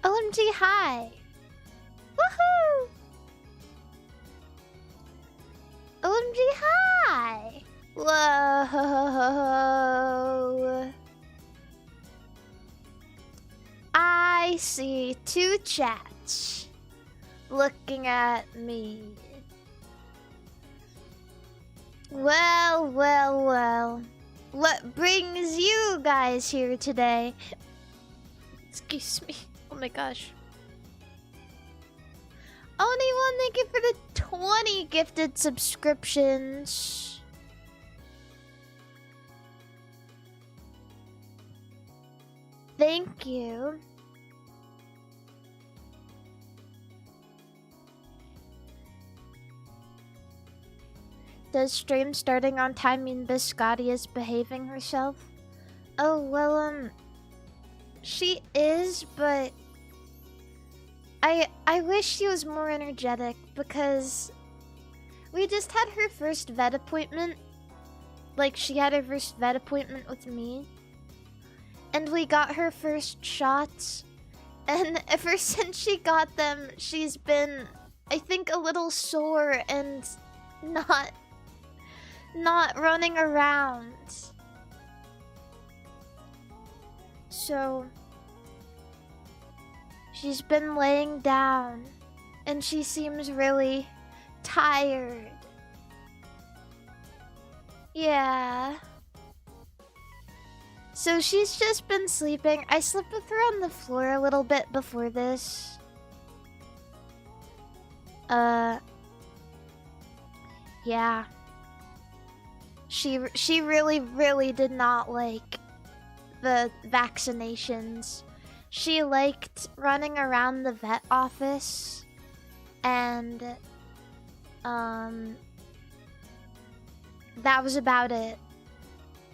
OMG, hi! Woohoo! OMG, hi! Whoa! I see 2 chats looking at me. Well, well, well. What brings you guys here today? Excuse me. Oh my gosh. Only one, thank you for the 20 gifted subscriptions. Thank you. Does stream starting on time mean Biscotti is behaving herself? Oh, well, she is, but I wish she was more energetic because we just had her first vet appointment. Like, she had her first vet appointment with me. And we got her first shots. And ever since she got them, she's been, I think, a little sore and not running around. So she's been laying down and she seems really tired. Yeah. So she's just been sleeping. I slept with her on the floor a little bit before this. Yeah. She really did not like the vaccinations. She liked running around the vet office and that was about it.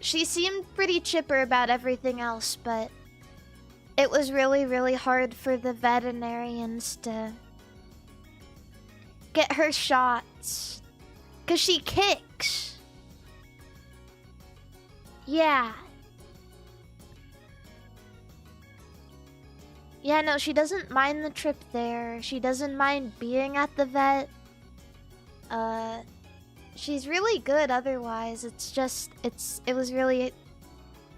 She seemed pretty chipper about everything else, but it was really hard for the veterinarians to get her shots 'cause she kicks. Yeah. Yeah, no, she doesn't mind the trip there. She doesn't mind being at the vet. She's really good otherwise. It's just, it was really,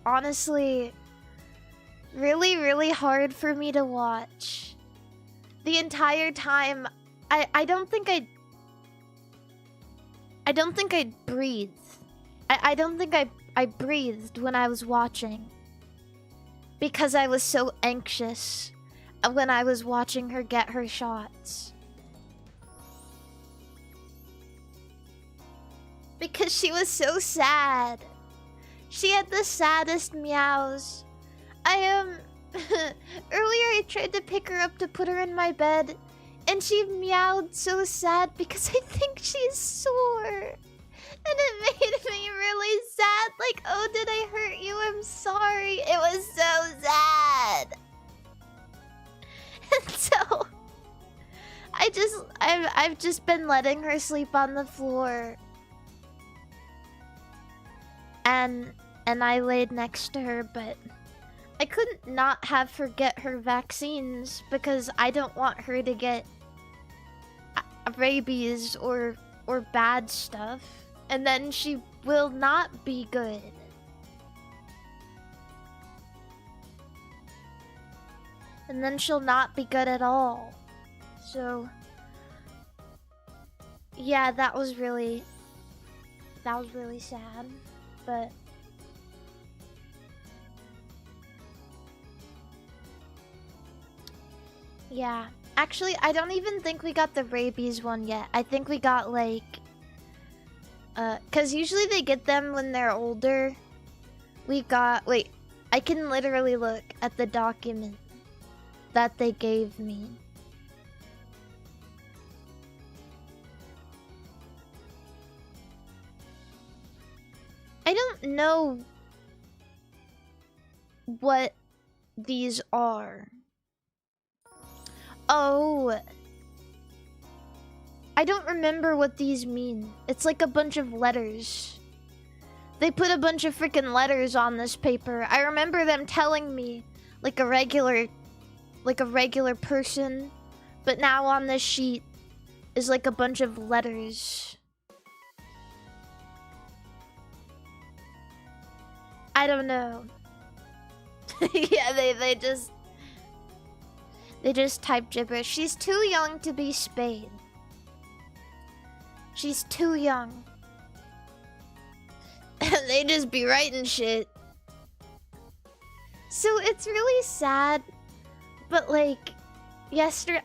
honestly, really hard for me to watch. The entire time, I don't think I'd breathe. I don't think I breathed when I was watching. Because I was so anxious when I was watching her get her shots. Because she was so sad. She had the saddest meows. Earlier I tried to pick her up to put her in my bed, and she meowed so sad because I think she's sore. And it made me really sad. Like, oh, did I hurt you? I'm sorry. It was so sad. And so I've just been letting her sleep on the floor. And I laid next to her, but I couldn't not have her get her vaccines because I don't want her to get rabies or bad stuff. And then she will not be good. And then she'll not be good at all. So yeah, that was really sad. But yeah, actually I don't even think we got the rabies one yet. I think we got like cause usually they get them when they're older. We got, wait, I can literally look at the document that they gave me. I don't know what these are. Oh. I don't remember what these mean. It's like a bunch of letters. They put a bunch of freaking letters on this paper. I remember them telling me like a regular person, but now on this sheet is like a bunch of letters. I don't know. Yeah, they just type gibberish. She's too young to be spayed. She's too young. They just be writing shit. So it's really sad, but like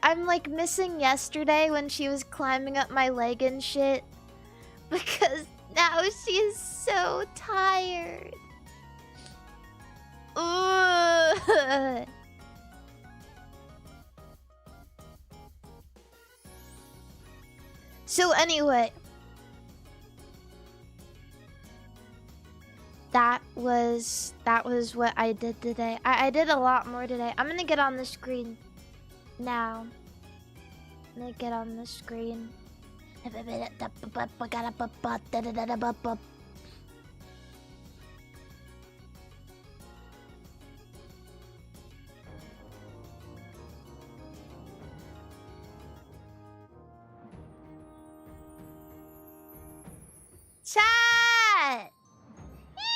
I'm like missing yesterday when she was climbing up my leg and shit, because now she is so tired. Ugh. So anyway, that was what I did today. I did a lot more today. I'm gonna get on the screen now. I'm gonna get on the screen. Chat! Yeah!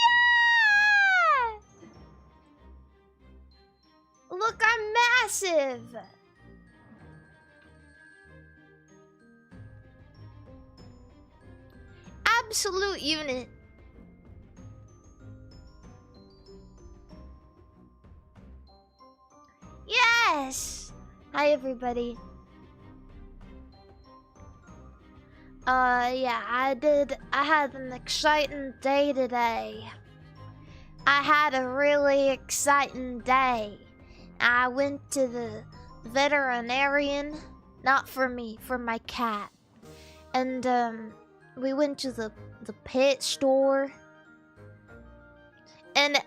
Look, I'm massive! Absolute unit. Yes! Hi, everybody. Yeah, I had an exciting day today. I had a really exciting day. I went to the veterinarian, not for me, for my cat. And, we went to the pet store. And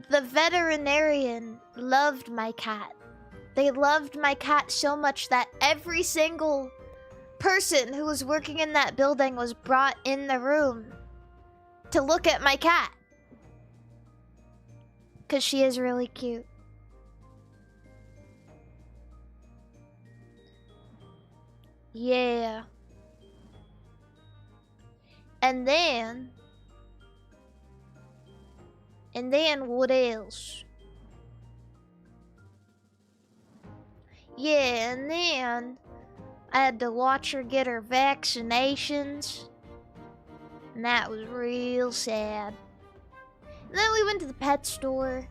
the veterinarian loved my cat. They loved my cat so much that every single person who was working in that building was brought in the room to look at my cat. 'Cause she is really cute. Yeah. And then what else? Yeah, and then I had to watch her get her vaccinations. And that was real sad. And then we went to the pet store.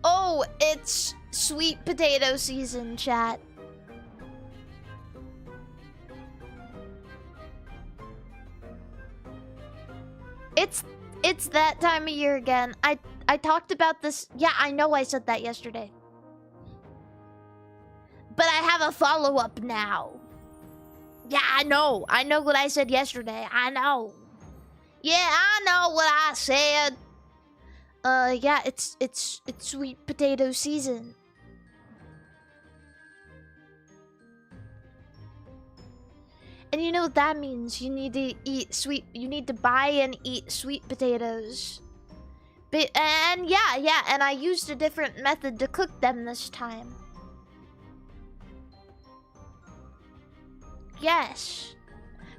Oh, it's sweet potato season, chat. It's that time of year again. I talked about this. Yeah, I know I said that yesterday. But I have a follow-up now. Yeah, I know. I know what I said yesterday. I know. Yeah, I know what I said. Yeah, it's sweet potato season. And you know what that means? You need to buy and eat sweet potatoes. And yeah, and I used a different method to cook them this time. Yes.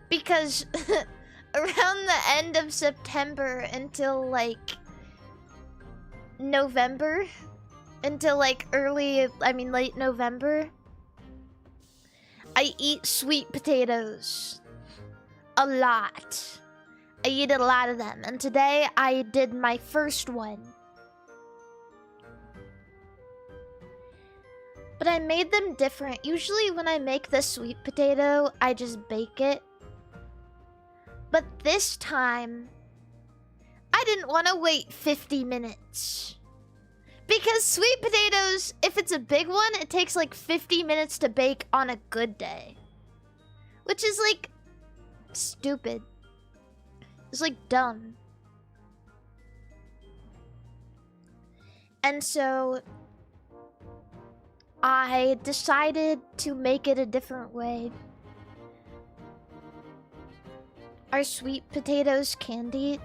Because around the end of September until like November, until like late November, I eat sweet potatoes a lot. I eat a lot of them, and today I did my first one. But I made them different. Usually when I make the sweet potato, I just bake it. But this time, I didn't want to wait 50 minutes. Because sweet potatoes, if it's a big one, it takes like 50 minutes to bake on a good day. Which is like stupid. It's like dumb. And so I decided to make it a different way. Are sweet potatoes candy?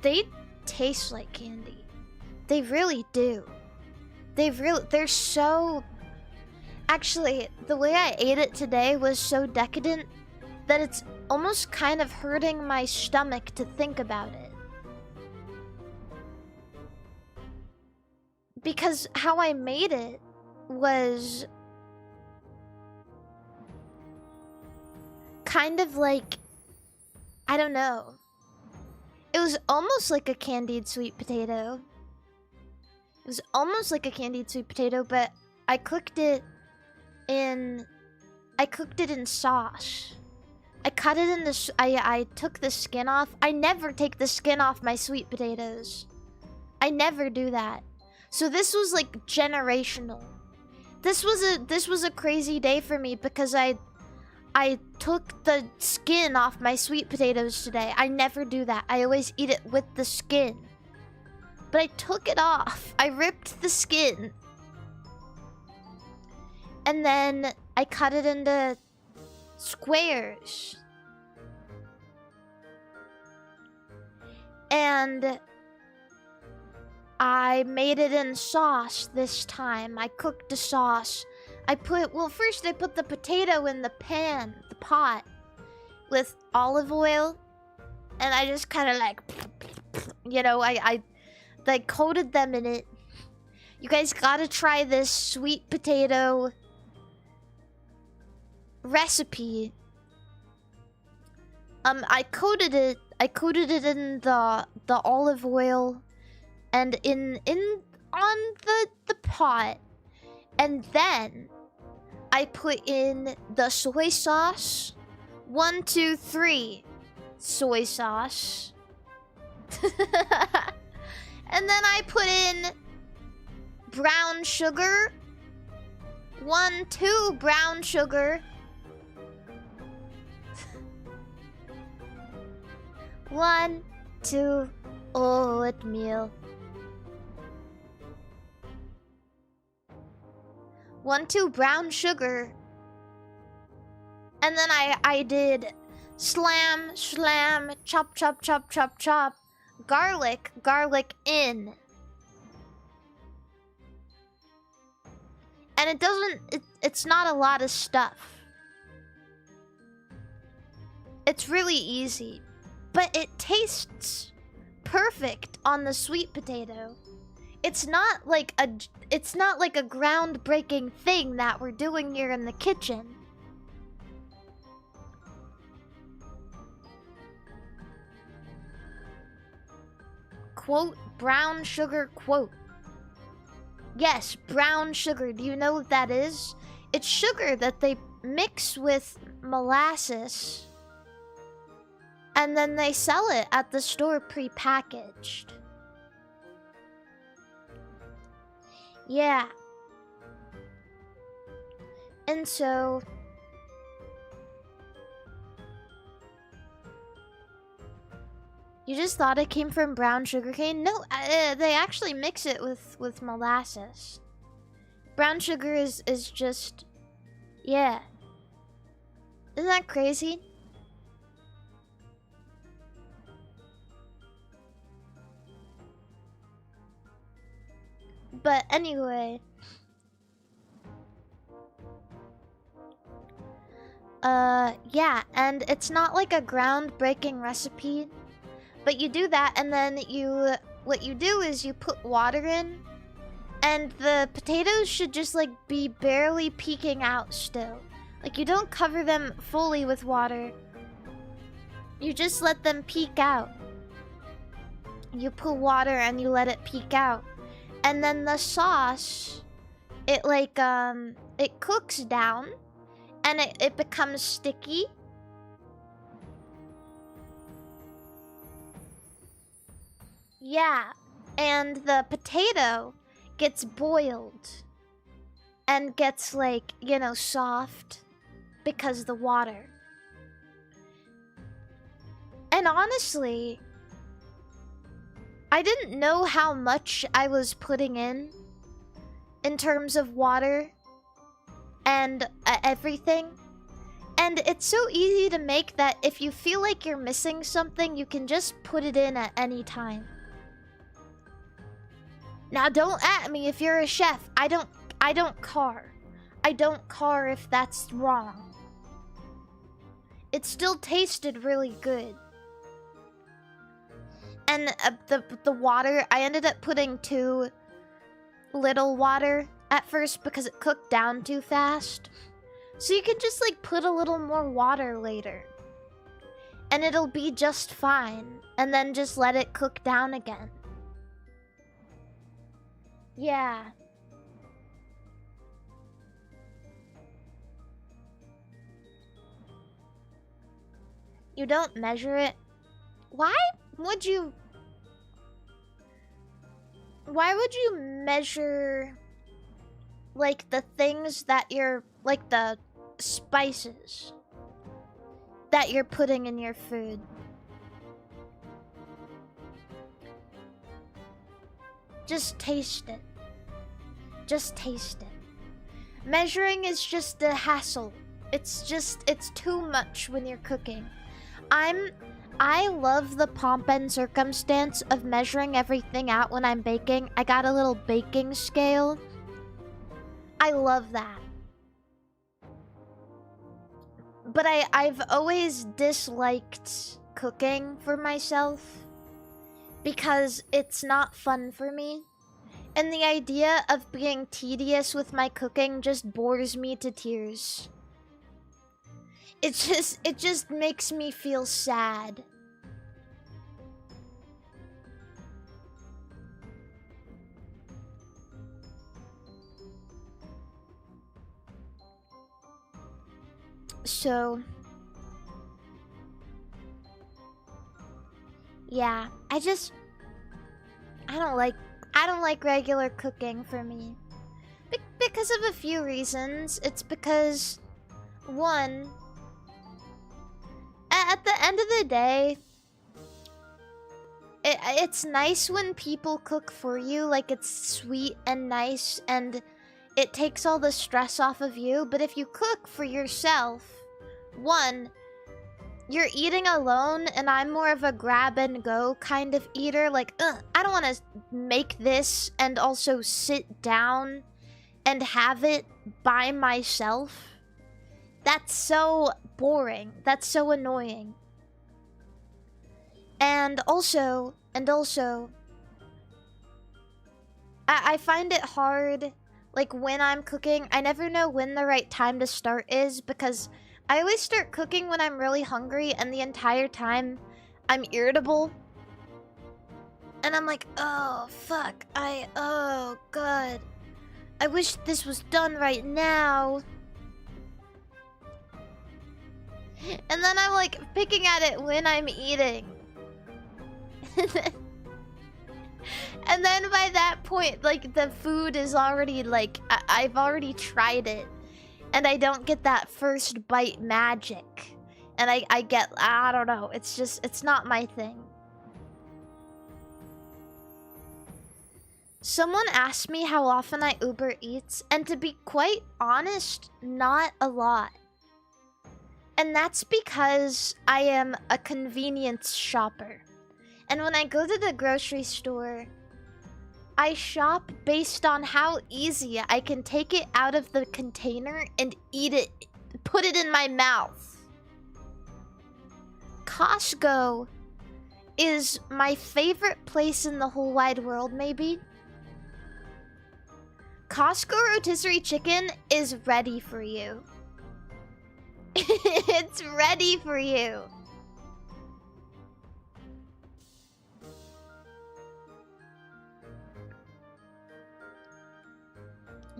They taste like candy. They really do. They're so... Actually, the way I ate it today was so decadent that it's almost kind of hurting my stomach to think about it. Because how I made it was kind of like, I don't know. It was almost like a candied sweet potato. It was almost like a candied sweet potato, but I cooked it in sauce. I cut it in the I took the skin off. I never take the skin off my sweet potatoes. I never do that. So this was like generational. This was a crazy day for me because I took the skin off my sweet potatoes today. I never do that. I always eat it with the skin. But I took it off. I ripped the skin. And then I cut it into squares. And I made it in sauce this time. I cooked the sauce. First I put the potato in the pan, the pot, with olive oil. And I just kind of like, you know, I coated them in it. You guys gotta try this sweet potato recipe. I coated it in the olive oil and on the pot, and then I put in the soy sauce. 1, 2, 3 soy sauce. And then I put in brown sugar. 1, 2 brown sugar. 1, 2 oatmeal. 1, 2 brown sugar. And then I did slam, chop, chop, chop, chop, chop. Garlic in. And it's not a lot of stuff. It's really easy. But it tastes perfect on the sweet potato. It's not like a groundbreaking thing that we're doing here in the kitchen. Quote, brown sugar quote. Yes, brown sugar. Do you know what that is? It's sugar that they mix with molasses. And then they sell it at the store pre-packaged. Yeah. And so... You just thought it came from brown sugarcane? No, they actually mix it with molasses. Brown sugar is just... Yeah. Isn't that crazy? But anyway... yeah, and it's not like a groundbreaking recipe. But you do that, and then what you do is you put water in, and the potatoes should just like be barely peeking out still. Like you don't cover them fully with water. You just let them peek out. You put water and you let it peek out. And then the sauce, it cooks down, and it becomes sticky. Yeah, and the potato gets boiled and gets like, you know, soft because of the water. And honestly, I didn't know how much I was putting in terms of water and everything. And it's so easy to make that if you feel like you're missing something, you can just put it in at any time. Now don't at me if you're a chef. I don't care. I don't care if that's wrong. It still tasted really good. And the water, I ended up putting too little water at first because it cooked down too fast. So you can just like put a little more water later. And it'll be just fine. And then just let it cook down again. Yeah. You don't measure it? Why would you measure like the things that you're like the spices that you're putting in your food? Just taste it. Just taste it. Measuring is just a hassle. It's too much when you're cooking. I love the pomp and circumstance of measuring everything out when I'm baking. I got a little baking scale. I love that. But I've always disliked cooking for myself because it's not fun for me. And the idea of being tedious with my cooking just bores me to tears. It just makes me feel sad. So yeah, I don't like regular cooking for me. Because of a few reasons. It's because one, at the end of the day, it's nice when people cook for you, like it's sweet and nice and it takes all the stress off of you. But if you cook for yourself, one, you're eating alone, and I'm more of a grab and go kind of eater. Like, I don't want to make this and also sit down and have it by myself. That's so boring. That's so annoying. And also, I find it hard, like when I'm cooking, I never know when the right time to start is, because I always start cooking when I'm really hungry, and the entire time I'm irritable. And I'm like, oh, fuck, oh, God. I wish this was done right now. And then I'm like picking at it when I'm eating. And then by that point, like the food is already like, I've already tried it. And I don't get that first bite magic. And I don't know, it's not my thing. Someone asked me how often I Uber Eats, and to be quite honest, not a lot. And that's because I am a convenience shopper. And when I go to the grocery store, I shop based on how easy I can take it out of the container and eat it, put it in my mouth. Costco is my favorite place in the whole wide world, maybe. Costco rotisserie chicken is ready for you. It's ready for you.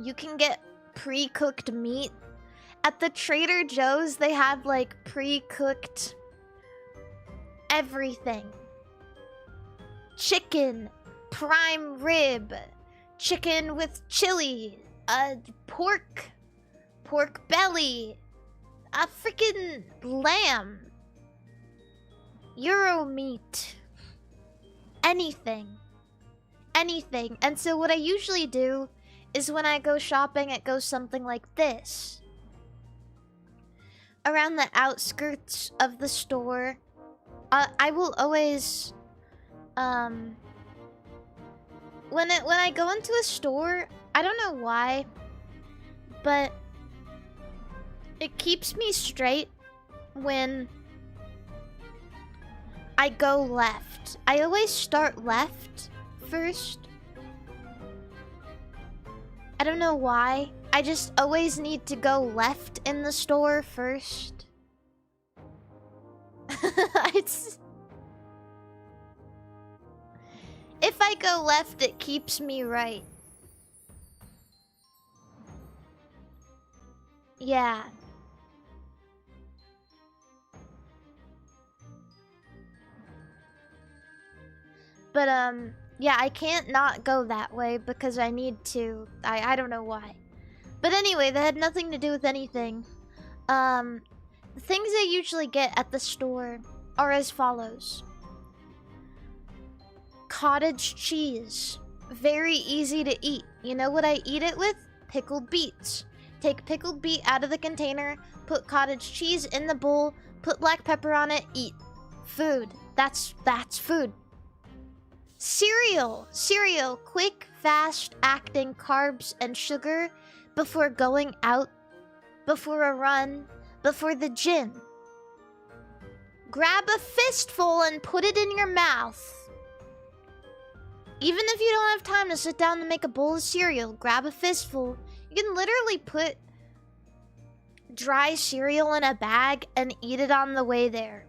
You can get pre-cooked meat. At the Trader Joe's, they have like pre-cooked everything. Chicken, prime rib, chicken with chili, pork belly, a freaking lamb, Euro meat, anything. And so what I usually do is when I go shopping, it goes something like this. around the outskirts of the store. I will always when I go into a store, I don't know why, but it keeps me straight when I go left. I always start left first. I don't know why. I just always need to go left in the store first. If I go left, it keeps me right. Yeah. But, yeah, I can't not go that way because I need to. I don't know why. But anyway, that had nothing to do with anything. The things I usually get at the store are as follows. Cottage cheese. Very easy to eat. You know what I eat it with? Pickled beets. Take pickled beet out of the container, put cottage cheese in the bowl, put black pepper on it, eat. Food. That's food. Cereal. Cereal. Quick, fast acting carbs and sugar before going out, before a run, before the gym. Grab a fistful and put it in your mouth. Even if you don't have time to sit down to make a bowl of cereal, grab a fistful. You can literally put dry cereal in a bag and eat it on the way there.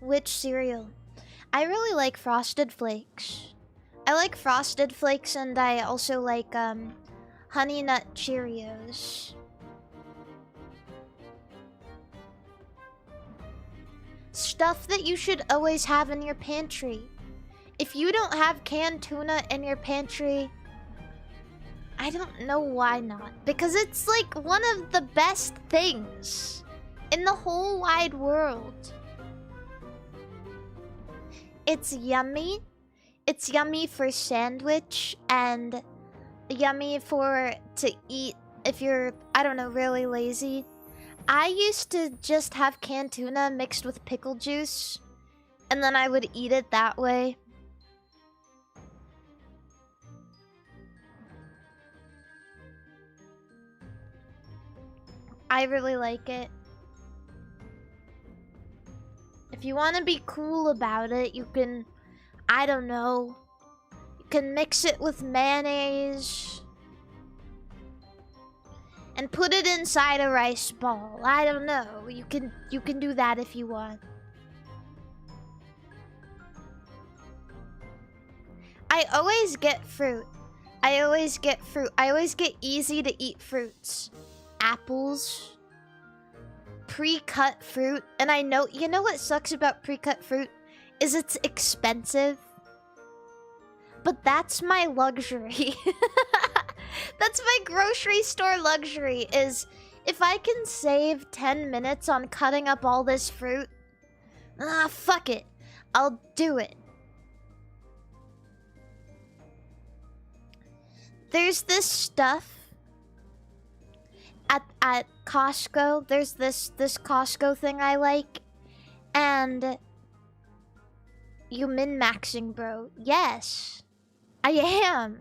Which cereal? I really like Frosted Flakes. I like Frosted Flakes, and I also like Honey Nut Cheerios. Stuff that you should always have in your pantry. If you don't have canned tuna in your pantry, I don't know why not. Because it's like one of the best things in the whole wide world. It's yummy. It's yummy for sandwich and yummy to eat if you're, I don't know, really lazy. I used to just have canned tuna mixed with pickle juice, and then I would eat it that way. I really like it. If you want to be cool about it, you can, I don't know, you can mix it with mayonnaise and put it inside a rice ball. I don't know. You can do that if you want. I always get fruit. I always get easy to eat fruits. Apples. Pre-cut fruit. And I know, you know what sucks about pre-cut fruit? Is it's expensive. But that's my luxury. That's my grocery store luxury, is if I can save 10 minutes on cutting up all this fruit, fuck it. I'll do it. There's this stuff at Costco. There's this Costco thing I like. And you min-maxing, bro. Yes, I am.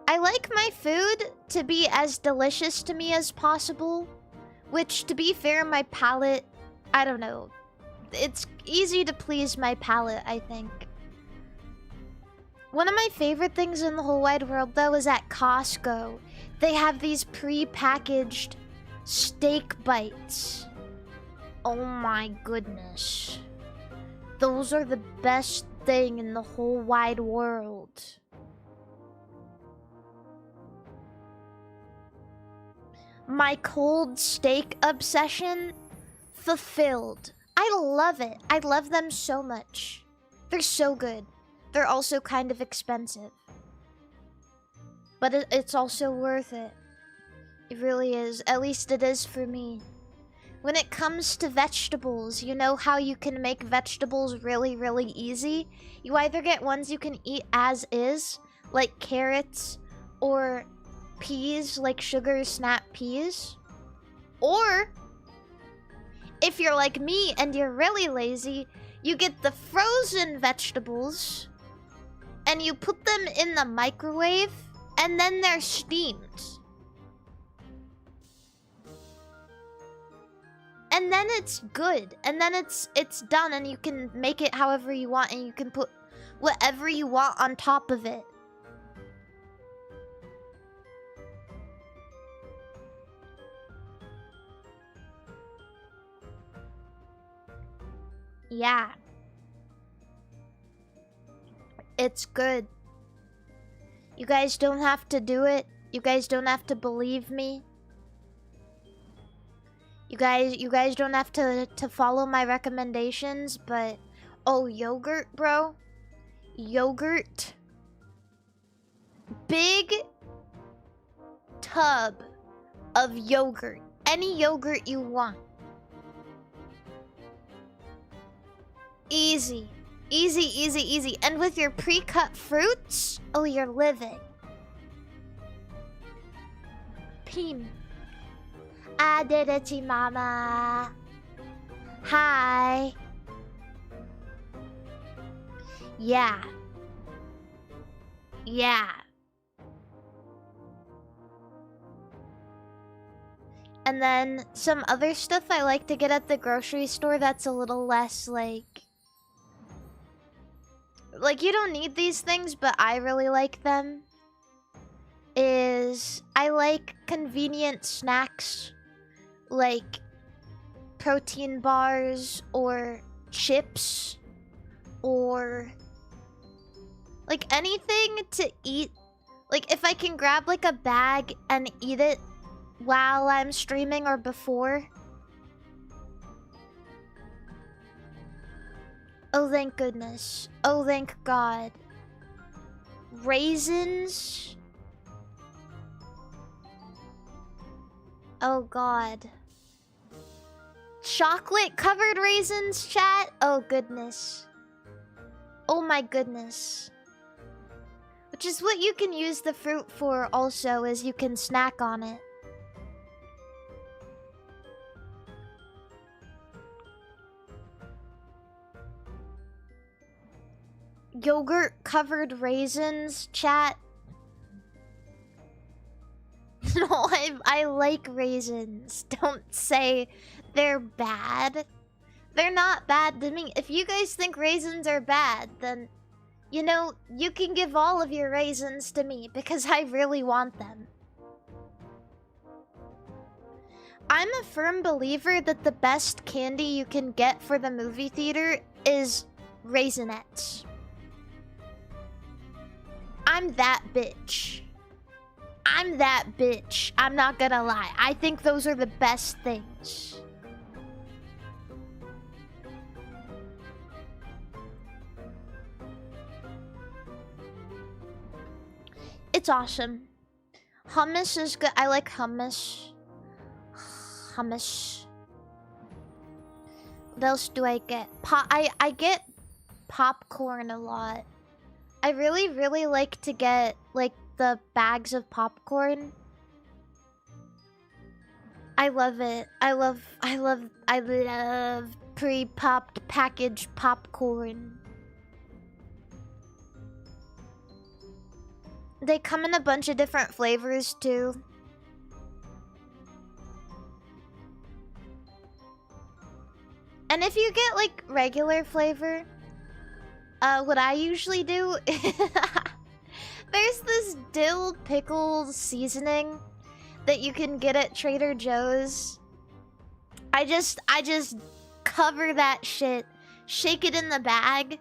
I like my food to be as delicious to me as possible, which, to be fair, my palate, I don't know. It's easy to please my palate, I think. One of my favorite things in the whole wide world, though, is at Costco. They have these pre-packaged steak bites. Oh my goodness. Those are the best thing in the whole wide world. My cold steak obsession fulfilled. I love it. I love them so much. They're so good. They're also kind of expensive. But it's also worth it. It really is. At least it is for me. when it comes to vegetables, you know how you can make vegetables really, really easy? You either get ones you can eat as is, like carrots, or peas, like sugar snap peas. Or, if you're like me and you're really lazy, you get the frozen vegetables, and you put them in the microwave, and then they're steamed. And then it's good. And then it's done, and you can make it however you want, and you can put whatever you want on top of it. Yeah. It's good. You guys don't have to do it. You guys don't have to believe me. You guys don't have to follow my recommendations, but oh, yogurt, bro. Yogurt. Big tub of yogurt. Any yogurt you want. Easy. Easy, easy, easy. And with your pre-cut fruits, oh, you're living. Pim. Adedichi mama. Hi. Yeah. Yeah. And then some other stuff I like to get at the grocery store that's a little less like you don't need these things, but I really like them. Is I like convenient snacks like protein bars or chips or like anything to eat. Like if I can grab like a bag and eat it while I'm streaming or before. Oh, thank goodness. Oh, thank God. Raisins. Oh, God. Chocolate covered raisins, chat? Oh, goodness. Oh, my goodness. Which is what you can use the fruit for also, is you can snack on it. Yogurt covered raisins, chat. No, I like raisins. Don't say they're bad. They're not bad to me. If you guys think raisins are bad, then, you know, you can give all of your raisins to me because I really want them. I'm a firm believer that the best candy you can get for the movie theater is Raisinets. I'm that bitch. I'm that bitch. I'm not gonna lie. I think those are the best things. It's awesome. Hummus is good. I like hummus. Hummus. What else do I get? I get popcorn a lot. I really, really like to get, like, the bags of popcorn. I love it. I love pre-popped packaged popcorn. They come in a bunch of different flavors, too. And if you get, like, regular flavor, what I usually do... There's this dill pickle seasoning that you can get at Trader Joe's. I just cover that shit, shake it in the bag.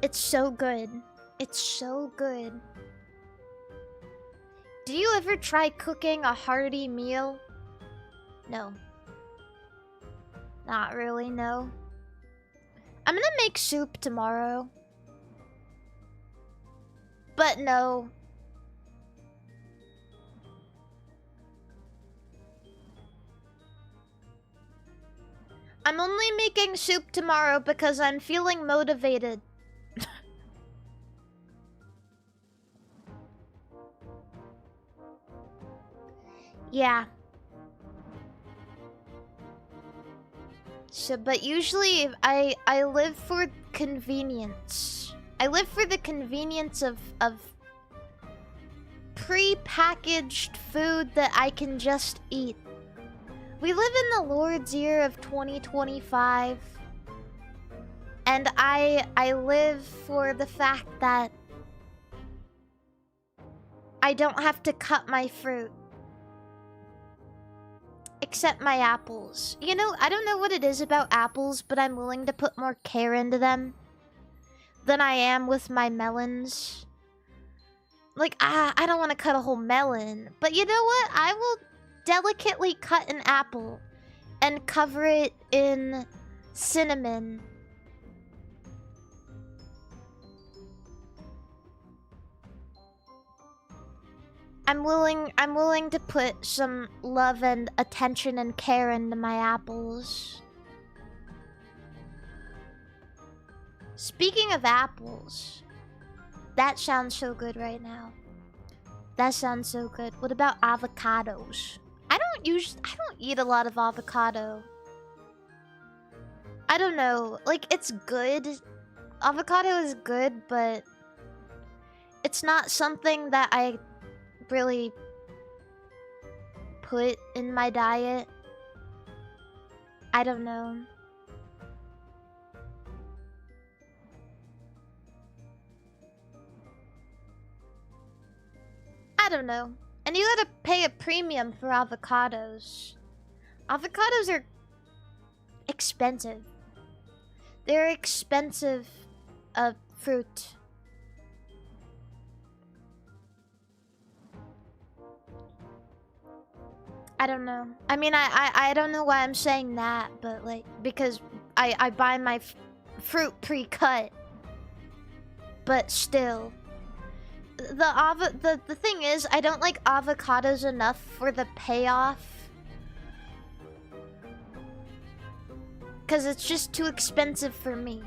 It's so good. It's so good. Do you ever try cooking a hearty meal? No. Not really, no. I'm gonna make soup tomorrow. But no. I'm only making soup tomorrow because I'm feeling motivated. Yeah. So, but usually I live for convenience. I live for the convenience of pre-packaged food that I can just eat. We live in the Lord's year of 2025. And I live for the fact that I don't have to cut my fruit. Except my apples. You know, I don't know what it is about apples, but I'm willing to put more care into them than I am with my melons. Like, I don't want to cut a whole melon. But you know what? I will delicately cut an apple and cover it in cinnamon. I'm willing to put some love and attention and care into my apples. Speaking of apples, that sounds so good right now. That sounds so good. What about avocados? I don't eat a lot of avocado. I don't know. Like, it's good. Avocado is good, but it's not something that I really put in my diet. I don't know. I don't know. And you gotta pay a premium for avocados. Avocados are expensive. They're expensive fruit. I don't know. I mean, I don't know why I'm saying that, but like, because I buy my fruit pre-cut. But still. The thing is, I don't like avocados enough for the payoff. Because it's just too expensive for me.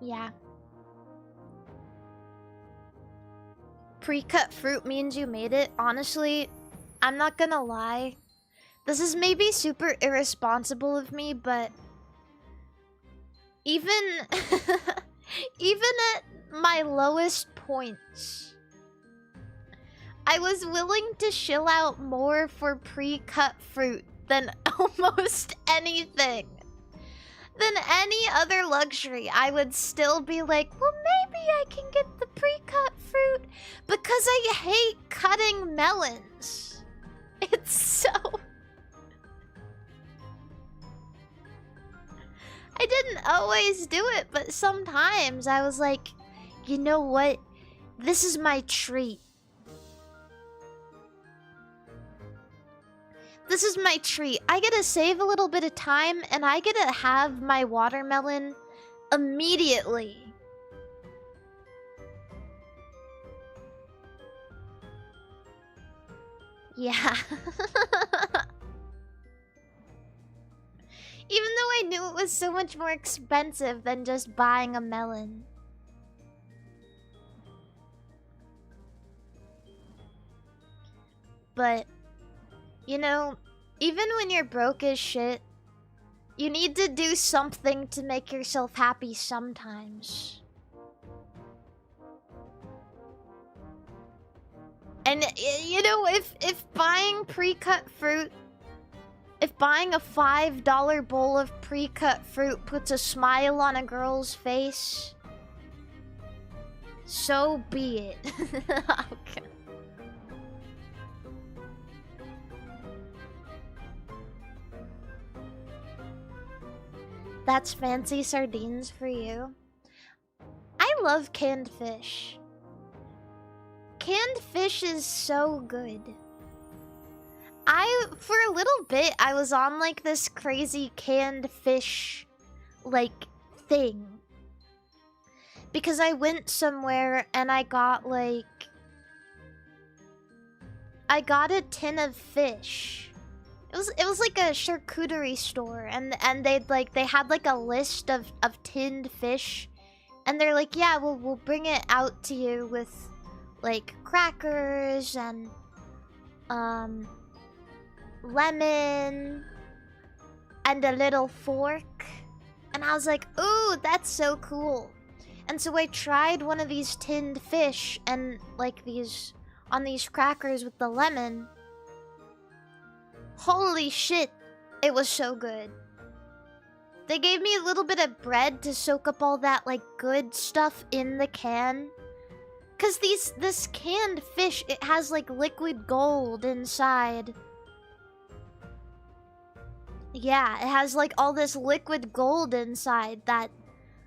Yeah. Pre-cut fruit means you made it. Honestly, I'm not gonna lie. This is maybe super irresponsible of me, but even even at my lowest points, I was willing to shill out more for pre-cut fruit than almost anything. Than any other luxury. I would still be like, well, maybe I can get the pre-cut fruit because I hate cutting melons. It's so... I didn't always do it, but sometimes I was like, you know what? This is my treat. This is my treat. I get to save a little bit of time and I get to have my watermelon immediately. Yeah. Even though I knew it was so much more expensive than just buying a melon. But, you know, even when you're broke as shit, you need to do something to make yourself happy sometimes. And, you know, if buying pre-cut fruit, if buying a $5 bowl of pre-cut fruit puts a smile on a girl's face, so be it. Okay. That's fancy sardines for you. I love canned fish. Canned fish is so good. For a little bit, I was on like this crazy canned fish, like, thing. Because I went somewhere and I got like I got a tin of fish. It was like a charcuterie store, and they had like a list of tinned fish, and they're like, yeah, we'll bring it out to you with like crackers and lemon and a little fork. And I was like, ooh, that's so cool. And so I tried one of these tinned fish and like these on these crackers with the lemon. Holy shit, it was so good. They gave me a little bit of bread to soak up all that like good stuff in the can. Cause this canned fish, it has like liquid gold inside. Yeah, it has like all this liquid gold inside that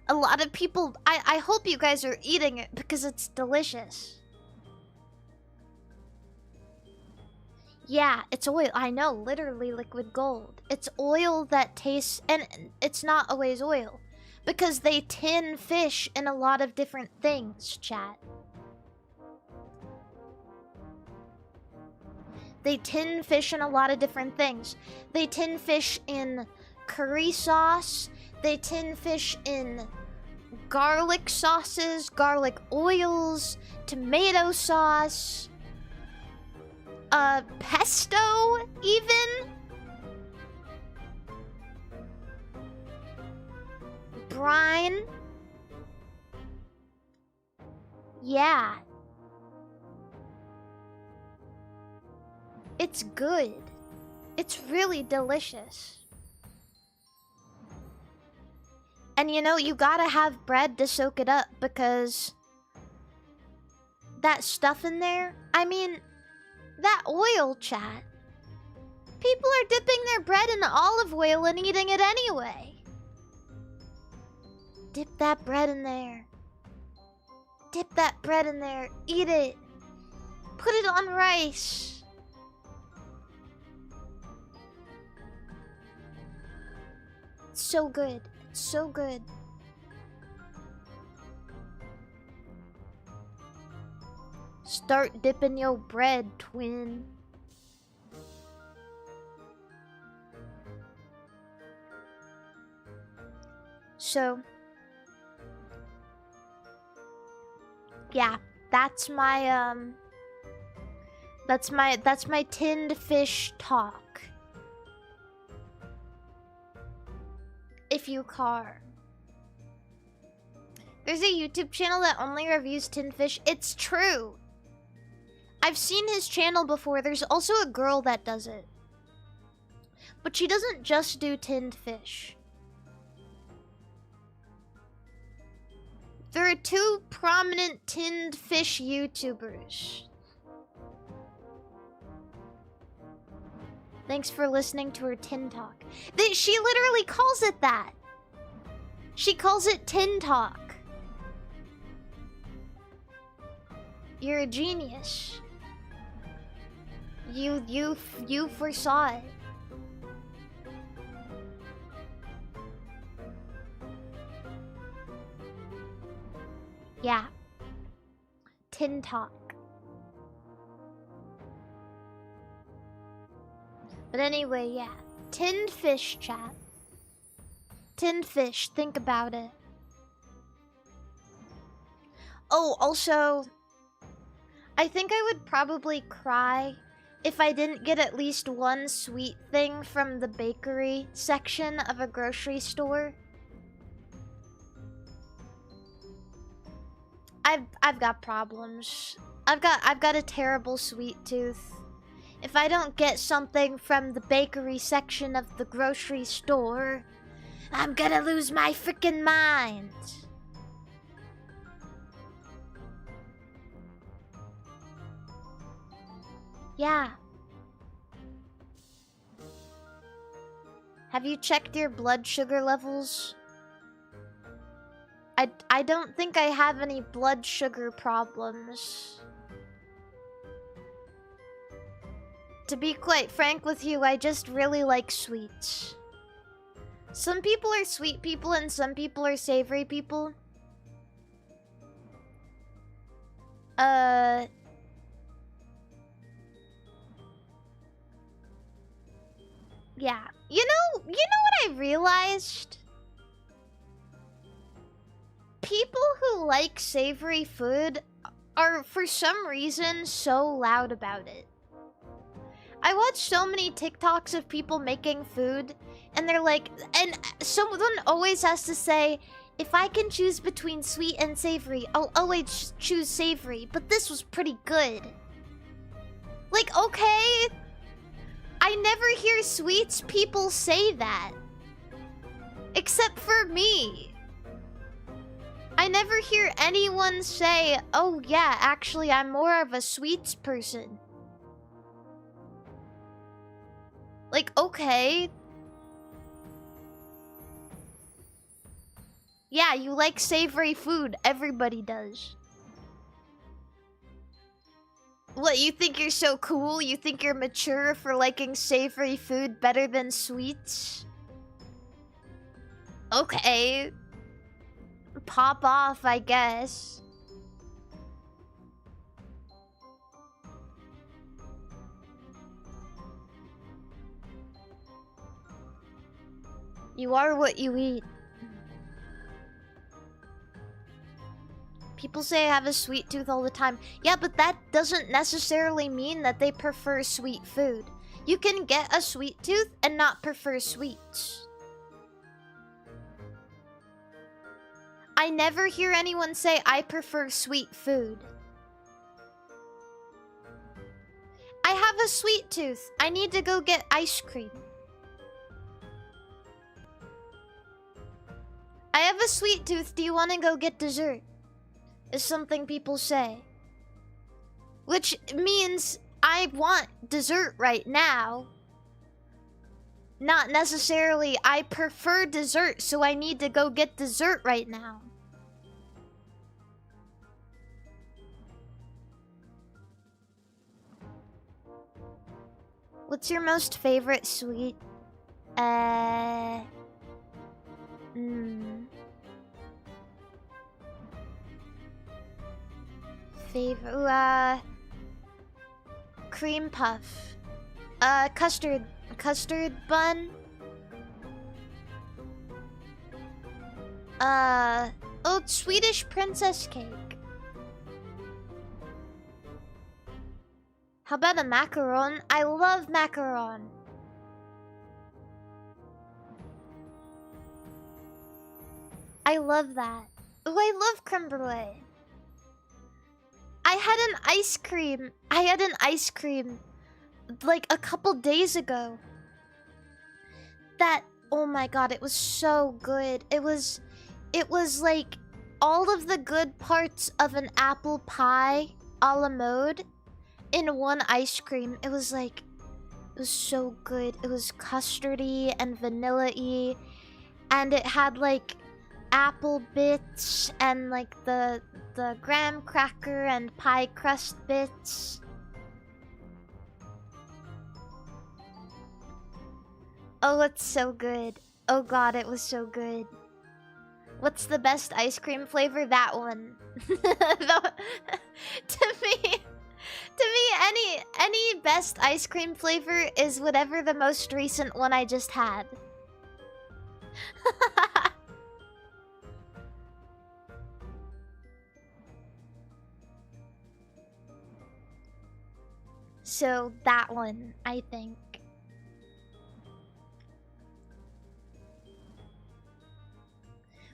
a lot of people, I hope you guys are eating it because it's delicious. Yeah, it's oil. I know, literally liquid gold. It's oil that tastes, and it's not always oil. Because they tin fish in a lot of different things, chat. They tin fish in a lot of different things. They tin fish in curry sauce. They tin fish in garlic sauces, garlic oils, tomato sauce. Pesto, even? Brine? Yeah. It's good. It's really delicious. And you know, you gotta have bread to soak it up because that stuff in there, I mean, that oil, chat. People are dipping their bread in olive oil and eating it anyway. Dip that bread in there. Dip that bread in there. Eat it. Put it on rice. It's so good. It's so good. Start dipping your bread, twin. So, yeah, that's my tinned fish talk. If you car. There's a YouTube channel that only reviews tinned fish. It's true. I've seen his channel before. There's also a girl that does it. But she doesn't just do tinned fish. There are two prominent tinned fish YouTubers. Thanks for listening to her tin talk. She literally calls it that. She calls it tin talk. You're a genius. You foresaw it. Yeah. Tin talk. But anyway, yeah. Tinned fish, chat. Tinned fish, think about it. Oh, also, I think I would probably cry if I didn't get at least one sweet thing from the bakery section of a grocery store. I've got problems. I've got a terrible sweet tooth. If I don't get something from the bakery section of the grocery store, I'm gonna lose my freaking mind. Yeah. Have you checked your blood sugar levels? I don't think I have any blood sugar problems. To be quite frank with you, I just really like sweets. Some people are sweet people and some people are savory people. Yeah. You know what I realized? People who like savory food are, for some reason, so loud about it. I watch so many TikToks of people making food, and they're like, and someone always has to say, if I can choose between sweet and savory, I'll always choose savory, but this was pretty good. Like, okay, I never hear sweets people say that. Except for me. I never hear anyone say, oh yeah, actually I'm more of a sweets person. Like, okay. Yeah, you like savory food. Everybody does. What, you think you're so cool? You think you're mature for liking savory food better than sweets? Okay. Pop off, I guess. You are what you eat. People say I have a sweet tooth all the time. Yeah, but that doesn't necessarily mean that they prefer sweet food. You can get a sweet tooth and not prefer sweets. I never hear anyone say I prefer sweet food. I have a sweet tooth. I need to go get ice cream. I have a sweet tooth. Do you want to go get dessert? Is something people say. Which means I want dessert right now. Not necessarily I prefer dessert, so I need to go get dessert right now. What's your most favorite sweet? Favorite, cream puff. Custard bun. Oh, Swedish princess cake. How about a macaron? I love macaron. I love that. Oh, I love creme brulee. I had an ice cream like a couple days ago. That, oh my god, it was so good. It was like all of the good parts of an apple pie a la mode in one ice cream. It was so good. It was custardy and vanilla-y, and it had like apple bits and like the graham cracker and pie crust bits. Oh, it's so good. Oh god, it was so good. What's the best ice cream flavor? That one. To me, any best ice cream flavor is whatever the most recent one I just had. So that one, I think.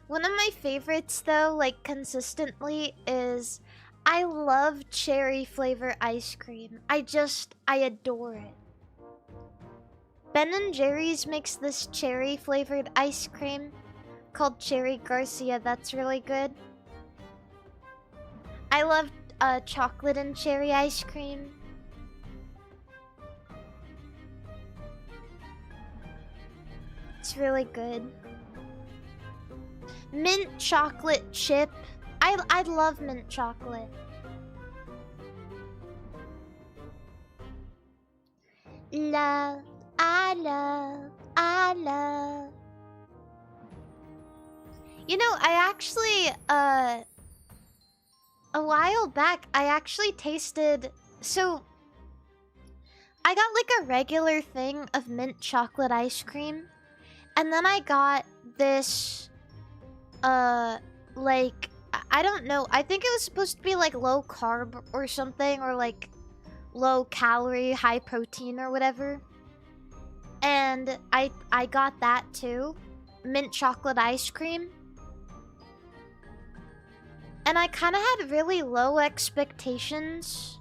One of my favorites though, like consistently, is I love cherry flavor ice cream. I adore it. Ben & Jerry's makes this cherry flavored ice cream called Cherry Garcia. That's really good. I love chocolate and cherry ice cream. It's really good. Mint chocolate chip. I love mint chocolate. Love, I love. You know, I actually, a while back, I actually tasted... So, I got like a regular thing of mint chocolate ice cream. And then I got this, like, I don't know. I think it was supposed to be like low carb or something, or like low calorie, high protein or whatever. And I got that too. Mint chocolate ice cream. And I kind of had really low expectations.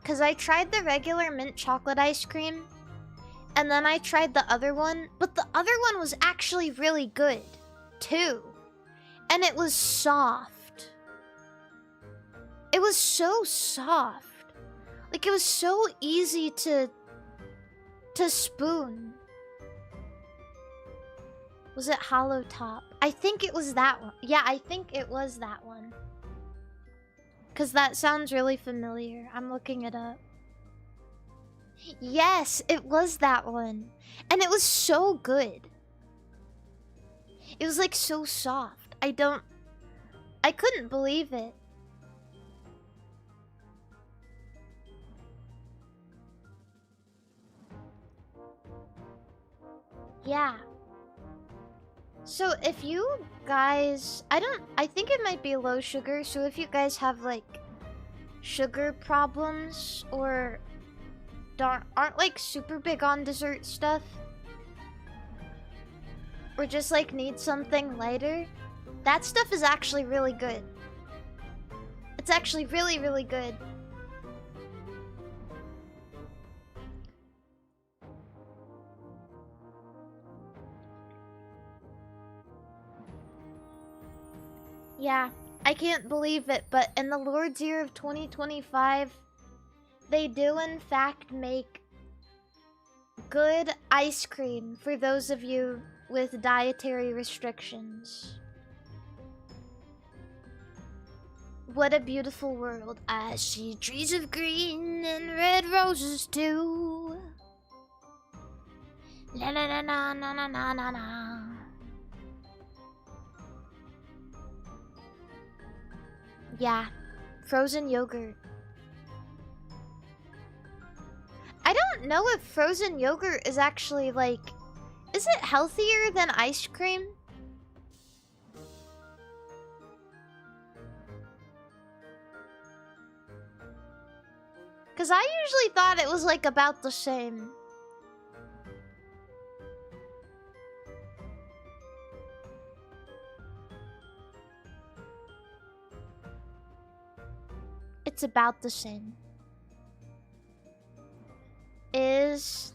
Because I tried the regular mint chocolate ice cream. And then I tried the other one. But the other one was actually really good, too. And it was soft. It was so soft. Like, it was so easy to spoon. Was it hollow top? I think it was that one. Yeah, I think it was that one. Because that sounds really familiar. I'm looking it up. Yes, it was that one. And it was so good. It was like so soft. I couldn't believe it. Yeah. So if you guys, I think it might be low sugar. So if you guys have like sugar problems or aren't like super big on dessert stuff, or just like need something lighter, that stuff is actually really good. It's actually really, really good. Yeah, I can't believe it, but in the Lord's year of 2025, they do in fact make good ice cream for those of you with dietary restrictions. What a beautiful world. I see trees of green and red roses too. La la la la na na na na na. Yeah, frozen yogurt. I don't know if frozen yogurt is actually like... Is it healthier than ice cream? Because I usually thought it was like about the same. It's about the same. Is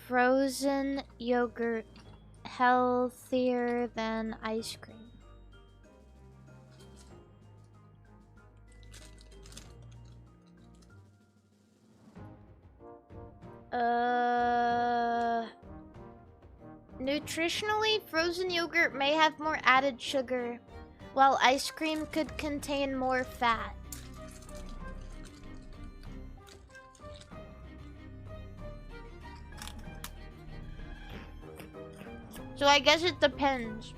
frozen yogurt healthier than ice cream? Nutritionally, frozen yogurt may have more added sugar, while ice cream could contain more fat. So I guess it depends.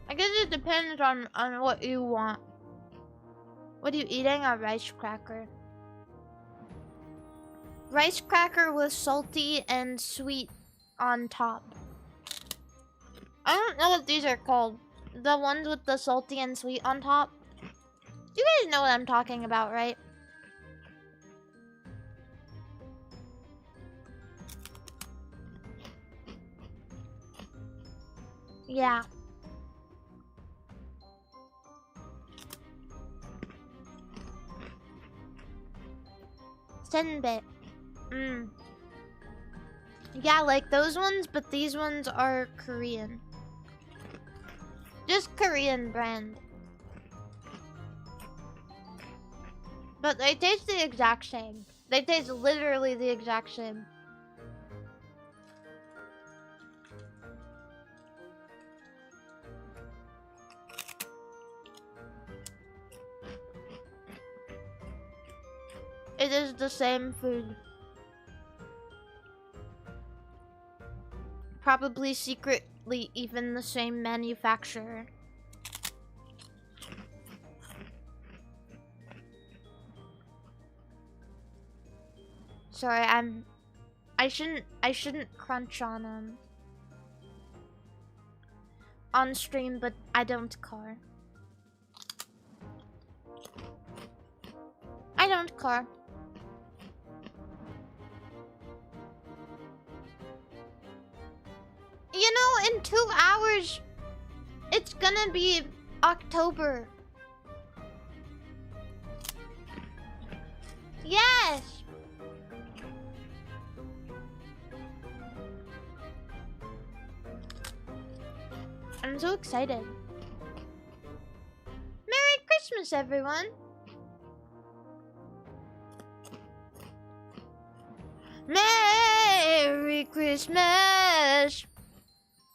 I guess it depends on what you want. What are you eating? A rice cracker. Rice cracker with salty and sweet on top. I don't know what these are called. The ones with the salty and sweet on top. You guys know what I'm talking about, right? Yeah. Senbit. Yeah, like those ones, but these ones are Korean. Just Korean brand. But they taste the exact same. They taste literally the exact same. It is the same food. Probably secretly even the same manufacturer. Sorry, I shouldn't crunch on stream, but I don't care. I don't care. You know, in 2 hours, it's gonna be October. Yes! I'm so excited. Merry Christmas, everyone! Merry Christmas!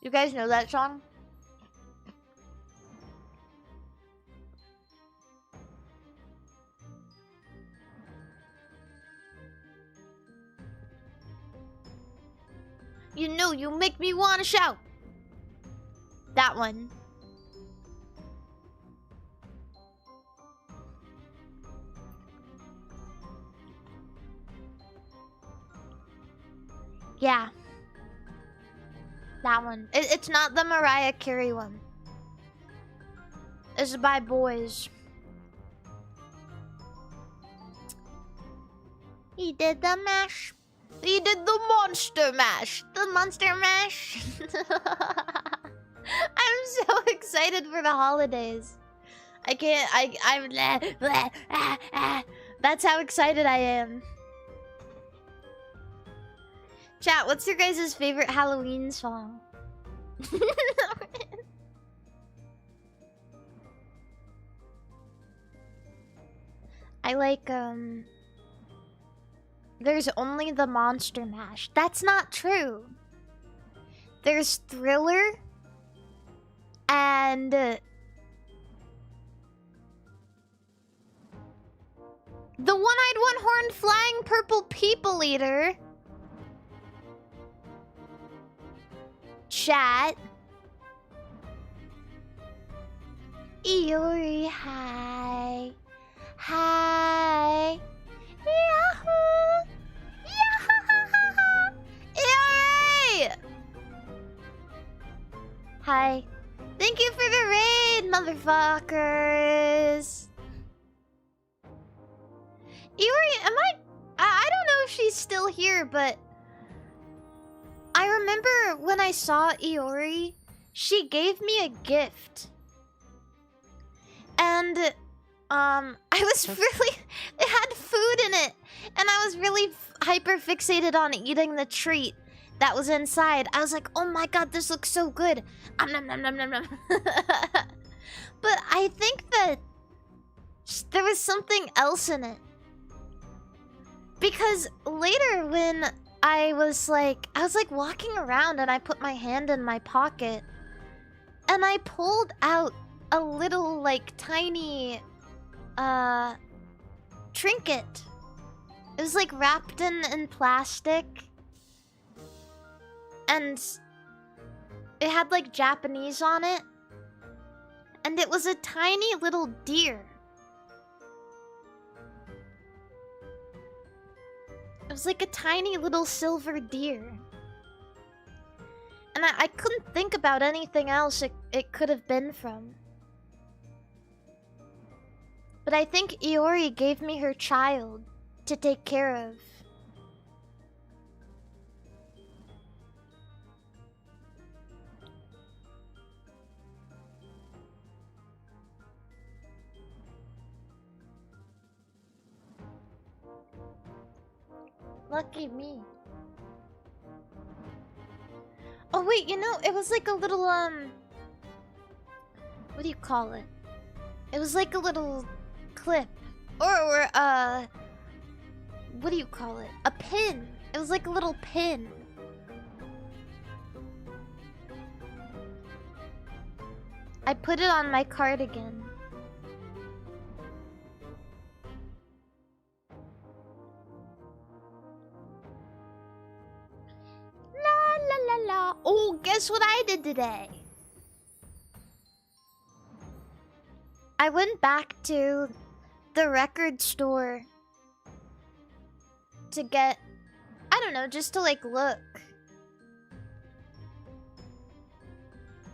You guys know that song? You know you make me wanna shout. That one. Yeah. That one. It's not the Mariah Carey one. It's by boys. He did the mash. He did the monster mash. The monster mash. I'm so excited for the holidays. I can't. I'm. That's how excited I am. Chat, what's your guys' favorite Halloween song? I like, there's only the Monster Mash. That's not true. There's Thriller and the one-eyed, one-horned, flying purple people eater. Chat. Eeyore, hi. Hi. Yahoo! Yahoo! Eeyore! Hi. Thank you for the raid, motherfuckers. Eeyore, I don't know if she's still here, but I remember when I saw Eeyore, she gave me a gift. And, I was really... It had food in it. And I was really hyper fixated on eating the treat that was inside. I was like, oh my god, this looks so good. Nom nom nom nom nom. But I think that there was something else in it. Because later when I was like walking around and I put my hand in my pocket and I pulled out a little like tiny trinket. It was like wrapped in plastic and it had like Japanese on it and it was a tiny little deer. It was like a tiny little silver deer. And I couldn't think about anything else it could have been from. But I think Eeyore gave me her child to take care of. Lucky me. Oh wait, you know, it was like a little, what do you call it? It was like a little clip. Or what do you call it? A pin. It was like a little pin. I put it on my cardigan. La la la la. Oh, guess what I did today? I went back to the record store to get, I don't know, just to like look.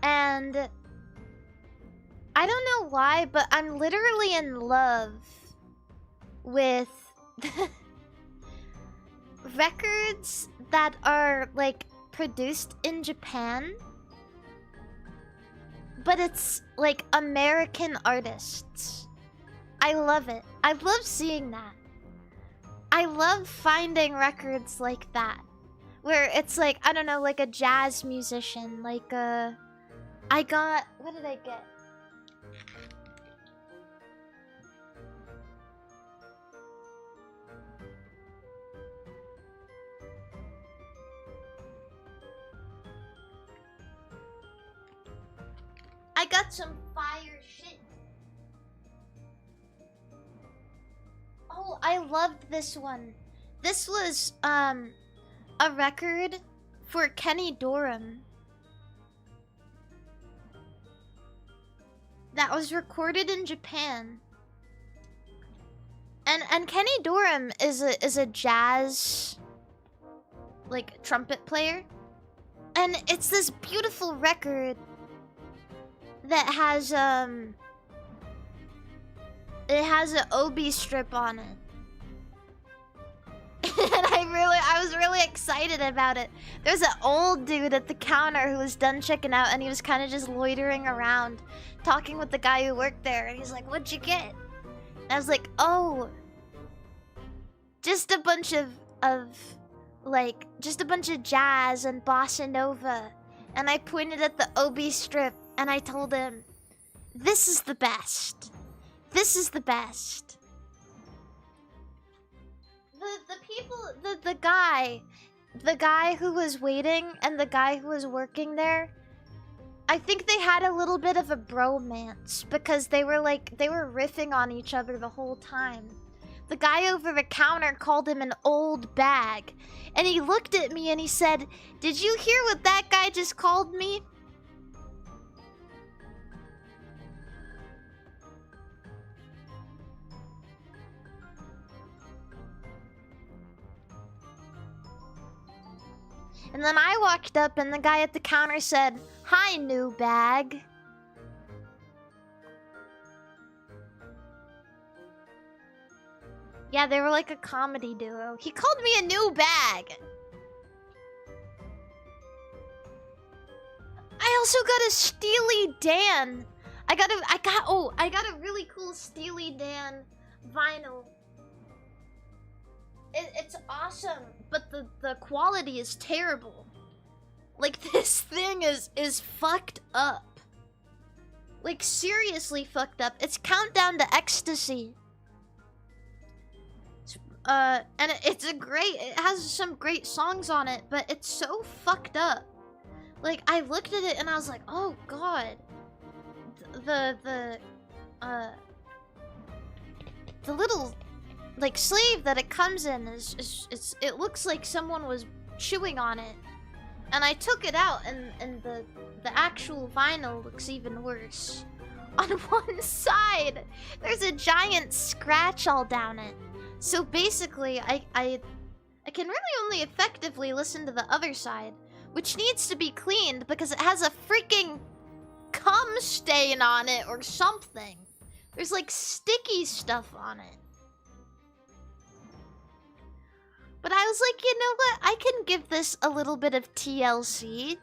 And I don't know why, but I'm literally in love with records that are like produced in Japan, but it's like American artists. I love it. I love seeing that. I love finding records like that, where it's like, I don't know, like a jazz musician, like I got, what did I get? I got some fire shit. Oh, I loved this one. This was a record for Kenny Dorham that was recorded in Japan. And Kenny Dorham is a jazz like trumpet player. And it's this beautiful record that has it has an obi strip on it. And I was really excited about it. There's an old dude at the counter who was done checking out, and he was kind of just loitering around, talking with the guy who worked there, and he's like, "What'd you get?" And I was like, "Oh, just a bunch of jazz and bossa nova." And I pointed at the obi strip, and I told him, "This is the best. This is the best." The guy who was waiting and the guy who was working there, I think they had a little bit of a bromance because they were riffing on each other the whole time. The guy over the counter called him an old bag, and he looked at me and he said, "Did you hear what that guy just called me?" And then I walked up and the guy at the counter said, "Hi, new bag." Yeah, they were like a comedy duo. He called me a new bag. I also got a Steely Dan. I got a really cool Steely Dan vinyl. It's awesome, but the quality is terrible. Like, this thing is fucked up. Like, seriously fucked up. It's Countdown to Ecstasy. And it has some great songs on it, but it's so fucked up. Like, I looked at it and I was like, oh god. The little like sleeve that it comes in it looks like someone was chewing on it. And I took it out and the actual vinyl looks even worse. On one side, there's a giant scratch all down it. So basically, I can really only effectively listen to the other side, which needs to be cleaned because it has a freaking cum stain on it or something. There's like sticky stuff on it. But I was like, you know what? I can give this a little bit of TLC.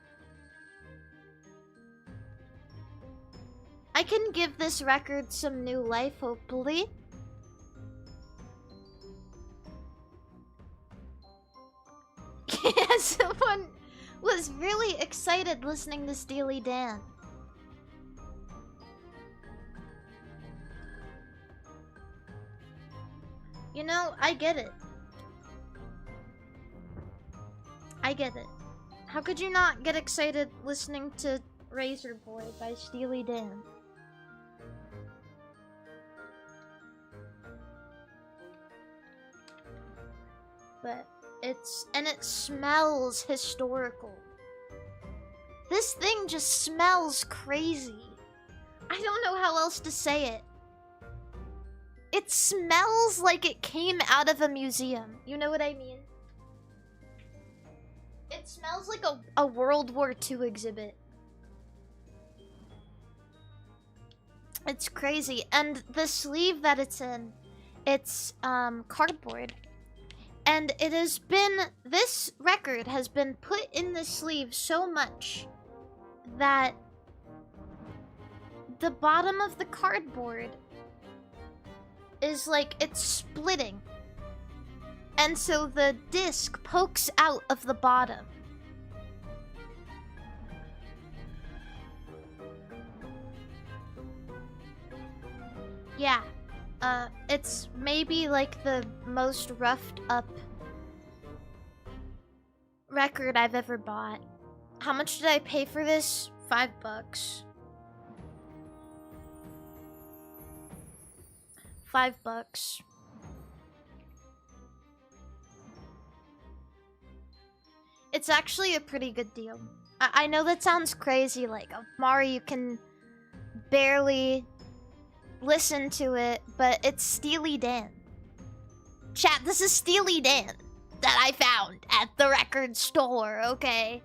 I can give this record some new life, hopefully. Yeah, someone was really excited listening to Steely Dan. You know, I get it. I get it. How could you not get excited listening to Razor Boy by Steely Dan? But it smells historical. This thing just smells crazy. I don't know how else to say it. It smells like it came out of a museum. You know what I mean? It smells like a World War II exhibit. It's crazy. And the sleeve that it's in, it's cardboard. And it has been, this record has been put in the sleeve so much that the bottom of the cardboard is like, it's splitting. And so the disc pokes out of the bottom. Yeah. It's maybe like the most roughed up record I've ever bought. How much did I pay for this? $5. $5. It's actually a pretty good deal. I know that sounds crazy, like, Mari, you can barely listen to it, but it's Steely Dan. Chat, this is Steely Dan that I found at the record store, okay?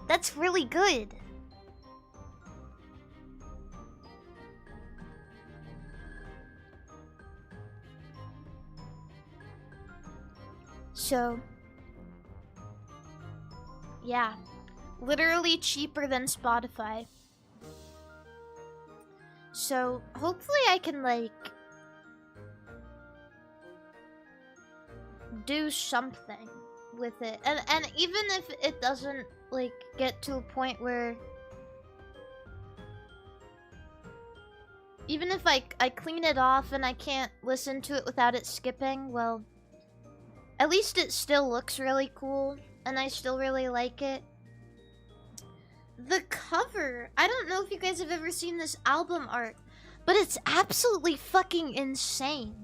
That's really good. So, yeah, literally cheaper than Spotify. So, hopefully I can, like, do something with it. And even if it doesn't, like, get to a point where... Even if I clean it off and I can't listen to it without it skipping, well... At least it still looks really cool, and I still really like it. The cover, I don't know if you guys have ever seen this album art, but it's absolutely fucking insane.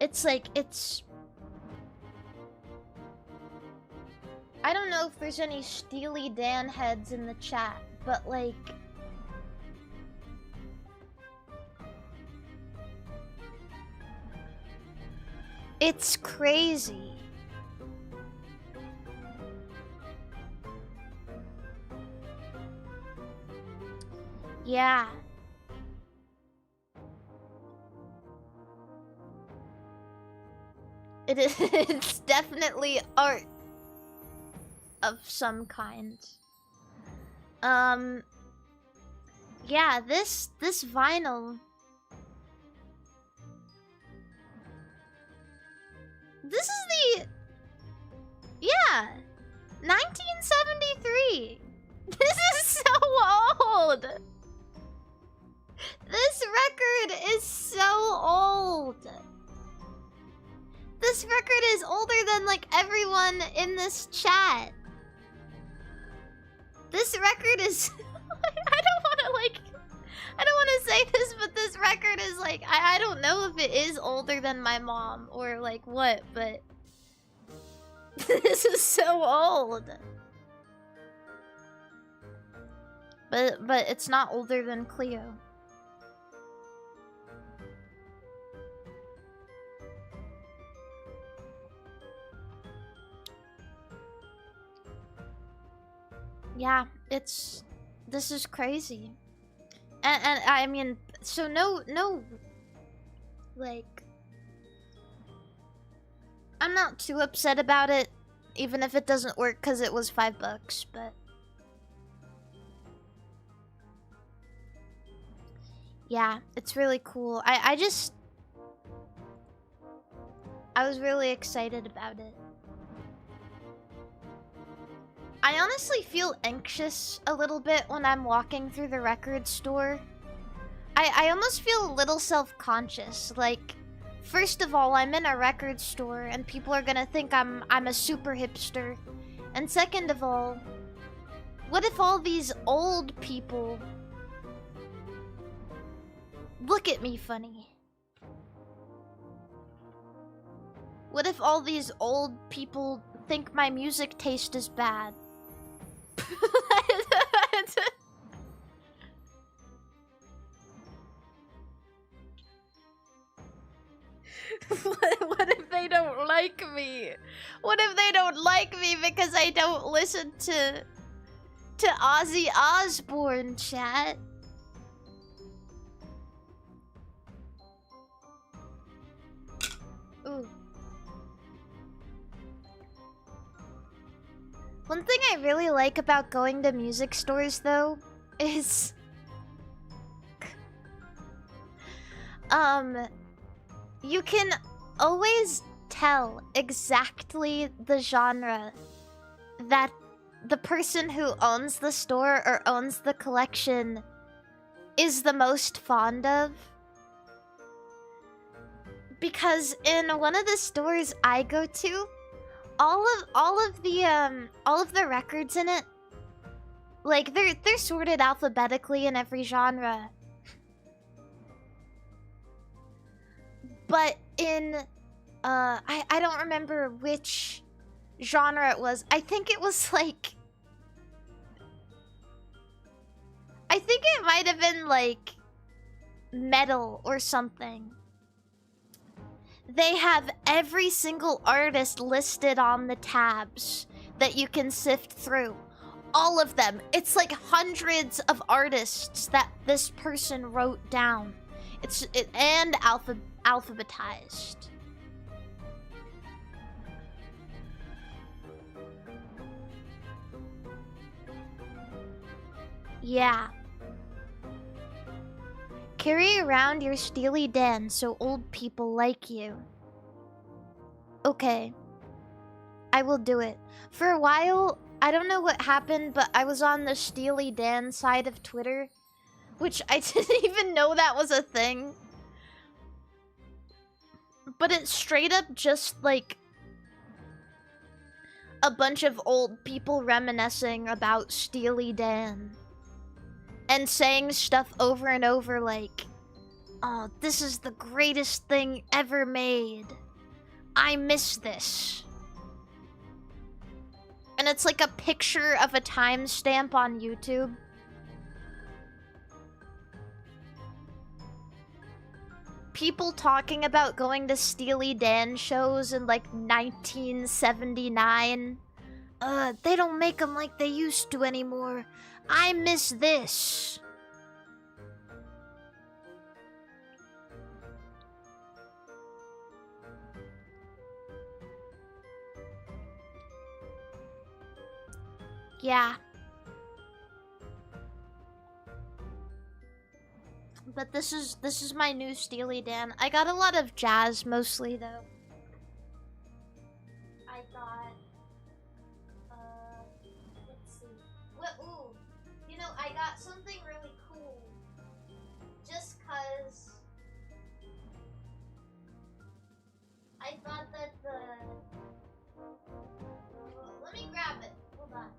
It's like, it's... I don't know if there's any Steely Dan heads in the chat, but like... It's crazy. Yeah. It is it's definitely art of some kind. Yeah, this vinyl. This is the... Yeah! 1973! This is so old! This record is so old! This record is older than, like, everyone in this chat. This record is... I don't want to, like... I don't want to say this, but this record is like, I don't know if it is older than my mom or like what, but this is so old. But it's not older than Cleo. Yeah, this is crazy. And I mean, so no, like, I'm not too upset about it, even if it doesn't work because it was $5, but yeah, it's really cool. I was really excited about it. I honestly feel anxious a little bit when I'm walking through the record store. I almost feel a little self-conscious. Like, first of all, I'm in a record store and people are gonna think I'm a super hipster. And second of all, what if all these old people look at me funny? What if all these old people think my music taste is bad? What if they don't like me? What if they don't like me because I don't listen to Ozzy Osbourne, chat? Ooh. One thing I really like about going to music stores, though, is... you can always tell exactly the genre that the person who owns the store or owns the collection is the most fond of. Because in one of the stores I go to, all of the records in it, like they're sorted alphabetically in every genre. But in I don't remember which genre it was. I think it was like, I think it might have been like metal or something. They have every single artist listed on the tabs that you can sift through. All of them. It's like hundreds of artists that this person wrote down. And alphabetized. Yeah. Carry around your Steely Dan so old people like you. Okay. I will do it. For a while, I don't know what happened, but I was on the Steely Dan side of Twitter, which I didn't even know that was a thing. But it's straight up just like a bunch of old people reminiscing about Steely Dan. And saying stuff over and over like, oh, this is the greatest thing ever made. I miss this. And it's like a picture of a timestamp on YouTube. People talking about going to Steely Dan shows in like 1979. They don't make them like they used to anymore. I miss this. Yeah. But this is my new Steely Dan. I got a lot of jazz mostly though. I got let's see. Ooh. You know, I got something really cool. Just cause I thought that let me grab it. Hold on.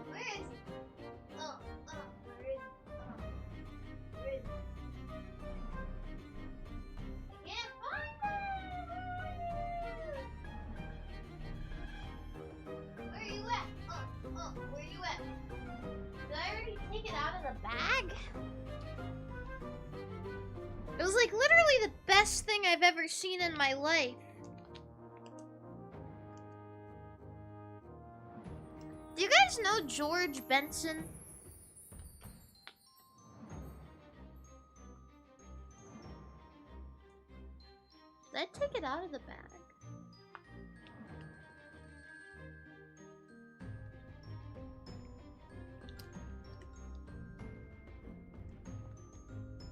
Where is it? Oh, where is it? Where is it? I can't find it! Where are you at? Where are you at? Did I already take it out of the bag? It was like literally the best thing I've ever seen in my life. Do you guys know George Benson? Did I take it out of the bag?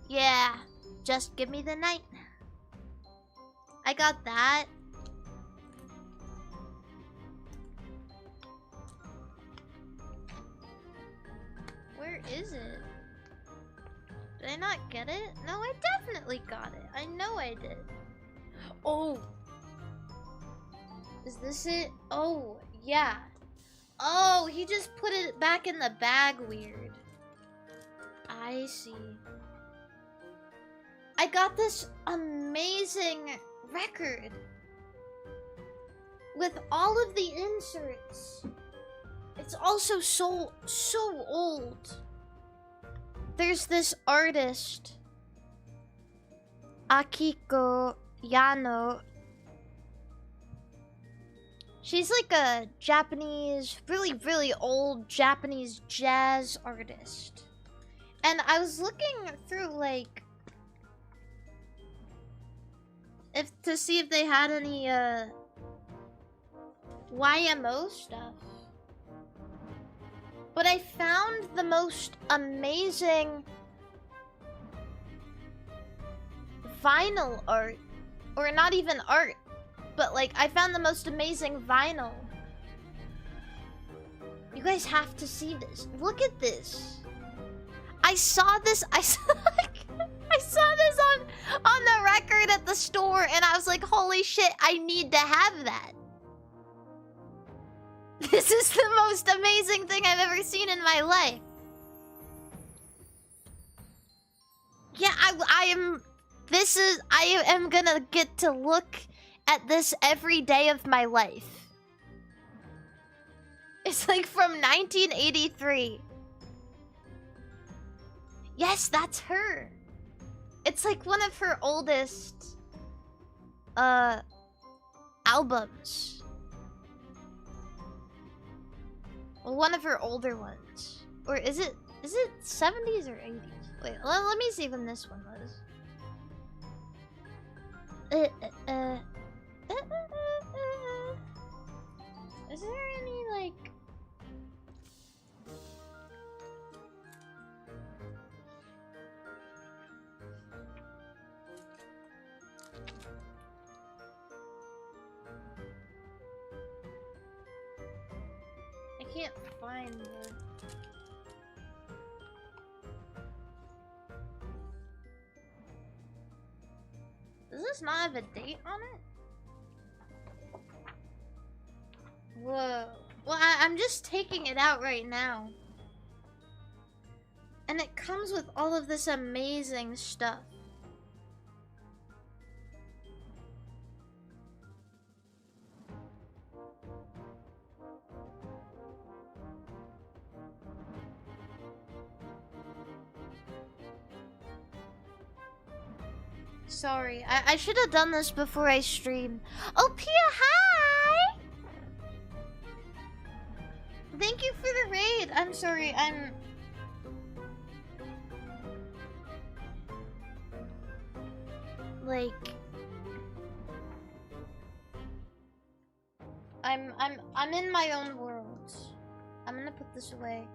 Yeah, just give me the night. I got that. Where is it? Did I not get it? No, I definitely got it. I know I did. Oh. Is this it? Oh, yeah. Oh, he just put it back in the bag weird. I see. I got this amazing record with all of the inserts. It's also so old. There's this artist, Akiko Yano. She's like a Japanese, really old Japanese jazz artist. And I was looking through like to see if they had any YMO stuff. But I found the most amazing vinyl art. Or not even art, but like I found the most amazing vinyl. You guys have to see this. Look at this. I saw this on the record at the store, and I was like, holy shit, I need to have that. This is the most amazing thing I've ever seen in my life. Yeah, I am gonna get to look at this every day of my life. It's like from 1983. Yes, that's her. It's like one of her oldest albums. Well, one of her older ones. Or is it 70s or 80s? Wait, let me see when this one was. Is there any like I can't find it. Does this not have a date on it? Whoa. Well, I'm just taking it out right now. And it comes with all of this amazing stuff. Sorry, I should have done this before I stream. Oh, Pia, hi! Thank you for the raid. I'm sorry, I'm in my own world. I'm gonna put this away.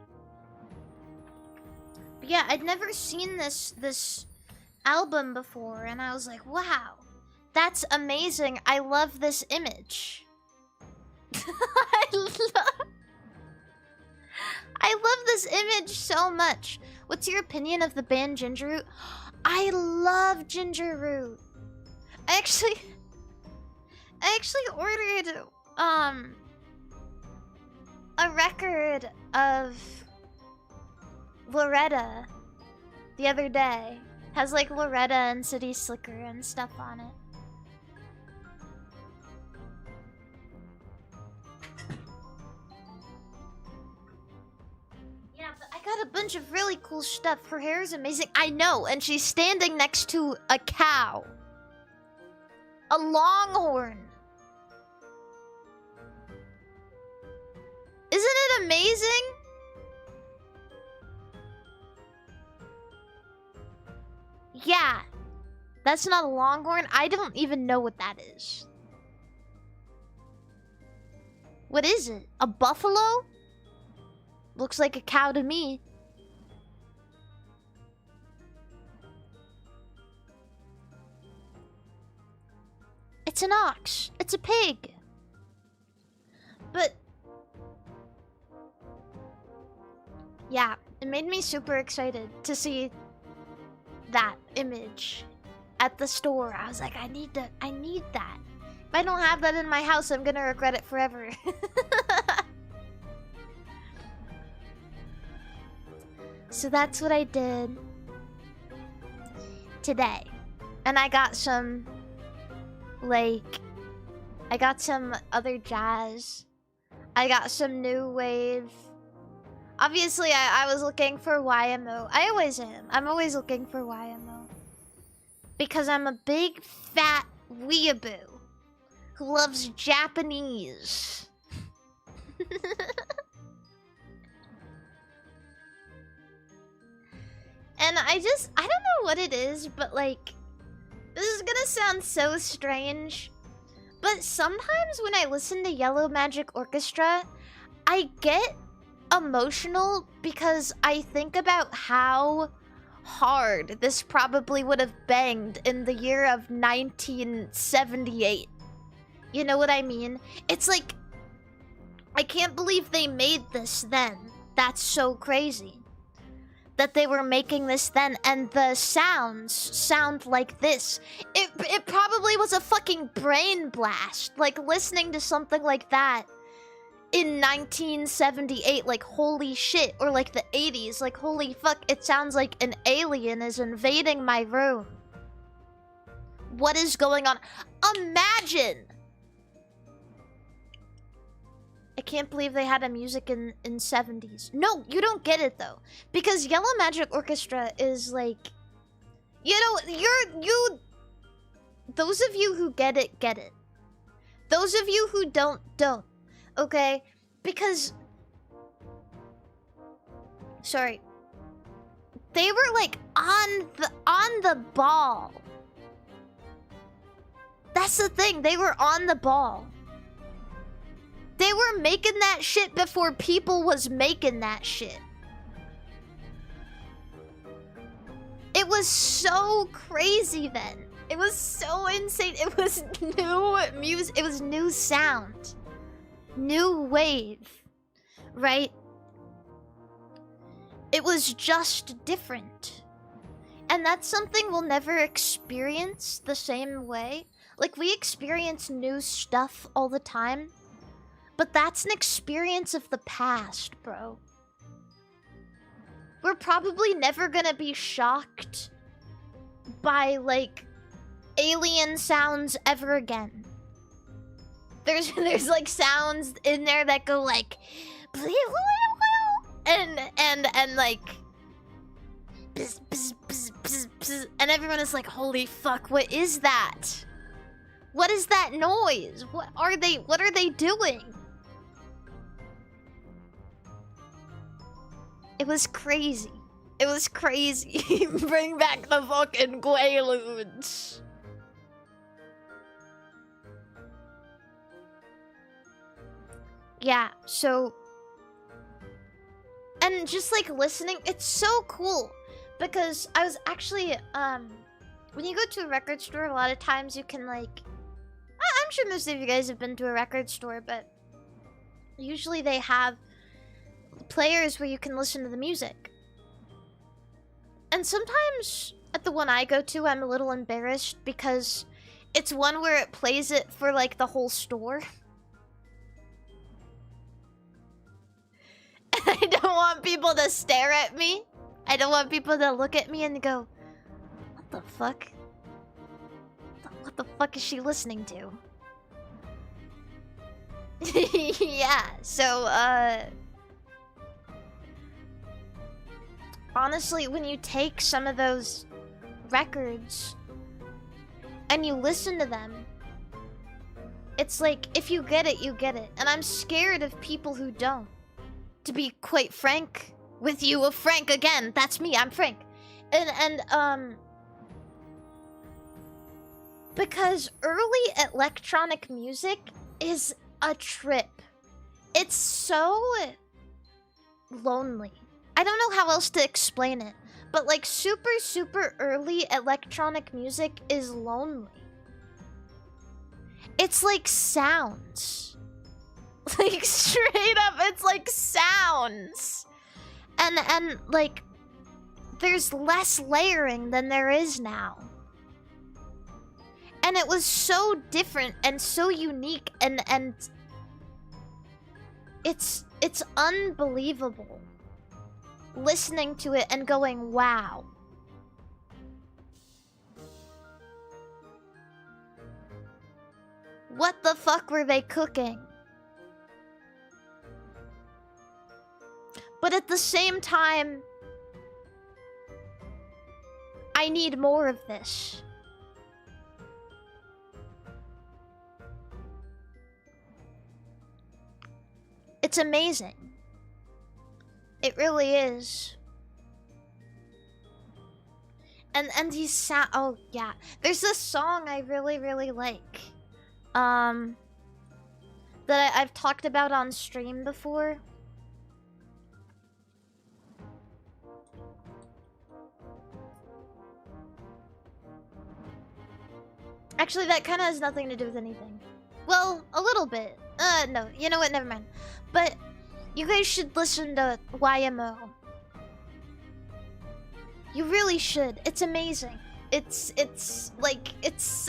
But yeah, I'd never seen this album before, and I was like, wow, that's amazing. I love this image. I love this image so much. What's your opinion of the band Ginger Root? I love Ginger Root. I actually ordered a record of Loretta the other day. Has like Loretta and City Slicker and stuff on it. Yeah, but I got a bunch of really cool stuff. Her hair is amazing. I know, and she's standing next to a cow. A longhorn. Isn't it amazing? Yeah. That's not a longhorn. I don't even know what that is. What is it? A buffalo? Looks like a cow to me. It's an ox. It's a pig. But yeah, it made me super excited to see that image at the store. I was like, I need that. If I don't have that in my house, I'm gonna regret it forever. So that's what I did today. And I got some Like, I got some other jazz. I got some new wave. Obviously, I was looking for YMO. I always am. I'm always looking for YMO. Because I'm a big, fat weeaboo who loves Japanese. And I don't know what it is, but like, this is gonna sound so strange, but sometimes when I listen to Yellow Magic Orchestra, I get emotional because I think about how hard this probably would have banged in the year of 1978. You know what I mean? It's like, I can't believe they made this then. That's so crazy. That they were making this then, and the sounds sound like this. It probably was a fucking brain blast. Like, listening to something like that in 1978, like, holy shit. Or like the 80s, like, holy fuck, it sounds like an alien is invading my room. What is going on? Imagine! I can't believe they had a music in 70s. No, you don't get it though. Because Yellow Magic Orchestra is like, you know, those of you who get it, get it. Those of you who don't. Okay? Because, sorry. They were like on the ball. That's the thing, they were on the ball. They were making that shit before people was making that shit. It was so crazy then. It was so insane. It was new music. It was new sound. New wave. Right? It was just different. And that's something we'll never experience the same way. Like, we experience new stuff all the time. But that's an experience of the past, bro. We're probably never gonna be shocked by, like, alien sounds ever again. There's like sounds in there that go like and like bzz, bzz, bzz, bzz, bzz, and everyone is like, holy fuck, what is that? What is that noise? What are they doing? It was crazy. It was crazy. Bring back the fucking Quaaludes. Yeah, so... And just like listening, it's so cool. Because I was actually, when you go to a record store, a lot of times you can like... I'm sure most of you guys have been to a record store, but... Usually they have players where you can listen to the music. And sometimes at the one I go to, I'm a little embarrassed because it's one where it plays it for like the whole store. And I don't want people to stare at me. I don't want people to look at me and go, what the fuck? What the fuck is she listening to? Yeah, so, honestly, when you take some of those records and you listen to them, it's like, if you get it, you get it. And I'm scared of people who don't. To be quite frank with you, Frank again. That's me, I'm Frank. And because early electronic music is a trip. It's so lonely. I don't know how else to explain it, but like super early electronic music is lonely. It's like sounds. Like straight up, it's like sounds. And like there's less layering than there is now. And it was so different and so unique and it's unbelievable. Listening to it and going, wow. What the fuck were they cooking? But at the same time, I need more of this. It's amazing. It really is. And these sound. Oh yeah, there's this song I really like. That I've talked about on stream before. Actually, that kind of has nothing to do with anything. Well, a little bit. No, you know what? Never mind. But you guys should listen to YMO. You really should. It's amazing. It's like it's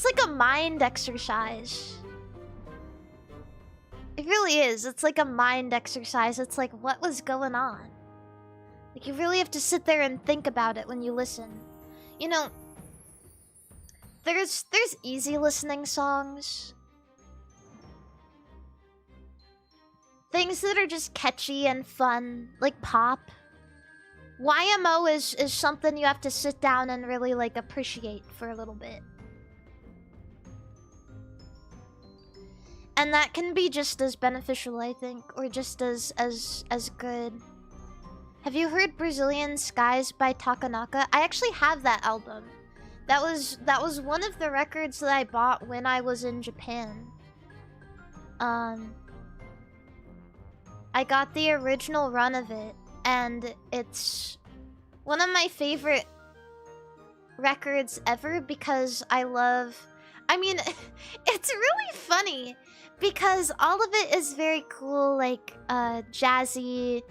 like a mind exercise. It really is. It's like a mind exercise. It's like, what was going on? Like, you really have to sit there and think about it when you listen. You know, there's easy listening songs. Things that are just catchy and fun, like pop. YMO is something you have to sit down and really, like, appreciate for a little bit. And that can be just as beneficial, I think, or just as good. Have you heard Brazilian Skies by Takanaka? I actually have that album. That was one of the records that I bought when I was in Japan. I got the original run of it, and it's one of my favorite records ever because I mean, it's really funny because all of it is very cool, like jazzy,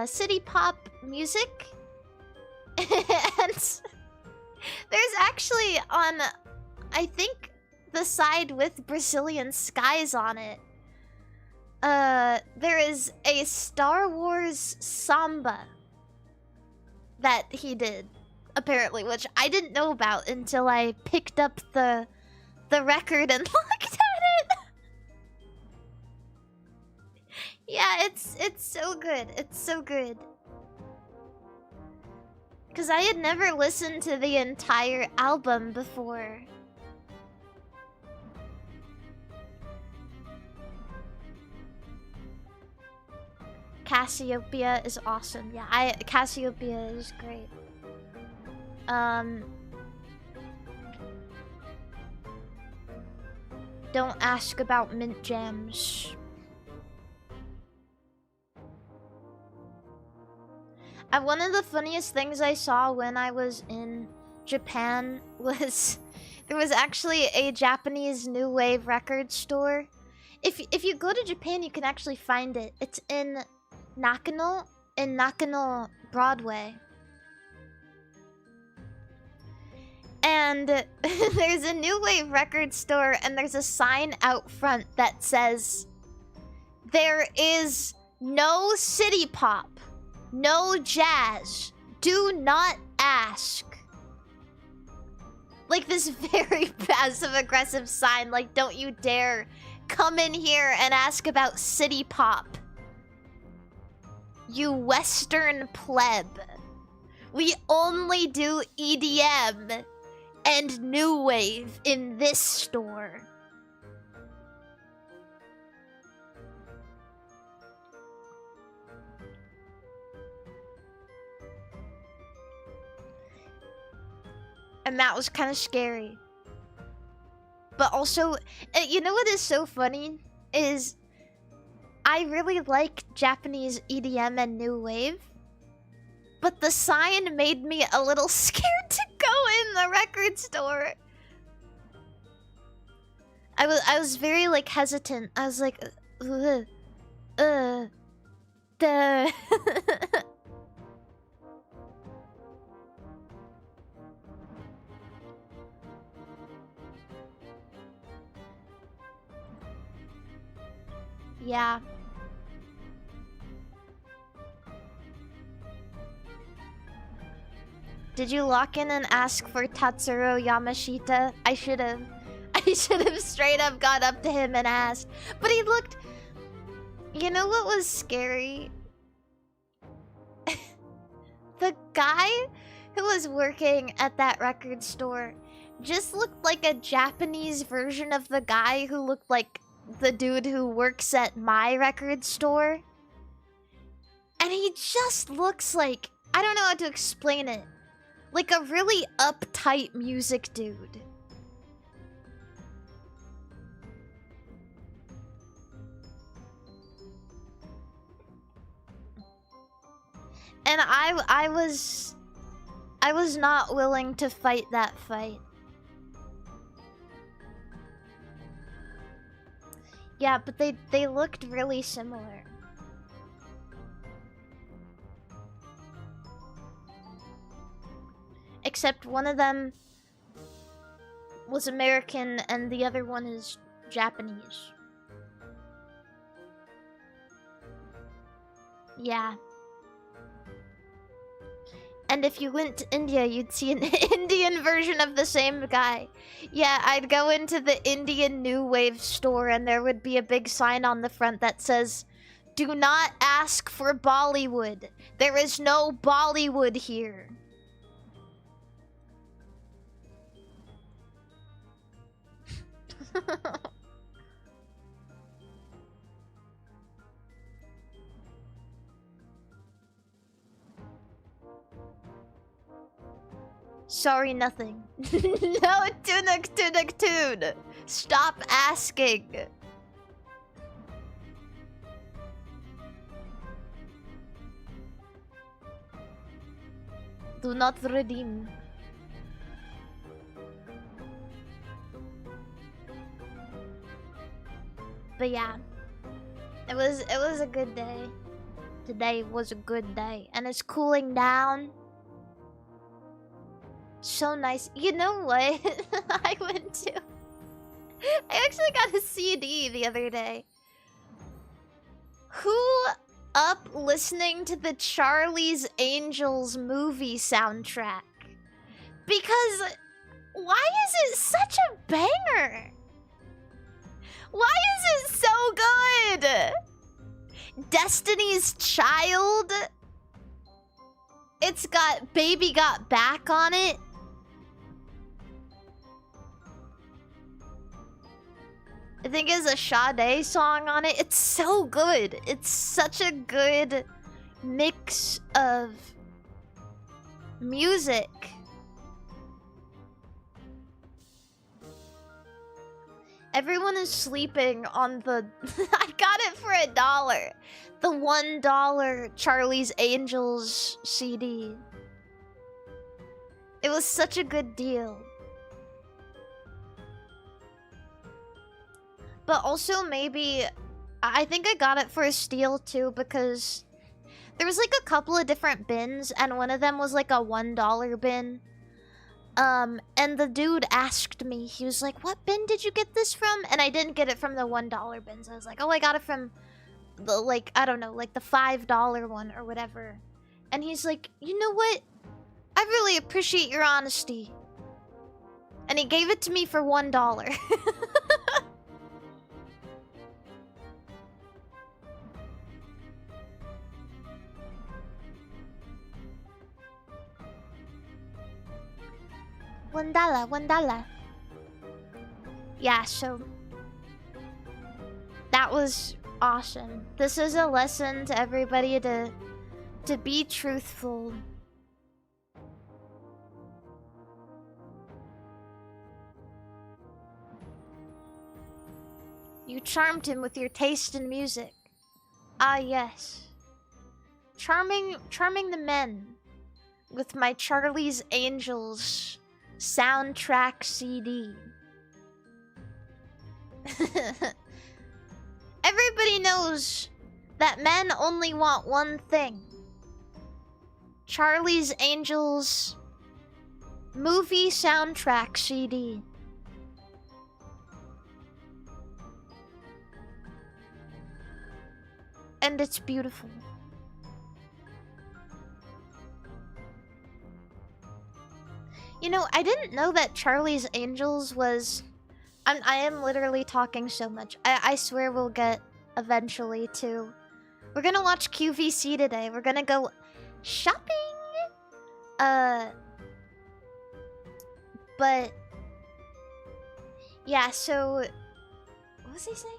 city pop music. And there's actually on, I think, the side with Brazilian Skies on it, there is a Star Wars samba that he did, apparently, which I didn't know about until I picked up the record and looked at it. Yeah, it's so good. It's so good. Because I had never listened to the entire album before. Cassiopeia is awesome. Yeah, Cassiopeia is great. Don't ask about mint jams. One of the funniest things I saw when I was in Japan was there was actually a Japanese new wave record store. If you go to Japan, you can actually find it. It's in Nakano Broadway. And there's a new wave record store, and there's a sign out front that says, "There is no city pop, no jazz, do not ask." Like this very passive-aggressive sign, like, don't you dare come in here and ask about city pop. You Western pleb. We only do EDM and new wave in this store. And that was kind of scary. But also, you know what is so funny? Is I really like Japanese EDM and new wave. But the sign made me a little scared to go in the record store. I was very, like, hesitant. I was like, duh. Yeah. Did you lock in and ask for Tatsuro Yamashita? I should have. I should have straight up got up to him and asked. But he looked... You know what was scary? The guy who was working at that record store just looked like a Japanese version of the guy who looked like the dude who works at my record store. And he just looks like... I don't know how to explain it. Like a really uptight music dude. And I was not willing to fight that fight. Yeah, but they looked really similar. Except one of them was American and the other one is Japanese. Yeah. And if you went to India, you'd see an Indian version of the same guy. Yeah, I'd go into the Indian New Wave store and there would be a big sign on the front that says, "Do not ask for Bollywood. There is no Bollywood here." Sorry, nothing. No, Tunuk. Stop asking. Do not redeem. But yeah, it was a good day. Today was a good day, and it's cooling down. So nice. You know what? I actually got a CD the other day. Who up listening to the Charlie's Angels movie soundtrack? Because why is it such a banger? Why is it so good? Destiny's Child. It's got Baby Got Back on it. I think it's a Sade song on it. It's so good. It's such a good mix of music. Everyone is sleeping on the... I got it for $1. The $1 Charlie's Angels CD. It was such a good deal. But also maybe... I think I got it for a steal too because... There was like a couple of different bins and one of them was like a $1 bin. And the dude asked me, he was like, "What bin did you get this from?" And I didn't get it from the $1 bins. I was like, "Oh, I got it from the, like, I don't know, like the $5 one or whatever." And he's like, "You know what? I really appreciate your honesty." And he gave it to me for $1. $1. Yeah, so that was awesome. This is a lesson to everybody to be truthful. You charmed him with your taste in music. Ah, yes. Charming the men with my Charlie's Angels soundtrack CD. Everybody knows that men only want one thing. Charlie's Angels movie soundtrack CD. And it's beautiful. You know, I didn't know that Charlie's Angels was... I am literally talking so much. I swear we'll get eventually to... We're gonna watch QVC today. We're gonna go shopping. But yeah, so what was he saying?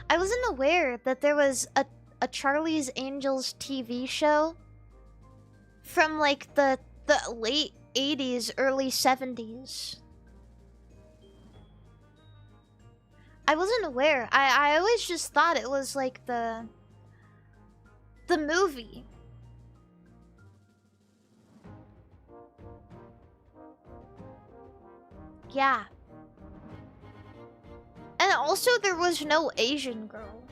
I wasn't aware that there was a Charlie's Angels TV show from like the late 80s, early 70s. I wasn't aware. I always just thought it was like the movie. Yeah. And also there was no Asian girl.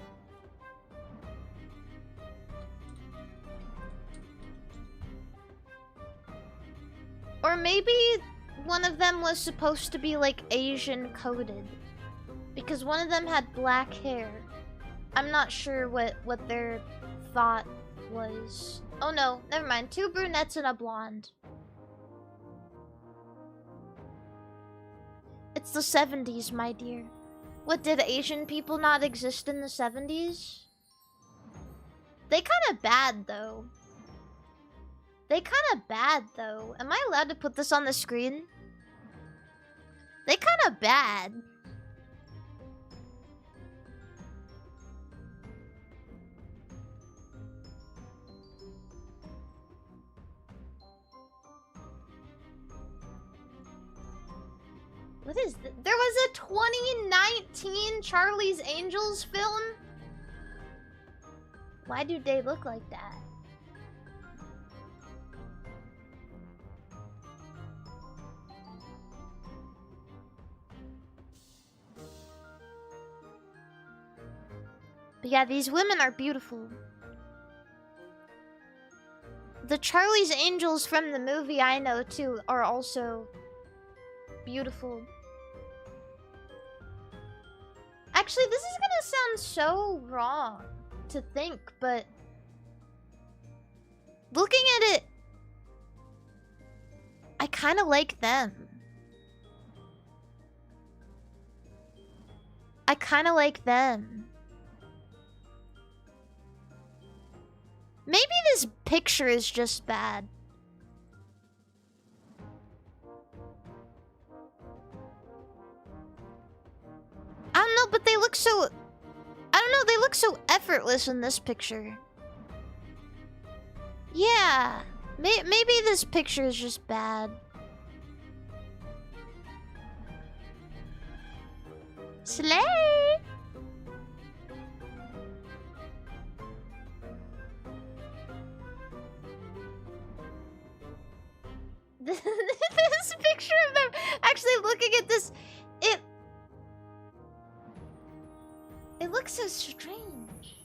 Or maybe one of them was supposed to be like Asian coded. Because one of them had black hair. I'm not sure what their thought was. Oh no, never mind. 2 brunettes and a blonde. It's the 70s, my dear. What, did Asian people not exist in the 70s? They kinda bad, though. They kinda bad, though. Am I allowed to put this on the screen? They kinda bad. What is this? There was a 2019 Charlie's Angels film? Why do they look like that? But yeah, these women are beautiful. The Charlie's Angels from the movie I know too are also beautiful. Actually, this is gonna sound so wrong to think, but looking at it, I kind of like them. I kind of like them. Maybe this picture is just bad. I don't know, but they look so... I don't know, they look so effortless in this picture. Yeah. Maybe this picture is just bad. Slay! This picture of them actually looking at this, it looks so strange.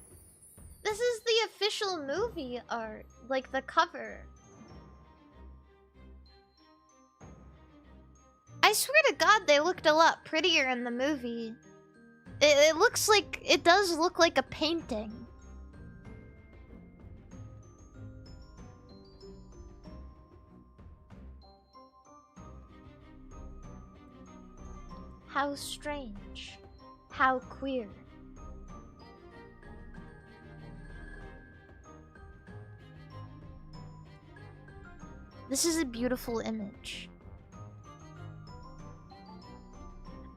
This is the official movie art, like the cover. I swear to God, they looked a lot prettier in the movie. It looks like, it does look like a painting. How strange. How queer. This is a beautiful image.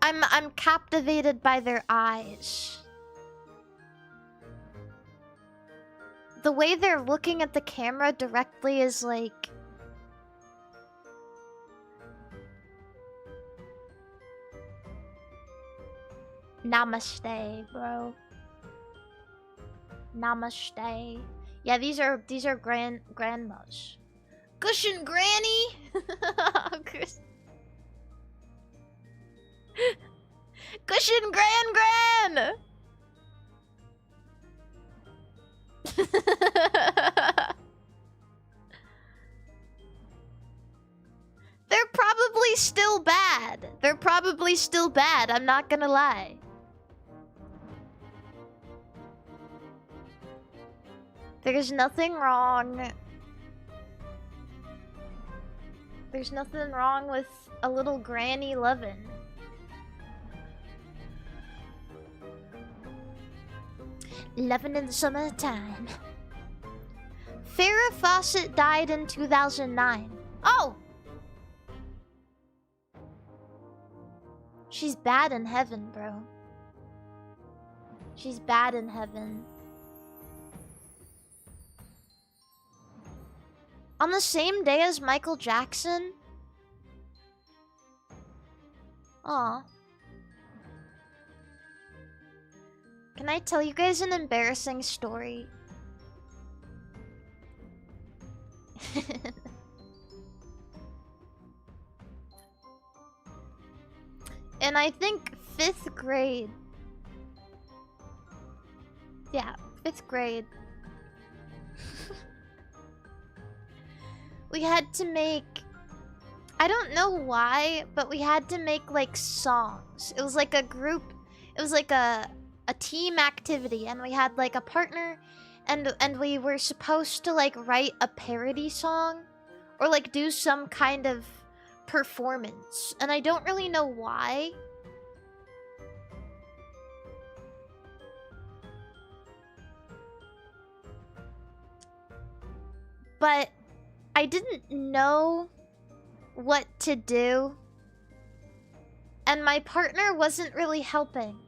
I'm captivated by their eyes. The way they're looking at the camera directly is like... Namaste, bro. Namaste. Yeah, these are grandmas. Cushion granny. Cushion gran. They're probably still bad. They're probably still bad. I'm not gonna lie. There's nothing wrong. There's nothing wrong with a little granny lovin'. Lovin' in the summertime. Farrah Fawcett died in 2009. Oh! She's bad in heaven, bro. She's bad in heaven. On the same day as Michael Jackson? Aw. Can I tell you guys an embarrassing story? In I think 5th grade. Yeah, 5th grade. We had to make... I don't know why, but we had to make like songs. It was like a group... It was like a team activity, and we had like a partner, and we were supposed to like write a parody song or like do some kind of performance, and I don't really know why. But I didn't know what to do, and my partner wasn't really helping.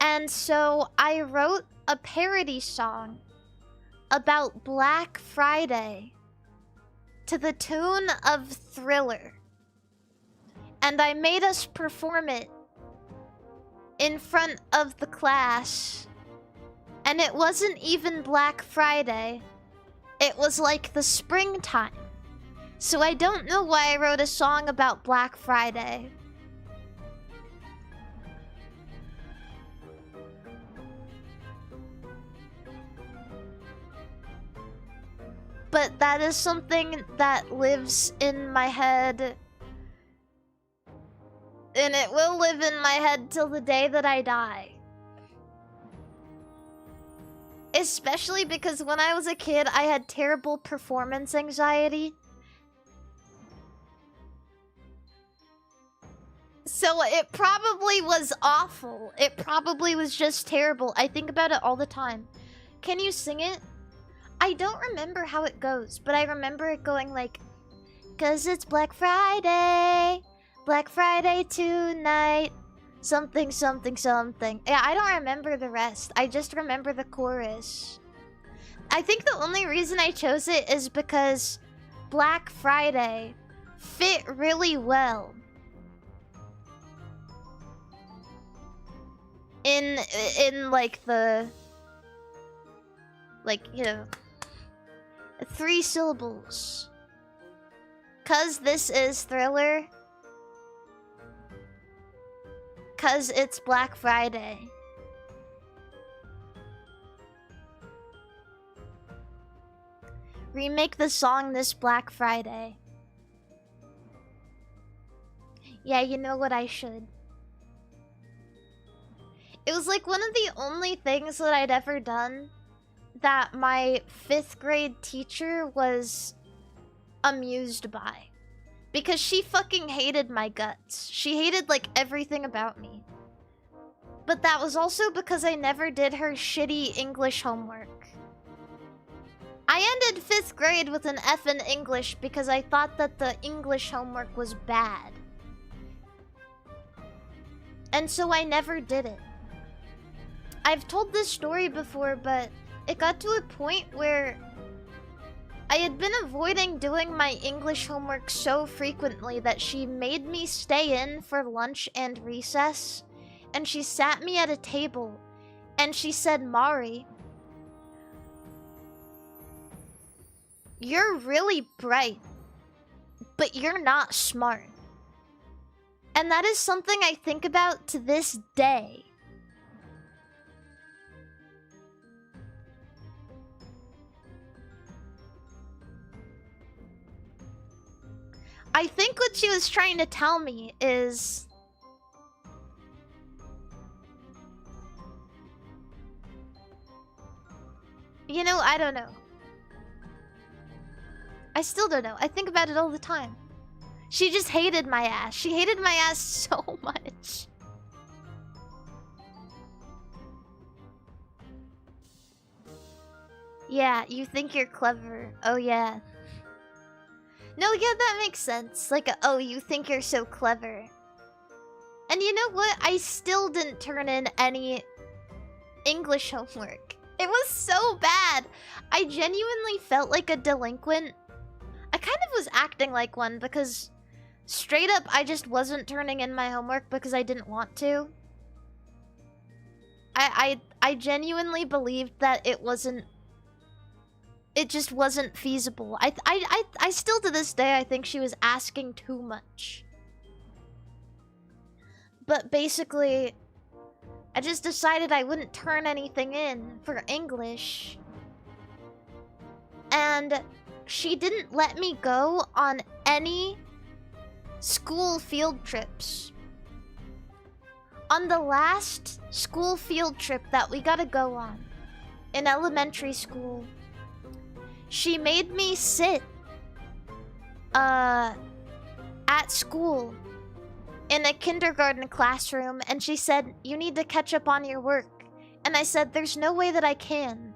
And so I wrote a parody song about Black Friday to the tune of Thriller. And I made us perform it in front of the class. And it wasn't even Black Friday. It was like the springtime. So I don't know why I wrote a song about Black Friday. But that is something that lives in my head. And it will live in my head till the day that I die. Especially because when I was a kid, I had terrible performance anxiety. So it probably was awful. It probably was just terrible. I think about it all the time. Can you sing it? I don't remember how it goes, but I remember it going like, "'Cause it's Black Friday tonight, something, something, something." Yeah, I don't remember the rest. I just remember the chorus. I think the only reason I chose it is because Black Friday fit really well in like the, like, you know, 3 syllables. 'Cause this is Thriller. 'Cause it's Black Friday. Remake the song this Black Friday. Yeah, you know what, I should. It was like one of the only things that I'd ever done that my 5th grade teacher was amused by. Because she fucking hated my guts. She hated like everything about me. But that was also because I never did her shitty English homework. I ended 5th grade with an F in English because I thought that the English homework was bad. And so I never did it. I've told this story before, but it got to a point where I had been avoiding doing my English homework so frequently that she made me stay in for lunch and recess. And she sat me at a table and she said, "Mari, you're really bright, but you're not smart." And that is something I think about to this day. I think what she was trying to tell me is, you know, I don't know. I still don't know. I think about it all the time. She just hated my ass. She hated my ass so much. Yeah, you think you're clever. Oh, yeah. No, yeah, that makes sense. Like, oh, you think you're so clever. And you know what? I still didn't turn in any English homework. It was so bad. I genuinely felt like a delinquent. I kind of was acting like one because straight up I just wasn't turning in my homework because I didn't want to. I genuinely believed that it just wasn't feasible. I still to this day I think she was asking too much. But basically, I just decided I wouldn't turn anything in for English. And she didn't let me go on any school field trips. On the last school field trip that we got to go on in elementary school, she made me sit at school in a kindergarten classroom, and she said, "You need to catch up on your work." And I said, "There's no way that I can."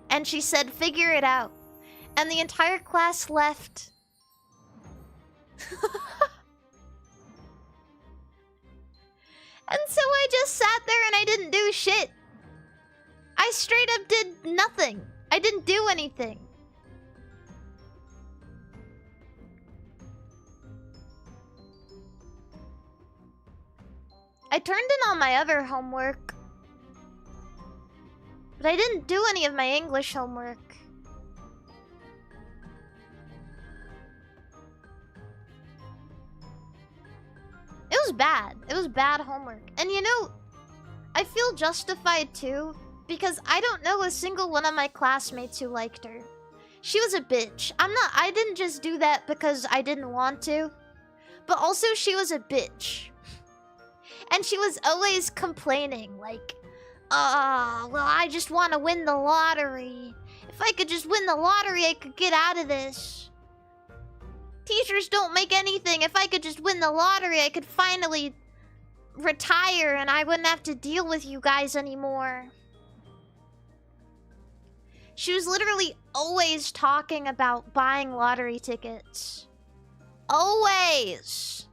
And she said, "Figure it out." And the entire class left. And so I just sat there and I didn't do shit. I straight up did nothing. I didn't do anything. I turned in all my other homework, but I didn't do any of my English homework. It was bad. It was bad homework. And you know, I feel justified too, because I don't know a single one of my classmates who liked her. She was a bitch. I didn't just do that because I didn't want to, but also she was a bitch. And she was always complaining, like, well, I just want to win the lottery. If I could just win the lottery, I could get out of this. Teachers don't make anything. If I could just win the lottery, I could finally retire and I wouldn't have to deal with you guys anymore. She was literally always talking about buying lottery tickets. Always.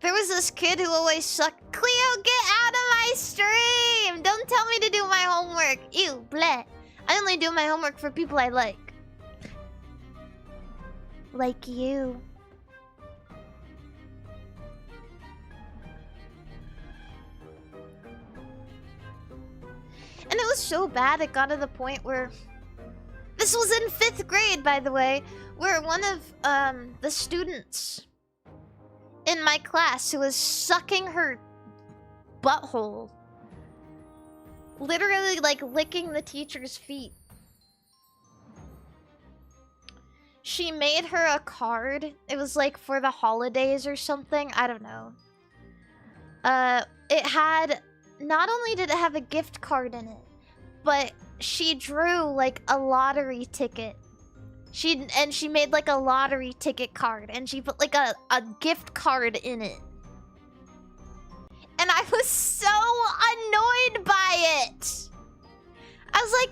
There was this kid who always sucked. Cleo, get out of my stream! Don't tell me to do my homework. Ew, bleh. I only do my homework for people I like. Like you. And it was so bad it got to the point where... This was in 5th grade, by the way, where one of the students in my class who was sucking her butthole, literally like licking the teacher's feet. She made her a card. It was like for the holidays or something. I don't know. It had, not only did it have a gift card in it, but she drew like a lottery ticket. She made like a lottery ticket card and she put like a gift card in it. And I was so annoyed by it. I was like,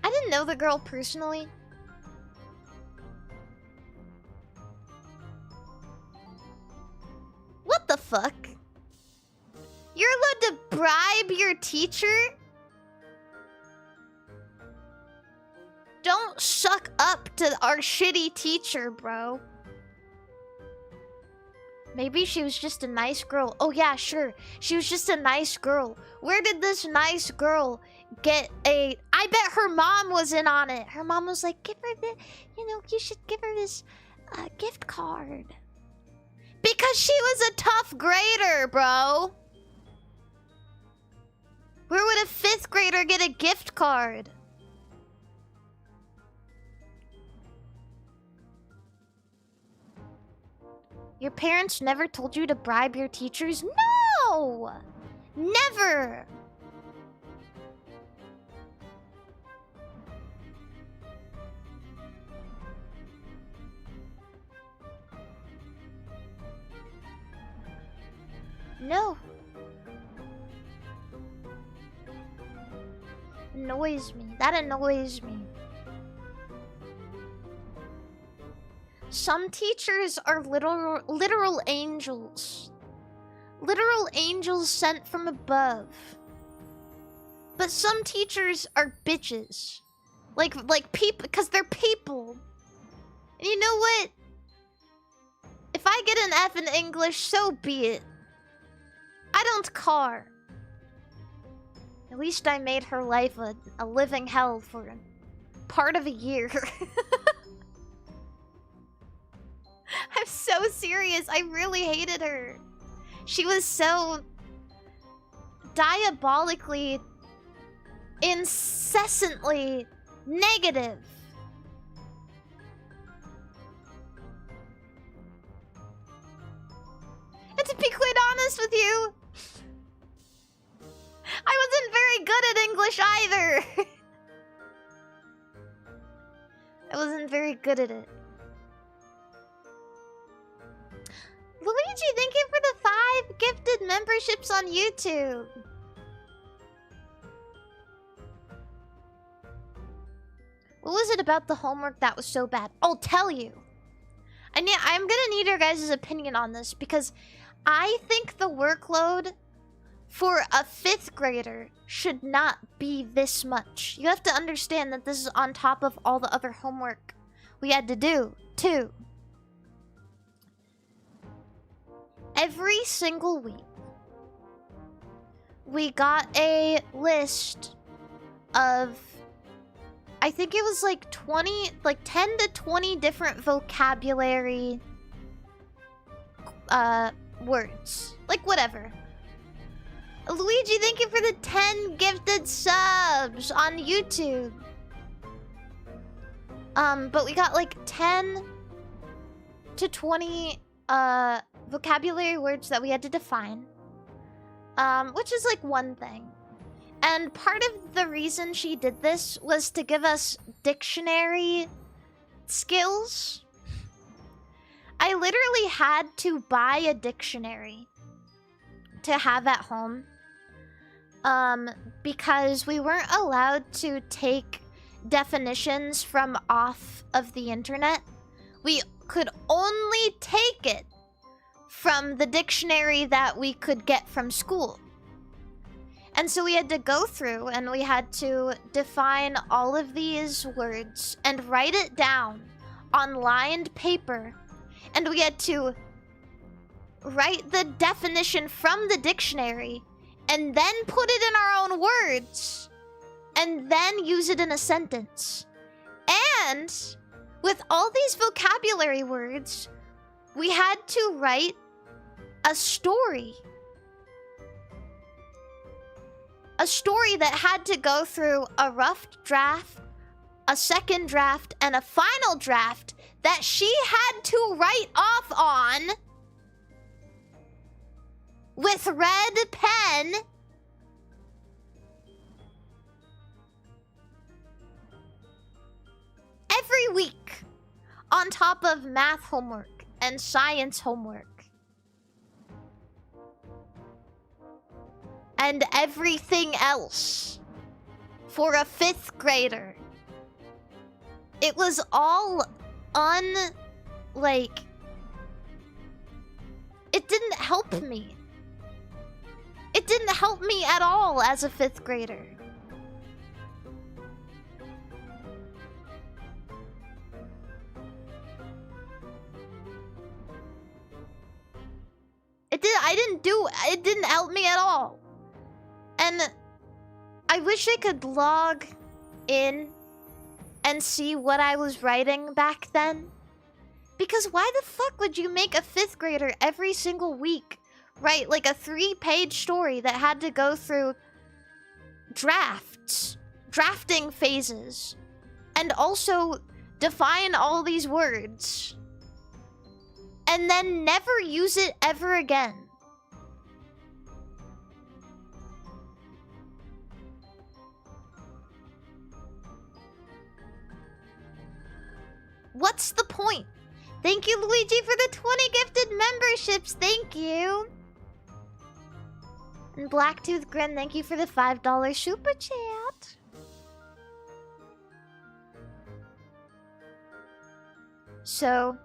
I didn't know the girl personally. What the fuck? You're allowed to bribe your teacher? Don't suck up to our shitty teacher, bro. Maybe she was just a nice girl. Oh yeah, sure. She was just a nice girl. Where did this nice girl get a... I bet her mom was in on it. Her mom was like, give her the... You know, you should give her this gift card. Because she was a tough grader, bro. Where would a 5th grader get a gift card? Your parents never told you to bribe your teachers? No! Never! No. Annoys me. That annoys me. Some teachers are literal angels. Literal angels sent from above. But some teachers are bitches. Like people, because they're people. And you know what? If I get an F in English, so be it. I don't care. At least I made her life a living hell for part of a year. I'm so serious. I really hated her. She was so diabolically, incessantly negative. And to be quite honest with you, I wasn't very good at English either. I wasn't very good at it. Luigi, thank you for the 5 gifted memberships on YouTube. What was it about the homework that was so bad? I'll tell you. I'm gonna need your guys' opinion on this because I think the workload for a 5th grader should not be this much. You have to understand that this is on top of all the other homework we had to do, too. Every single week, we got a list of, I think it was like 10 to 20 different vocabulary words. Like, whatever. Luigi, thank you for the 10 gifted subs on YouTube. But we got like 10 to 20 vocabulary words that we had to define. Which is like one thing. And part of the reason she did this was to give us dictionary skills. I literally had to buy a dictionary to have at home. Because we weren't allowed to take definitions from off of the internet. We could only take it from the dictionary that we could get from school. And so we had to go through and we had to define all of these words and write it down on lined paper. And we had to write the definition from the dictionary and then put it in our own words and then use it in a sentence. And with all these vocabulary words, we had to write a story. A story that had to go through a rough draft, a second draft, and a final draft that she had to write off on with red pen. Every week, on top of math homework and science homework. And everything else for a 5th grader. It was all it didn't help me. It didn't help me at all as a 5th grader. It didn't help me at all. And I wish I could log in and see what I was writing back then. Because why the fuck would you make a 5th grader every single week write like a 3-page story that had to go through drafting phases, and also define all these words, and then never use it ever again? What's the point? Thank you, Luigi, for the 20 gifted memberships. Thank you. And Blacktooth Grin, thank you for the $5 super chat. So...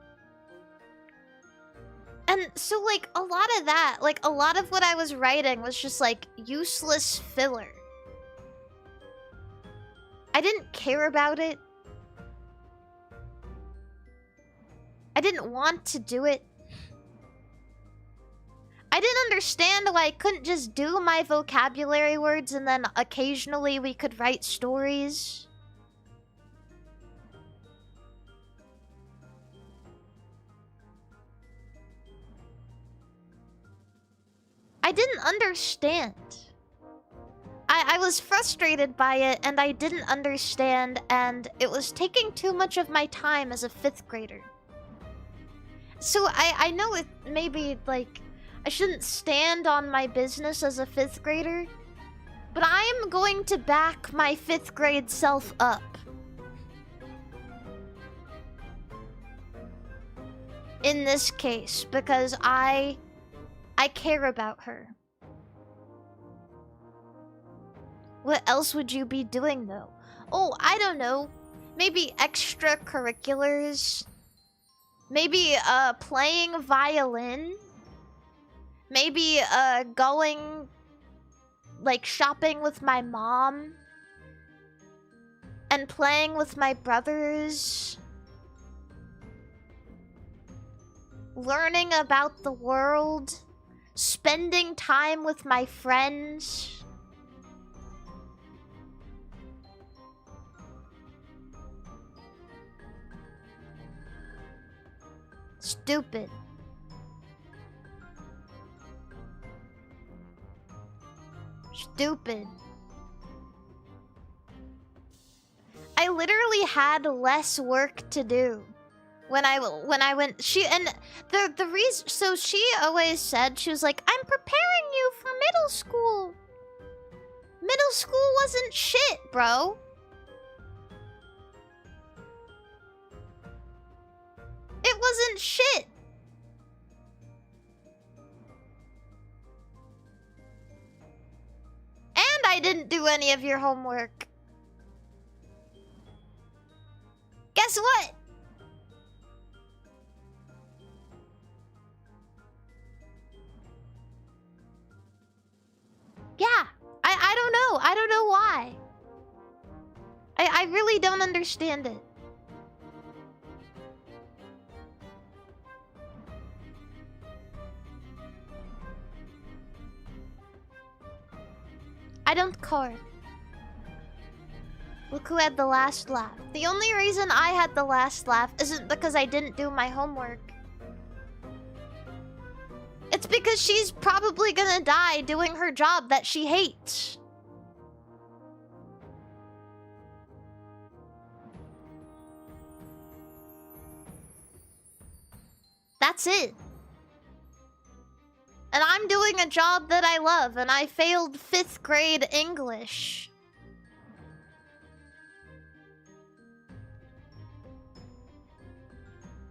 And so, like, a lot of that, like, a lot of what I was writing was just, like, useless filler. I didn't care about it. I didn't want to do it. I didn't understand why I couldn't just do my vocabulary words and then occasionally we could write stories. I didn't understand. I was frustrated by it and I didn't understand, and it was taking too much of my time as a 5th grader. So I know it maybe, like, I shouldn't stand on my business as a 5th grader, but I am going to back my 5th grade self up. In this case, because I care about her. What else would you be doing, though? Oh, I don't know. Maybe extracurriculars. Maybe, playing violin. Maybe, going, like, shopping with my mom. And playing with my brothers. Learning about the world. Spending time with my friends. Stupid. Stupid. I literally had less work to do when I went. The reason, so she always said, she was like, I'm preparing you for middle school. Middle school wasn't shit, bro. It wasn't shit. And I didn't do any of your homework. Guess what? Yeah, I don't know. I don't know why. I really don't understand it. I don't care. Look who had the last laugh. The only reason I had the last laugh isn't because I didn't do my homework. It's because she's probably gonna die doing her job that she hates. That's it. And I'm doing a job that I love, and I failed 5th grade English.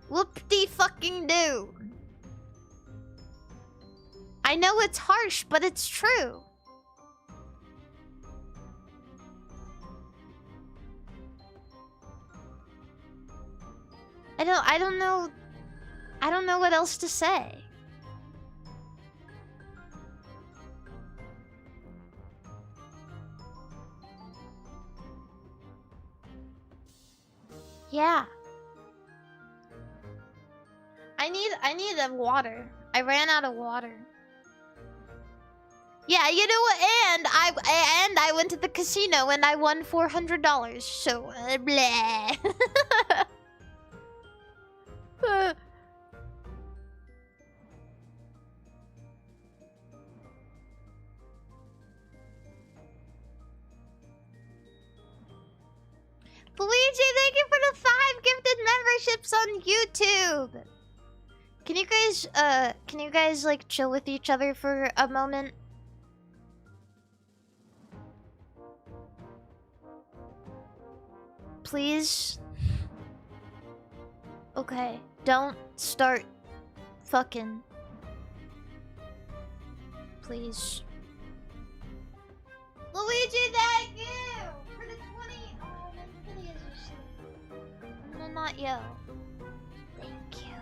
Whoop-de-fucking-do. I know it's harsh, but it's true. I don't know what else to say. Yeah. I need a water. I ran out of water. Yeah, you know what? And I went to the casino and I won $400. So bleh. Luigi, thank you for the 5 gifted memberships on YouTube. Can you guys like chill with each other for a moment? Please? Okay, don't start fucking. Please. Luigi, thank you for the 20. Oh, my kitty is asleep. No, not you. Thank you.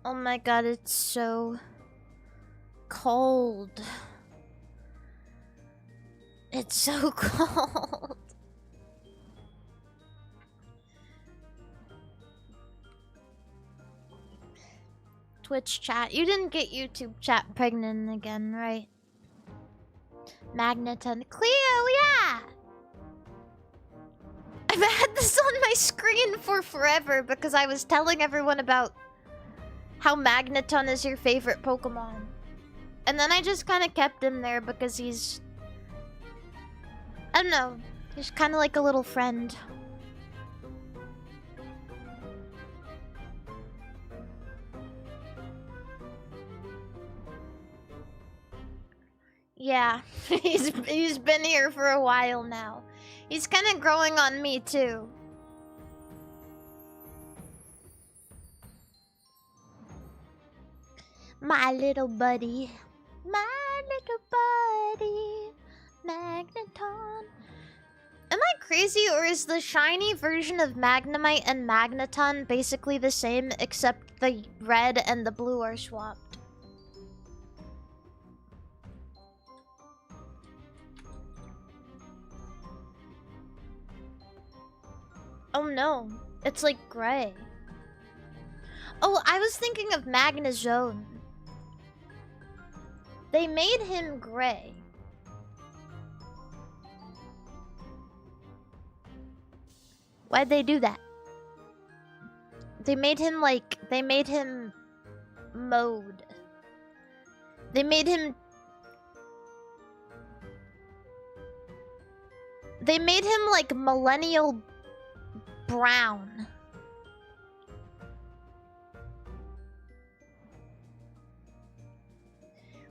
Oh my god, it's so cold. It's so cold. Twitch chat. You didn't get YouTube chat pregnant again, right? Magneton. Cleo, yeah! I've had this on my screen for forever because I was telling everyone about how Magneton is your favorite Pokemon. And then I just kind of kept him there because he's... I don't know. He's kind of like a little friend. Yeah, he's been here for a while now. He's kind of growing on me too. My little buddy. My little buddy. Magneton. Am I crazy, or is the shiny version of Magnemite and Magneton basically the same except the red and the blue are swapped? Oh no, it's like gray. Oh, I was thinking of Magnazone. They made him gray. Why'd they do that? They made him mode. They made him like millennial brown.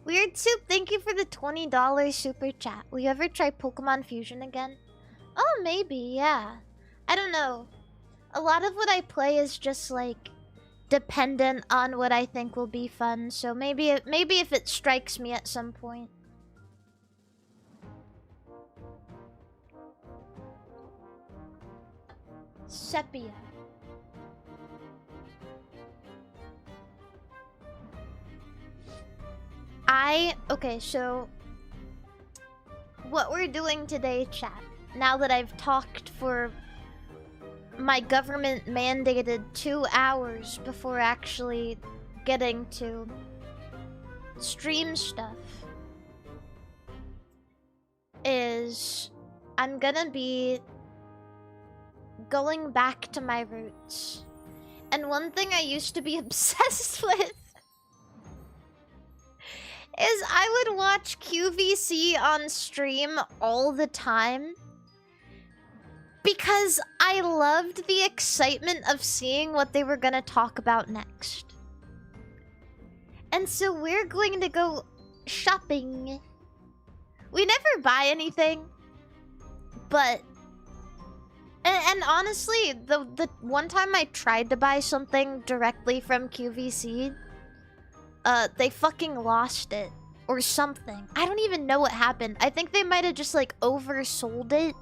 Weird Soup, thank you for the $20 super chat. Will you ever try Pokemon Fusion again? Oh, maybe, yeah. I don't know. A lot of what I play is just like dependent on what I think will be fun. So maybe if it strikes me at some point. Sepia. Okay, so what we're doing today, chat, now that I've talked for my government mandated 2 hours before actually getting to stream stuff, is I'm gonna be going back to my roots. And one thing I used to be obsessed with is I would watch QVC on stream all the time because I loved the excitement of seeing what they were gonna talk about next. And so we're going to go shopping. We never buy anything, but and honestly, the one time I tried to buy something directly from QVC, they fucking lost it or something. I don't even know what happened. I think they might have just like oversold it.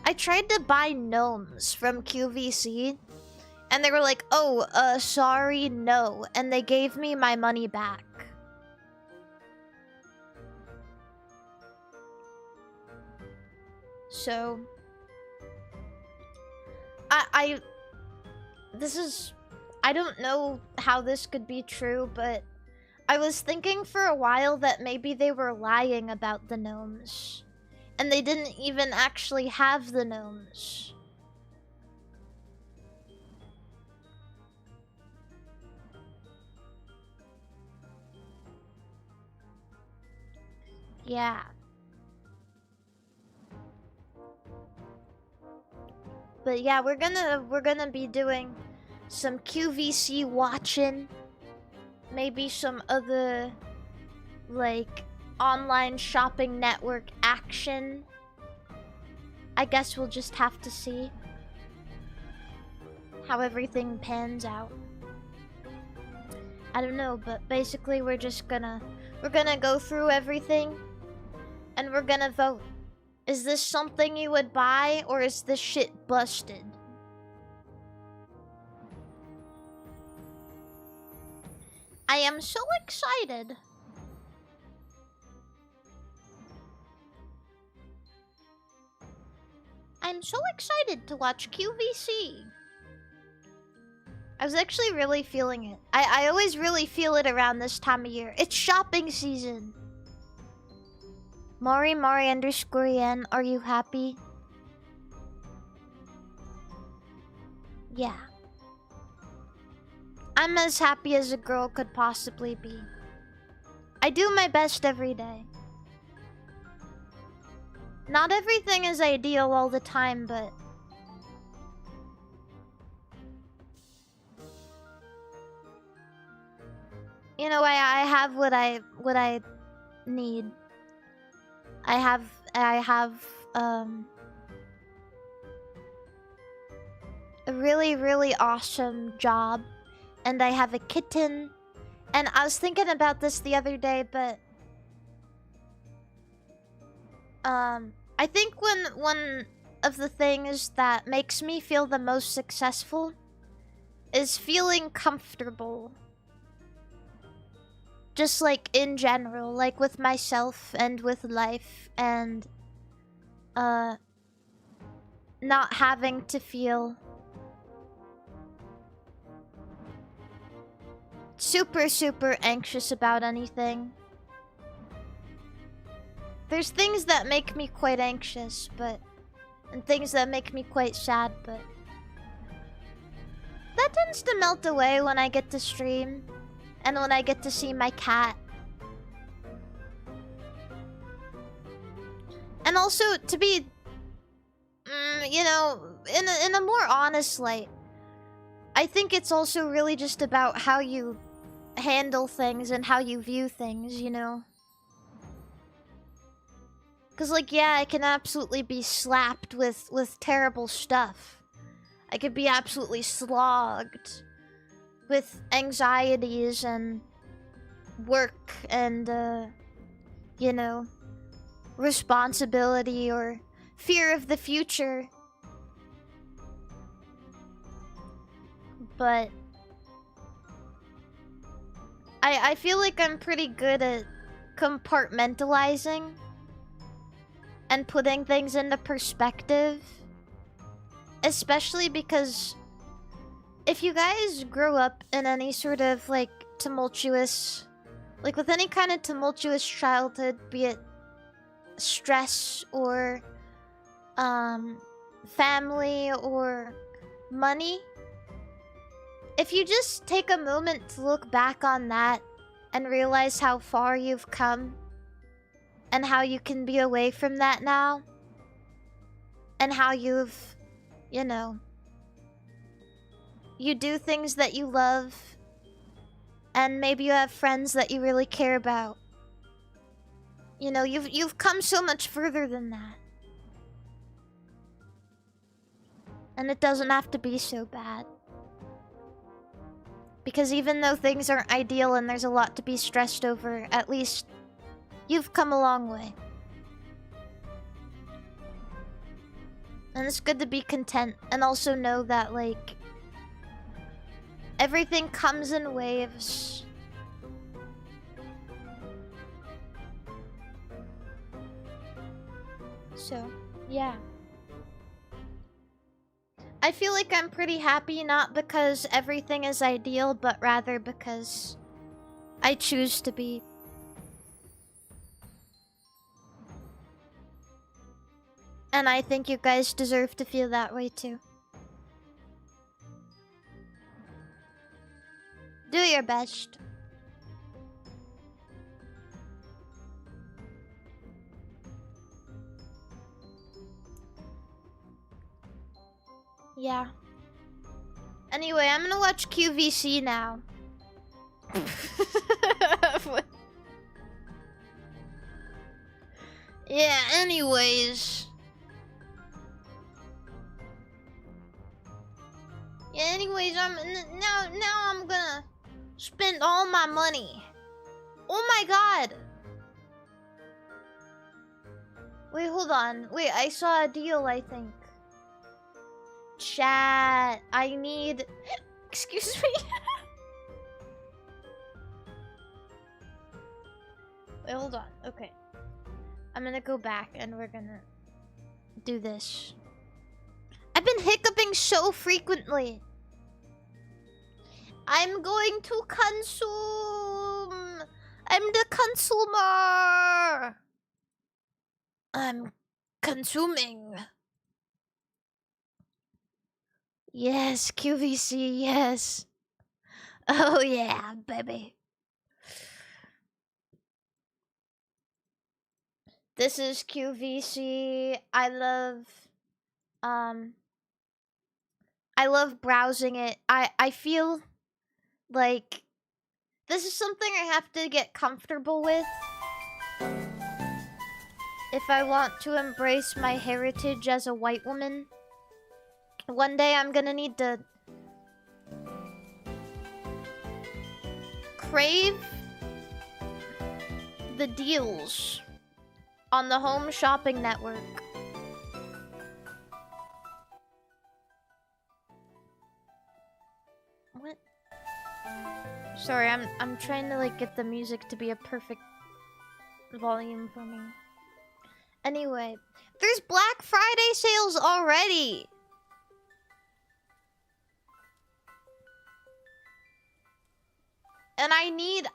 I tried to buy gnomes from QVC and they were like, "Oh, sorry, no." And they gave me my money back. So I don't know how this could be true, but I was thinking for a while that maybe they were lying about the gnomes. And they didn't even actually have the gnomes. Yeah. But yeah, we're gonna be doing some QVC watching. Maybe some other like online shopping network action. I guess we'll just have to see how everything pans out. I don't know, but basically we're gonna go through everything and we're gonna vote. Is this something you would buy or is this shit busted? I am so excited. I'm so excited to watch QVC. I was actually really feeling it. I always really feel it around this time of year. It's shopping season. MARIMARI_yen, are you happy? Yeah. I'm as happy as a girl could possibly be. I do my best every day. Not everything is ideal all the time, but you know, I have what I need. I have a really awesome job, and I have a kitten. And I was thinking about this the other day, but I think one of the things that makes me feel the most successful is feeling comfortable. Just like in general, like with myself and with life, and not having to feel super anxious about anything. There's things that make me quite anxious, and things that make me quite sad, but that tends to melt away when I get to stream and when I get to see my cat. And also, to be, you know, in a more honest light, I think it's also really just about how you handle things and how you view things, you know? Because, like, yeah, I can absolutely be slapped with terrible stuff. I could be absolutely slogged with anxieties and work and, you know, responsibility or fear of the future. But I feel like I'm pretty good at compartmentalizing and putting things into perspective. Especially because if you guys grow up in any sort of, like, tumultuous... Like, with any kind of tumultuous childhood, be it stress or, family or money... If you just take a moment to look back on that and realize how far you've come and how you can be away from that now and how you've, you know, you do things that you love and maybe you have friends that you really care about. You know, you've come so much further than that. And it doesn't have to be so bad. Because even though things aren't ideal and there's a lot to be stressed over, at least you've come a long way. And it's good to be content and also know that, like, everything comes in waves. So, yeah. I feel like I'm pretty happy, not because everything is ideal, but rather because I choose to be. And I think you guys deserve to feel that way too. Do your best. Yeah. Anyway, I'm gonna watch QVC now. Yeah, anyways. Yeah, anyways, now I'm gonna spend all my money. Oh my god! Wait, hold on. Wait, I saw a deal, I think. Chat, I need... Excuse me. Wait, hold on. Okay. I'm gonna go back and we're gonna do this. I've been hiccuping so frequently. I'm going to consume. I'm the consumer. I'm consuming. Yes, QVC, yes. Oh yeah, baby. This is QVC. I love browsing it. I feel like this is something I have to get comfortable with if I want to embrace my heritage as a white woman. One day I'm gonna need to crave the deals on the Home Shopping Network. What? Sorry, I'm trying to, like, get the music to be a perfect volume for me. Anyway, there's Black Friday sales already. And I need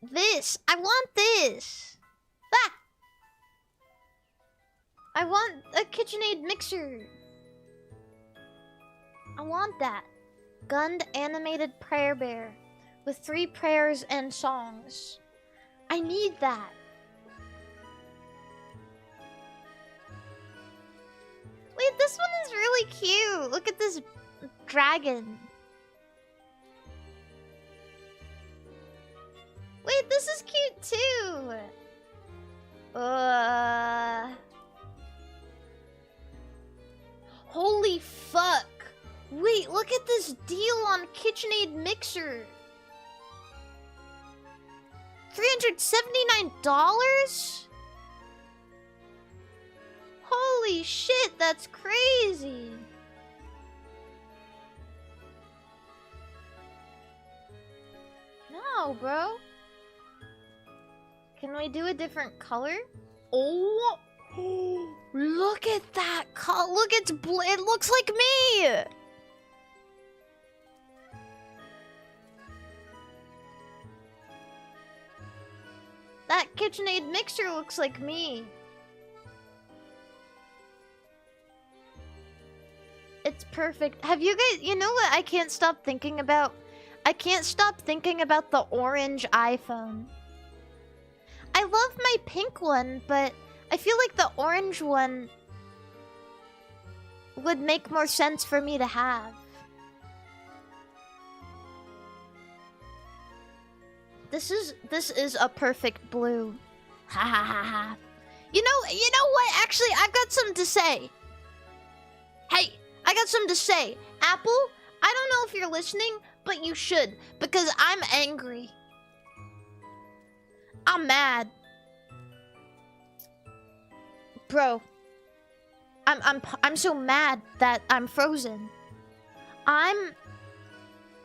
this. I want this. Ah! I want a KitchenAid mixer. I want that. Gunned animated prayer bear with 3 prayers and songs. I need that. Wait, this one is really cute. Look at this dragon. Wait, this is cute too. Holy fuck. Wait, look at this deal on KitchenAid mixer. $379? Holy shit, that's crazy. No, bro. Can we do a different color? Oh, look at that color. Look, it looks like me. That KitchenAid mixer looks like me. It's perfect. Have you guys... You know what I can't stop thinking about? I can't stop thinking about the orange iPhone. I love my pink one, but I feel like the orange one would make more sense for me to have. This is a perfect blue. Ha ha ha ha. You know what? Actually, I've got something to say. Hey, I got something to say. Apple, I don't know if you're listening, but you should, because I'm angry. I'm mad. Bro. I'm so mad that I'm frozen. I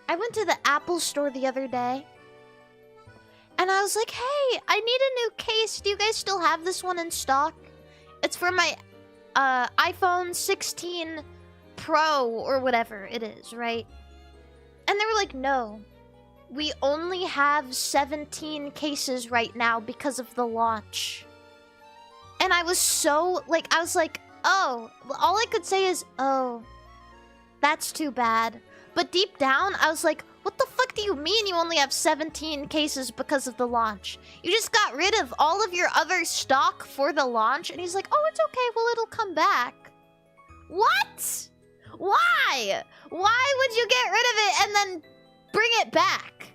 went to the Apple store the other day. And I was like, hey, I need a new case. Do you guys still have this one in stock? It's for my iPhone 16 Pro or whatever it is, right? And they were like, no. We only have 17 cases right now because of the launch. And I was so, like, I was like, oh. All I could say is, oh. That's too bad. But deep down, I was like, what the fuck do you mean you only have 17 cases because of the launch? You just got rid of all of your other stock for the launch? And he's like, oh, it's okay. Well, it'll come back. What? Why? Why would you get rid of it and then bring it back?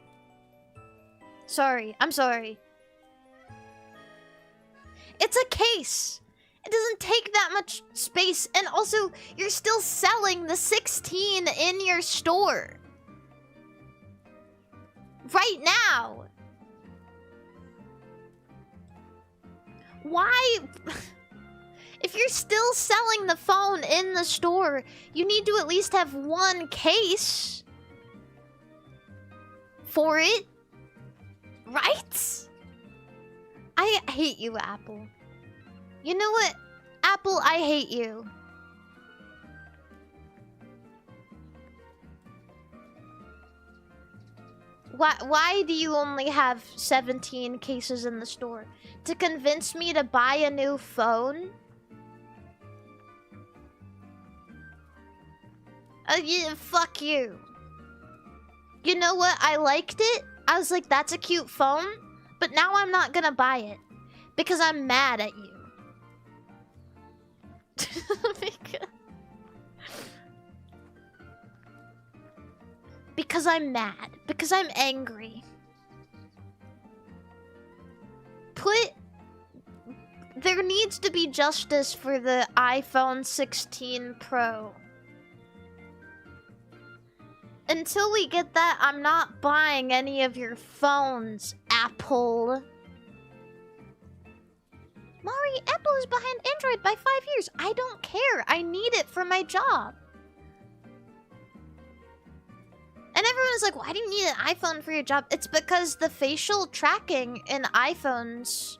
Sorry. I'm sorry. It's a case. It doesn't take that much space. And also, you're still selling the 16 in your store. Right now. Why? If you're still selling the phone in the store, you need to at least have one case for it. Right? I hate you, Apple. You know what? Apple, I hate you. Why do you only have 17 cases in the store? To convince me to buy a new phone? Yeah, fuck you. You know what? I liked it. I was like, that's a cute phone. But now I'm not gonna buy it. Because I'm mad at you. Because I'm mad. Because I'm angry. There needs to be justice for the iPhone 16 Pro. Until we get that, I'm not buying any of your phones, Apple. Mari, Apple is behind Android by 5 years. I don't care. I need it for my job. And everyone's like, why do you need an iPhone for your job? It's because the facial tracking in iPhones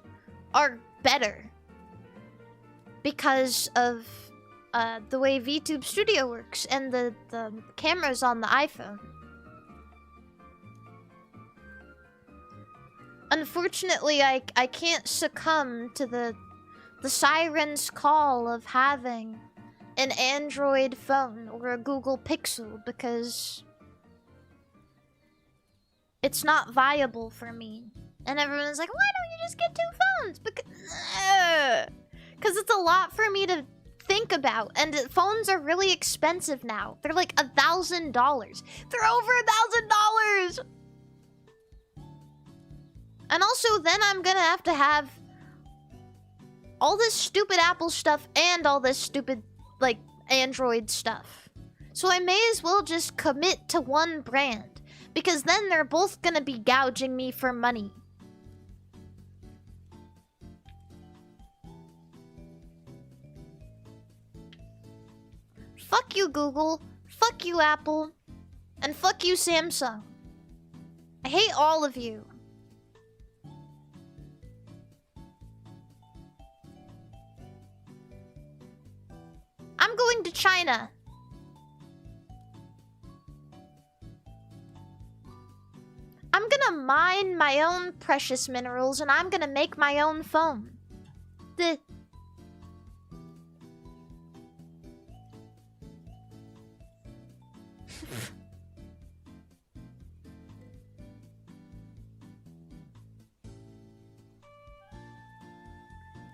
are better. because of the way VTube Studio works and the cameras on the iPhone. Unfortunately, I can't succumb to the siren's call of having an Android phone or a Google Pixel because it's not viable for me. And everyone's like, why don't you just get 2 phones? Because it's a lot for me to think about. And phones are really expensive now. They're like $1,000. They're over $1,000! And also, then I'm gonna have to have all this stupid Apple stuff and all this stupid, like, Android stuff. So I may as well just commit to one brand. Because then they're both gonna be gouging me for money. Fuck you, Google. Fuck you, Apple. And fuck you, Samsung. I hate all of you. I'm going to China. I'm gonna mine my own precious minerals and I'm gonna make my own phone.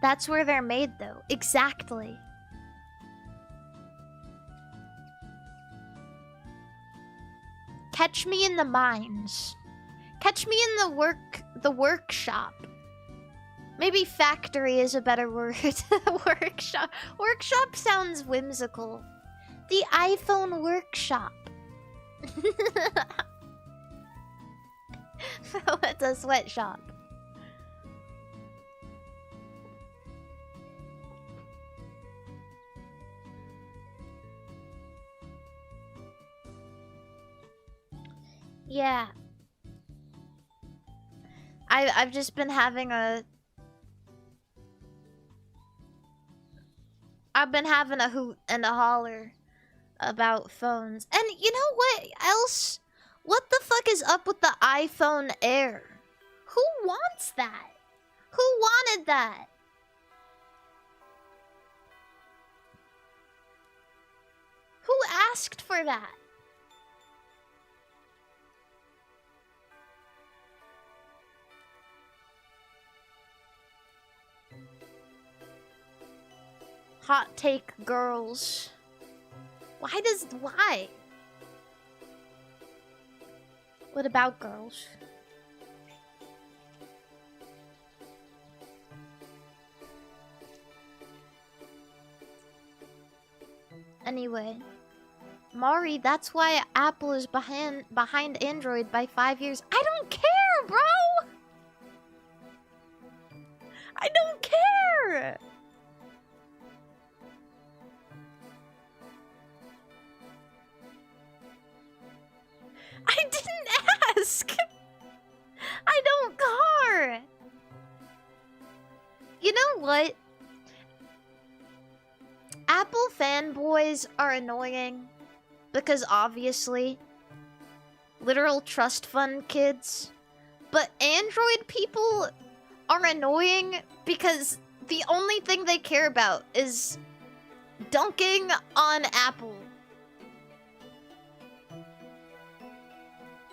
That's where they're made, though. Exactly. Catch me in the mines. Catch me in the workshop. Maybe factory is a better word. Workshop. Workshop sounds whimsical. The iPhone workshop. What's a sweatshop? Yeah. I've just been having a hoot and a holler about phones. And you know what else? What the fuck is up with the iPhone Air? Who wants that? Who wanted that? Who asked for that? Hot take girls. Why? What about girls? Anyway, Mari, that's why Apple is behind Android by 5 years. I don't care, bro! I don't care! I didn't ask! I don't care! You know what? Apple fanboys are annoying because obviously literal trust fund kids, but Android people are annoying because the only thing they care about is dunking on Apple.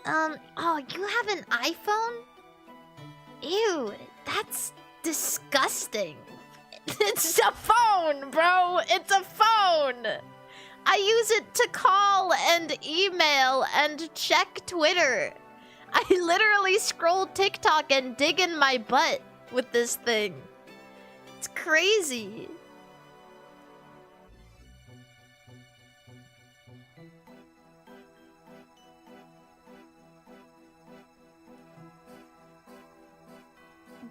Oh, you have an iPhone? Ew, that's disgusting. It's a phone, bro. It's a phone. I use it to call and email and check Twitter. I literally scroll TikTok and dig in my butt with this thing. It's crazy.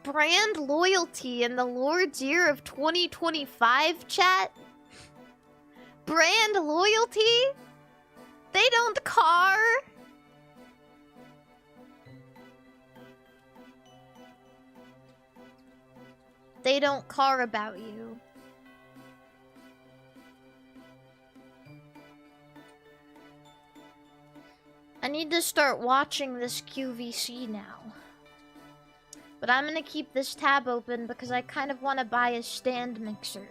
Brand loyalty in the Lord's year of 2025, chat? Brand loyalty? They don't car? They don't care about you. need to start watching this QVC now. But I'm gonna keep this tab open because I kind of want to buy a stand mixer.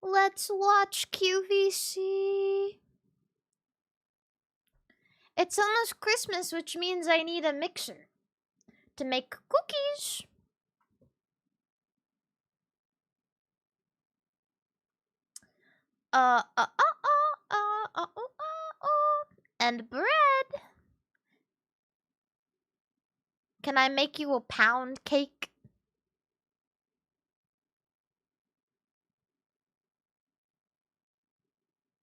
Let's watch QVC. It's almost Christmas, which means I need a mixer to make cookies. And bread. Can I make you a pound cake?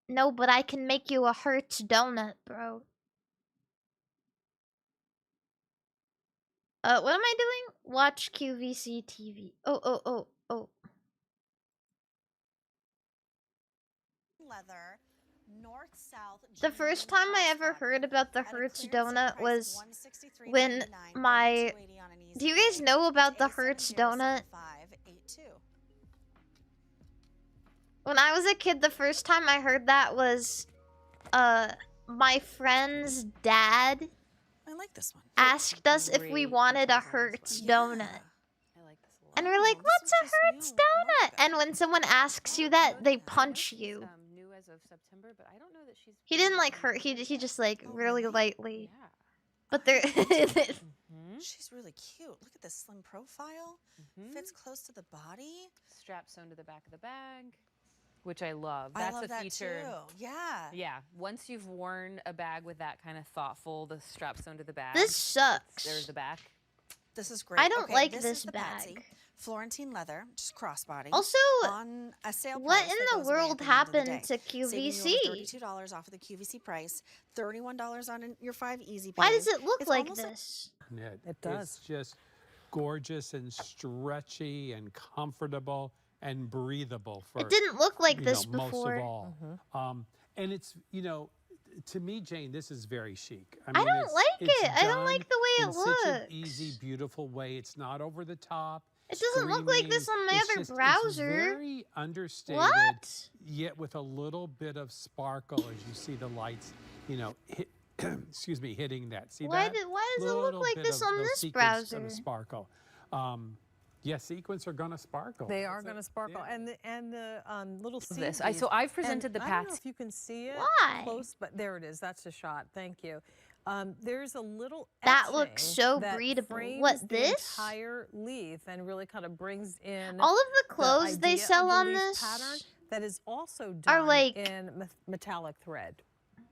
No, but I can make you a Hertz donut, bro. What am I doing? Watch QVC TV. Oh. Leather, north, south, the first time I ever heard about the Hertz donut was when my... Do you guys know about the Hertz donut? When I was a kid, the first time I heard that was, my friend's dad asked us if we wanted a Hertz donut. And we're like, what's a Hertz donut? And when someone asks you that, they punch you. He didn't like hurt, he just like really lightly. But they're... She's really cute. Look at this slim profile. Fits close to the body. Straps sewn to the back of the bag, which I love. I That's love a that feature. too. Yeah. Yeah. Once you've worn a bag with that kind of thoughtful, the straps sewn to the bag. This sucks. There's the back. This is great. I don't like this this is the bag. Patsy. Florentine leather, just crossbody. Also, on a sale what price in that the goes away world at the end happened of the to day. Saving QVC? you over $32 off of the QVC price, $31 on your 5 easy pay. Why does it look It's like almost this? It does. It's just gorgeous and stretchy and comfortable and breathable. For, it didn't look like this most before. of all. And it's, to me, Jane, this is very chic. I mean, don't like it. I don't like the way it in such an looks. easy, beautiful way. It's not over the top. It doesn't look like this on my other browser. It's very understated, What? yet with a little bit of sparkle as you see the lights, excuse me, hitting that. See Why that? does it look like this on this browser? Gonna sparkle. Yeah, sequins are gonna sparkle. They are gonna sparkle, yeah. and the little seed This. beads. So I've presented the I don't know Patsy. if you can see it Why? close, but there it is. That's a shot. Thank you. There's a little That etching looks so that breathable. frames What, the this? entire leaf and really kind of brings in All of the clothes they idea sell of the on leaf this pattern that is also are done like in metallic thread.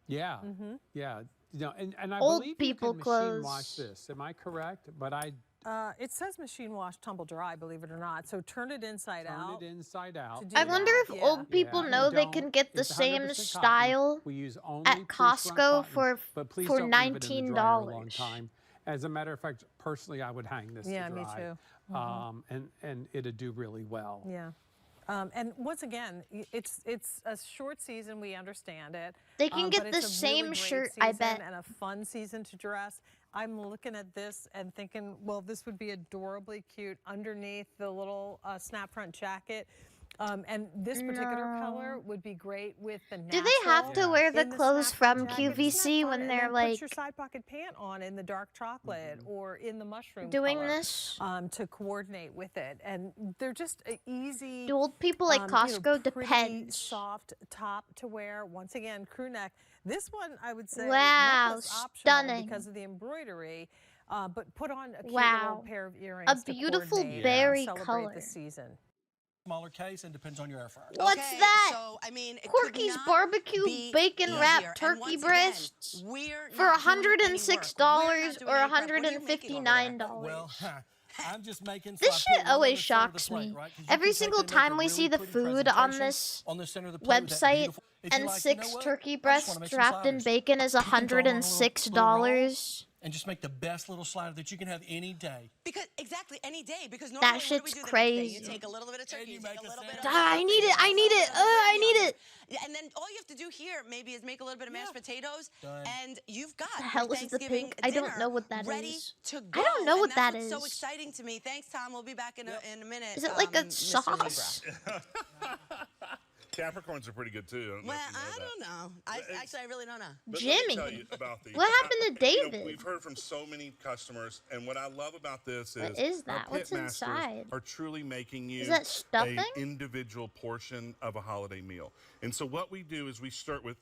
Yeah, yeah. And I old believe people you can clothes. machine wash this. Am I correct? But It says machine wash, tumble dry, believe it or not. So turn it inside out. turn it inside out. I wonder if Yeah. old people know they can get the It's same 100% style cotton. We use only at pre-strung Costco cotton, but please for don't leave it in the dryer a long $19. time. As a matter of fact, personally, I would hang this Yeah, to me dry. too. And it'd do really well. Yeah. And once again, it's a short season. We understand it. They can but get it's the a same really great shirt, I season bet. and a fun season to dress. I'm looking at this and thinking, well, this would be adorably cute underneath the little snap front jacket. And this particular color would be great with the natural. Do they have to wear the in clothes snap front from jacket. Isn't that QVC fun? when And they're then like put your side pocket pant on in the dark chocolate or in the mushroom doing color, this? to coordinate with it. And they're just easy. Do old people like Costco? Pretty, Depends. soft top to wear. Once again, crew neck. This one, I would say, Wow, necklace optional stunning. because of the embroidery. But put on a cute Wow. little pair of earrings. A to beautiful coordinate berry and celebrate color. the season. Smaller case and depends on your air fryer. What's Okay, that? So, I mean, it could Corky's not barbecue be bacon easier. wrapped And turkey once again, breasts we're for not doing any $106 work. We're not doing or any prep. What are you making over there? $159. Well, I'm just making. This so I shit put one on always the center of the shocks plate, me. right? 'Cause you Every can take single and make a time we really see the pretty food on presentation this on the center of the plate with that website, beautiful- If you and like, you know 6 what? turkey I just breasts wanna make some wrapped in sliders. bacon is You can throw 'em on a little roll. $106. and just make the best little slider that you can have any day. Because exactly any day. Because normally That what do we shit's do the next day? crazy. You take a little bit of turkey, And you you take make a a little bit of sandwich. I need it. I need it. I need it. Yeah, and then all you have to do here maybe is make a little bit of mashed potatoes, Done. and you've got The hell your is the Thanksgiving pink? I don't dinner know what that ready is. to go. I don't know And what that that's what's so is. exciting to me. Thanks, Tom. We'll be back in a minute. Is it like a Mr. Libra. sauce? Capricorns are pretty good too. Well, I don't know. Actually, I really don't know. But let me Jimmy. tell you about these. What happened to You know, David? we've heard from so many customers, and what I love about this What is is our that? What's pit masters inside? are truly making you that stuffing? an individual portion of a holiday meal. And so what we do is we start with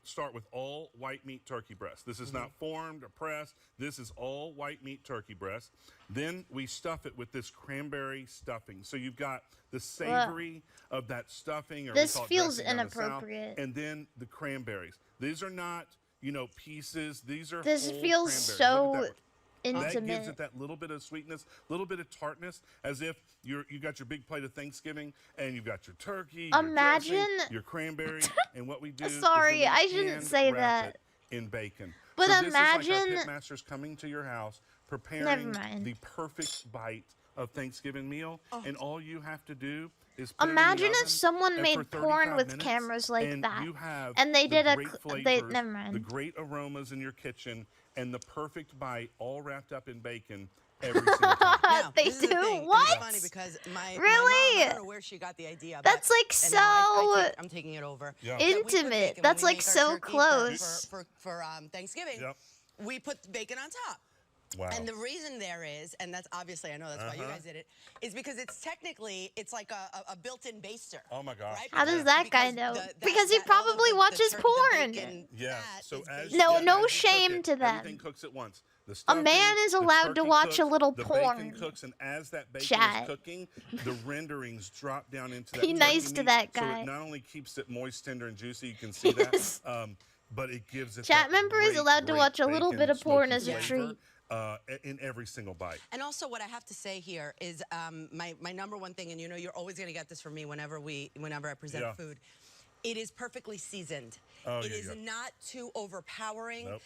all white meat turkey breast. This is not formed or pressed. This is all white meat turkey breast. Then we stuff it with this cranberry stuffing. So you've got the savory of that stuffing. Or This we call it feels dressing down the South, inappropriate. and then the cranberries. These are not, you know, pieces. These are This whole feels cranberries. so Look at that. That gives intimate. it that little bit of sweetness, little bit of tartness, as if you got your big plate of Thanksgiving and you've got your turkey, Imagine- your dressing, your cranberry, and what we do. Sorry, is that we I shouldn't hand say wrap that. it in bacon. But so this is like our imagine- pit masters coming to your house, Never preparing mind. the perfect bite of Thanksgiving meal, and all you have to do is put Imagine it in the if oven, someone and made for porn 35 with minutes, cameras like and that. you have And they the did a great cl- they- flavors, never mind. the great aromas in your kitchen, and the perfect bite all wrapped up in bacon every single time. Now, They this is the do? thing. What? It's funny because my Really? mom, I don't know where she got the idea. That's but, like and now so I'm taking it over. Yeah. That we put intimate. bacon when That's we like make our so turkey close. for Thanksgiving. Yep. We put the bacon on top. Wow. And the reason there is, and that's obviously, I know that's why you guys did it, is because it's technically, it's like a built-in baster. Oh my gosh. Right? How does Because- that guy because know? the- that- Because he that- all of probably the watches the porn. bacon Yeah. fat So is as No- yeah, no as you cook shame it, to them. Everything cooks at once. The A stuffing, man is the allowed to turkey watch cooks, a little the porn. bacon cooks, and as that bacon Chat. is cooking, the renderings drop down into that Be turkey nice to meat, that So guy. it not only keeps it moist, tender, and juicy. You can see Yes. that. But it gives it Chat that member is great, allowed to great watch a little bacon bit of porn smoky as a flavor, treat. in every single bite. And also, what I have to say here is my number one thing, and you know, you're always going to get this from me whenever I present Yeah. food. It is perfectly seasoned. Oh, It yeah, is yeah. not too overpowering. Nope.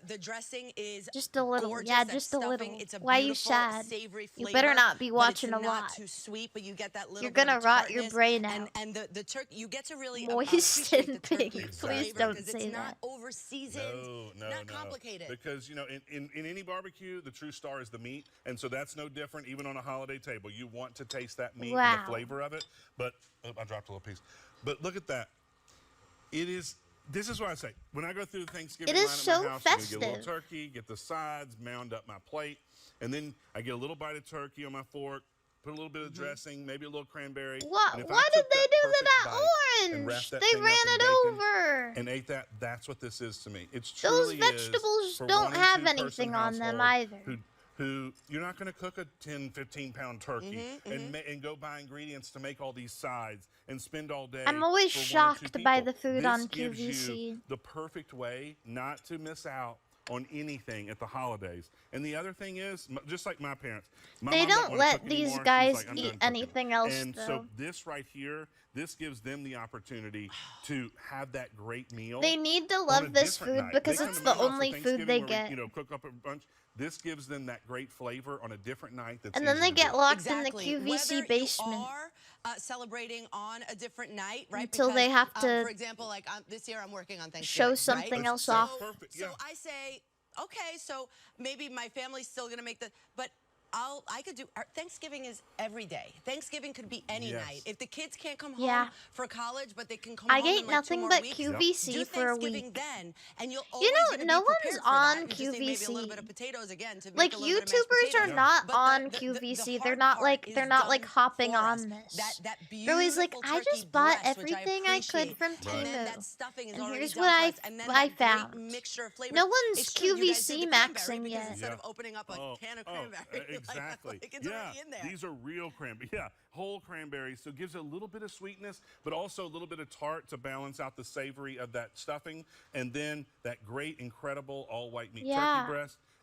The dressing is Just a little. gorgeous. Yeah, That just a stuffing, little. It's a Why you beautiful, sad? savory You flavor. better not be but watching it's a not lot. too sweet, but you get that little. You're bit gonna of rot your tartness, brain out. And the turkey, you get to really Moist appreciate the and turkey pink. Exactly. Please flavor, don't 'cause say it's that. not over seasoned. No, not no. complicated. Because, you know, in any barbecue, the true star is the meat. And so that's no different even on a holiday table. You want to taste that meat and Wow. the flavor of it. But, I dropped a little piece. But look at that. This is what I say. When I go through the Thanksgiving It is line at so my house, I'm gonna get a little festive. turkey, get the sides, mound up my plate. And then I get a little bite of turkey on my fork, put a little bit of dressing, maybe a little cranberry. What? And if I Why did took they that do perfect that bite and orange? wrapped that They thing up ran in it bacon over. and ate that, that's what this is to me. It's Those truly vegetables is for don't one and have two person anything on them household either. Who you're not going to cook a 10, 15-pound turkey and go buy ingredients to make all these sides and spend all day. I'm always for one or two shocked by people. the food This on gives QVC. you the perfect way not to miss out on anything at the holidays. And the other thing is, just like my parents, my They mom don't wanna let cook these anymore. She's guys like, "I'm eat done cooking." anything else, And though. so this right here, this gives them the opportunity to have that great meal. They need to on a love this different food night. because They come it's to my the house for only food Thanksgiving they where get. We, cook up a bunch. This gives them that great flavor on a different night. That's And then easy they to get do. locked Exactly. in the QVC Whether basement. You are celebrating on a different night, right? Until they have to for example, like this year I'm working on Thanksgiving. show something right? else so, off. Perfect, So yeah. I say, okay, so maybe my family's still gonna make but I could do Thanksgiving is every day. Thanksgiving could be any Yes. night. If the kids can't come home Yeah. for college, but they can come I home ate in like nothing 2 more but weeks, QVC do for a Thanksgiving week. then, and you'll always know, gonna no be one's prepared for on that, and just say maybe a QVC. little bit of potatoes again to make Like a little bit of mashed YouTubers are potatoes. not But on the QVC. hard They're not part like is they're not like done hopping for us. on this. That They're always like, beautiful I just turkey bought breast, which everything I could appreciate. from And then Temu. that stuffing is And already here's done what for I us. And then I that great found. mixture of flavors. No one's It's true, you guys QVC did the cranberry maxing because yet. instead of opening up a can of cranberry, like, Exactly. like it's already in there. These are real cranberries. Yeah, whole cranberries. So it gives it a little bit of sweetness, but also a little bit of tart to balance out the savory of that stuffing. And then that great, incredible all white meat Yeah. turkey breast.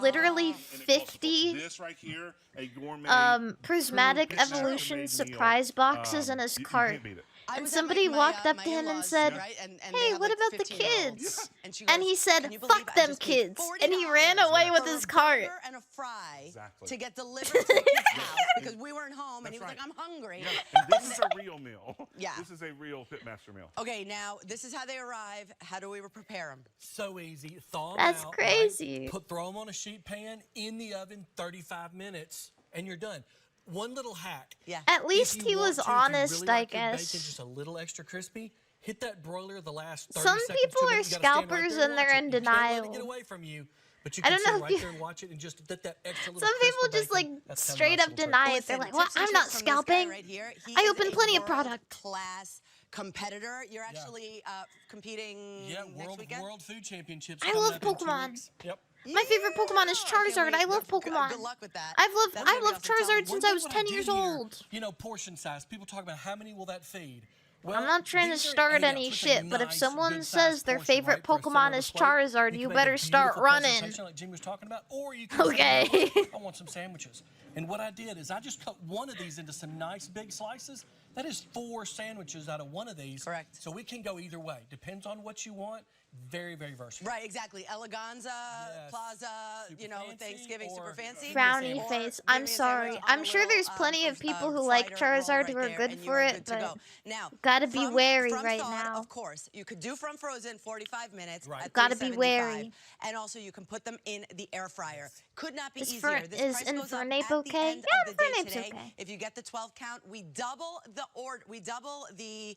literally And it calls for 50 this right here, a gourmet prismatic custom-made evolution meal. surprise boxes in his you cart. can't beat it. I and was at somebody my walked up my to him and in-laws, said, right? And they "Hey, have, what like, about the 15-year-olds. kids?" And she And goes, he said, "Can you believe "Fuck I them just paid kids," and he ran $40 away with for his a cart. burger and a fry Exactly. to get delivered to the kid's house because we weren't home, and he was That's like, "I'm hungry." Yeah, and this is a real meal. Yeah. This is a real Pitmaster meal. Okay, now this is how they arrive. How do we prepare them? So easy. Thaw 'em That's out, crazy. Right? Throw them on a sheet pan in the oven, 35 minutes, and you're done. One little hack. Yeah. At If least you he want was to, if you honest, really I like your guess. bacon just a little extra crispy, hit that broiler the last 30 Some seconds. people 2 are minutes, you gotta stand right scalpers there and they're watch in it. You can't let it denial. get away from you, but you I can don't know sit if right you- there and watch it and just get that extra little Some people crisp of just like bacon. That's kinda straight nice up little trick. deny it. Listen, They're like, "Well, tips and I'm not tricks from this guy scalping. right here. He I is open a plenty of product." Class competitor. You're actually competing Yeah, next weekend. World Food Championships. I coming love up in 2 Pokemon. weeks. Yep. My favorite Pokemon is Yeah, I can't Charizard. I wait. love Good Pokemon. luck with that. I've loved That's gonna be awesome. Tell me, Charizard since I was What 10 did years here, old. You know, portion size. People talk about how many will that feed. Well, I'm not trying to these are start 8 any ounce, which shit, are but if nice, someone good-sized says their portion, favorite right, for a center Pokemon of the is plate. Charizard, You you can make better a start beautiful running. presentation like Jimmy was talking about, or you can say, Okay. "You know what? I want some sandwiches." And what I did is I just cut one of these into some nice big slices. That is 4 sandwiches out of one of these. Correct. So we can go either way. Depends on what you want. Very, very versatile. Right, exactly. Eleganza, Yes. Plaza, Super you know, fancy Thanksgiving, or super fancy. Frowny Or face. give I'm me a sorry. sandwich on I'm a sure little, there's plenty of people who like slider roll Charizard right who are there, good and you for are it, good to but go. Now, gotta be wary from right thawed, now. Of course, you could do from frozen 45 minutes. Right. At Gotta be 375, wary. And also, you can put them in the air fryer. Could not be Is easier. Fer- This is price goes up Infernape at the okay? end Yeah, of the day Infernape's today. okay. If you get the 12 count, we double the order. We double the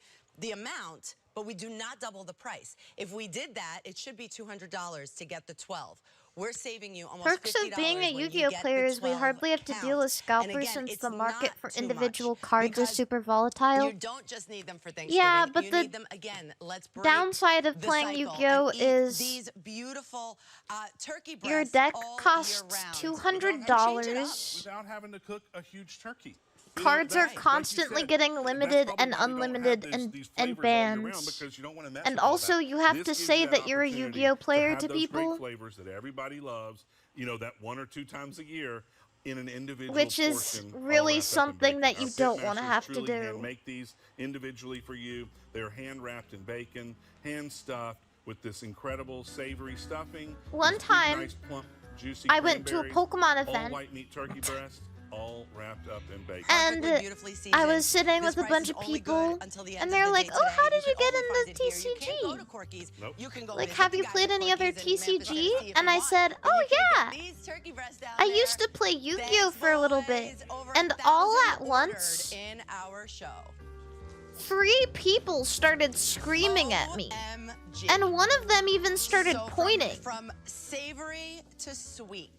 amount, but we do not double the price. If we did that, it should be $200 to get the 12. We're saving you almost Perks $50 of being a when you Yu-Gi-Oh get player the is we 12 hardly have to deal count. with And scalpers again, since it's the market not for too individual much cards is because super volatile. You don't just need them for Thanksgiving. Yeah, but you the need them again. Let's break downside of the playing cycle Yu-Gi-Oh and eat is these beautiful turkey breasts your deck all year costs round. $200. Without having to cook a huge turkey. Cards are Like you constantly said, getting that's limited probably and why we don't have unlimited these and flavors all year round, bans. because you don't wanna mess And with all also that. you have This to gives say you that you're a opportunity Yu-Gi-Oh player have to those people. great flavors that everybody loves, you know, that 1 or 2 times a year in an individual Which is portion, all really wrapped up in something bacon. that Our you don't Pitmasters wanna have to truly do. hand make these individually for you. They're hand wrapped in bacon, hand stuffed with this incredible savory stuffing. One these big, time, nice, plump, juicy I went to a cranberries, Pokemon all event. white meat turkey breast, all wrapped up in bacon. And Perfectly beautifully I seasoned. was sitting This with a price bunch is of only people, good until the end and of they're the like, day "Oh, how today. did you can get only find into it here. You can't go TCG?" to Corky's. Nope. You can go Like, visit have the you guys played at any other Corky's in Memphis, TCG? Tennessee if And you I want. said, And "Oh you can yeah. get these turkey breasts down I there. used to play Yu-Gi-Oh Thanks, for a little boys. bit." Over And 1,000 all at ordered once, in our show. 3 people started screaming at me. OMG. And one of them even started So pointing. From savory to sweet.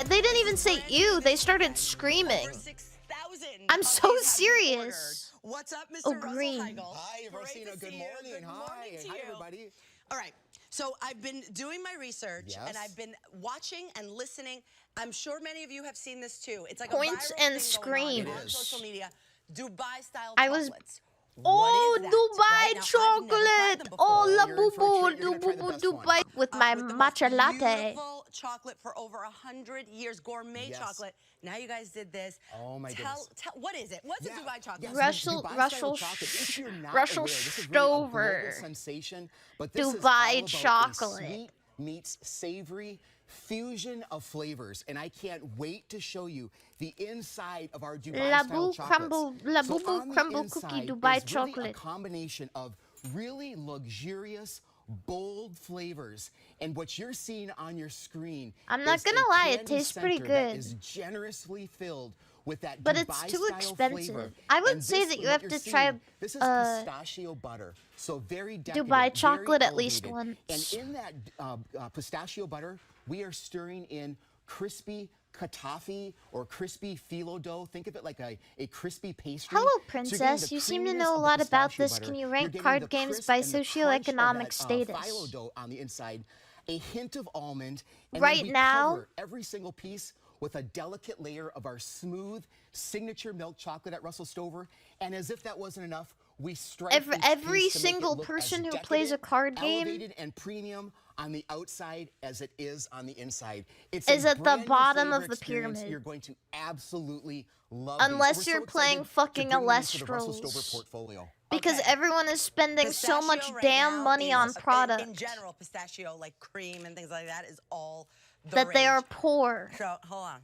They didn't even say ew, they started screaming. Over 6,000 I'm of so these have been serious. ordered. What's up, Mr. Oh, Russell green. Heigl? Hi, Great Rosina. to Good see you. morning. Good Hi. morning to Hi, you. everybody. All right. So I've been doing my research and Yes. I've been watching and listening. I'm sure many of you have seen this too. It's like Points a viral and thing going on scream. on social media. Dubai style I was- chocolates. Oh, What is that, Dubai right? Now, I've never tried chocolate! them Oh, before. la You're in for a boo treat. You're gonna try the best one. Dubai with my With the most matcha latte. beautiful chocolate for over 100 years, gourmet Yes. chocolate. Now you guys did this. Oh, my goodness. What is it? What's a Dubai chocolate? Yes, Russell- Dubai-style Russell chocolate. If you're not Russell aware, this is really a Stover. global sensation, but this is Dubai all about chocolate. a sweet meets savory fusion of flavors, and I can't wait to show you the inside of our Dubai-style Labu chocolates. crumble, Labu So on the crumble cookie inside Dubai is really chocolate. a combination of really luxurious, bold flavors, and what you're seeing on your screen. I'm not is gonna a lie, it candy tastes pretty center that good. is generously filled with that But it's too Dubai-style expensive. flavor. I would And say this, that you what have you're to seeing, try, this is pistachio butter, so very decadent, Dubai very chocolate at least elevated. once. And in that pistachio butter, we are stirring in crispy katafi or crispy phyllo dough. Think of it like a crispy pastry. Hello, So you're getting princess. the You seem to creaminess know a of the lot about pistachio this. butter. Can you You're rank getting card the games crisp by and the crunch of socioeconomic that, status? phyllo dough on the inside, a hint of almond, and Right then we now- cover every single piece with a delicate layer of our smooth signature milk chocolate at Russell Stover. And as if that wasn't enough, we stripe Every each piece to make it single look person as who plays a decadent, card game elevated and premium on the outside as it is on the inside. It's is a at the brand new bottom flavor of the experience. pyramid. You're going to absolutely love these. Unless We're so you're playing excited to fucking bring them into the Russell Alestros. Stover portfolio. Because Okay. everyone is spending so much Pistachio right damn now money on is, product in general, pistachio, like cream and things like that, is all the that they rage. are poor. So, hold on.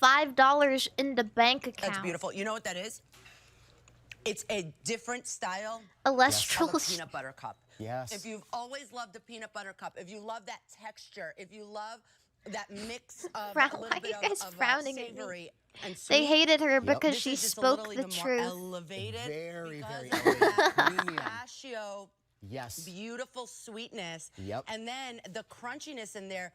$5 in the bank account. That's beautiful. You know what that is? It's a different style A of less a peanut butter cup. Yes. If you've always loved a peanut butter cup, if you love that texture, if you love that mix of a Why little are bit you guys of frowning at me? savory and sweet. They hated her because This she is just a spoke little the even more truth. elevated Very, because very of elevated. that Premium. pistachio Yes. beautiful sweetness. Yep. And then the crunchiness in there,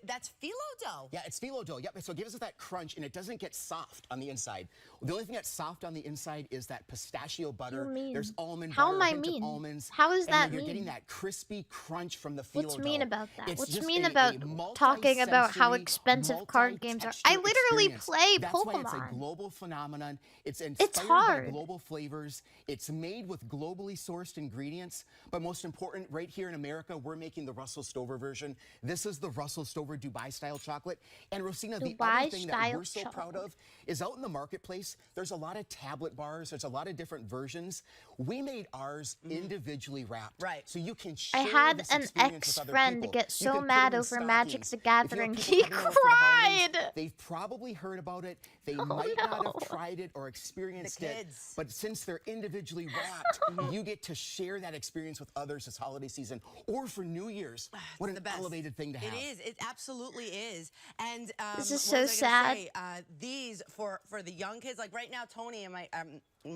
that's phyllo dough. Yeah, it's phyllo dough. Yep. So it gives us that crunch, and it doesn't get soft on the inside. The only thing that's soft on the inside is that pistachio butter. What do you mean? There's almond How butter, am I hint of mean? almonds. How is and that then you're mean? getting that crispy crunch from the phyllo What's dough. mean about that? It's What's just mean a about talking about how multi-sensory, expensive card games are? I multi-texture literally experience. play That's why it's a Pokemon. global phenomenon. It's inspired hard. by global flavors. It's made with globally sourced ingredients. But most important, right here in America, we're making the Russell Stover version. This is the Russell Stover Dubai-style chocolate. And Rosina, the other thing that we're so proud of is out in the marketplace, there's a lot of tablet bars. There's a lot of different versions. We made ours individually wrapped. Right. So you can share I had this an experience with other ex-friend people. get You so can put mad it in over Magic stockings. the If you have Gathering, people he coming over for the holidays, cried. they've probably heard about it. They Oh, might not no. have tried it or experienced The it. kids. But since they're individually wrapped, you get to share that experience with others this holiday season or for New Year's. What the an best. elevated thing to have. It is. It absolutely is. And This is what so was I gonna sad. say? These for the young kids, like right now, Tony and my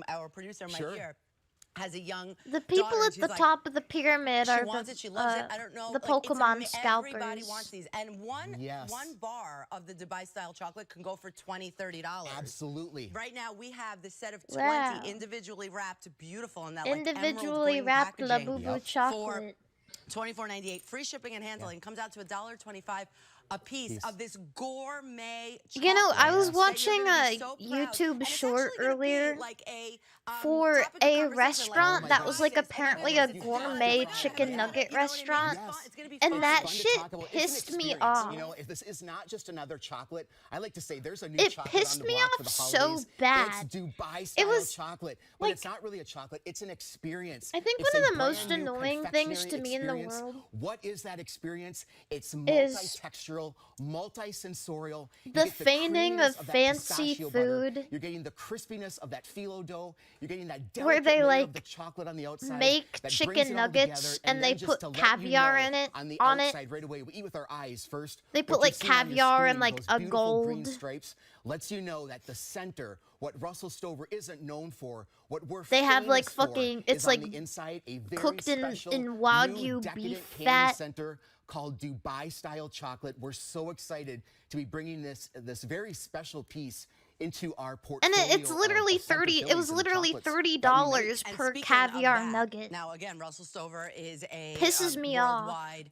our producer in my Sure. ear has a young The people daughter, and at she's the like, top of the pyramid she are wants the, it. She loves it. I don't know. the like, it's Pokemon Everybody scalpers. wants these, and one Yes. bar of the Dubai style chocolate can go for $20-$30. Absolutely. Right now, we have the set of 20 Wow. individually wrapped, beautiful in that like Individually emerald green wrapped packaging. Labubu chocolate. $24.98, free shipping and handling. Comes out to $1.25 a piece of this gourmet chocolate. You know, I was that you're watching gonna a be so proud. YouTube And it's short actually gonna be earlier like a, for topic of a conversation, like, restaurant my that God. was like This, apparently oh a my God, gourmet you've got it, chicken you nugget know what I mean? restaurant. It's fun. It's gonna be And fun. that It's fun to shit talk about. It's an pissed me experience. off. You know, if this is not just another chocolate, I like to say there's a new It chocolate pissed on the me block off for the so holidays. bad. It's Dubai style was, chocolate, but like- it's not really a chocolate. It's an experience. I think It's one of a the most brand new annoying things to confectionery me in the experience. world What is that experience? It's multi-textural, multi-sensorial. You The get the feigning creaminess of that fancy pistachio butter. food. You're getting the crispiness of that phyllo dough. You're getting that Where delicate they, layer like, of the chocolate on the outside. make that brings chicken it all nuggets together, and they then just put to let you caviar know, in it- on the on it. outside right away. We eat with our eyes first. They What put, you like, see on your caviar and, screen, like, those a beautiful green gold- stripes lets you know that the center, what Russell Stover isn't known for, what we're They have, like, famous for, fucking- is it's, on like, the inside a very cooked in special Wagyu new decadent beef candy fat. center called Dubai style chocolate. We're so excited to be bringing this very special piece into our And portfolio. it's literally of center 30. It fillings was and the literally chocolates that we make. $30 And per speaking of caviar that, nugget. Now, again, Russell Stover is a Pisses me off. worldwide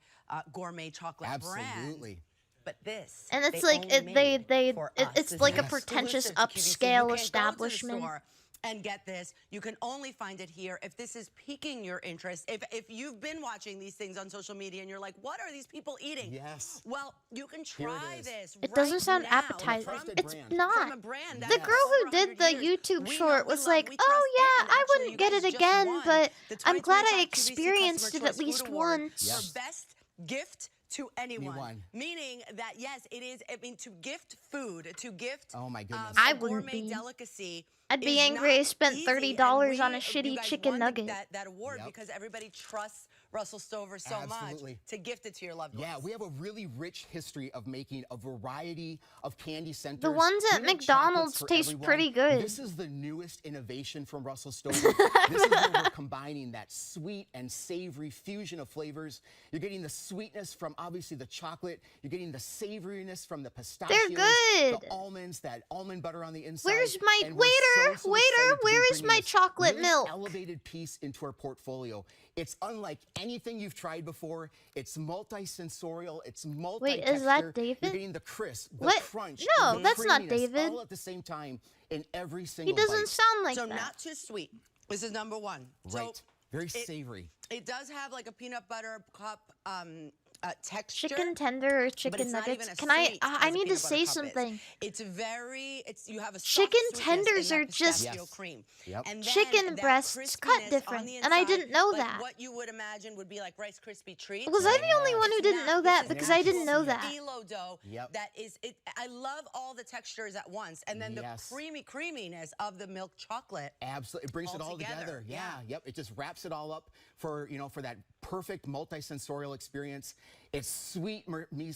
gourmet chocolate brand. Absolutely. But this, And it's they like only they made for it's us. This like is a pretentious exclusive to QVC. You upscale can't go to the establishment. store and get this. You can only find it here. If this is piquing your interest, if you've been watching these things on social media and you're like, what are these people eating? Yes. Well, you can Here it try is. this. It right doesn't sound now appetizing. from- It's brand. From a not. brand The that girl has who over did the 100 years. YouTube We short know, we was love, like, we "Oh trust, yeah, and I actually, wouldn't you get guys it just again, won but the I'm glad I 2025 QVC experienced Customer it at Choice least Food Award once." Yes. for best gift to anyone. Anyone. Meaning that yes, it is. I mean, to gift food, to gift. Oh, my goodness. I a wouldn't gourmet be. delicacy. I'd be is angry I not spent easy, $30 and on a you shitty guys chicken won nugget. That award Yep. because everybody trusts Russell Stover so Absolutely. much to gift it to your loved ones. Yeah, we have a really rich history of making a variety of candy centers. The ones at We make McDonald's chocolates for taste everyone. pretty good. This is the newest innovation from Russell Stover. This is where we're combining that sweet and savory fusion of flavors. You're getting the sweetness from obviously the chocolate. You're getting the savoriness from the pistachios. good. The almonds, that almond butter on the inside. Where's my And we're waiter? so Waiter, excited to be where is bringing my this chocolate really milk? elevated piece into our portfolio. It's unlike anything you've tried before. It's multi-sensorial. It's multi-texture. is that David? You're getting the crisp, the What? crunch, No, the that's not creaminess, David. all at the same time in every He single doesn't bite. sound like So that. not too sweet. This is number one. Right. So Very savory. it does have like a peanut butter cup texture. Chicken tender or but chicken it's not nuggets? even as Can I? sweet I as a need to peanut butter say cup is. something. It's very. You have a soft Chicken sweetness tenders in are that just pistachio cream. Yep. And then chicken that breasts cut crispiness on different, the and I inside, didn't know like that. what you would imagine would be like Rice Krispie treats. Was I the only one who It's didn't know not. that? This is Because I didn't know actual that. phyllo dough. Yep. That is it. I love all the textures at once, and then Yes. the creaminess of the milk chocolate. Absolutely, it brings it all together. Yeah, yep. It just wraps it all up for for that perfect multi-sensorial experience. It's sweet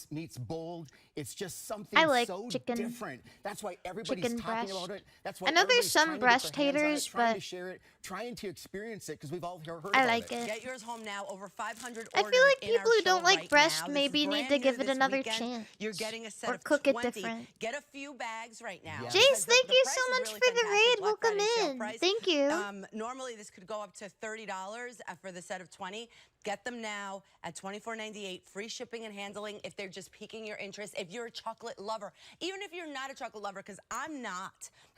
meets bold. It's just something I like so chicken- different. That's why everybody's chicken talking breast. about it. That's why I know there's everybody's some trying to get breast their hands on it, haters, trying to but share it, trying to experience it because we've all heard I about like it. it. Get yours home now. Over 500 I orders feel like in people our who don't show like right breast now. This maybe is need brand to new give it this another weekend. chance. You're getting a set Or of cook it 20. different. Get a few bags right now. Yes. Jace, because thank the you price so is much really for the fantastic. raid. Black Welcome Friday sale in. price. Thank you. Normally this could go up to $30 for the set of 20. Get them now at $24.98. Free shipping and handling if they're just piquing your interest. If you're a chocolate lover, even if you're not a chocolate lover, because I'm not.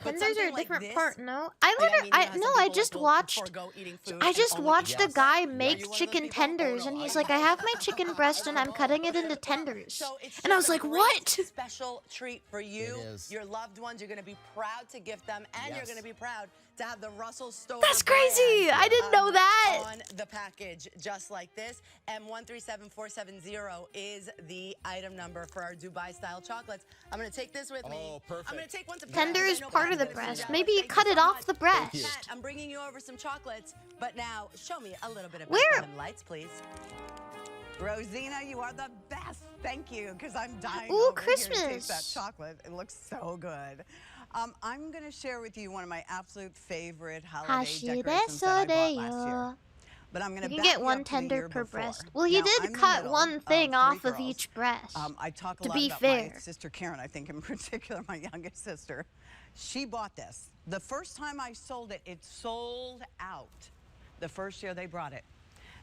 But Tenders are a something like different this, part. No, I I mean, literally, you know how some people, I like, just will watched. forego eating food I and just only watched eat a chocolate. guy Are you make one of those chicken people? tenders, Oh, and no, he's I like, I have my chicken breast, and I'm cutting it into tenders. So it's And I just was a like, great what? special treat for you, It is. your loved ones. You're going to be proud to gift them, and you're Yes. going to be proud to have the Russell Stover That's crazy. brand, I didn't know that. on the package, just like this. And 137470 is the item number for our Dubai style chocolates. I'm going to take this with me. Oh, perfect. I'm going to take one to Tender Pat, is 'cause I know part of Pat's the gonna be breast. jealous. Maybe you Thank cut it so off much. the breast. Pat, I'm bringing you over some chocolates, but now show me a little bit of Where- Bethlehem lights, please. Rosina, you are the best. Thank you, because I'm dying Ooh, over here to taste Christmas. that chocolate. It looks so good. I'm going to share with you one of my absolute favorite holiday decorations that I bought last year. But I'm going You to can back get you one up to the tender year per before. breast. Well, you Now, did I'm the cut middle one of thing three off of girls. each breast. I talk a to lot be about fair. my sister Karen, I think in particular, my youngest sister. She bought this. The first time I sold it, it sold out. The first year they brought it.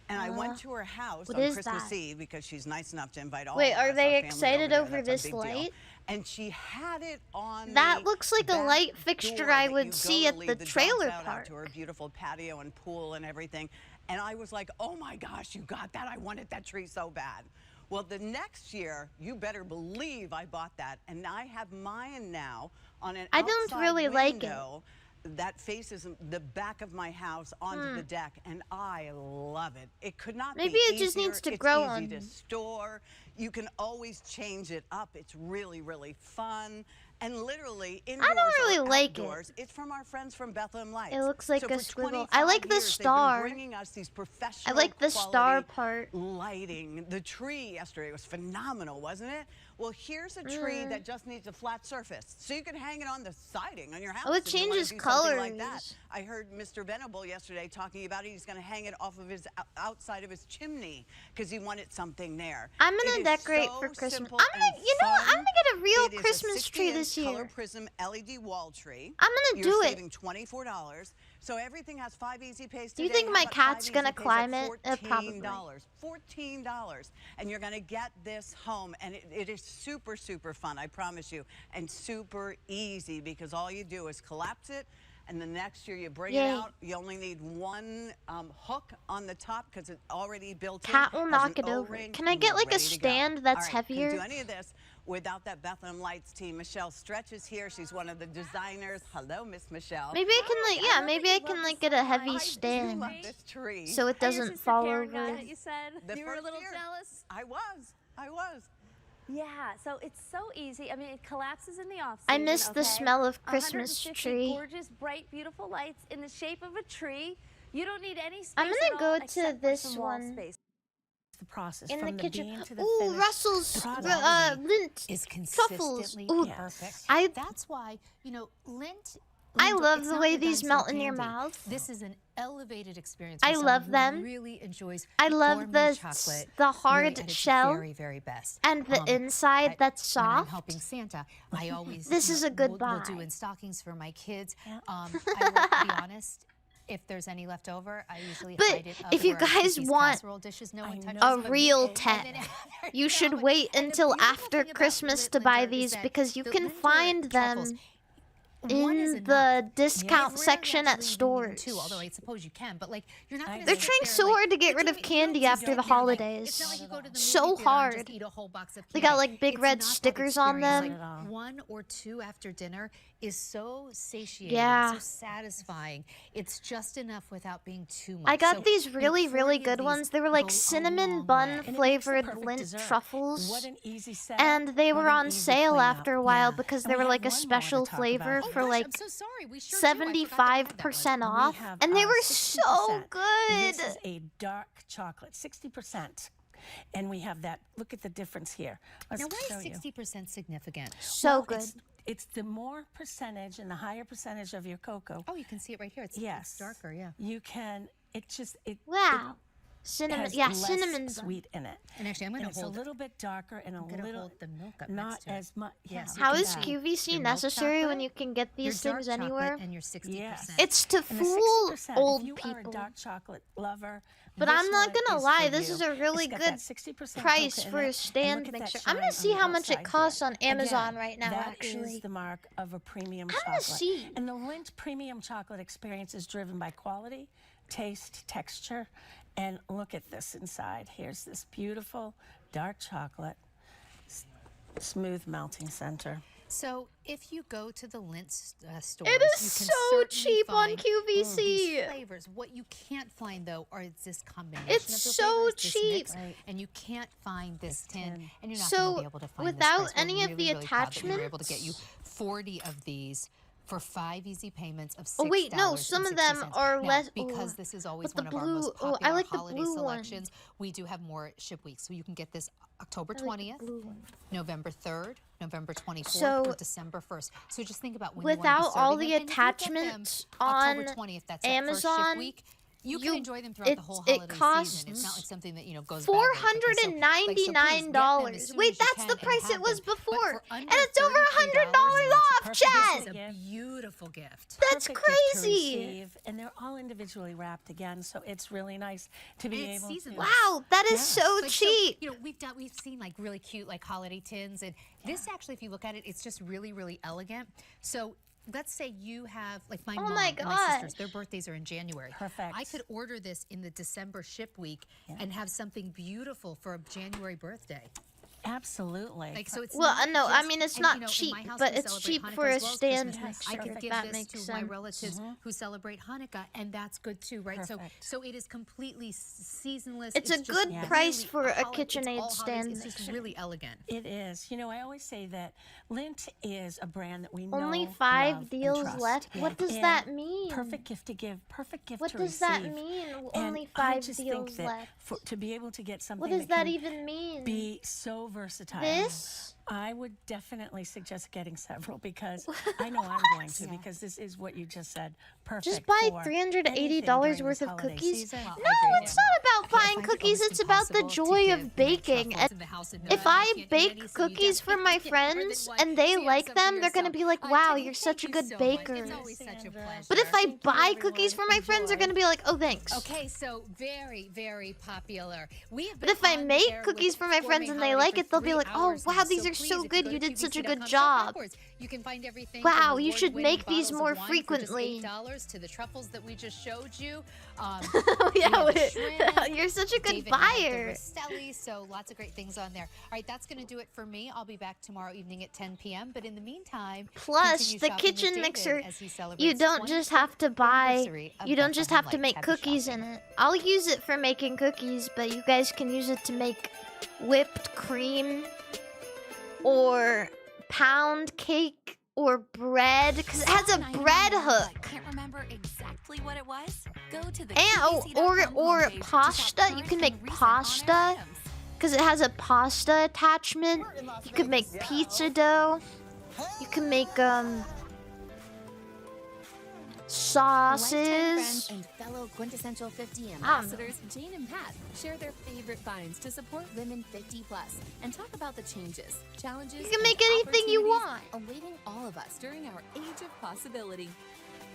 And I went to her house what on is Christmas that? Eve because she's nice enough to invite all Wait, of are us, they our family excited there. over That's a this big deal. light? And she had it on That the looks like a back light fixture door I that would you see go at to the leave dogs trailer out park. to her beautiful patio and pool and everything. And I was like, oh my gosh, you got that? I wanted that tree so bad. Well, the next year, you better believe I bought that. And I have mine now on an I don't outside really like it. window that faces the back of my house onto the deck, and I love it. It could not Maybe be it just easier. needs to It's grow easy on to me. store. You can always change it up. It's really, really fun. And literally indoors really or like it. outdoors. It's from our friends from Bethlehem Lights. It looks like So a for squiggle. 25 I like the years, they've been star. bringing us these professional I like the star quality part. lighting. The tree yesterday was phenomenal, wasn't it? Well, here's a tree that just needs a flat surface. So you can hang it on the siding on your house. Oh, it if you wanna changes do something like that. colors. I heard Mr. Venable yesterday talking about it. He's going to hang it off of his outside of his chimney because he wanted something there. I'm It gonna is decorate so for Christmas. simple I'm gonna, and you know what? I'm fun. gonna get a real It is Christmas tree 60-inch this color year. prism LED wall tree. I'm gonna You're do it. saving $24. So everything has 5 easy pays Do you today. think How my about cat's 5 gonna easy pays climb at it? Probably. $14. And you're going to get this home. And it is super, super fun, I promise you. And super easy because all you do is collapse it. And the next year you bring Yay. it out. You only need one hook on the top because it's already built in. Cat will has knock an it over. O-ring, Can I and get you're like a ready to go. stand that's All right, heavier? Couldn't do any of this without that Bethlehem Lights team. Michelle Stretch is here. She's one of the designers. Hello, Miss Michelle. Maybe I can like, yeah, maybe I can like get a heavy I stand love this tree. so it doesn't fall over. That you said The you were a first little year. jealous. I was. Yeah, so it's so easy. I mean, it collapses in the off I season, miss the okay? smell of Christmas 150 tree. Gorgeous, bright, beautiful lights in the shape of a tree. You don't need any space I'm at gonna all go to except for this some wall one. space. The process In from the the kitchen. bean to the Ooh, finished Russell's product lint is truffles. consistently Ooh, perfect. I That's why, lint. I love it's the not way your these guns melt and in your candy. mouth. This is an elevated experience. I for love someone who them. Really enjoys. I love gourmet the chocolate, hard really at its shell very, very best. and the inside that's When I'm soft. helping Santa, I always. This is a good will buy. do in stockings for my kids. I will be honest. If there's any left over, I usually But hide it up if you where I keep guys these want casserole dishes no one touches a but me. real And 10, then- you should No, wait and the until beautiful after thing about Christmas Lint to buy Lindor is these that because you the can Lindor find truffles, them one is in the discount Rare section to at actually even stores. two, although I suppose you can, but like you're not gonna They're sit trying there, so like, hard to get rid but of you candy don't after sit the there, like, holidays. it's not like you go to the So movie theater and hard. just eat a whole box of They candy. got like big It's red not that stickers on experience. them. Like, one or two after dinner is so satiating. Yeah. It's so satisfying. It's just enough without being too much. I got So, these you know, really, 40 really of good these ones. They were go like a cinnamon long bun way. And it makes the flavored perfect lint dessert. truffles. What an easy set. And they What were an on easy sale cleanup. after a while Yeah. because And they we were have like a one more to special talk flavor about. for gosh, like I'm so sorry. We sure do. I forgot to add that one. 75% We off. have, And they were 60%. so good. This is a dark chocolate, 60%. And we have that. Look at the difference here. Let's Now, why show is you. 60% significant? So good. It's the more percentage and the higher percentage of your cocoa. Oh, you can see it right here. It's darker, yeah. You can. It just it. Wow. It Cinnamon, has yeah, less cinnamon bun. sweet in it. And actually, I'm And going it's to a hold little bit darker and a gonna little hold the milk up not next to it. as much. Yeah, so How you is can that. QVC your milk necessary when chocolate, you can get your these dark things chocolate, anywhere? and your 60%. Yes. It's to And the fool 60%, old if you are a people. dark chocolate lover, But this I'm not one gonna is lie, for this you. is a really It's got good that 60% price cocoa in for it, a and stand look at mixer. that I'm gonna shine see on how the much it outside costs here. on Amazon Again, right now, that actually. is the mark of a premium I'm gonna chocolate. see. And the Lindt premium chocolate experience is driven by quality, taste, texture, and look at this inside. Here's this beautiful dark chocolate, smooth melting center. So if you go to the Lindt stores, It is you can so certainly cheap on find QVC. these flavors. What you can't find though are this combination It's of the so flavors, this cheap. mix, and you can't find this tin, and you're not So, going to be able to find without this price. We're any of really, the really proud that we were able to attachments- get you 40 of these for 5 easy payments of $6. Oh wait, no, some of them are now, less. because oh, this is always but one the of our most blue- oh, popular I like the holiday blue one. selections. We do have more ship weeks, so you can get this October I like the 20th, blue one. November 3rd, November 24th, So, or December 1st. So just think about when you want to be without all serving the them. And if you get them attachments October on 20th, that's that first ship Amazon, week. You can enjoy them throughout the whole it holiday costs season. It's not like something that goes bad very quickly. So, $499. Wait, that's the price it was before, and it's over $100 off, This Chad. is a beautiful gift. That's Perfect gift to crazy. receive, and they're all individually wrapped again, so it's really nice to be And it's able seasonal. to. Wow, that is so Like, cheap. you know, we've seen like really cute like holiday tins, and this actually, if you look at it, it's just really, really elegant. So let's say you have like my Oh mom my and my sisters, gosh. their birthdays are in January. Perfect. I could order this in the December ship week and have something beautiful for a January birthday. Absolutely. Like, so it's Well, not no, I just- mean, it's and, not you know, in cheap, my house, but we it's celebrate cheap Hanukkah for as a well as stand Christmas. mixer, I could if give that this makes to my sense. relatives who celebrate Hanukkah, and that's good too, right? Perfect. So it is completely seasonless. It's a just good price really for a holiday- it's KitchenAid all holidays. stand It's just mixer. really elegant. It is. You know, I always say that Lindt is a brand that we know. Only love, 5 and deals trust. left. What does And that mean? Perfect gift to give. Perfect gift What to does receive. that mean? And Only I 5 just deals think that left. to be able to get something What does that that can even mean? be so versatile. This? I would definitely suggest getting several because I know I'm going to because this is what you just said. Perfect. Just buy for $380 anything worth during of this holiday cookies? season. No, it's not about buying cookies. It's about the joy of baking. And if I bake cookies for my friends and they like them, they're going to be like, wow, you're such a good baker. It's always such a pleasure. But if I buy cookies for my friends, they're going to be like, oh, thanks. Okay, so very, very popular. We have But been if I on the make air cookies with for my Gourmet friends and they Holiday like for it, they'll be 3 like, oh, hours wow, now. these So are so please, if you good. go You to did such a QVC.com, good shop job. backwards. You can find everything. Wow, from you should award-winning make these bottles of more wine for just frequently. $8 to the truffles that we just showed you. Yeah, we have shrimp. you're such a good David had the buyer. Reselling, so lots of great things on there. All right, that's going to do it for me. I'll be back tomorrow evening at 10 p.m. But in the meantime, Plus, continue the shopping with kitchen David mixer, as he celebrates you don't just have to buy, anniversary of you don't just have to Bethlehem make Lights. Happy cookies shopping. in it. I'll use it for making cookies, but you guys can use it to make whipped cream or pound cake or bread, because it has a bread hook. Can't remember exactly what it was? Go to the And or QVC.com homepage to shop pasta. You current can make and recent on-air pasta items. because it has a pasta attachment. You can make pizza dough. You can make Lifetime sauces. friends and fellow quintessential 50 I don't know. ambassadors, Jane and Pat, share their favorite finds to support women 50 plus and talk about the changes, challenges, You can and make anything you opportunities want. awaiting all of us during our age of possibility.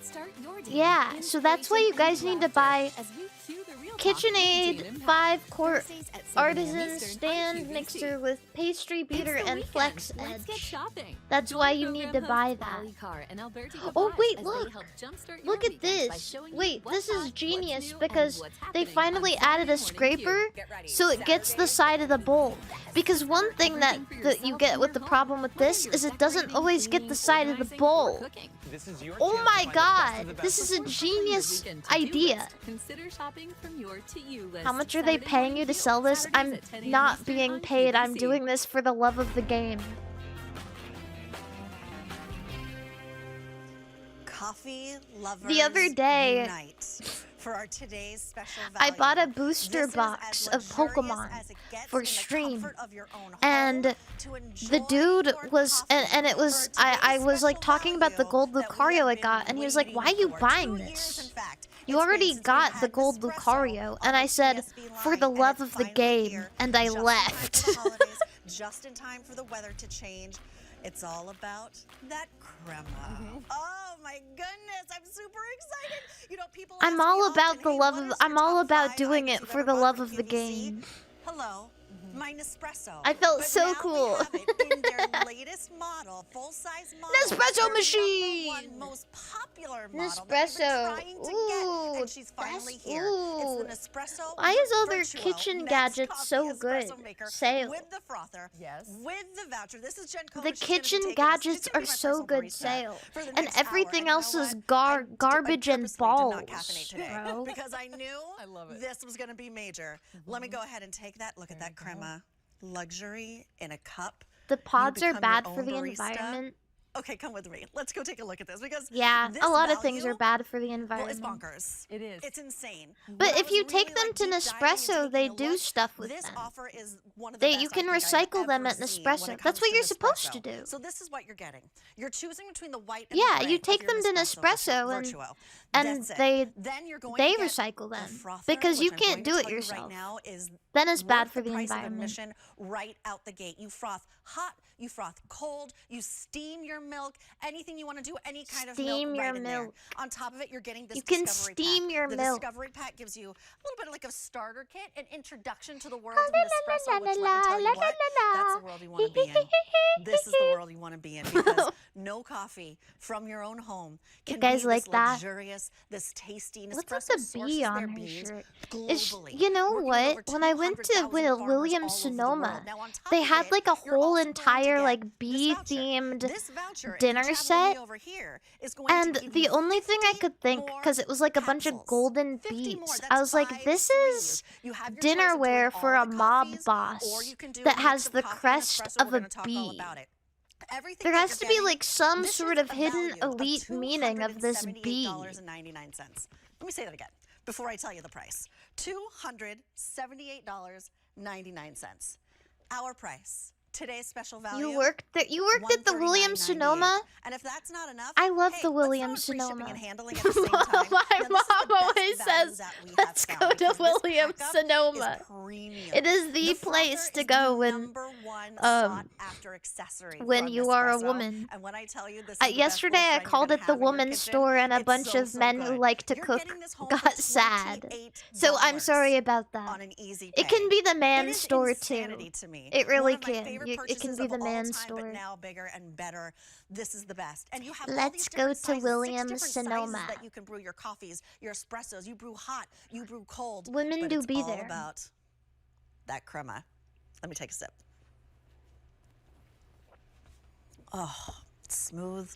Start your day Yeah, with so that's why you guys need to buy as we cue the real talk with KitchenAid Jane and Pat. 5-quart Thursdays at 7 artisan a.m. Eastern on stand QVC. mixer with pastry beater It's the and weekend. flex Let's get edge. shopping. That's Join why you need to program buy hosts that. Molly Carr and Alberti Oh Gabaj wait, as look! they help jumpstart your Look at weekends by this. showing you Wait, what's this is hot, what's genius new, and because what's they happening finally on added a Saturday morning scraper Get ready. so it gets the side of the bowl. Because one thing that you get with the problem with this is it doesn't always get the side of the bowl. Oh my god, this is a genius idea. Consider shopping from your to-you list. How much are they paying you to sell this? I'm not being paid. I'm doing this for the love of the game. Coffee lovers The other day, unite. For our today's special I value. bought a booster This is box as of Pokemon luxurious as it gets for in the stream, comfort of your own home and to enjoy the dude your was, and it was, I was like talking about the gold Lucario I got, and he was like, "Why are you buying this? You already got the gold Lucario." And I said, "For the love of the game," and I left. Just in time for the weather to change. It's all about that crema. Oh my goodness, I'm super excited. You know, people I'm all about the love of, I'm all about doing it for the love of the game. Hello, my Nespresso. I felt But so now cool. We have it in their latest model, full-size model. Nespresso their machine. #1 most popular model Nespresso. that we've been trying to Ooh, get, and she's finally here. ooh. It's the Nespresso. Why is all their Virtuo kitchen Max gadgets Coffee so good? Espresso Maker Sale. with the frother, with the voucher. This is Jen Kovic. The She's gonna be kitchen taking this. gadgets She's gonna are be my so personal good barista sale. for the And next everything hour. And else you know is what? garbage and purposely did not balls, caffeinate today bro. because I knew this was going to be major. Let me go ahead and take that. Look at that crema. Luxury in a cup. The pods You are become bad your for own the barista. environment. Okay, come with me. Let's go take a look at this because Yeah, this a lot of things value, are bad for the well, environment. it's bonkers. It is. It's insane. But if you take them to Nespresso, they do stuff with This them. offer is one of the best You can I think I've recycle them ever at seen when Nespresso. it That's comes what to you're supposed to Nespresso. do. So this is what you're getting. You're choosing between the white and Yeah, the gray you of take your them to Nespresso Virtuo. and That's it. they Then you're going they to get recycle the them frother, because you which I'm can't going do to it tell you yourself. Right now is Then it's bad worth for the price of environment. admission right out the gate. You froth hot, you froth cold, you steam your milk, anything you want to do, any kind of milk Steam your right in there. milk. On top of it, you're getting this You can Discovery steam pack. your the milk. Discovery pack gives you a little bit like a starter kit, an introduction to the world of Nespresso, which let me tell you what, that's the world you want to be in. This is the world you want to be in because no coffee from your own home can You guys be like this that? luxurious, this tasty. What's Nespresso with the bee sources on their her beans shirt? globally. You know working with what? over When I went to 200,000 farmers Williams all over the world. Sonoma, Now, on top they of had it, like a you're whole also going to entire get like this bee voucher. themed This voucher, if dinner you travel set. me over here, is going to And give the you only thing I could think, because it was like a bunch of golden beets, I was like, this is dinnerware for a mob boss that has the crest of a bee. There has to be like some sort of hidden elite meaning of this bee. $278.99. Let me say that again before I tell you the price. $278.99. Our price. Today's special value. You worked at the Williams Sonoma. And if that's not enough, I love hey, the let's Williams throw in free Sonoma. shipping and handling at the same time. My Now, this is mom the best always value says, that we have "Let's go found, to because this Williams pack-up Sonoma." is premium. It is the frother place to is go the when #1 sought-after accessory from you are a Nespresso. woman. And when I tell you this is the best Yesterday I friend you're called gonna it the have in your woman's kitchen, store, and a it's bunch so, of so men good. who like to You're cook getting this home got for sad. $28 So I'm sorry about that. on an easy It pay. can be the It man is store insanity too. to me. It One really of my can. favorite It can purchases be of the all man time, store. But now bigger and better. This is the best. And you have all Let's these go different to sizes, 6 Williams different Sonoma. sizes that you can brew your coffees, your espressos. You brew hot, you brew cold. Women but do it's be all there. about that crema. Let me take a sip. Oh, it's smooth.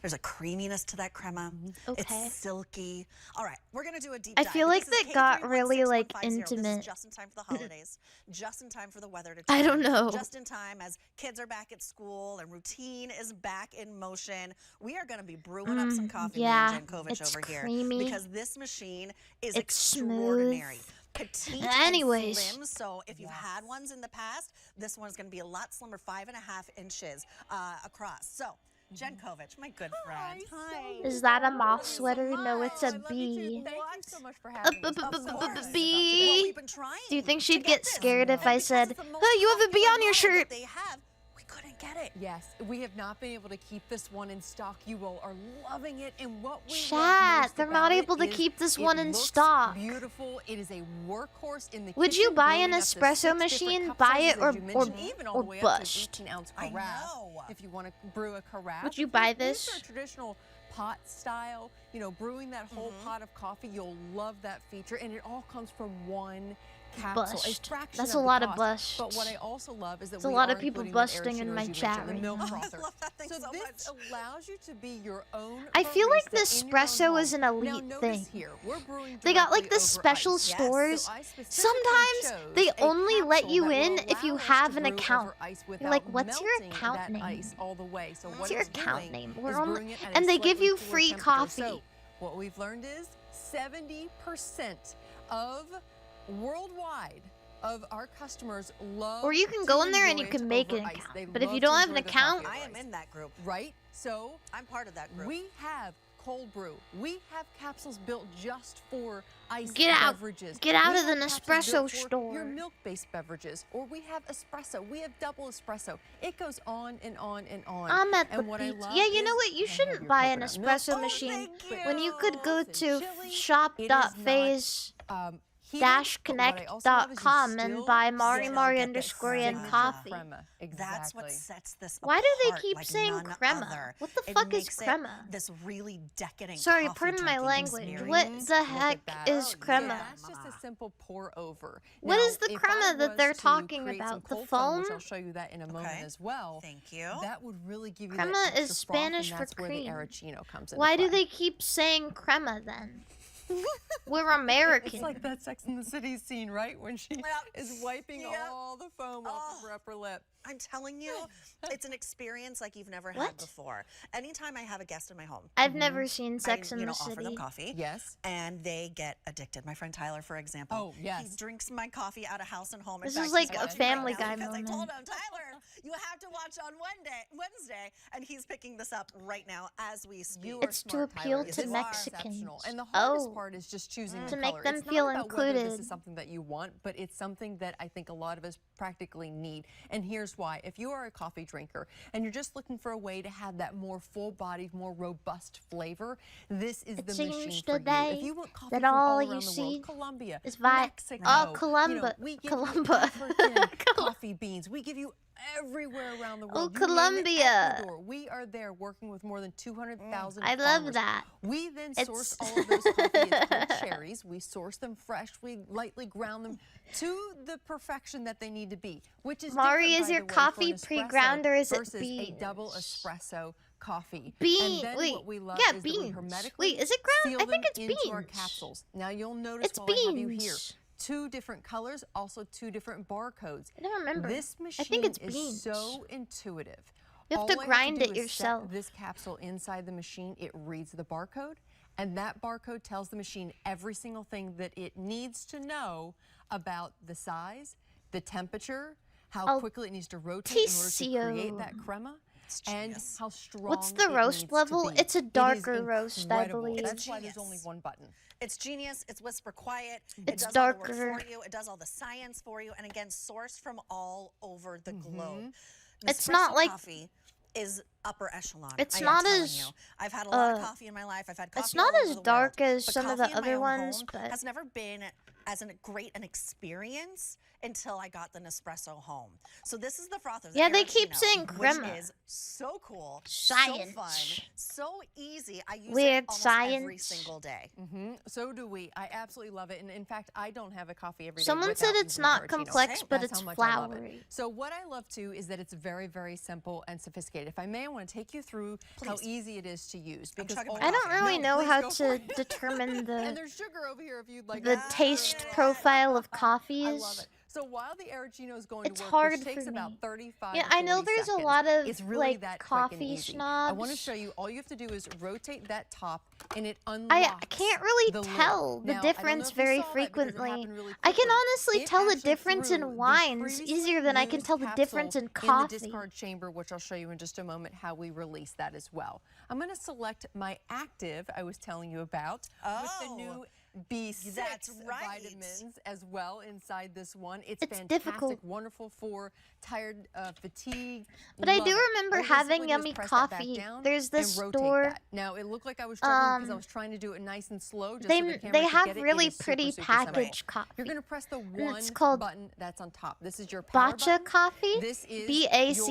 There's a creaminess to that crema. Okay. It's silky. All right, we're gonna do a deep I dive. feel like This is that got really like 8316150. This intimate. is just in time for the holidays, just in time for the weather to I change. don't know. Just in time as kids are back at school and routine is back in motion. We are gonna be brewing up some coffee, yeah, me and Jen Kovic it's over creamy. here, because this machine is It's smooth. extraordinary. Petite Anyways. and slim, so if you've had ones in the past, this one's going to be a lot slimmer, 5.5 inches across. So, Jen Kovic, my good friend. Hi. Is that a moth sweater? No, it's a bee. Thank you so much for A having me. bee. We've been trying Do you think to she'd get get this, scared if I because said, it's the most "Oh, you have a bee popular on your model that shirt"? they have. couldn't get it. Yes, we have not been able to keep this one in stock. You all are loving it, and what we love Chat, most they're about not it able to is keep this it one in looks stock. Beautiful. It is a workhorse in the Would you kitchen, buy an brewing up to espresso 6 different machine? cup Buy sizes, it or as you mentioned, even all the way up bust? to an 18-ounce I carafe. know. If you want to brew a carafe. Would you If buy use this? our traditional pot style, you know, brewing that whole pot of coffee, you'll love that feature, and it all comes from one capsule. Bust. A fraction That's of a the lot of cost. busts. But what I also love is that There's a we lot are of people including that busting in Arancino, my as you chat mentioned, the right milk now. frother. I love that thing so this much. allows you to be your own I feel like barista in your own Nespresso home. is an Now, elite notice thing. Here, we're brewing They got like directly the over special ice. stores. So I specifically Sometimes chose they a only let capsule you that will in if you allow us have to an brew account. over ice You're like, without what's your melting account that name? ice all the way. So What's what your it's account doing name? is We're on, brewing it at a and they give slightly you cooler free temperature. coffee. So what we've learned is 70% of worldwide of our customers love Or you can to go in there and you enjoy it can make over an ice. account. They But if love you to don't have an enjoy the coffee account, over I am ice. in that group. Right? So I'm part of that group. we have cold brew. We have capsules built just for ice Get out. beverages. Get out We of the have capsules Nespresso built for store. Your milk-based beverages, or we have espresso. We have double espresso. It goes on and on and on. I'm at the and what I beach. love Yeah, you know is what? You I have shouldn't your buy an coconut milk. espresso Oh, machine thank when you could go and to chili. It is shop.phase heated, but what I also love is you connect.com and still buy still MARIMARI get underscore that and crema. coffee. crema. Exactly. That's what sets this Why do they apart keep like saying none crema? other. What the It fuck is makes it crema? This really decadent Sorry, coffee pardon my junkie language. experience. What the Look heck at that. is crema? Yeah, that's just a simple pour over. What Now, is the if crema I that was they're to talking create some about? The cold foam, which foam? I'll show you that in a moment Okay. as well. Thank you. That would really give you Crema that extra is froth, Spanish and for that's where cream. the Arancino comes into Why do play. they keep saying crema then? We're American. It's like that Sex and the City scene, right? When she is wiping Yep. all the foam off of her upper lip. I'm telling you, it's an experience like you've never had What? before. Anytime I have a guest in my home, I've never seen Sex I, in you know, the offer them City. coffee. Yes. And they get addicted. My friend Tyler, for example. Oh, yes. He drinks my coffee out of house and home. In This fact, is like he's a watching Family right now Guy because I moment. told him, Tyler, you have to watch on Wednesday, and he's picking this up right now as we speak. You are It's to smart, appeal Tyler. to You are Mexicans. exceptional. And the hardest Oh. part is just choosing the To make color. them It's feel not about whether this included. is something that you want, but it's something that I think a lot of us practically need. And here's why. If you are a coffee drinker and you're just looking for a way to have that more full-bodied, more robust flavor, this is the machine seems for you. today If you want coffee that from all all you around the see world, Colombia, is vi- Mexico, Oh, you know, Columba. we give Columba. you African coffee beans. We give you everywhere around the world. Oh, You name it, Colombia. Ecuador. We are there working with more than 200,000 I love farmers. that. We then It's- source all of those coffee and cherries. We source them fresh. We lightly ground them to the perfection that they need to be, which is Mari, different, is by your the way, coffee for an espresso pre-ground or is it versus a double beans? espresso coffee. Bean- And then wait, what we love yeah, is that we beans. hermetically Wait, is it ground? seal I think them it's into our beans. capsules. Now you'll notice It's while I have you here, beans. 2 different colors, also 2 different barcodes. I don't remember. This machine I think it's is beans. so intuitive. You have All to I grind do it is set yourself. this capsule inside the machine, it reads the barcode, and that barcode tells the machine every single thing that it needs to know about the size, the temperature, how Oh, quickly it needs to rotate in order to create that Tissio. crema, and how strong What's the it roast needs level? To be. It's a It is darker roast, I incredible. believe. That's why there's only one button. It's genius. It's whisper quiet. It's it does darker. all the work for you. It does all the science for you. And again, sourced from all over the globe. It's Nespresso not like- coffee is upper echelon. It's I am not telling as, you. I've had a lot of coffee in my life. I've had coffee it's not all as over the dark world, as but some of the coffee in my other own ones, home but has never been as great an experience until I got the Nespresso home. So this is the frother. the Yeah, they keep Arancino, saying which crema. is so cool, Science. so fun, so easy. I use Weird it almost every science. single day. So do we. I absolutely love it. And in fact, I don't have a coffee every day. Someone said without it's using not Arancino. complex, but That's it's how much I love it. floury. So what I love too is that it's very, very simple and sophisticated. If I may, I want to take you through how Please. easy it is to use. Because chugging my I don't coffee. really No, know please how go for to it. determine And the there's sugar over here if you'd like the that. taste profile of I coffees. love it. So while the Arancino is going It's to work, hard which takes for about me. 35 Yeah, to I know 40 there's a seconds, lot of, it's really like, that quick and coffee easy. I want to snobs. show you, all you have to do is rotate that top and it I unlocks can't really the lid. tell the Now, I don't know difference if you very saw that because it frequently. happened really I can quickly. honestly It tell the actually difference threw in the wines previously easier than I can used tell the difference in capsule coffee. in the discard chamber, which I'll show you in just a moment how we release that as well. I'm going to select my active I was telling you about with the new B6 That's right. vitamins as well inside this one. It's fantastic, difficult. wonderful for tired, fatigue. But I Love do it. remember All you basically having do is yummy press that back coffee. down There's this and rotate store. that. Now it looked like I was struggling because I was trying to do it nice and slow. Just so the camera They could have get it. It really is super, pretty super simple. packaged coffee. You're going to press the one it's called button that's on top. This is your power Bacha button. coffee, This is BACCA, your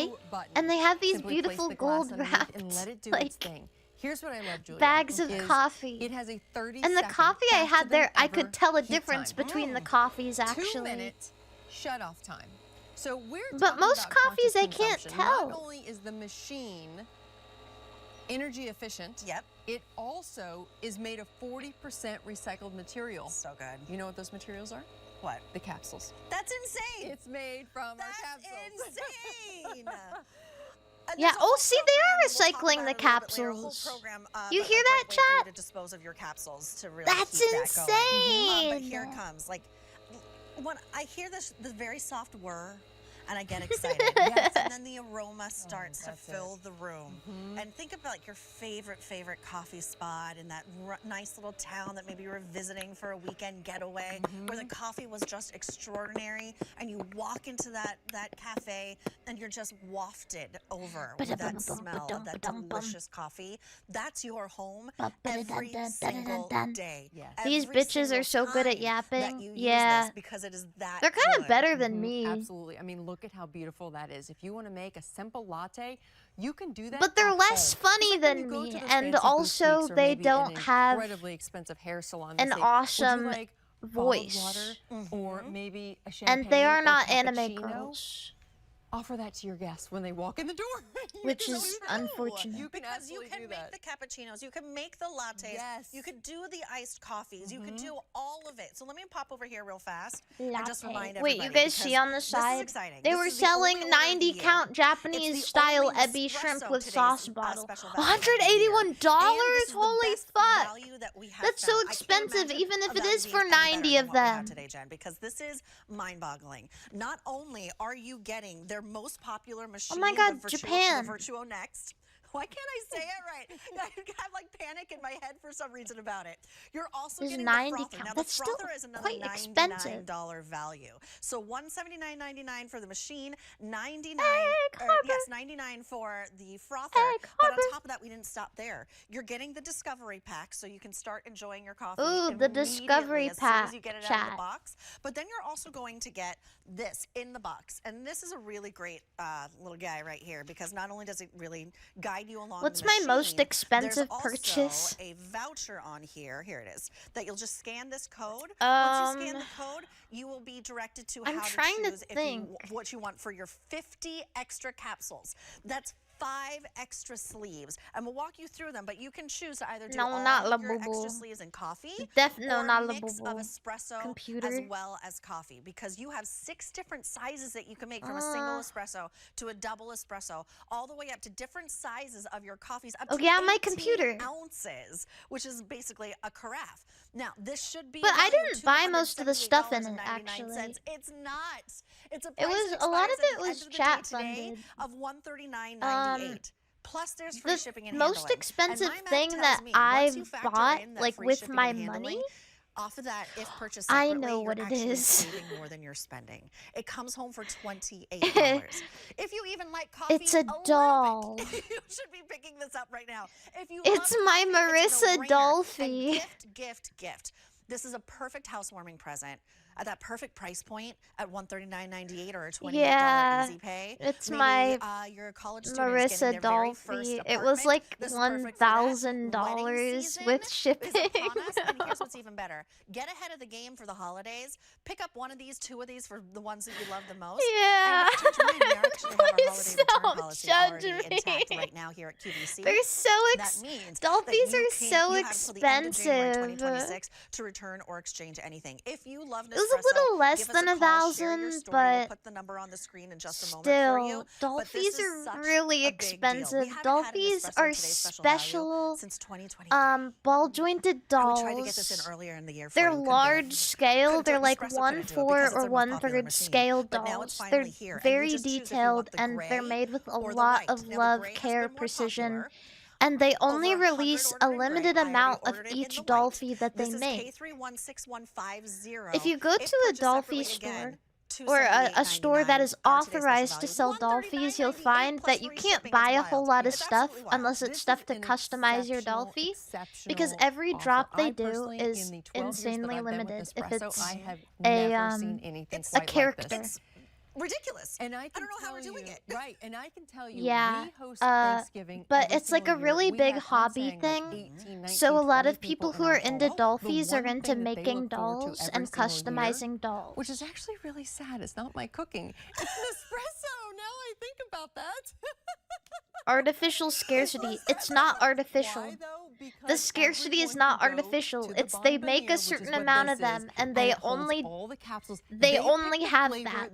brew button. and they have these Simply place beautiful the glass gold underneath wrapped and let it do like its thing. Here's what I love, Julia. bags of is coffee. It has a 30 And the second coffee I faster had than there, I ever could tell a heat difference time. between the coffees 2 actually. minute shut off time. So we're But talking most about coffees I conscious can't consumption. tell. Not only is the machine energy efficient, it also is made of 40% recycled material. So good. You know what those materials are? What? The capsules. That's insane. It's made from our capsules. Insane. Yeah. Oh, see, they are recycling the capsules. You hear that, For chat? you to dispose of your capsules to really That's keep that going. But insane. here it comes. Like when I hear this very soft whir, and I get excited. Yes. And then the aroma starts to that's fill the room. And think about like your favorite coffee spot in that nice little town that maybe you were visiting for a weekend getaway, where the coffee was just extraordinary, and you walk into that cafe and you're just wafted over with that smell of that delicious coffee. That's your home every single day. These Every bitches are so good at time yapping. that you use Yeah. this, because it is that They're kind of good. better than me. Absolutely. I mean, look at how beautiful that is. If you want to make a simple latte, you can do that. But they're at less home. funny Just like when than you go me, to those and fancy also boutiques or they maybe don't an have incredibly expensive hair salon. They an say, "Would awesome you like bottled voice. water or maybe a champagne And they are or not anime cappuccino?" girls. Offer that to your guests when they walk in the door. Which is unfortunate. Because you can make the cappuccinos, you can make the lattes, you could do the iced coffees, you could do all of it. So let me pop over here real fast and just remind everybody. Wait, you guys see on the this is side? exciting. They This were is the only selling order of the 90 year. count It's Japanese the style only ebi Nespresso shrimp with today's, sauce bottle. special value of the year. $181? And this is the Holy best fuck! value that we have That's so found. I can't expensive, imagine even if a it value is being for any better 90 than of what we have them. today, Jen, because this is mind-boggling. Not only are you getting their most popular machine, Oh my God, the Japan. the Virtuo Next. Why can't I say it right? I have like panic in my head for some reason about it. You're also There's getting 90 the frother. count. Now That's the still frother is another quite expensive. $99 value. So $179.99 for the machine, $99 for the frother. But on top of that, we didn't stop there. You're getting the discovery pack, so you can start enjoying your coffee. Ooh, the discovery as soon as you pack, get it out of chat. the box. But then you're also going to get this in the box, and this is a really great little guy right here, because not only does it really guide you along What's the my most machine, expensive there's purchase? also a voucher on here. Here it is. That you'll just scan this code. Once you scan the code, you will be directed to I'm how to trying to choose think. what you want for your 50 extra capsules. That's 5 extra sleeves, and we'll walk you through them. But you can choose to either do all not of La your Boo Boo. extra sleeves in coffee, No, or not a La mix Boo of Boo. espresso Computer. as well as coffee, because you have 6 different sizes that you can make, from a single espresso to a double espresso, all the way up to different sizes of your coffees, up Oh, to yeah, my 18 computer. ounces, which is basically a carafe. Now, this should be But I valued didn't buy most of the stuff in it, $278.99. actually. It's not. It's a It price was that a lot of expires at it the was end of the day chat today funded. of $139.98. Plus, there's free shipping and most handling. expensive And my math thing tells that me, I've once you factor bought, in that like free with shipping my and handling, money, off of that, if purchased I separately, know what you're it actually is. saving more than you're spending. It comes home for $28. If you even like coffee, It's a doll. you should be picking this up right now. If you It's love my coffee, it's a Marissa no-brainer. Dolphie. And gift. This is a perfect housewarming present at that perfect price point at $139.98 or a $28 Yeah, easy pay. it's Maybe, my your college student is Marissa getting their very first Dolphie. It was apartment. like This is perfect for that. Wedding $1,000 season with is shipping. upon us, and here's what's even better. Get ahead of the game for the holidays. Pick up one of these, 2 of these for the ones that you love the most. Yeah. And change your mind. We actually have our holiday Please return don't policy judge already me. intact right now here at QVC. They're so That means Dolphies that you are can- so you have till the end of January expensive. 2026 to return or exchange anything. If you love Nespresso, It was a little less give us than a a call, share your 1,000, story. We'll but put the number on the screen in just a moment still, for you. But this Dolphies is are such really a big deal. expensive. We haven't had an Dolphies Nespresso are Today's special value special, since 2020. ball jointed dolls. I tried to get this in earlier in the year. They're for you. large scale. couldn't do They're it. like Nespresso couldn't do it because 1/4 it's or their most popular 1/3 machine. scale But now it's dolls. finally They're here, and you very just choose if you detailed, want the and they're gray made with a or the lot white. of Now, the love, gray has care, been more precision. popular. and they only release a limited I already amount of ordered it in each the white. Dolphie that they This is make. K316150. If you go If to a purchased Dolphie separately, store, again, or a store that is $278.99. Our today's special authorized to value, sell Dolphies, you'll find that you can't buy a whole lot of stuff unless it's stuff to customize your Dolphy, because every drop they do is insanely limited. If it's a character. Ridiculous. And I don't know how we're doing it. Right, and I can tell you, Yeah, we host Thanksgiving but every it's like a single year. really We big have, I'm hobby saying, like thing. 18, 19, So a lot 20 of people who in are our into home. Dolphies The are one into thing that they making look forward to dolls every and single year, customizing dolls. which is actually really sad. It's not my cooking. It's Nespresso. Now I think about that. Artificial scarcity. It's not artificial. The scarcity is not artificial. It's they make a certain amount of them and they only have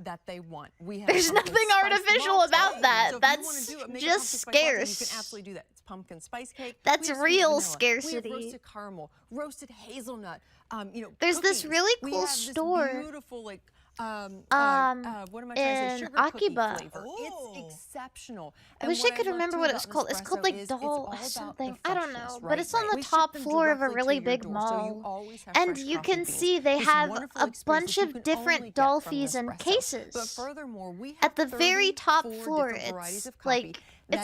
that. They want. There's nothing artificial about that. That's just scarce. You can absolutely do that. It's pumpkin spice cake. That's We have real vanilla. scarcity. We have roasted caramel, roasted hazelnut. There's this cookies. really We cool have this store, beautiful, like, what am I trying to say? in Sugar cookie Akiba. flavor. It's exceptional. I wish I could remember what it's called. It's called like Doll something. I don't know. But it's on the top floor of a really big mall. And you can see they have a bunch of different Dolphies and cases. But furthermore, we have At the very top 34 floor, different varieties it's of coffee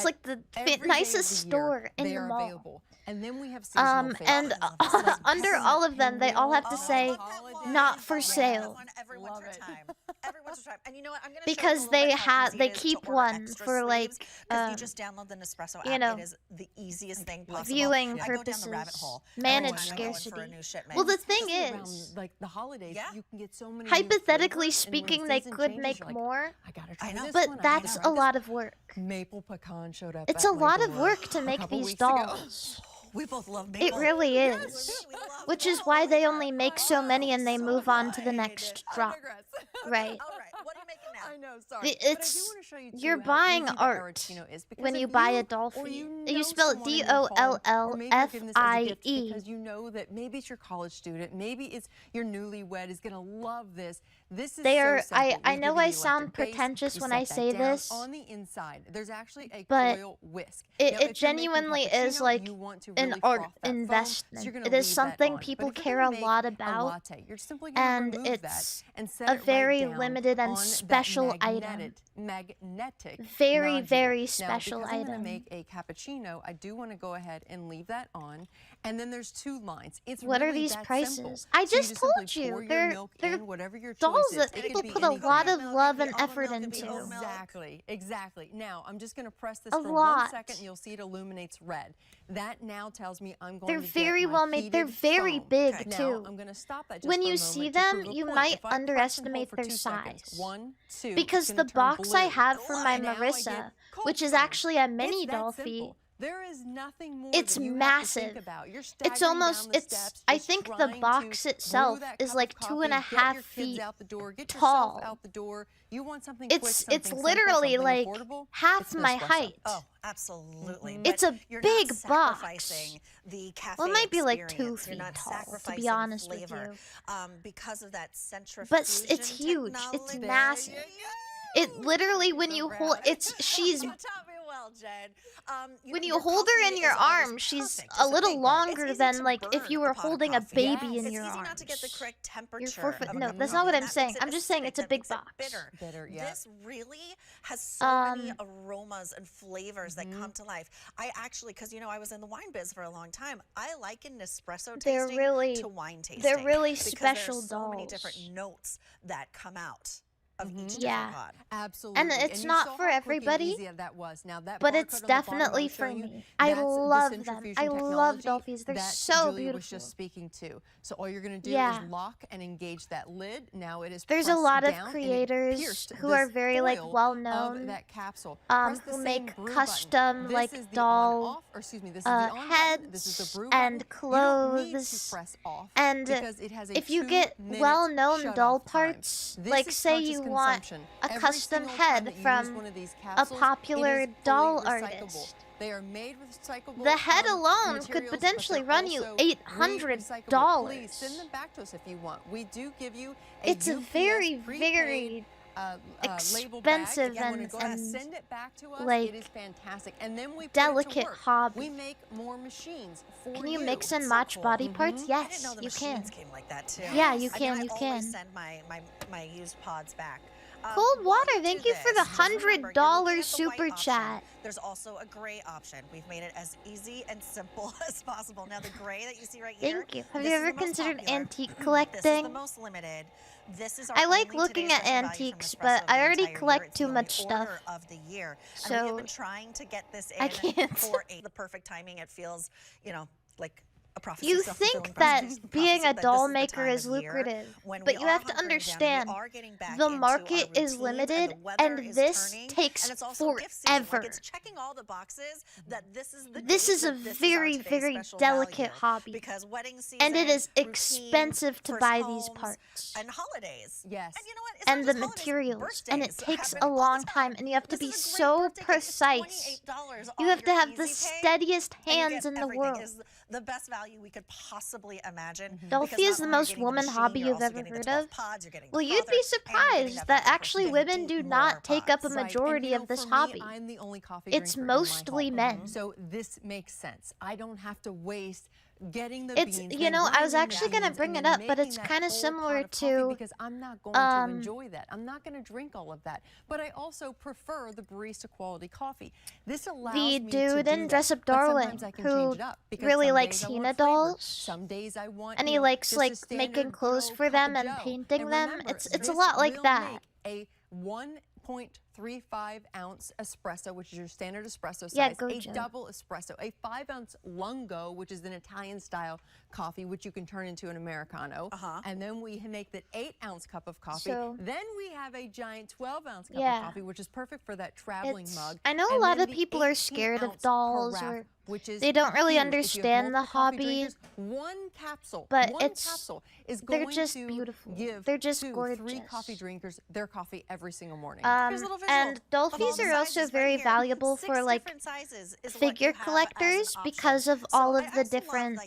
like the every day nicest of the year, store in they the are mall. available. And then we have seasonal And favorites. under all of them, they all have to say, not for sale. Every winter time. Every winter time. And you know what? I'm going to Because they keep one for like, because you just download the Nespresso app. you know, it is the easiest thing possible. viewing I go down the rabbit purposes, hole manage every time I go in for a scarcity. new shipment. Well, the thing Around, is, like the holidays, you can get so many new hypothetically flavors, and when speaking, they season could changes, make you're like, more, I gotta try this one, but I gotta that's try a this lot one. of work. Maple pecan showed up. It's at a lot of Maple work to a make couple these weeks ago. dolls. We both love maple. It really is. Which is why they only make so many and they move on to the next drop. Right. All right. What are you making now? I know, sorry. It's But I do want to show you you're too how buying easy the art Arancino is, because when if you buy a or Dolphy. you You know spell it someone in your home, or maybe you're giving this as a gift DOLLFIE. because you know that maybe it's your college student, maybe it's your newlywed is gonna love this. This is They so are. simple. I We know give you I the sound electric base, pretentious you when set I that say down. this, On the inside, there's actually a but coil whisk. it Now, if you're making genuinely is cappuccino, like you want to an really art froth that foam, so investment. you're gonna It is leave that something on. But people if you're care gonna a make lot a about, latte, you're simply gonna and remove it's that and set a it right very down limited and on that special item. magnetic Very, nodule. very Now, special because I'm item. gonna make a cappuccino, I do want to go ahead and leave that on. And then there's two lines. It's What are really these that prices? simple. I So just simply told you, pour your they're milk in, whatever your dolls choice is. that It people could be put a anything. lot of love and effort into. Exactly. Now, I'm just going to press this A for lot. 1 second, and you'll see it illuminates red. That now tells me I'm going They're to get very my well made. They're heated very foam. big Okay. too. Now, I'm going to stop that just When for a you moment see to them, prove a you point. might If I press and hold underestimate for their 2 seconds, size. 1, 2, Because it's the gonna turn box I blue. have for my Now I get Marissa, cold which is foam. actually a mini It's that Dolphy, simple. There is nothing more it's that you massive. have to think about. You're It's staggering almost, down the it's, steps, I just think the trying box to itself brew that is cup like of coffee, 2.5 get your feet kids out the door, get tall. yourself out the door. You want something It's quick, something simple, literally something like affordable? half It's my Nespresso. height. Oh, absolutely. It's But a you're big not box. sacrificing the cafe Well, it might be like 2 experience. You're feet not tall, to sacrificing be honest with flavor, you. because of that centrifuge. But it's huge. It's massive. It literally, when you hold, she's. You taught me well, Jen. When you hold her in your arms, she's a little longer than like if you were holding a baby in your It's easy arms. not to get the correct temperature. You're 4 foot. of a No, cup of that's coffee, not what and I'm that saying. makes it I'm just saying acidic, it's a that big makes it box. Bitter, yeah. This really has so many aromas and flavors that come to life. I actually, because I was in the wine biz for a long time, I liken Nespresso They're tasting really- to wine tasting. they're really because special there's so many dolls. different notes that come out of each Yeah. different pod. Absolutely. And it's you not saw for how quick and everybody, easy that was. Now, that but barcode it's on the bottom definitely I'm for showing you, me. I that's the love them. centrifusion I love technology Dolphies. They're that so Julia was beautiful. just speaking to. So all you're going to do Yeah. is lock and engage that lid. Now it is There's a pressed lot of down and it creators pierced who are this very like foil well of known, that capsule. Press the who same make brew custom button. like This is the doll on-off, or excuse me, this is the on button. This is heads the brew and button. You don't need to clothes. press off And because it has a if you get 2-minute well-known shut-off doll time. parts, This like is say purchase you want consumption. a Every custom single time head that you use from one of these a capsules, popular it is doll fully recyclable. artist, They are made with recyclable the head alone materials, could but potentially they're run you also $800. Please send them back to us if you want. We do give you It's a UPS very, prepaid, very label bag. expensive Again, when you go ahead and send it back to us, like it is fantastic. And then we put it to delicate work. hobby. We make more machines for Can you mix and match body parts? I didn't Yes, know the you can. machines came like that too. Yeah, you I can. mean, You I can. always send my used pods back. Cold water. Thank you for the Just remember, you're looking $100 at the super white option. chat. There's also a gray option. We've made it as easy and simple as possible. Now the gray that you see right here. Thank you. Have this you is ever the most considered popular. antique This is the collecting? most limited. This is our I like only looking today's at special value from antiques, Nespresso but of the I already entire year. collect It's too the only much stuff. order of the year. And we have So been trying to get this I in can't. for the perfect timing. It feels, like a prophecy. You self-fulfilling think that prophecy being a that this doll is the maker time is of year lucrative, when but we you are have to hunkering down, we understand are getting back the into our market is routines, limited, and the weather and is this turning, takes and it's also gift season. Like, forever. it's checking all the boxes that this is the This date is a that this very, is our today's very special delicate value, hobby, because wedding season, and it is routine, expensive to first buy these homes, parts. and holidays. Yes. And you know what? It's And not the just holidays, materials, and it birthdays takes happen a all long the time. time, and you have to This be is a great so birthday gift. It's precise. $28 You on have to your have the Easy Pay, steadiest and you hands get in the everything. world. It's the best value we could possibly imagine. Dolphie is the most woman hobby you've ever heard of. Well, you'd be surprised that actually women do not take up a majority of this hobby. I'm the only coffee It's drinker in my mostly home. men. So this makes sense. I don't have to waste getting the It's, beans. you then know, I was grinding the actually going to beans, bring and it then up, but making it's that kind of whole similar pot of coffee to, because I'm not going to enjoy that. I'm not going to drink all of that. But I also prefer the barista quality coffee. This allows the me to dude do in that. Dress Up But Darling sometimes I can who change it up because really some likes days I Hina want flavor. dolls, Some days I want, and you he know, likes just a like standard making good clothes old for cup them of and Joe. painting And them. remember, It's this a lot like will that. make a 1.35 ounce espresso, which is your standard espresso size, Yeah, go, a Joe. double espresso, a 5-ounce lungo, which is an Italian style coffee, which you can turn into an Americano. And then we make that 8-ounce cup of coffee. So- Then we have a giant 12-ounce cup Yeah. of coffee, which is perfect for that traveling mug. I know a And lot then of the people are scared of 18-ounce dolls, carafe, or which is they don't really huge. If you have understand the multiple coffee hobby. drinkers, one capsule, But one it's- capsule is they're going just to beautiful. give They're just 2, 3 gorgeous. coffee drinkers their coffee every single morning. And Dolphies are also very valuable for like figure collectors because of all of the different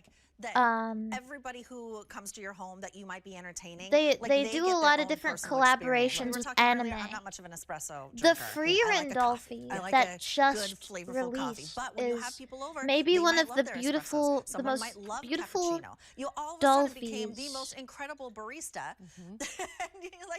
everybody who comes to your home that you might be entertaining, they get do a their lot of own different personal experience. collaborations We were with talking anime. earlier, I'm not much of an espresso The drinker. Freerin Dolphie I like that a just good, flavorful coffee. released But when you is have people over, maybe they one might of love the their beautiful, espresso. the Someone most might love beautiful cappuccino. You all of a sudden Dolphies became the most incredible barista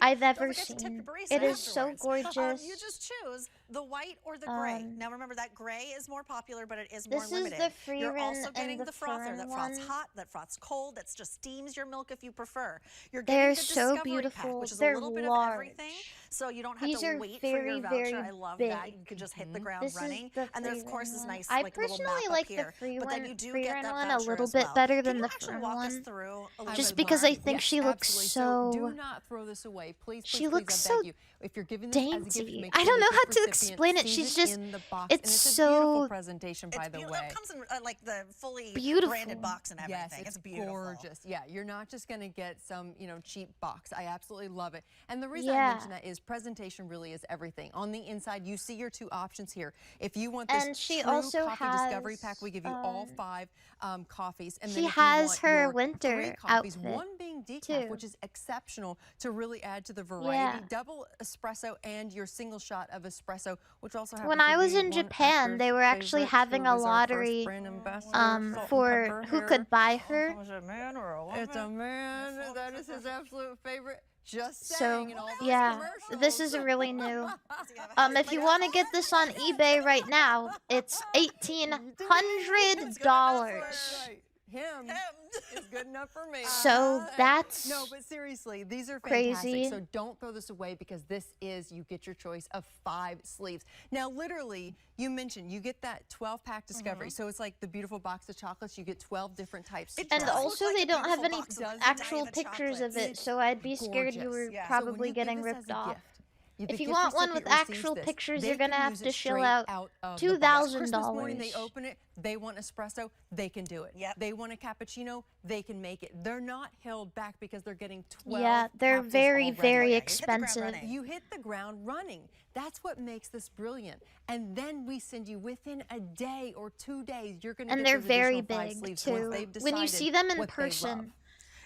I've ever don't forget to tip seen. the barista It is so afterwards. gorgeous. You just choose the white or the gray. Now remember that gray is more popular, but it is more This is limited. the You're Freerin also and getting the the frother that Fern froths one. hot, that froths cold, that just steams your milk if you prefer. You're They're getting the so Discovery beautiful. Pack, which is They're a little bit large. of everything, so you don't have These to are wait for your very, voucher. very I love that. big. You can just hit the ground This is running. the And there, of Freerin course, is one. nice I like little personally map like up here. the But then you do Freerin get that one a voucher little as bit well. better Can than you the actually Fern walk us one. through a little Just bit because more? I think she looks Absolutely. so. Do not throw this away. Please, She please, looks please, I beg so you. If you're giving this as a gift, dainty. make I sure don't the know how gift to recipient explain it. sees She's just. in the box. It's and it's a so beautiful presentation, by the way. It comes in like the fully Beautiful. branded box and everything. Yes, it's beautiful. gorgeous. Yeah, you're not just going to get some, cheap box. I absolutely love it. And the reason I Yeah. mention that is presentation really is everything. On the inside, you see your 2 options here. If you want this And she true also coffee discovery pack, we give you all 5 coffees. And then she if you has want her your winter 3 coffees, outfit, one being decaf, too. which is exceptional to really add to the variety. Yeah. Double espresso and your single shot of espresso, which also happens When to I was be in one Japan, actor's they were actually favorite, having who a is our first lottery brand ambassador, Salt and for Pepper who here. could buy her. Was it a man or a woman? It's a man. That is his absolute favorite. Just So saying in all those yeah, commercials. this is really new. If you want to get this on eBay right now, it's $1,800. Him is good enough for me. So that's no, but seriously, these are crazy. fantastic. So don't throw this away because this is, you get your choice of 5 sleeves. Now, literally, you mentioned you get that 12-pack discovery. So it's like the beautiful box of chocolates. You get 12 different types. And also, they don't have any actual pictures of it, so I'd be scared you were probably getting ripped off. If you want one with actual pictures, you're gonna have to shell out $2,000. Christmas morning, they open it. They want espresso, they can do it. They want a cappuccino, they can make it. They're not held back because they're getting 12. Yeah, they're capsules very, already. very expensive. You hit the ground running. That's what makes this brilliant. And then we send you within a day or 2 days. You're gonna And get they're those very additional 5 big sleeves too. once they've When you decided see them in what they love. person,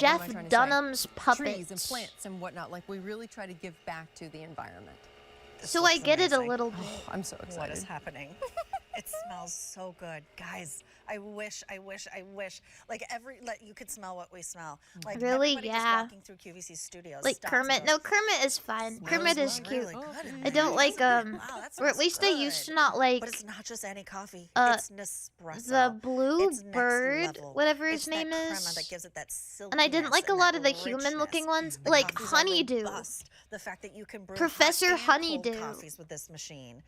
Jeff trying to say? Dunham's puppets. Trees and plants and whatnot. Like we really try to give back to the environment. So I get it a amazing. little bit. I'm so excited. What is happening? It smells so good. Guys, I wish. Like you could smell what we smell. Like Really? everybody just Yeah. walking through QVC studios. Like stops Kermit. and No, goes, Kermit is fine. Kermit is cute. really good in I don't there. like Wow, that or at smells least I used to not like But it's not just any coffee. It's Nespresso. the blue It's next bird, level. whatever his It's name that is. crema that gives it that And I didn't silkiness like a and lot that of the human-looking richness. ones, The like coffees are Honeydew. robust. The fact that you can brew Professor hot and cold Honeydew. coffees with this machine.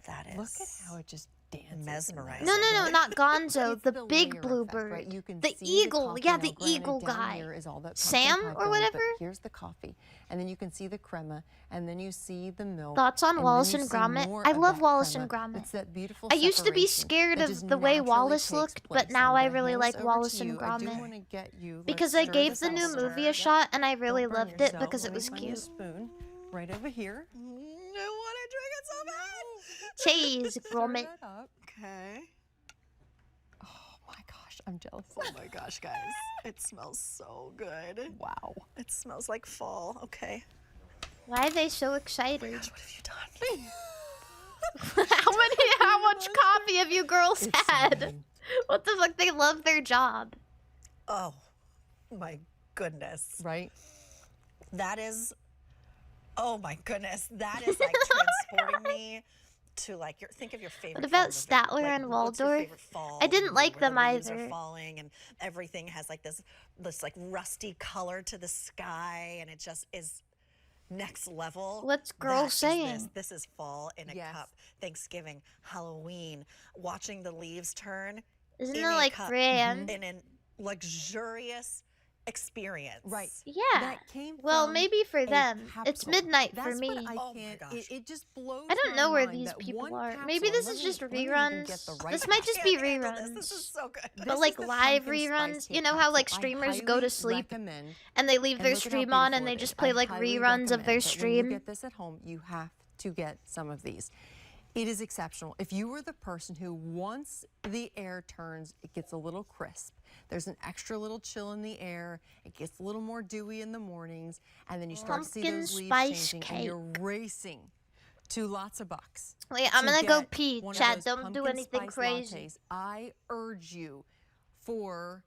That is. Look at how it just dances. Mesmerizing. No, not Gonzo. It's the the big layer blue effect, bird. right? You can The see eagle. coffee. Yeah, Now, the granted, eagle down guy. here is all that Sam pumpkin pie or filling, whatever? but here's the coffee, and then you can see the crema, and then you see the milk. Thoughts on and then Wallace you and see Gromit? more I of love that Wallace crema. and Gromit. It's that beautiful I used to be separation scared that of just the way naturally Wallace takes looked, place. but now I'm I gonna really hand like this over Wallace to and you. I do Gromit. want to get you. Because let's I stir gave this the up new some. movie a shot and I really Don't burn loved it yourself. because it Let me was find a cute. spoon right over here. I want to drink it so bad. Cheese, Gromit. Stir that up. Okay. Oh my gosh, I'm jealous. Oh my gosh, guys. It smells so good. Wow. It smells like fall. Okay. Why are they so excited? What have you done? How much coffee have you girls had? What the fuck? They love their job. Oh my goodness. Right? That is, oh my goodness. That is like transporting me to like think of your favorite. What about fall movie. Statler Like, and what's your Waldorf? favorite fall I didn't movie like where them the leaves either. Are falling and everything has like this like rusty color to the sky, and it just is next level. What's girl That is saying? This is fall in a Yes. cup. Thanksgiving, Halloween, watching the leaves turn. Isn't in it a like cup, Fran? in a luxurious experience. Right. Yeah. That came Well, from maybe for a them. It's capsule. midnight for That's me. What I Oh my can't. gosh. It just blows. I don't my know where mind these that people one are. capsule, Maybe this let is me- just let me even reruns. get the right This might just be I can't handle this. reruns. This is so good. But This like is the live pumpkin spice reruns, cake you know how like capsule. I streamers go to highly sleep recommend. and they leave And their look at how stream on beautiful and they it just is. play I like highly reruns of their recommend that when you stream. get this at home, you have to get some of these. It is exceptional. If you are the person who once the air turns, it gets a little crisp. There's an extra little chill in the air. It gets a little more dewy in the mornings, and then you start to see Pumpkin those leaves spice changing, and you're racing to lots of bucks. Wait, I'm to gonna go get pee. one of Chad, those don't do pumpkin anything spice crazy. lattes. I urge you for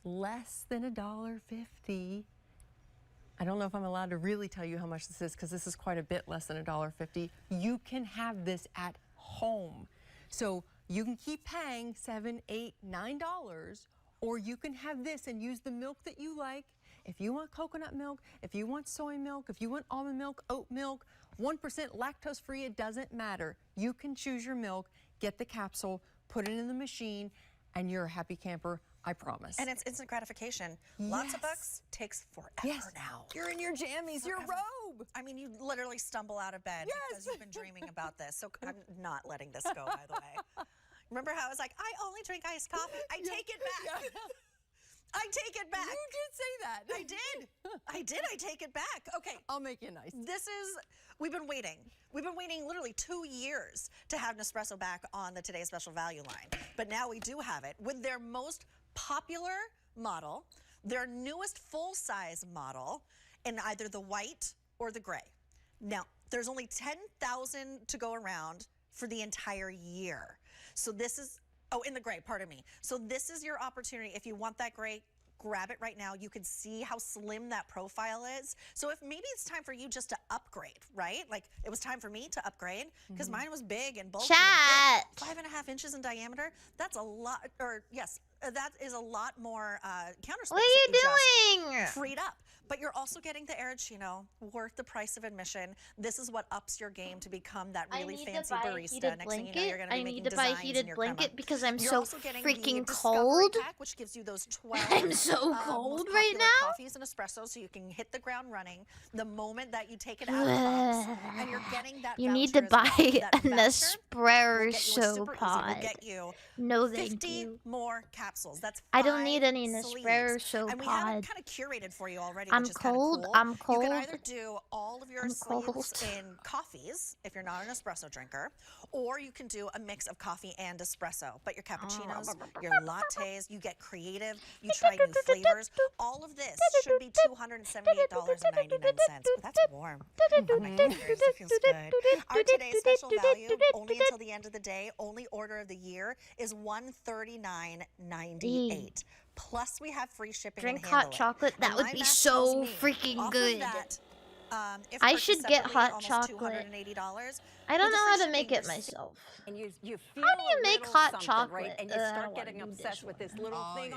less than $1.50. I don't know if I'm allowed to really tell you how much this is because this is quite a bit less than $1.50. You can have this at home. So you can keep paying $7, $8, $9, or you can have this and use the milk that you like. If you want coconut milk, if you want soy milk, if you want almond milk, oat milk, 1% lactose free, it doesn't matter. You can choose your milk, get the capsule, put it in the machine, and you're a happy camper, I promise. And it's instant gratification. Lots of bucks takes forever now. You're in your jammies, your robe. I mean, you literally stumble out of bed because you've been dreaming about this. So I'm not letting this go, by the way. Remember how I was like, I only drink iced coffee? I take it back. I take it back. You did say that. I did. I take it back. Okay. I'll make it nice. We've been waiting. We've been waiting literally 2 years to have Nespresso back on the Today's Special Value line. But now we do have it with their most popular model, their newest full-size model in either the white or the gray. Now, there's only 10,000 to go around for the entire year. So this is, oh, in the gray, pardon me. So this is your opportunity. If you want that gray, grab it right now. You can see how slim that profile is. So if maybe it's time for you just to upgrade, right? Like it was time for me to upgrade because mine was big and bulky. Chat. And 5.5 inches in diameter. That's a lot, or yes, that is a lot more counter space. What are you that doing? just freed up. But you're also getting the Arancino, worth the price of admission. This is what ups your game to become that really fancy barista. Next thing you know, you're going to be making I need to buy a designs in heated your blanket crema. because I'm You're so also getting freaking the Discovery cold. Pack, which gives you those 12 I'm so most cold right popular now. coffees and espresso, so you can hit the ground running the moment that you take it out of the box. And you're getting that You need to voucher as buy well. That an voucher will get you a espresso super easy. pod. We'll get you No, thank 50 you. more capsules. capsules. That's I don't need 5 any sleeves. Nespresso And we have pod. it kind of curated for you already, I'm which is kind of cold. cool. I'm cold. You can either do all of your I'm sleeves cold. in coffees if you're not an espresso drinker, or you can do a mix of coffee and espresso. But your cappuccinos, your lattes, you get creative, you try new flavors. All of this should be $278.99. Ooh, that's warm. On my fingers, that feels good. Our today's special value, only until the end of the day, only order of the year, is $139.98. Plus, we have free shipping Drink and hot handling. chocolate. That And would my be math so tells me, freaking off of good. that, if I purchased should get separately, hot almost chocolate. $280. I don't With the know free how to shipping, make you're it myself. And you feel How do you a make little hot something, chocolate? right? And you I start don't getting wanna do obsessed this with this one. little thing.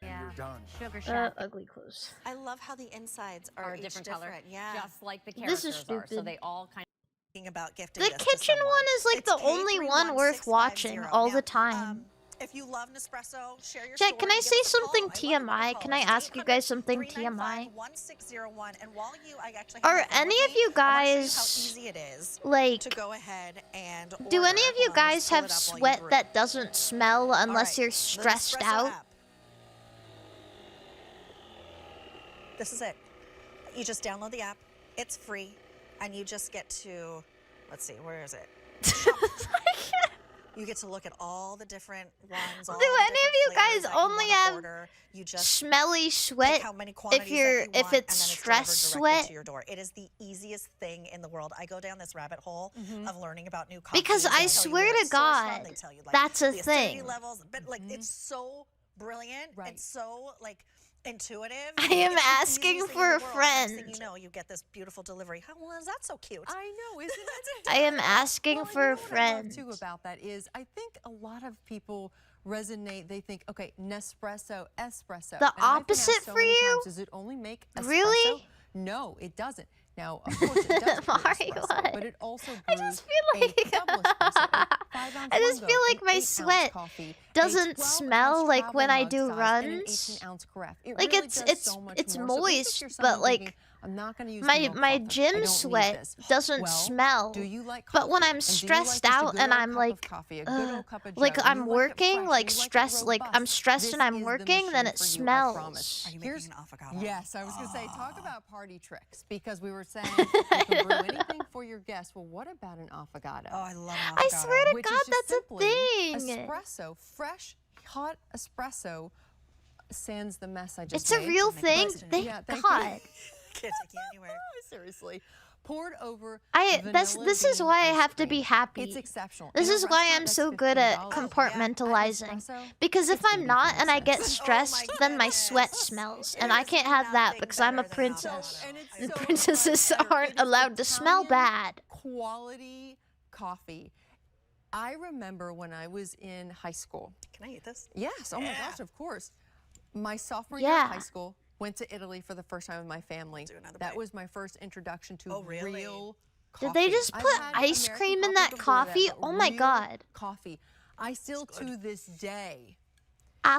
Yeah. Done. Sugar shack. Ugly clothes. I love how the insides are a each different color, Yeah. just like the This characters is are. So stupid. they all kind Thinking about gifting The this to kitchen someone. one is like It's the only one worth watching all the time. If you love Nespresso, share your Chat, story. can I give say us a call. something I love TMI? Can I ask you guys something TMI? 395-1601. And while you, I actually have Are my phone any with of me, you I wanna show guys you how easy it is like to go ahead and do order. any of you Hold on, guys let's pull have it up while you sweat brew. that doesn't smell unless you're The stressed Nespresso out? app. This is it. You just download the app. It's free. And you just get to, let's see, where is it? Shop. You get to look at all the different ones. All Do the any of you different flavors guys that you only wanna have order. You just smelly sweat how many if quantities that you're you want, if it's and then stress delivered directly sweat? to your door. It is the easiest thing in the world. I go down this rabbit hole of learning about new coffees. Because They I tell you swear where to it's sourced from. God, They tell you, like, that's a the acidity thing. levels, but like it's so brilliant. It's so like intuitive. I am It's the asking easiest thing for in a the world. Next thing friend. you know, you get this beautiful delivery. How well is that so cute? I know, isn't it? I am asking Well, for a what I love friend. too about that is I think a lot of people resonate. They think, okay, Nespresso, espresso. The And I've been opposite asked so for many you? times, does it only make espresso? Really? No, it doesn't. Now, of course, it does brew Mari, espresso, what? but it also brews I just feel like a double espresso, a 5-ounce I just lungo, feel like an my 8-ounce sweat coffee, a doesn't 12-ounce smell like travel when I mug do size, and an runs. 18-ounce carafe. It Like really it's does it's so much it's more. So even if moist, you're but someone like thinking, I'm not going to use my milk my frother. I gym don't need sweat this. doesn't Well, smell. do you like But when coffee? I'm And do you stressed like just a out good and old I'm cup of like, coffee, a good old cup of like Joe? Do I'm you like it working, fresh? like Do you like it stressed, like I'm robust? stressed This and I'm is the working, then machine it for you, I promise. smells. Are you Here's- making avocado? Yes, I was going to say, talk about party tricks, because we were saying you can brew anything for your guests. Well, what about an affogato? Oh, I love an I avocado. swear to Which God, is just that's a simply thing. espresso, fresh, hot espresso, sans the mess I just It's a made. real thing. Thank Yeah, thank God. you. Can't take you anywhere. Seriously. Poured over This is vanilla why I bean have to be ice cream. happy. It's exceptional. This In a is why restaurant, I'm that's so good at $15. compartmentalizing. espresso, Because if it's I'm not and I 85 get cents. stressed, then my sweat smells. And I can't have that because I'm a princess. And princesses aren't allowed to smell bad. Quality coffee. I remember when I was in high school. Can I eat this? Yes. Oh my gosh, of course. My sophomore year of high school, went to Italy for the first time with my family. That was my first introduction to real coffee. Did they just I've put had ice American cream in that before coffee? but Oh my real God. Coffee. I still to this day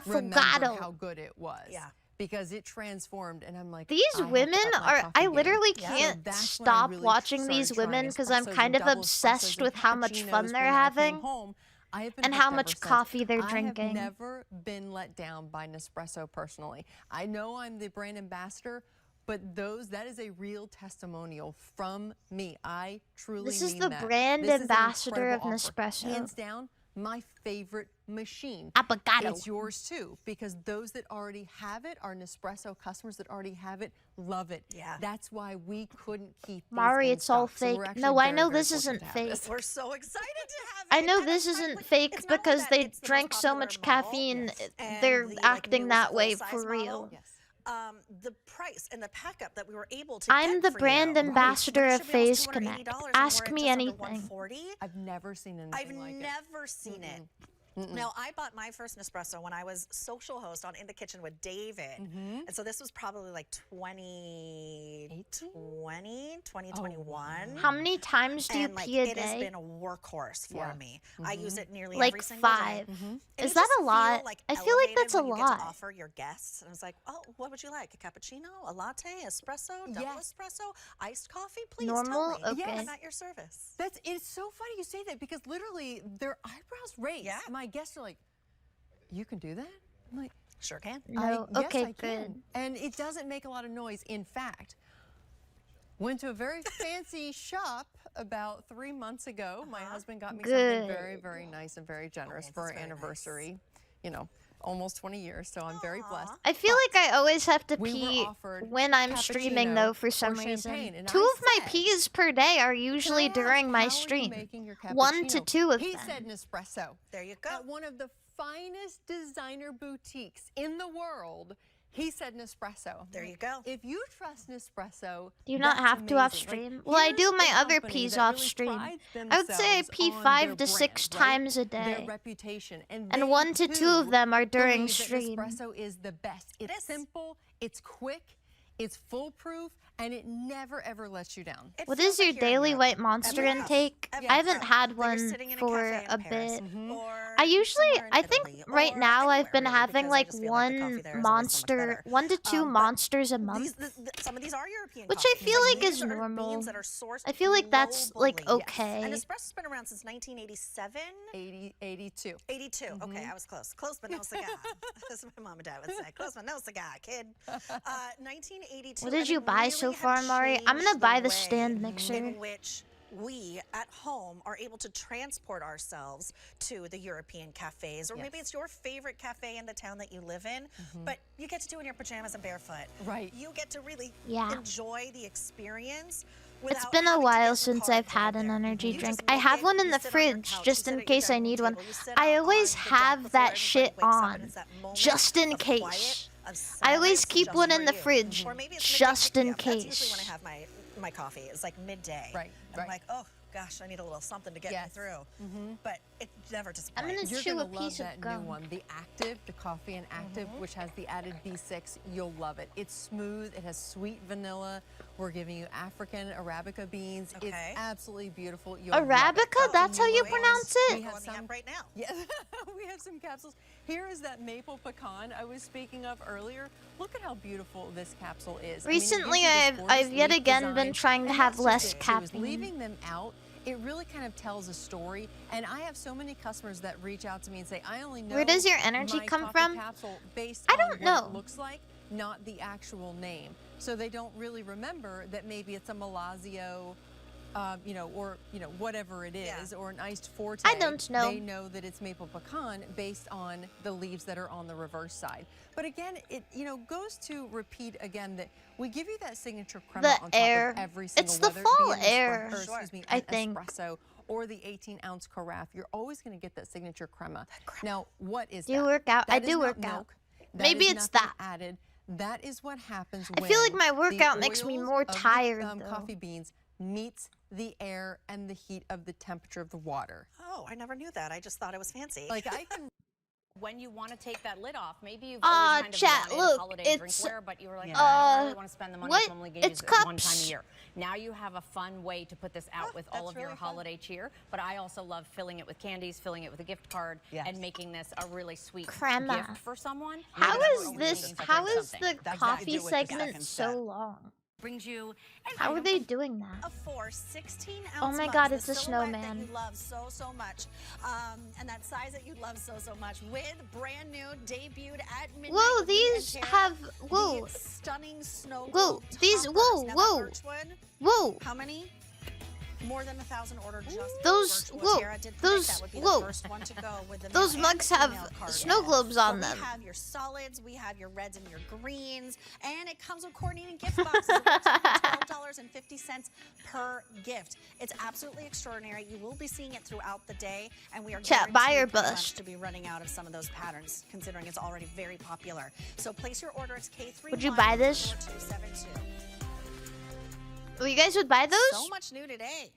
remember how Affogato. good it was. Yeah. Because it transformed, and I'm like, These I have to women up my are, coffee I game. literally So can't that's when I stop really watching started these trying women because I'm espressos kind and of double obsessed espressos with and how much fun cappuccinos they're when I came having home. I have been and hooked how ever much since. coffee they're I drinking. have never been let down by Nespresso personally. I know I'm the brand ambassador, but that is a real testimonial from me. I truly This is mean the that. brand This is an ambassador of incredible offer. Nespresso. Hands down, my favorite machine. Avocado. It's yours too, because those that already have it, our Nespresso customers that already have it, love it. Yeah. That's why we couldn't keep these Mari, in it's all stock. So fake. we're actually No, I very, know very this fortunate isn't to have fake. this. We're so excited to have I it. know And this it's isn't like- fake it's not only because that, they it's the most drank so popular much model, caffeine. and They're the, acting that way full-size for real. model. The price and the pack up that we were able to I'm get the for brand you. ambassador of Should be almost Phase $280 Connect. and we're Ask at me just under anything. 140. I've never seen anything I've like it. never seen it. Now, I bought my first Nespresso when I was social host on In the Kitchen with David. And so this was probably like 2021. How many times do you and, like, pee a it has day? been a workworse for me. I use it nearly Like every single 5. day. And Is you that just a lot? feel, like, I feel like elevated that's a when you get lot. to offer your guests. And I was like, oh, what would you like? A cappuccino, a latte, espresso, double espresso, iced coffee? Please Normal? tell me. Okay. I'm at your service. It's so funny you say that, because literally their eyebrows raise. Yeah. My guests are like, you can do that? I'm I'm like, sure can. No. Yes, Okay, I good. can. And it doesn't make a lot of noise. In fact, went to a very fancy shop about 3 months ago. My husband got me something very, very nice and very generous for our anniversary. You know, almost 20 years, so I'm very blessed. I feel like I always have to we were pee offered when I'm streaming, though, for some or reason. champagne, and 2 I of my said, pees per day are usually during my "How are you stream. making your 1 to cappuccino?" 2 of He them. said Nespresso. There you go. At one of the finest designer boutiques in the world, he said Nespresso. There you go. If you trust Nespresso, Do you not that's have to off amazing. stream? Like, well, I here's do my a other company pees that off really stream. prides I would say I themselves pee on 5 their to 6 brand, right? times a Their day. reputation. And And they 1 to 2 of too them are during believe that stream. Nespresso is the best. It's simple, it's quick, it's foolproof, and it never ever lets you down. What is your daily white monster intake? I haven't had one for a bit. I usually, I think right now I've been having like 1 monster, 1 to 2 monsters a month. Some of these are European Which I coffees. feel like these is are normal. beans that are sourced I feel like that's like globally, yes. okay. And espresso's been around since 1987? 82. 82. Okay, I was close. Close but no cigar. That's what my mom and dad would say. Close but no cigar, kid. 1982. What did you and it buy really so have far, Mari? I'm gonna changed buy the way stand mixer. in which we at home are able to transport ourselves to the European cafes, or maybe it's your favorite cafe in the town that you live in, but you get to do it in your pajamas and barefoot. Right. You get to really Yeah. enjoy the experience. It's without been a having to while get since your I've car had an there. energy You drink. just I make have it, one in you the sit on your fridge couch, just you in sit at your case I dining need one. table, you sit I out always on the deck have before that everybody shit wakes up, and on it's that moment just in of case. quiet, of I always silence keep just one for in the you. fridge Or maybe it's just in midday pick-me-up. That's usually when I case. have my coffee. It's like midday. Right, I'm right. like, oh gosh, I need a little something to get me through. But it never disappoints. I'm gonna You're chew gonna a piece love of that gum. new one, the Active, the coffee and Active, which has the added B6. You'll love it. It's smooth. It has sweet vanilla. We're giving you African Arabica beans. It's absolutely beautiful. You'll love it. Arabica? That's how you pronounce We it? have some right now. Yes, we have some capsules. Here is that maple pecan I was speaking of earlier. Look at how beautiful this capsule is. Recently, I mean, it gives you this I've gorgeous yet leaf again been design, trying to and have that's less just it, too, is caffeine. leaving them out, it really kind of tells a story. And I have so many customers that reach out to me and say, I only know Where does your energy my come coffee from? capsule based I on don't what know. it looks like, not the actual name. So they don't really remember that maybe it's a Malazio, whatever it is, or an iced forte. I don't know. They know that it's maple pecan based on the leaves that are on the reverse side. But again, it goes to repeat again that we give you that signature crema The on top air. of every single. It's the whether it fall be an air, I an think. espresso or the 18-ounce carafe. You're always going to get that signature crema. Now, what is Do you that? work out? I That is do not work out. milk. That Maybe is it's nothing that. added. That is what happens I when feel like my the workout makes me oils more of the, tired, though. coffee beans meets the air and the heat of the temperature of the water. Oh, I never knew that. I just thought it was fancy. Like I can. When you want to take that lid off, maybe you've Ah, always kind of chat, wanted look, holiday it's, drinkware, but you were like, I don't really want to spend the money. what? So I'm only going to use It's it one time cups. a year. Now you have a fun way to put this out with all of your holiday cheer. But I also love filling it with candies, filling it with a gift card, and making this a really sweet Crema. gift for someone. How Maybe is they're this? overeating, so How drink is the something. coffee segment so long? Brings you How are they doing that? Of 4 16-ounce Oh my mugs, God, the it's a silhouette snowman. that you love so much, and that size that you love so much, with brand new debuted at midnight. Whoa, with Lee these and Tara, have whoa. the stunning snow. Whoa, globe these toppers. whoa, Now, that whoa. birch wood, Whoa. How many? More than 1,000 ordered just for Those birch wood. whoa, Tara did predict those that would be whoa. the first one to go with the Those male and mugs the have female card. snow globes on So them. We have your solids, we have your reds and your greens, and it comes with coordinating gift boxes of $12.50 per gift. It's absolutely extraordinary. You will be seeing it throughout the day, and we are Chat, buy or guaranteed pretty much bust. to be running out of some of those patterns, considering it's already very popular. So place your order. It's K3. Would you buy this? Oh, you guys would buy those? So much new today.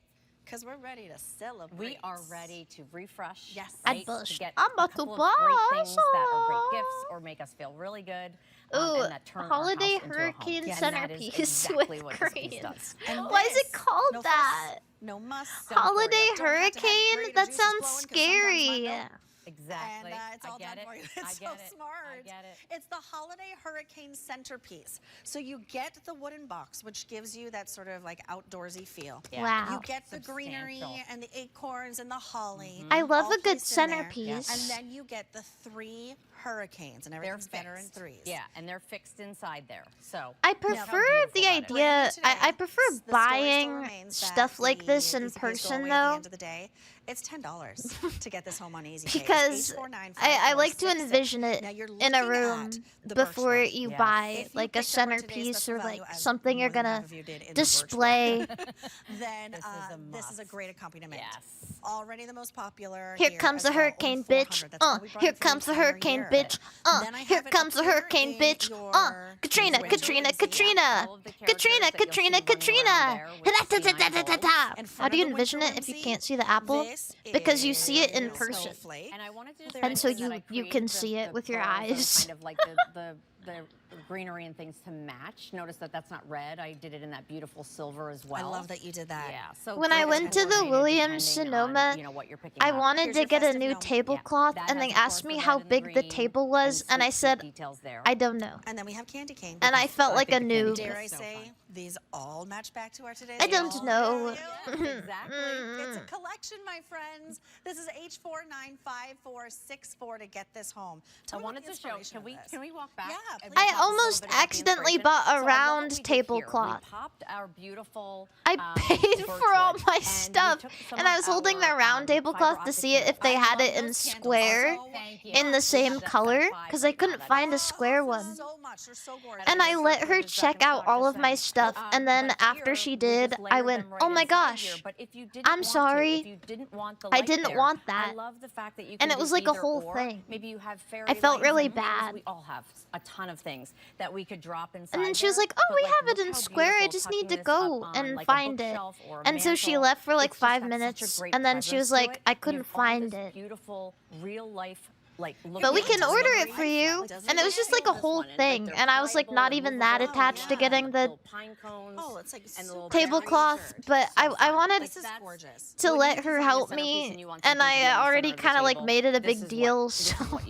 Because we're ready to celebrate. We are ready to refresh. Yes. Right? To get a couple of great things that are great gifts or make us feel really good. Ooh, and that turn our holiday house into a home. hurricane And that is centerpiece exactly with what this piece greens. does. Why is it called no that? fuss, no muss. Holiday Don't have to have hurricane? creative That juices sounds flowing 'cause sometimes scary. mine don't. Exactly. And it's all I get done it. for you. I It's get so it. smart. I get it. It's the Holiday Hurricane Centerpiece. So you get the wooden box, which gives you that sort of like outdoorsy feel. Yeah. Wow. You get the greenery and the acorns and the holly. I love all a good placed in there. centerpiece. And then you get the 3 hurricanes, and everything's better in threes. Yeah, and they're fixed inside there. So I prefer the idea. I prefer buying stuff like this in person, though. At the end of the day, it's $10 to get this home on Easy Pay. Because I like to envision it in a room before you buy like a centerpiece or like something you're gonna display. Then this is a great accompaniment. Yes. Already the most popular. Here comes the hurricane, bitch. Here comes the hurricane, bitch. Here comes the hurricane, bitch. Katrina, Katrina, Katrina. Katrina, Katrina, Katrina. How do you envision it if you can't see the apple? Because you see it in person. And I wanted to And so you can see it with your eyes. Kind of like the greenery and things to match. Notice that that's not red. I did it in that beautiful silver as well. I love that you did that. Yeah. So when I went to the Williams-Sonoma, I wanted to get a new tablecloth, and they asked me how big the table was, and I said, I don't know. And then we have candy cane. And I felt like a noob. Dare I say, these all match back to our today's. I don't know. Exactly. It's a collection, my friends. This is H495464 to get this home. I wanted to show. Can we walk back? Yeah. I almost accidentally bought a round tablecloth. We popped our beautiful. I paid for all my stuff, and I was holding the round tablecloth to see if they had it in square, in the same color, because I couldn't find a square one. And I let her check out all of my stuff, and then after she did, I went, oh my gosh, I'm sorry, I didn't want that. I love the fact that you and can it was do like a either whole or. thing. Maybe you have fairy I felt lights really and things. bad. We all have a ton of things that we could drop inside. And then she was like, oh, we have it in square, I just need to go and find it. And so she left for like 5 minutes, and then she was like, I couldn't find it. Beautiful real life. But we can order it for you. And it was just like a whole thing. And I was like not even that attached to getting the tablecloth. But I wanted to let her help me. And I already kind of like made it a big deal. So. Oh,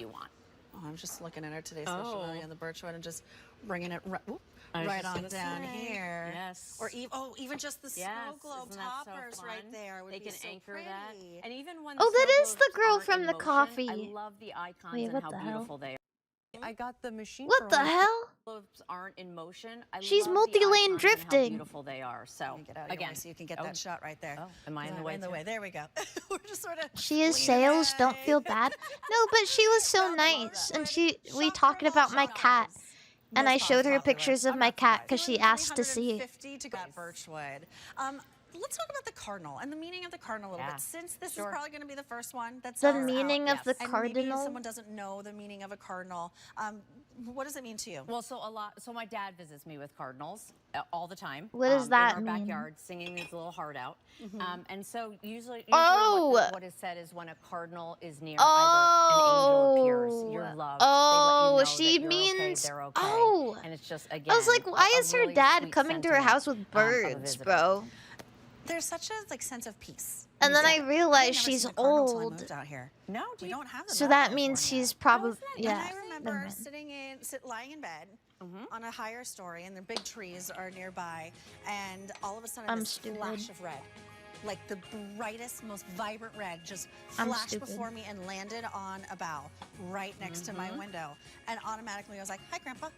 I'm just looking at our today's special value on the birchwood and just bringing it right on down here. Yes. Or even just the snow globe toppers right there. They can anchor that. And even when oh, that is the girl from the coffee. I love the icons Wait, and how beautiful they are. I got the machine. What the hell? Globes aren't in motion. She's multi-lane drifting. How beautiful they are. So again, so you can get that shot right there. Oh, am I in the way? In the way. There we go. We're just sort of. She is sales. Don't feel bad. No, but she was so nice, and we talked about my cat, and I showed her pictures of my cat because she asked to see. To go birchwood. Let's talk about the cardinal and the meaning of the cardinal a little bit, since this is probably going to be the first one that's the meaning of the cardinal. Maybe someone doesn't know the meaning of a cardinal. What does it mean to you? Well, so my dad visits me with cardinals all the time. What does that mean? In our mean? backyard, singing his little heart out. And so usually what is said is when a cardinal is near, either an angel appears, you're loved. Oh, they let you know she that you're means. okay, they're okay. Oh, and it's just again. I was like, why is her really dad coming to her house with birds, bro? There's such a sense of peace. And then I realized she's old. Moved out here. No, we don't have them. So that means she's probably And I remember lying in bed on a higher story, and the big trees are nearby, and all of a sudden this flash of red, like the brightest, most vibrant red, just flashed before me and landed on a bough right next to my window, and automatically I was like, "Hi, Grandpa."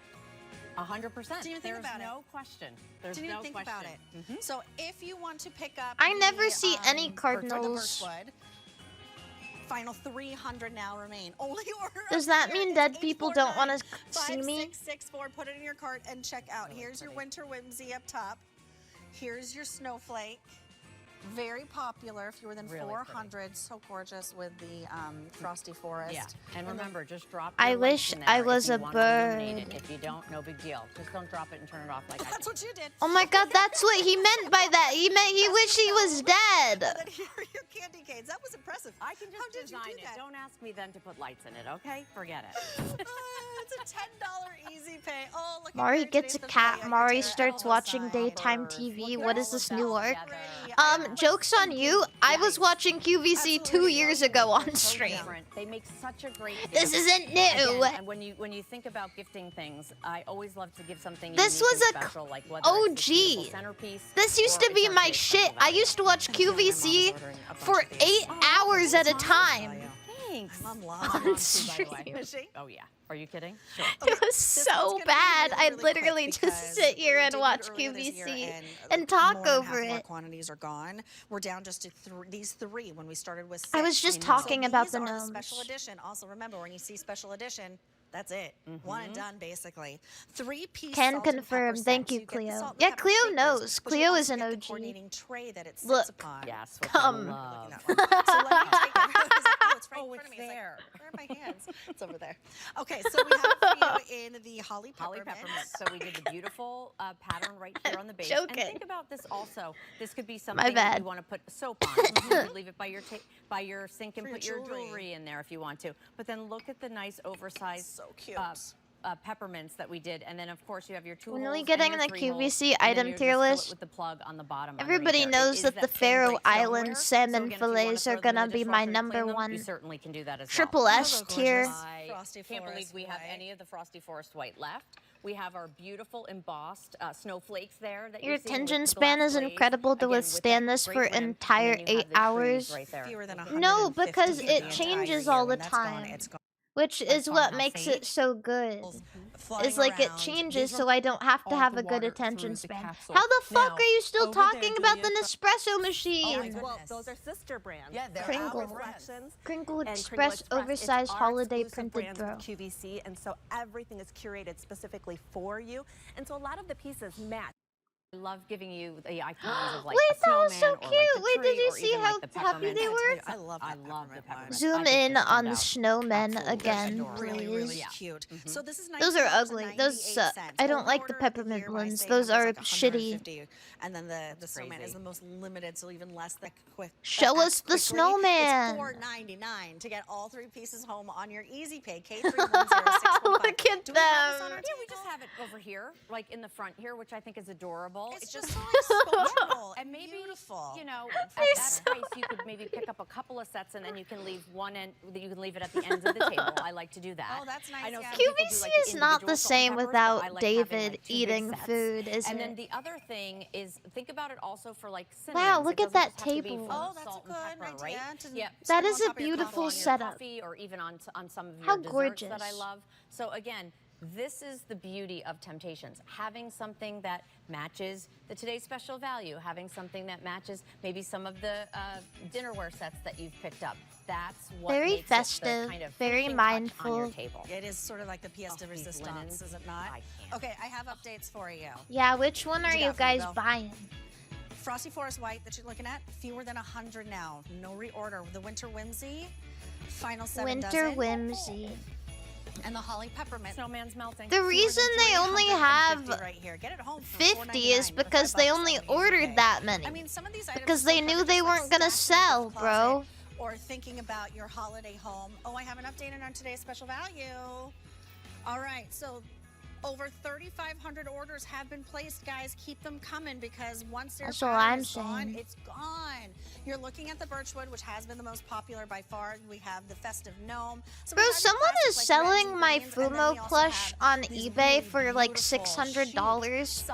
100%. Didn't even think about it. No question. There's Didn't even no think question. about it. So if you want to pick up, I never see any for the cardinals. birchwood, final 300 now remain. Only order. Does that mean dead people don't want to see me? 5664. Put it in your cart and check out. Here's your winter whimsy up top. Here's your snowflake. Very popular. If you're within 400, so gorgeous with the frosty forest. Yeah, and remember, just drop. I wish I was a bird. If you don't, no big deal. Just don't drop it and turn it off like I did. That's what you did. Oh my God, that's what he meant by that. He meant he wished he was dead. And then here are your candy canes. That was impressive. I can just design it. Don't ask me then to put lights in it, okay? Forget it. It's a $10 easy pay. Oh, look. Mari gets a cat. Mari starts watching daytime TV. What is this new arc? Joke's on you. I was watching QVC 2 years ago on stream. They make such a great gift. This isn't new. Again, and when you think about gifting things, I always love to give something this unique was and a special, like OG. This used to be my shit. I used to watch QVC for 8 hours at a time. Thanks. Mom My loves mom too, by the way. Is she? Oh yeah. Are you kidding? Sure. It was so bad. I'd literally just sit here and watch QVC and talk over More it. quantities are gone. We're down just to these 3 when we started with 6. I was just talking about these the are gnomes. special edition. Also, remember when you see special edition, that's it. One and done, basically. 3-piece Can salt and confirm. pepper Thank set. you, So get the Cleo. salt and Yeah, pepper Cleo shakers, knows. but you Cleo also is an get the OG. coordinating tray that it sits Look. upon. Yes. Come. So let me take it. Oh, it's right in front of me. there. Where are my hands? It's over there. Okay, so we have for you in the holly Holly peppermint. peppermint. So we did the beautiful pattern right here on the base. Joking. And think about this also. This could be something that bad. you want to put soap on. You could leave it by your sink and For put your your jewelry. jewelry in there if you want to. But then look at the nice oversized So cute. peppermints that we did, and then of course you have your 2 When holes we and getting your the 3 holes, QVC and then item you tier just fill it list, with the plug on the bottom. everybody underneath there. knows It that is the same Faroe great Island stoneware. salmon So again, if you wanna fillets are throw them in gonna the be my dishwasher to number clean them, one. You certainly can do that as Triple well. S tier. I Frosty can't believe Forest we have white. any of the Frosty Forest White left. We have our beautiful embossed snowflakes there. That Your you're seeing with attention the span glass is glaze. incredible to Again, with withstand the this great for rim, and entire then you have 8 the trees hours. right there. Fewer than No, 150 because for the it entire changes year. all the When that's gone, time. it's gone. Which is fun, what huh? makes See? it so good. Flying It's like it around. changes These so I don't have to all have the a good water attention through the span. capsule. How the fuck Now, are you still over there, talking about the Julia, Nespresso machine? goodness. Well, those are sister brands. Yeah, they're Kringle. our brands. Collections. Crinkle And Express Kringle oversized is our holiday exclusive printed brand bro. with QVC, and so everything is curated specifically for you. And so a lot of the pieces match. I love giving you the icons of like Wait, a that was snowman so or cute. like the Wait, tree did you or see even how like the happy peppermint. they were? I love that the peppermint. Zoom I think in this on turned the out snowmen absolutely again, adorable. Really, please. really Yeah. cute. So this is Those are ugly. Those suck. I don't like the peppermint ones. Those are shitty. And then the snowman is the most limited, so even less than quick. Show us the snowman. It's $4.99 to get all 3 pieces home on your Easy Pay K310615. Look at Do we have this on them. our Yeah, we just have it over here, like in the front here, which I think is adorable. It's just so sculptural and maybe, beautiful. you know, at that price, you could maybe pick up a couple of sets and then you can leave one end, you can leave it at the ends of the table. I like to do that. Oh, that's nice, I know yeah. some people do, QVC like, is not the individual salt same and peppers, without but I like having, David like, 2 big eating sets. food, is And it? then the other thing is, think about it also for like cinnamons. Wow, It look at doesn't that just have to be table. for Oh, that's salt a and good pepper, idea right? to Yep. That sprinkle is on a top of your beautiful on your setup. coffee or even on some of your How desserts that I gorgeous. love. So again, this is the beauty of Temptations. Having something that matches the today's special value, having something that matches maybe some of the dinnerware sets that you've picked up. That's what Very makes festive, it the kind of very finishing touch on your mindful. table. It is sort of like the pièce de these résistance, linens, is it not? I can't. Okay, I have updates for you. Yeah, which one What are you you got for me, guys Bill? buying? Frosty Forest White that you're looking at, fewer than 100 now. No reorder. The Winter Whimsy, final 7 Winter dozen. Whimsy. And the Holly Peppermint. Snowman's melting. The reason they only have 350 right here. Get it home for 50 is $4.99 because with they $5 only on the Easy ordered Pay. that many. I mean, some of these items Because are they so knew perfect, they just like weren't gonna stacking in sell, your bro. closet, or thinking about your holiday home. Oh, I have an update on today's special value. All right, so over 3,500 orders have been placed, guys. Keep them coming because once their That's all pattern I'm is gone, saying. it's gone. You're looking at the birchwood, which has been the most popular by far. We have the festive gnome. So we Bro, have your someone is classics like reds selling and my greens, and then Fumo we also plush have on these eBay really for like beautiful $600. solids.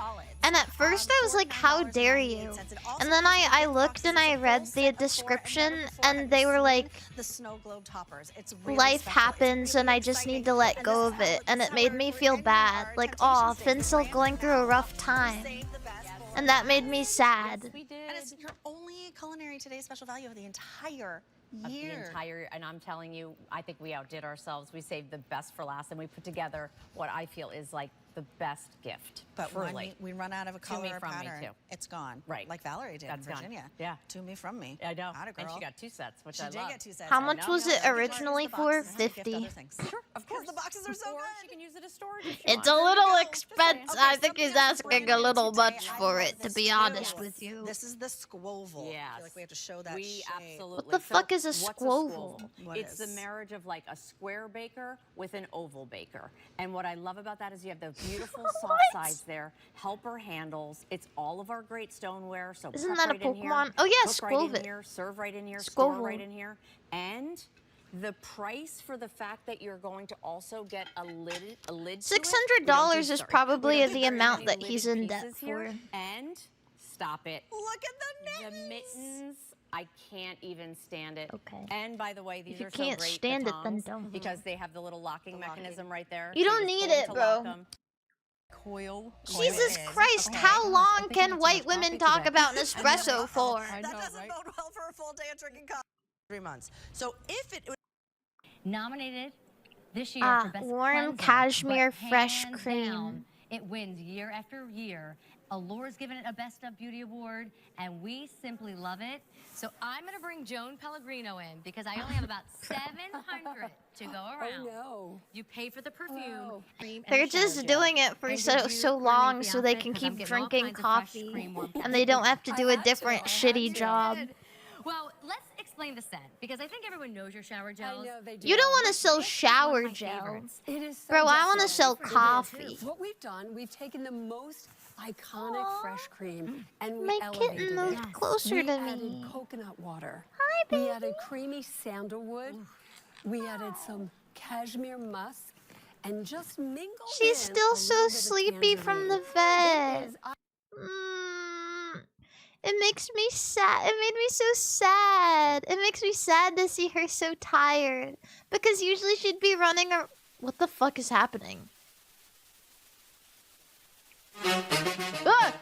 And at first I was like, how dare you? And then I looked and I read the description and they were like, the snow globe toppers. It's really life special. It's happens and I just need to let go of it. And it made me feel bad. Like, aw, Finn's still going through a rough time. And that made me sad. And it's your only culinary today special value of the entire Of year. the entire, and I'm telling you, I think we outdid ourselves. We saved the best for last, and we put together what I feel is like the best gift. But when truly. we run out of a To color me, or from me, pattern, too. it's gone. Right. Like Valerie did That's in gone. Virginia. Yeah. To me, from me. I know. Atta And girl. she got 2 sets, which She I did love. get 2 sets. How I much know. was No, it no, originally the for? boxes and gift 50. other things. Sure, of course. the boxes are so Or good. she can use it as storage if she It's a wants. little Okay, expensive. I think he's something else asking brand a new little today. much I for love it, to this be too. honest with you. This is the squoval. Yes. I feel like we have to show that We shape. absolutely. What the So fuck is a what's squoval? What It's the is? marriage of like a square baker with an oval baker. And what I love about that is you have the beautiful soft sides there, helper handles. It's all of our great stoneware. So Isn't prep that a right in here, Pokemon? Oh, yeah, cook right in Squoval. here, serve right in here, store Squoval. right in here. And the price for the fact that you're going to also get a lid to it. $600 is probably We don't do the very amount many that he's lidded in debt pieces here. for. And stop it. Look at the The mittens I can't even stand it. Okay. And by the way, these If you are so can't great, stand the it, then tongs, don't. because they have the little locking mechanism right there. You So don't just need pull them it, to bro. lock 'em. Coil. Jesus Christ, how long can white women talk about Nespresso for? That doesn't bode well for a full day of drinking coffee. 3 months. So if it Nominated this year for Best warm Cleanser, cashmere but fresh hands cream. down, it wins year after year. Allure's given it a Best of Beauty Award, and we simply love it. So I'm going to bring Joan Pellegrino in because I only have about 700 to go around. Oh, no. You pay for the perfume, cream, and They're the shower just gel. doing it for And so did you so coordinate long the so they outfit? can 'Cause I'm keep getting all drinking kinds of fresh coffee cream, warm and they don't have to do a I had different to. shitty job. Well, let's explain the scent because I think everyone knows your shower gels. I know they do. You don't want to sell This is one of shower my gel. favorites. It is so Bro, I want to different. sell It is. coffee. What we've done, we've taken the most iconic fresh cream and we My elevated kitten it. moved closer we to added me. coconut water. Hi, baby. We added creamy sandalwood. We added some cashmere musk and just mingled She's in still a so little bit of sleepy from the tangerine. It vet. is It makes me sad. It made me so sad. It makes me sad to see her so tired. Because usually she'd be running or what the fuck is happening? Ah!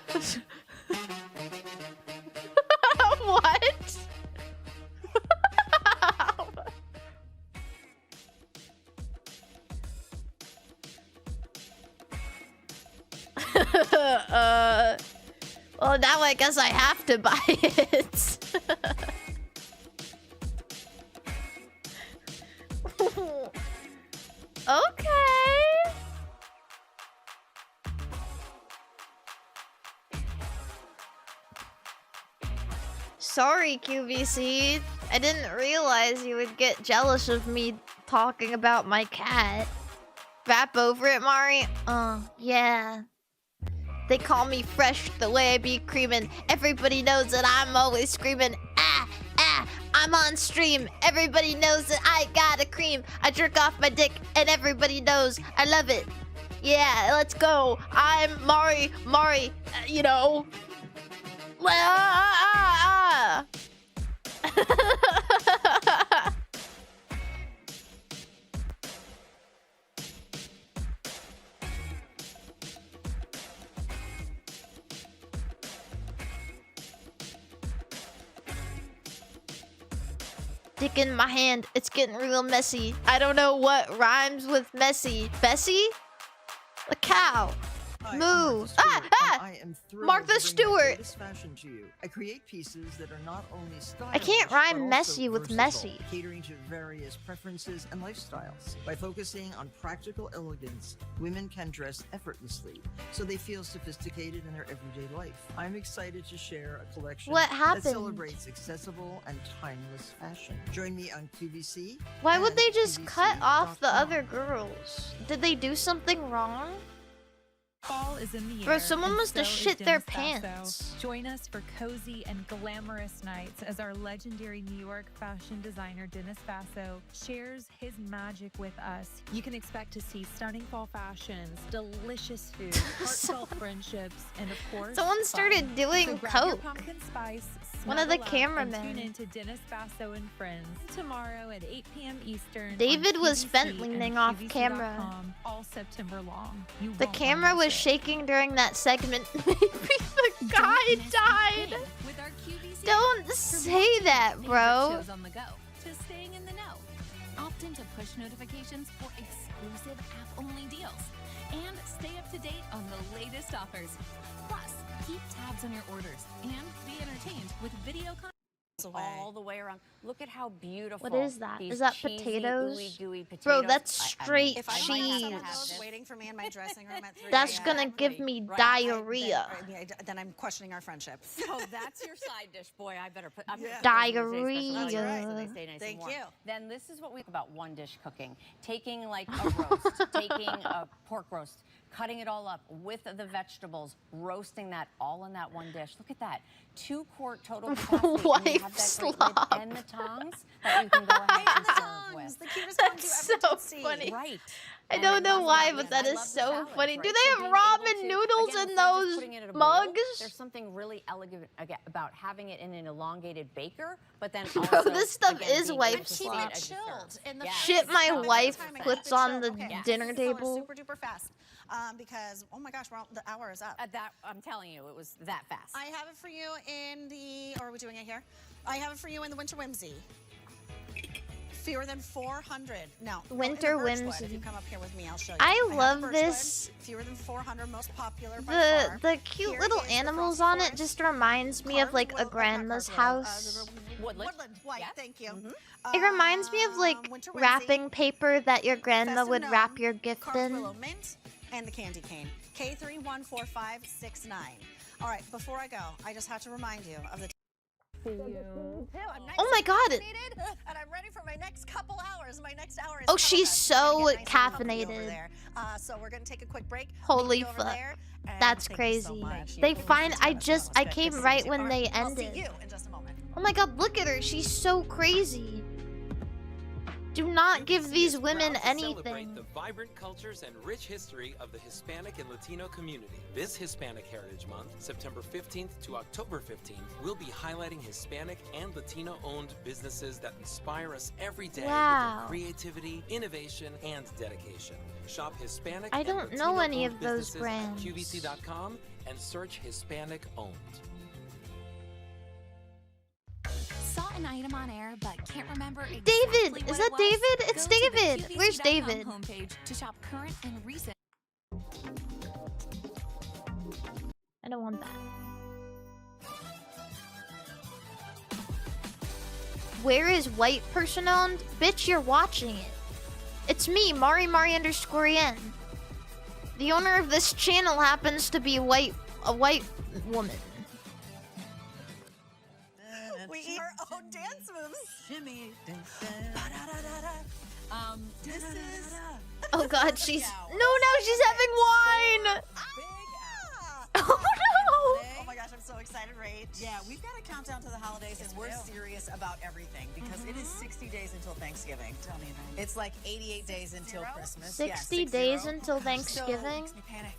What? Well, now I guess I have to buy it. Okay. Sorry, QVC. I didn't realize you would get jealous of me talking about my cat. Rap over it, Mari? Yeah. They call me fresh the way I be creamin'. Everybody knows that I'm always screaming. Ah, ah, I'm on stream. Everybody knows that I got a cream. I jerk off my dick and everybody knows I love it. Yeah, let's go. I'm Mari, you know. Dick in my hand, it's getting real messy. I don't know what rhymes with messy. Bessie? A cow. Hi, Moo. I am thrilled Martha to bring my Stewart. latest fashion to you. I create pieces that are not only stylish, I can't but rhyme also messy with versatile, messy. catering to various preferences and lifestyles. By focusing on practical elegance, women can dress effortlessly, so they feel sophisticated in their everyday life. I'm excited to share a collection What that happened? celebrates accessible and timeless fashion. Join me on QVC. Why would and they just cut off the QVC.com. other girls? Did they do something wrong? Fall is in the air. Bro, someone and must have so is shit their Dennis Basso. pants. Join us for cozy and glamorous nights as our legendary New York fashion designer Dennis Basso shares his magic with us. You can expect to see stunning fall fashions, delicious food, heartfelt friendships, and of course, Someone fun. started doing So grab your coke. pumpkin spice, One of the snuggle up, and cameramen. Tune in to Dennis Basso and Friends tomorrow at 8 p.m. Eastern. David on was QVC and leaning off QVC.com camera. all September long. You The won't camera wanna was miss it. shaking during that segment. Maybe the guy died. With our QVC Don't say that, bro. shows on the go to staying in the know. Opt into push notifications for exclusive app-only deals and stay up to date on the latest offers. Plus, keep tabs on your orders and be entertained with video content. All the way around. Look at how beautiful. What is that? These Is that cheesy, potatoes? ooey gooey potatoes. Bro, that's I straight if I cheese. might have Some to of have those this. waiting for me in my dressing room at 3 That's a.m. gonna give me Right. diarrhea. Then I'm questioning our friendship. So that's your side dish, boy. I better put. I'm Yeah. Diarrhea. Thank you. Then this is what we about one dish cooking. Taking like a roast, taking a pork roast, cutting it all up with the vegetables, roasting that all in that one dish. Look at that. 2-quart total capacity. And you have that great lid and the tongs that you can go ahead and serve with. The cutest ones you ever did see. funny. Right. I don't know why, but that is so funny. Do they have ramen noodles in those mugs? There's something really elegant about having it in an elongated baker, but then Bro, also, this stuff again, is being wife able to eat slop. it as you serve. Shit my wife puts on the dinner This is going table. super duper fast because, oh my gosh, the hour is up. I'm telling you, it was that fast. I have it for you in the, or are we doing it here? I have it for you in the Winter Whimsy. Fewer than 400. No. Winter in the Birchwood. Whimsy. If you come up here with me, I'll show you. I have love Birchwood, this. Fewer than 400, most popular by far. The cute little animals on it just reminds me of like a grandma's house. Woodland white, thank you. It reminds me of like wrapping paper that your grandma would wrap your gift in. Willow mint and the candy cane. K314569. All right, before I go, I just have to remind you of the Oh my god! And I'm ready for my next couple hours. My next hour is Oh, she's so caffeinated. So we're gonna take a quick break. Holy fuck. That's crazy. They find I came right when they ended. I'll see you in just a moment. Oh my god, look at her. She's so crazy. Do not give these women anything. Celebrate the vibrant cultures and rich history of the Hispanic and Latino community. This Hispanic Heritage Month, September 15th to October 15th, we'll be highlighting Hispanic and Latino-owned businesses that inspire us every day with their creativity, innovation, and dedication. Shop Hispanic I and don't know any Latino-owned of those businesses brands. at QVC.com and search Hispanic-owned. Saw an item on air, but can't remember exactly David! what Is it that was? David? It's Go to the David. Where's QVC.com David? homepage to shop current and recent. I don't want that. Where is white person owned? Bitch, you're watching it. It's me, MARIMARI_N. The owner of this channel happens to be a white woman. We eat our own dance moves. Shimmy. This is. Oh god, she's she's having wine. Oh no! Oh my gosh, I'm so excited, Rach. Yeah, we've got a countdown to the holidays, and we're serious about everything because it is 60 days until Thanksgiving. Don't even. It's like 88 days until Christmas. 60 days until Thanksgiving.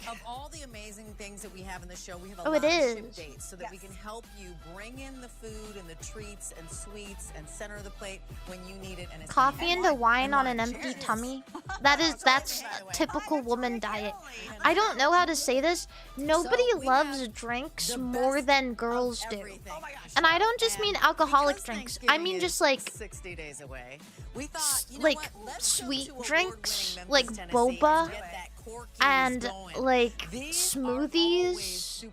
Of all the amazing things that we have in the show, we have a Oh, lot it of is. ship dates so that we can help you bring in the food and the treats and sweets and center of the plate when you need it. And it's Coffee and wine on an empty tummy. That's typical woman diet. I don't know how to say this. Nobody loves drinks more than girls do. And I don't just mean alcoholic drinks. I mean just like 60 days away. We thought, like sweet drinks, like boba and like smoothies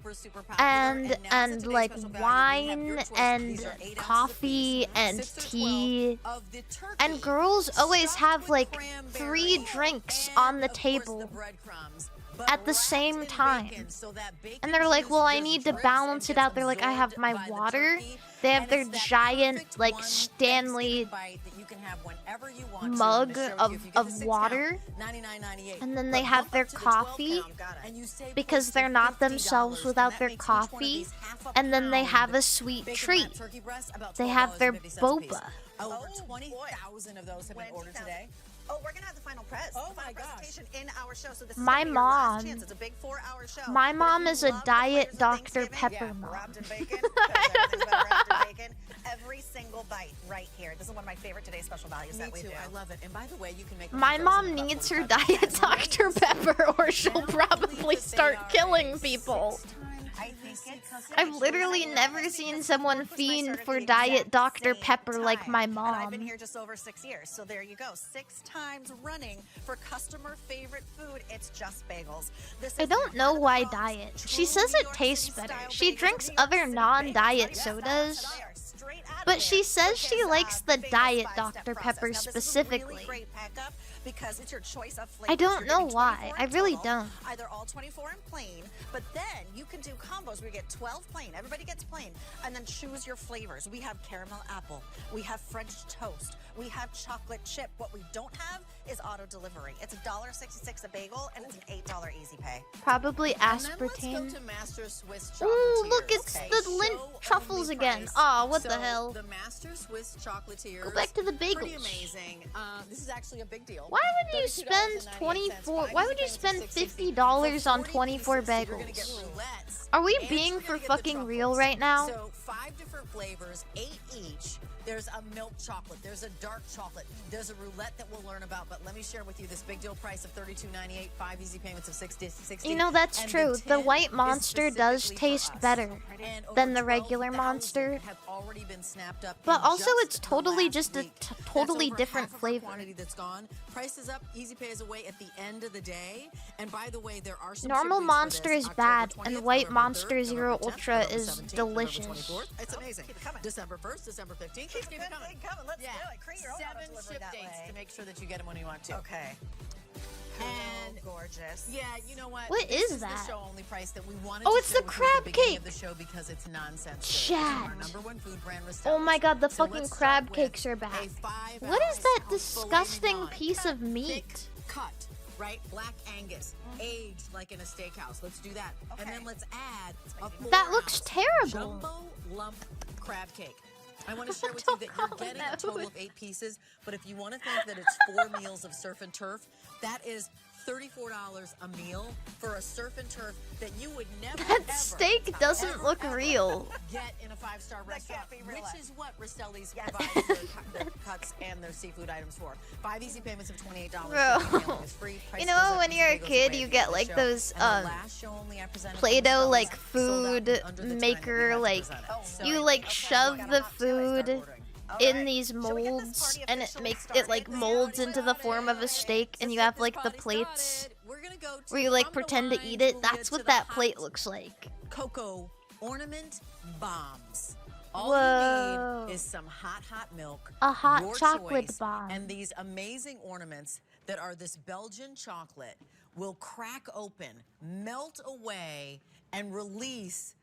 and like wine and coffee and tea. And girls always have like 3 drinks on the table at the same time. And they're like, well, I need to balance it out. They're like, I have my water. They have their giant like Stanley mug of water. And then they have their coffee because they're not themselves without their coffee. And then they have a sweet treat. They have their boba. Over 20,000 of those have been ordered today. Oh, we're gonna have the final presentation in our show. So this is My gonna be your last mom. chance. It's a big 4-hour show. My mom is a diet Dr. Pepper Yeah, mom. wrapped in bacon. Everything's better wrapped in bacon. Every single bite right here. This is one of my favorite today's special values that we do. I love it. And by the way, you can make My mom needs her diet Dr. Pepper or she'll probably start killing people. I've literally never seen someone fiend for diet Dr. Pepper like my And I've been mom. here just over 6 years. So there you go. 6 times running for customer favorite food. It's Just Bagels. This I is don't know why diet. She says it tastes better. She drinks other non-diet sodas. But she says she likes the diet Dr. Pepper specifically. because it's your choice of flavors. I don't You're know getting why. 24 I in really total, don't. Either all 24 in plain, but then you can do combos where you get 12 plain. Everybody gets plain, and then choose your flavors. We have caramel apple. We have French toast. We have chocolate chip. What we don't have is auto delivery. It's $1.66 a bagel, and it's an $8 easy pay. Probably aspartame. Let's go to Master Swiss Chocolatiers. Ooh, look, it's Okay. the lint Show truffles only again. price. Oh, what So, the hell? The Master Swiss Chocolatiers. Go back to the bagels. Pretty amazing. This is actually a big deal. Why would you spend 24? Why would you spend $50 on 24 bagels? Are we being for fucking real right now? So 5 different flavors, 8 each. There's a milk chocolate. There's a dark chocolate. There's a roulette that we'll learn about. But let me share with you this big deal price of $32.98, 5 easy payments of $60. You know, that's and true. The tin white is monster does specifically for taste us. better And over than the regular 12,000 monster. have already been snapped up But in also, just it's the totally last just a week. That's totally over different half of our flavor. quantity that's gone. Price is up. Easy pay is away at the end of the day. And by the way, there are some Normal ship dates for monster this. is October bad, 20th, and white November monster 3rd, Zero November 10th, Ultra November is 17th, delicious. November 24th. It's amazing. December 1st, December 15th. Keep coming. Let's do it. Create your own auto 7 delivery ship that dates way. to make sure that you get them when you want to. Okay. And gorgeous. Yeah, you know what? What This is the that? show only price that we wanted Oh, to it's share the with you at crab the beginning cake. of the show because it's nonsense. Chat. Our #1 food brand, Reselling. Oh my god, the So fucking let's start crab with cakes are back. a 5 What is ounce that filet disgusting mignon. piece of Thick meat? cut, right? Black Angus, aged like in a steakhouse. Let's do that. And then let's add a 4 That looks ounce terrible. jumbo lump crab cake. I want to share with you that you're getting a total of 8 pieces, but if you want to think that it's 4 meals of surf and turf, that is $34 a meal for a surf and turf that you would never That ever, steak doesn't ever, look ever real. get in a 5-star restaurant, be which realized. is what Reselli's provides their cuts and their seafood items for. 5 easy payments of $28. Bro. Shipping and handling is free. Price You goes know, up, when easy you're a pay goes kid, away you at the get end of the like show. those And the last show only I presented from Play-Doh Reselling like sold out food in under the time that we maker, had to like present it. So- you like shove the food in these molds and it makes it like molds into the form of a steak, and you have like the plates where you like pretend to eat it. That's what that plate looks like. Cocoa ornament bombs. All Whoa. you need is some hot milk, A hot your chocolate choice, bomb. and these amazing ornaments that are this Belgian chocolate will crack open, melt away, and release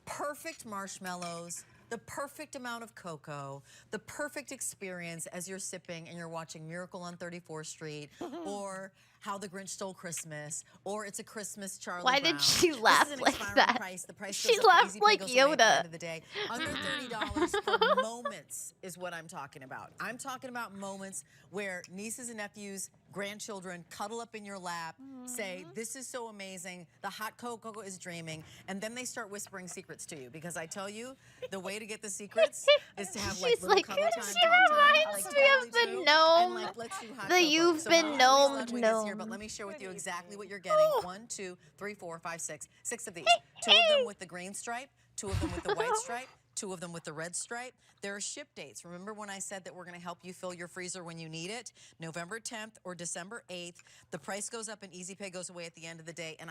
perfect marshmallows, the perfect amount of cocoa, the perfect experience as you're sipping and you're watching Miracle on 34th Street, or How the Grinch Stole Christmas, or It's a Christmas Charlie Why Brown. did she This laugh is an like expiring that? Price. The price She goes up, laughed easy pay like goes away at the Yoda. end of the day. Under $30 for moments is what I'm talking about. I'm talking about moments where nieces and nephews, grandchildren cuddle up in your lap, say, this is so amazing, the hot cocoa is dreaming, and then they start whispering secrets to you. Because I tell you, the way to get the secrets is to have like She's little like, cuddle time, she talk time, reminds like me totally of the true, gnome, and like let's do hot the cocoa. you've So been Molly gnomed Ludwig is here, but gnome. let me share with you exactly what you're getting. 1, 2, 3, 4, 5, 6. 6 of these. 2 of them with the green stripe, 2 of them with the white stripe, 2 of them with the red stripe. There are ship dates. Remember when I said that we're going to help you fill your freezer when you need it? November 10th or December 8th. The price goes up and easy pay goes away at the end of the day. And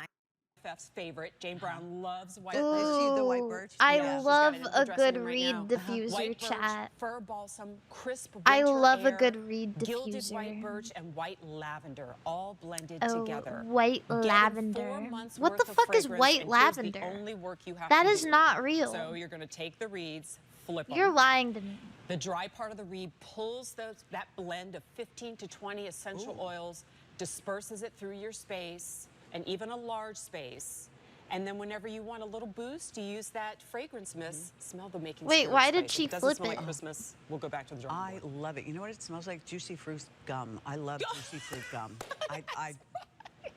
FF's favorite. Jane Brown loves white Ooh, birch. The white birch. I Yeah, she's love got it in a her dressing good room right reed now. diffuser, White birch, chat. fir balsam, crisp I winter love a air, good reed gilded diffuser. white birch and white lavender all blended Oh, together. white Get in lavender. 4 months What the worth of fuck is fragrance, white and lavender? Here's the only work you have That to is do. not real. So you're going to take the reeds, flip them. You're lying to me. The dry part of the reed pulls that blend of 15 to 20 essential oils, disperses it through your space, and even a large space. And then whenever you want a little boost, you use that fragrance mist. Smell the making Wait, spirit why did spice. she If it flip doesn't smell it? like Christmas, we'll go back to the drawing I board. love it. You know what it smells like? Juicy fruit gum. I love juicy fruit gum.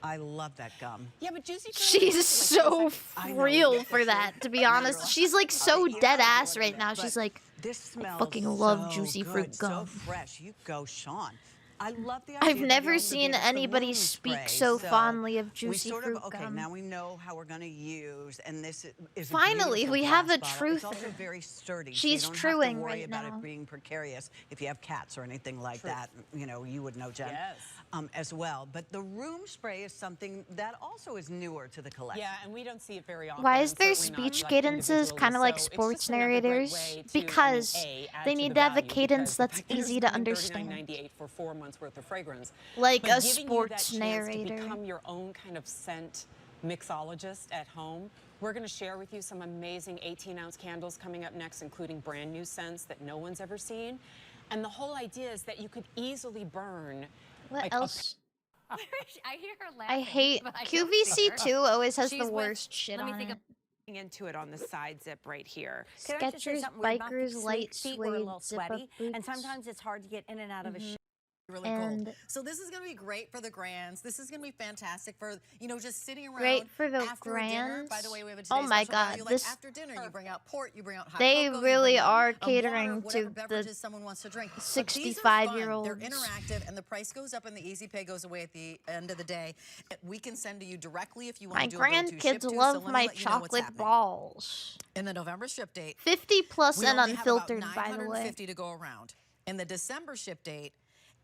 I love that gum. Yeah, but juicy fruit. She's so real for that, to be honest. She's like so dead ass right now. She's like, This smells fucking love so juicy good, fruit gum. So fresh. You go, Sean. I love the idea I've that never you seen own the anybody room speak spray. so fondly of juicy we sort fruit of, okay, gum. now we know how we're going to use, and this is a Finally, beautiful we have glass a bottle. It's truther. also very sturdy. She's so you don't have truing to worry right about now. it being precarious if you have cats or anything like that. You know, you would know, Jen. Yes. As well. But the room spray is something that also is newer to the collection. Yeah, and we don't see it very often. Why is and their certainly not, speech like, cadences individually. kind of like So it's sports just another great narrators? way to, Because add they to need the to have a value, cadence because the that's packages easy to are understand. $39.98 for 4 months months worth of fragrance. Like But a giving you that sports chance narrator. to become your own kind of scent mixologist at home. We're going to share with you some amazing 18-ounce candles coming up next, including brand new scents that no one's ever seen. And the whole idea is that you could easily burn. What like else? I hear her laughing. I hate but I don't see her. QVC2 always has She's the with- worst shit let me on think it. of into it on the side zip right here. Can I just say Skechers, something weird? My bikers, light feet were a suede, little zip-up sweaty, and boots. sometimes it's hard to get in and out of a shower. Really And- cold. So this is going to be great for the grands. This is going to be fantastic for, you know, just sitting around Great for the after a dinner. grands. By the way, we have a Oh today's my special God, value, like this- after dinner, you bring out port, you bring out hot They cocoa, you really bring out are a catering water, whatever to beverages the someone wants to drink. But these are 65-year-olds. fun. They're interactive, and the price goes up, and the easy pay goes away at the end of the day. We can send to you directly if you want My to do a go-to ship grandkids to, so love let me my let you know what's chocolate happening. balls. In the November ship date, 50 plus we and only have about unfiltered, by the way. 950 to go around. In the December ship date,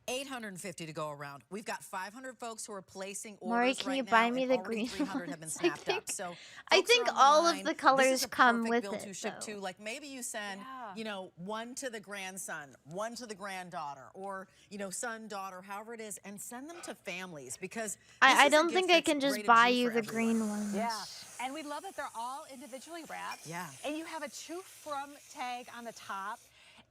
850 to go around. We've got 500 folks who are placing orders Mari, can right you now, buy me and the already green 300 have been ones? snapped up. So I folks think are on the all line. of the This colors is a come perfect with bill it, to ship though. to. Like maybe you send, you know, one to the grandson, one to the granddaughter, or you know, son, daughter, however it is, and send them to families because this I is a don't gift think I that's can just rated buy G you for the everyone. green ones. Yeah, and we love that they're all individually wrapped. Yeah. And you have a to from tag on the top.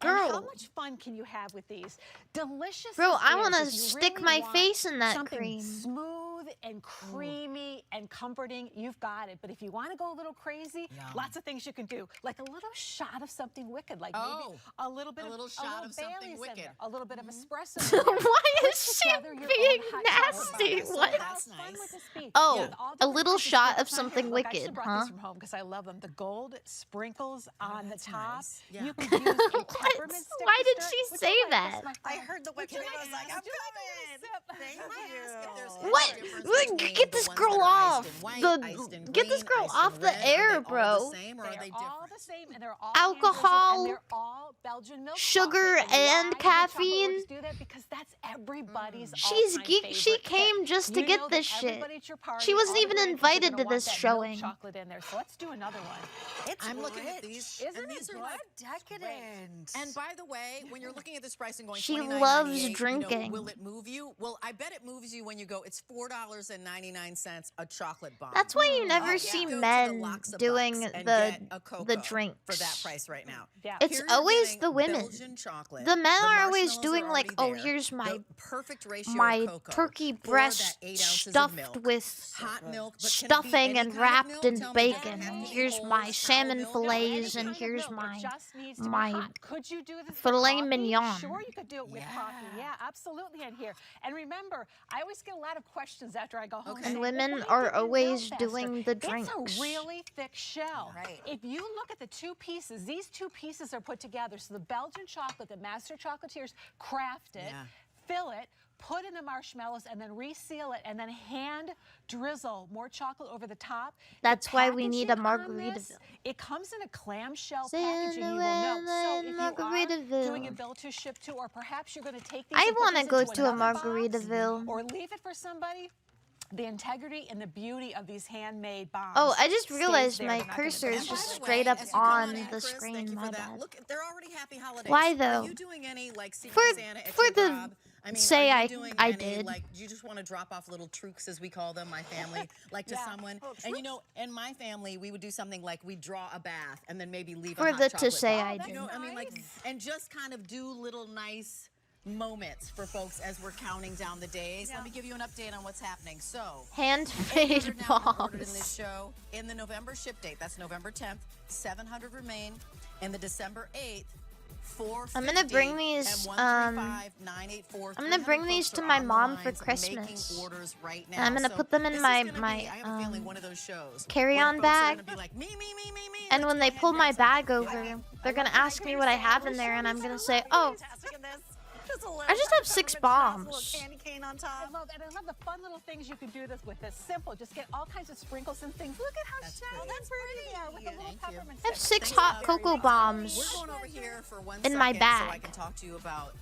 And Girl. how much fun can you have with these? Delicious. Bro, as I is, want to if you stick really my want face in that something cream. smooth and creamy and comforting, you've got it. But if you want to go a little crazy, Yum. lots of things you can do. Like a little shot of something wicked, like Oh, maybe a little bit a of little shot of something Baileys in wicked. there, a little bit of espresso. in there. Why Put is she together your being own hot chocolate nasty? bar. So What? how fun would this be? Oh, Yeah, with all a different little kinds shot sprinkles of on something here. Look, I wicked, should have brought huh? these from home because I love them. The gold sprinkles on the top. nice. Yeah. You can use a peppermint stick. Why to did stir she it. Would say you like that? this, my I friend? heard the wicked. I was like, I'm Thank coming. What? Get this girl off. Get this girl off the air, bro. They're all the same, and they're all Alcohol, and they're all Belgian milk sugar, chocolate. and why do chocolate caffeine. orders do that? Because that's everybody's She's all-time geek. She favorite came pick. just to You get know this that shit. everybody at your party, She wasn't all the even grandkids are invited gonna to want this that milk showing. chocolate in there. So let's do another one. I'm looking at these, Isn't and it these are good? like Decadent. And by the way, when you're looking at this price and going, She $29.98, loves you know, drinking. will it move you? Well, I bet it moves you when you go. It's $4.99 a chocolate bomb. That's why you never Oh, see go to the men Loxa doing Bucks and the get a cocoa the drinks for that price right now. Yeah. It's Here you're always getting the women. Belgian chocolate. The men The are always marshmallows doing are like, already oh, there. here's my The perfect ratio my of cocoa turkey for that breast 8 ounces of stuffed milk. with Hot milk, but can it be stuffing any and kind of wrapped milk? in Tell me, does it bacon. have to be Here's whole my sour salmon milk? fillets, Any and kind of here's milk, it my just needs to be my hot. Could you do this with filet coffee? mignon. Sure, you could do it with coffee. Yeah, absolutely. In here, and remember, I always get a lot of questions after I go home. And saying, women "Well, why are didn't you always melt faster?" doing the drinks. It's a really thick shell. Right. If you look at the two pieces, these two pieces are put together. So the Belgian chocolate, the master chocolatiers craft it, fill it, put in the marshmallows, and then reseal it, and then hand drizzle more chocolate over the top. That's The why we need a packaging on Margaritaville. this, it comes in a clamshell packaging, you will know. So if you are doing a bill to ship to, or perhaps you're going to take these I and put want to this go into to a another box, Margaritaville. or leave it for somebody, the integrity and the beauty of these handmade bombs. Oh, I just stays realized there. my They're not gonna cursor is go just anywhere. straight up as you come on on in, the Chris, screen. thank you My for that. bad. Look, they're already happy holidays. Why Are though? you doing any like Secret For Santa for extra the job? I mean, say are you I doing I any, did. Like, do you just want to drop off little trooks, as we call them, my family, like to someone? And you know, in my family, we would do something like we draw a bath and then maybe leave For a hot the chocolate to say bar. I You did. know, I mean, like, and just kind of do little nice moments for folks as we're counting down the days. Let me give you an update on what's happening. So, Handmade 800 now are ordered in bombs. this show. In the November ship date, that's November 10th, 700 remain. In the December 8th, 450. I'm gonna bring these. I'm gonna bring these to my mom for Christmas. Orders right now. And I'm gonna So put them in this my is gonna be, I have a feeling, my one of those shows carry-on where folks are bag. gonna be like, me, And when they pull my bag over, they're gonna ask me what I have in there, and I'm gonna say, "Oh, I just have 6 bombs." I love the fun little things you can do this with. It's simple. Just get all kinds of sprinkles and things. Look at how shiny and pretty they are with the little peppermint I have sticks. 6 hot cocoa bombs We're going over here for one in my second so I bag. can talk to you about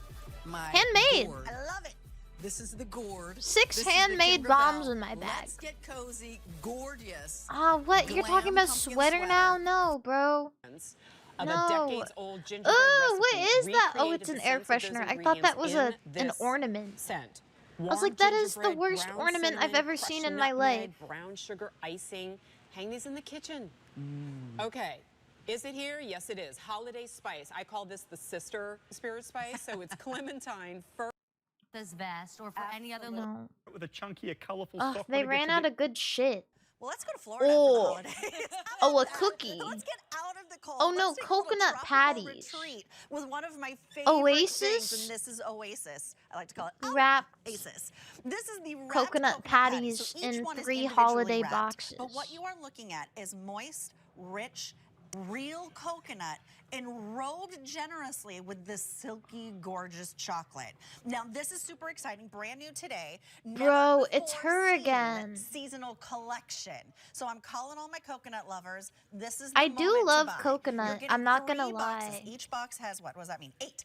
my Handmade. gourd. I love it. This is the gourd. 6 This is the handmade Timber bombs Bell. in my bag. Let's get cozy, gorgeous. Oh, what? You're talking Glam about pumpkin sweater now? No, bro. of No. a decades-old gingerbread Oh, recipe. what is that? Oh, recreated it's an the air scents of those freshener. I thought that was ingredients an in this ornament. Scent. I was Warm like, that is the gingerbread, worst ground ornament I've cinnamon, ever seen crushed in my life. nutmeg, brown sugar icing. Hang these in the kitchen. Okay. Is it here? Yes, it is. Holiday spice. I call this the sister spirit spice. So it's clementine, fir. This vest or for any other No. With a chunkier, colorful Ugh, soft they one to ran get to out the- of good shit. Well, let's go to Florida for the Oh. holidays. Oh, a cookie. Let's get out of the cold. Oh no, Let's take a little coconut tropical patties. retreat with one of my favorite Oasis? things, and this is Oasis. I like to call it Wrapped Oasis. This is the wrapped coconut patties So each in one is 3 individually holiday wrapped. boxes. But what you are looking at is moist, rich, real coconut enrobed generously with this silky, gorgeous chocolate. Now, this is super exciting, brand new today. Bro, it's her again. Seasonal collection. So I'm calling all my coconut lovers. This is the I do moment love to buy. coconut, You're getting I'm not gonna 3 boxes. lie. Each box has what does that mean? 8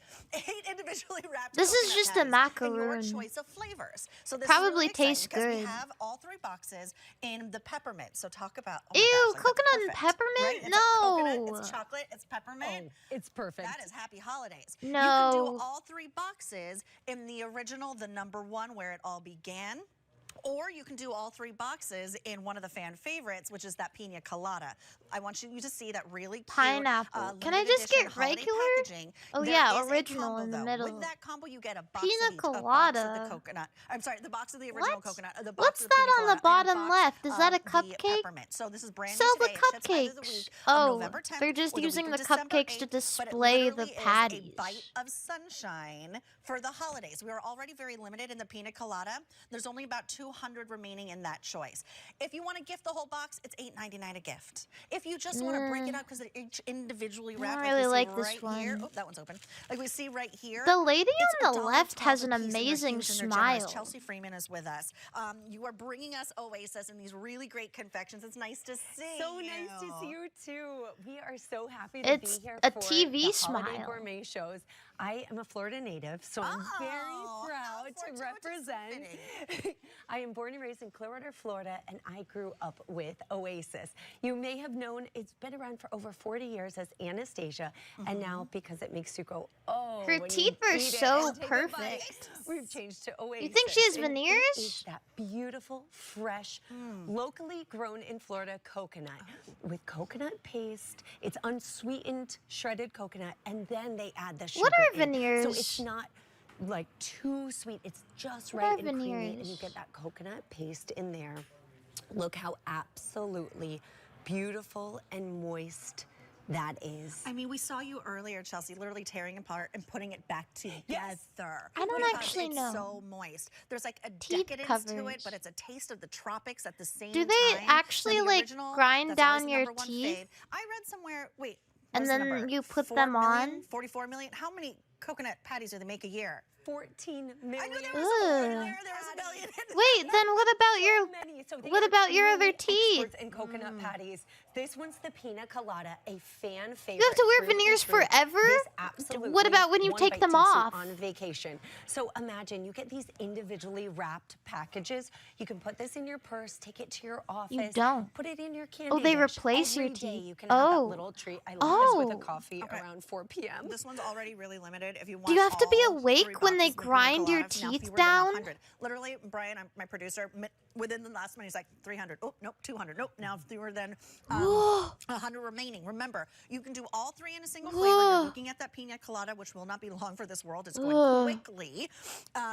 individually wrapped. This is coconut just a patties macaroon. in your choice of flavors. So this Probably is really exciting tastes because good. we have all 3 boxes in the peppermint. So talk about Ew, gosh, like, that's coconut and perfect, peppermint? right? It's No. like coconut, it's chocolate, it's peppermint. It's perfect. That is happy holidays. No. You can do all 3 boxes in the original, the #1, where it all began. Or you can do all 3 boxes in one of the fan favorites, which is that pina colada. I want you to see that really cute Pineapple. Can I limited just edition get holiday regular? packaging. Oh There yeah, is a original combo, in the though. middle. With that combo, you get a box Pina of each, a box of the colada. coconut. I'm sorry, the box of the original What? coconut. The box What's of the that pina on the colada, and a bottom box left? Is that a of the cupcake? peppermint. So this is brand Sell new the today. It ships either the cupcakes. week of Oh, November 10th they're just or the using week the of December cupcakes to 8th, display but the it literally patties. is a bite of sunshine for the holidays. We are already very limited in the pina colada. There's only about 200 remaining in that choice. If you want to gift the whole box, it's $8.99 a gift. If you just want to break it up because they're each individually wrapped, I like really we see like this right here. one. Oh, that one's open. Like we see right here. The lady it's on the $1 left has an a piece, and they're amazing huge and they're generous. smile. Chelsea Freeman is with us. You are bringing us Oasis and these really great confections. It's nice to see So nice to see you too. We are so happy to It's be here a for TV the Holiday smile. Gourmet shows. I am a Florida native, so I'm very proud to represent. I am born and raised in Clearwater, Florida, and I grew up with Oasis. You may have known it's been around for over 40 years as Anastasia, and now because it makes you go, oh, Her when teeth you are eat it so and take a bite, perfect. we've changed to Oasis. You think she has and it veneers? is that beautiful, fresh, locally grown in Florida coconut with coconut paste. It's unsweetened shredded coconut, and then they add the sugar. What are in. veneers? So it's not like too sweet. It's just What right are and creamy, and veneers? you get that coconut paste in there. Look how absolutely beautiful and moist that is. I mean, we saw you earlier, Chelsea, literally tearing apart and putting it back together. I don't because actually it's know. so moist. There's like a Teeth decadence to it, covers. but it's a taste of the tropics at the same Do time. they actually, And the like, original, grind that's down always the your #1 teeth? fave. I read somewhere, wait. And what was the then number? you put 4 them million? on? 44 million? How many coconut patties do they make a year? 14 million. I knew there was a million in Ugh. there. There was a million in Wait, then what about your what about your other teeth? And coconut patties. This one's the pina colada, a fan favorite. You have to wear through and veneers through. forever? This absolutely What about when you one take bite them takes you off? on vacation? So imagine you get these individually wrapped packages. You can put this in your purse, take it to your office. don't. Put it in your candy Oh, they dish. replace your Every day teeth. you can have that Oh. little treat. I love this with Oh. a coffee around 4 p.m. This one's already really limited. If you want Do you have to be all 3 awake when they boxes of the pina grind your coladas, now teeth fewer than down? 100. Literally, Brian, my producer, within the last one, he's like 300. Oh, nope, 200. Nope, now fewer than 100 remaining. Remember, you can do all 3 in a single flavor. You're looking at that pina colada, which will not be long for this world. It's going quickly.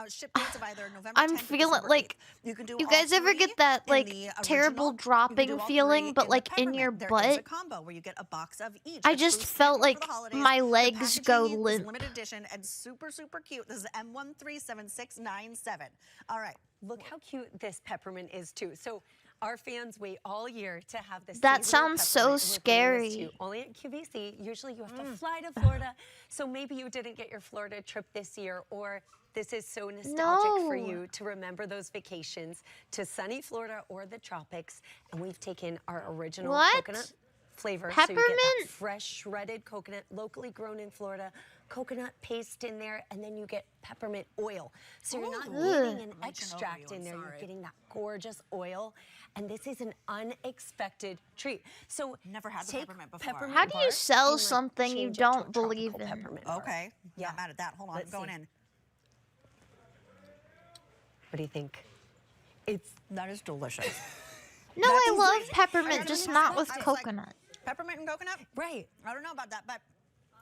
Ship dates of either November 10th I'm or feeling December like 8th. You can do you all guys ever 3 get that in like the terrible original. You can dropping do all 3 feeling, but in the like in your peppermint. There is butt? a combo where you get a box of each. I It's just exclusive felt for like the holidays. my The legs go packaging is limp. limited edition and super, super cute. This is M137697. All right. Look how cute this peppermint is too. So our fans wait all year to have this. That seasonal sounds so peppermint. We're bringing this to scary. you only at QVC. Usually you have to fly to Florida. So maybe you didn't get your Florida trip this year, or this is so nostalgic for No. you to remember those vacations to sunny Florida or the tropics. And we've taken our original What? coconut flavor. So you get that Peppermint? fresh shredded coconut, locally grown in Florida, coconut paste in there, and then you get peppermint oil. So you're not Ugh. getting an Reaching over extract you, in there. I'm You're sorry. getting that gorgeous oil, and this is an unexpected treat. So Never had the take peppermint before. How do you bark sell and, like, something you change it to a don't believe tropical in? peppermint bark. Okay. Yeah, I'm mad at that. Hold on. Let's I'm going see. in. What do you think? That is delicious. No, I love peppermint, gotta just be not honest, with I was like, coconut. Peppermint and coconut? Right. I don't know about that, but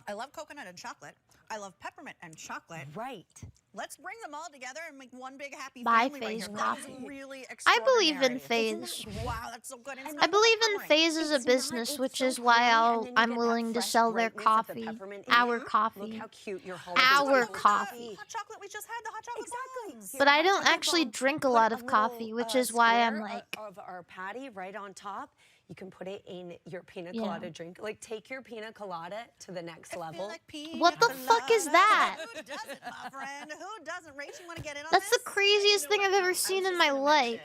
I love coconut and chocolate. I love peppermint and chocolate. Right. Let's bring them all together and make one big happy Buy family right phase here. That is coffee. really I believe in extraordinary. phase. Wow, that's so good. I believe in phase as a business, which is why I'm willing to sell their coffee. Our coffee. Look how cute your Our coffee. Hot chocolate, we just had the hot chocolate. Exactly. But I don't actually drink a lot of coffee, which is why I'm square like, of our patty right on top. You can put it in your pina Yeah. colada drink. Like, take your pina colada to the next level. what the fuck is that? Who doesn't, my friend? Who doesn't? Rach, you want to get in on That's this? the craziest thing I've ever seen in my life.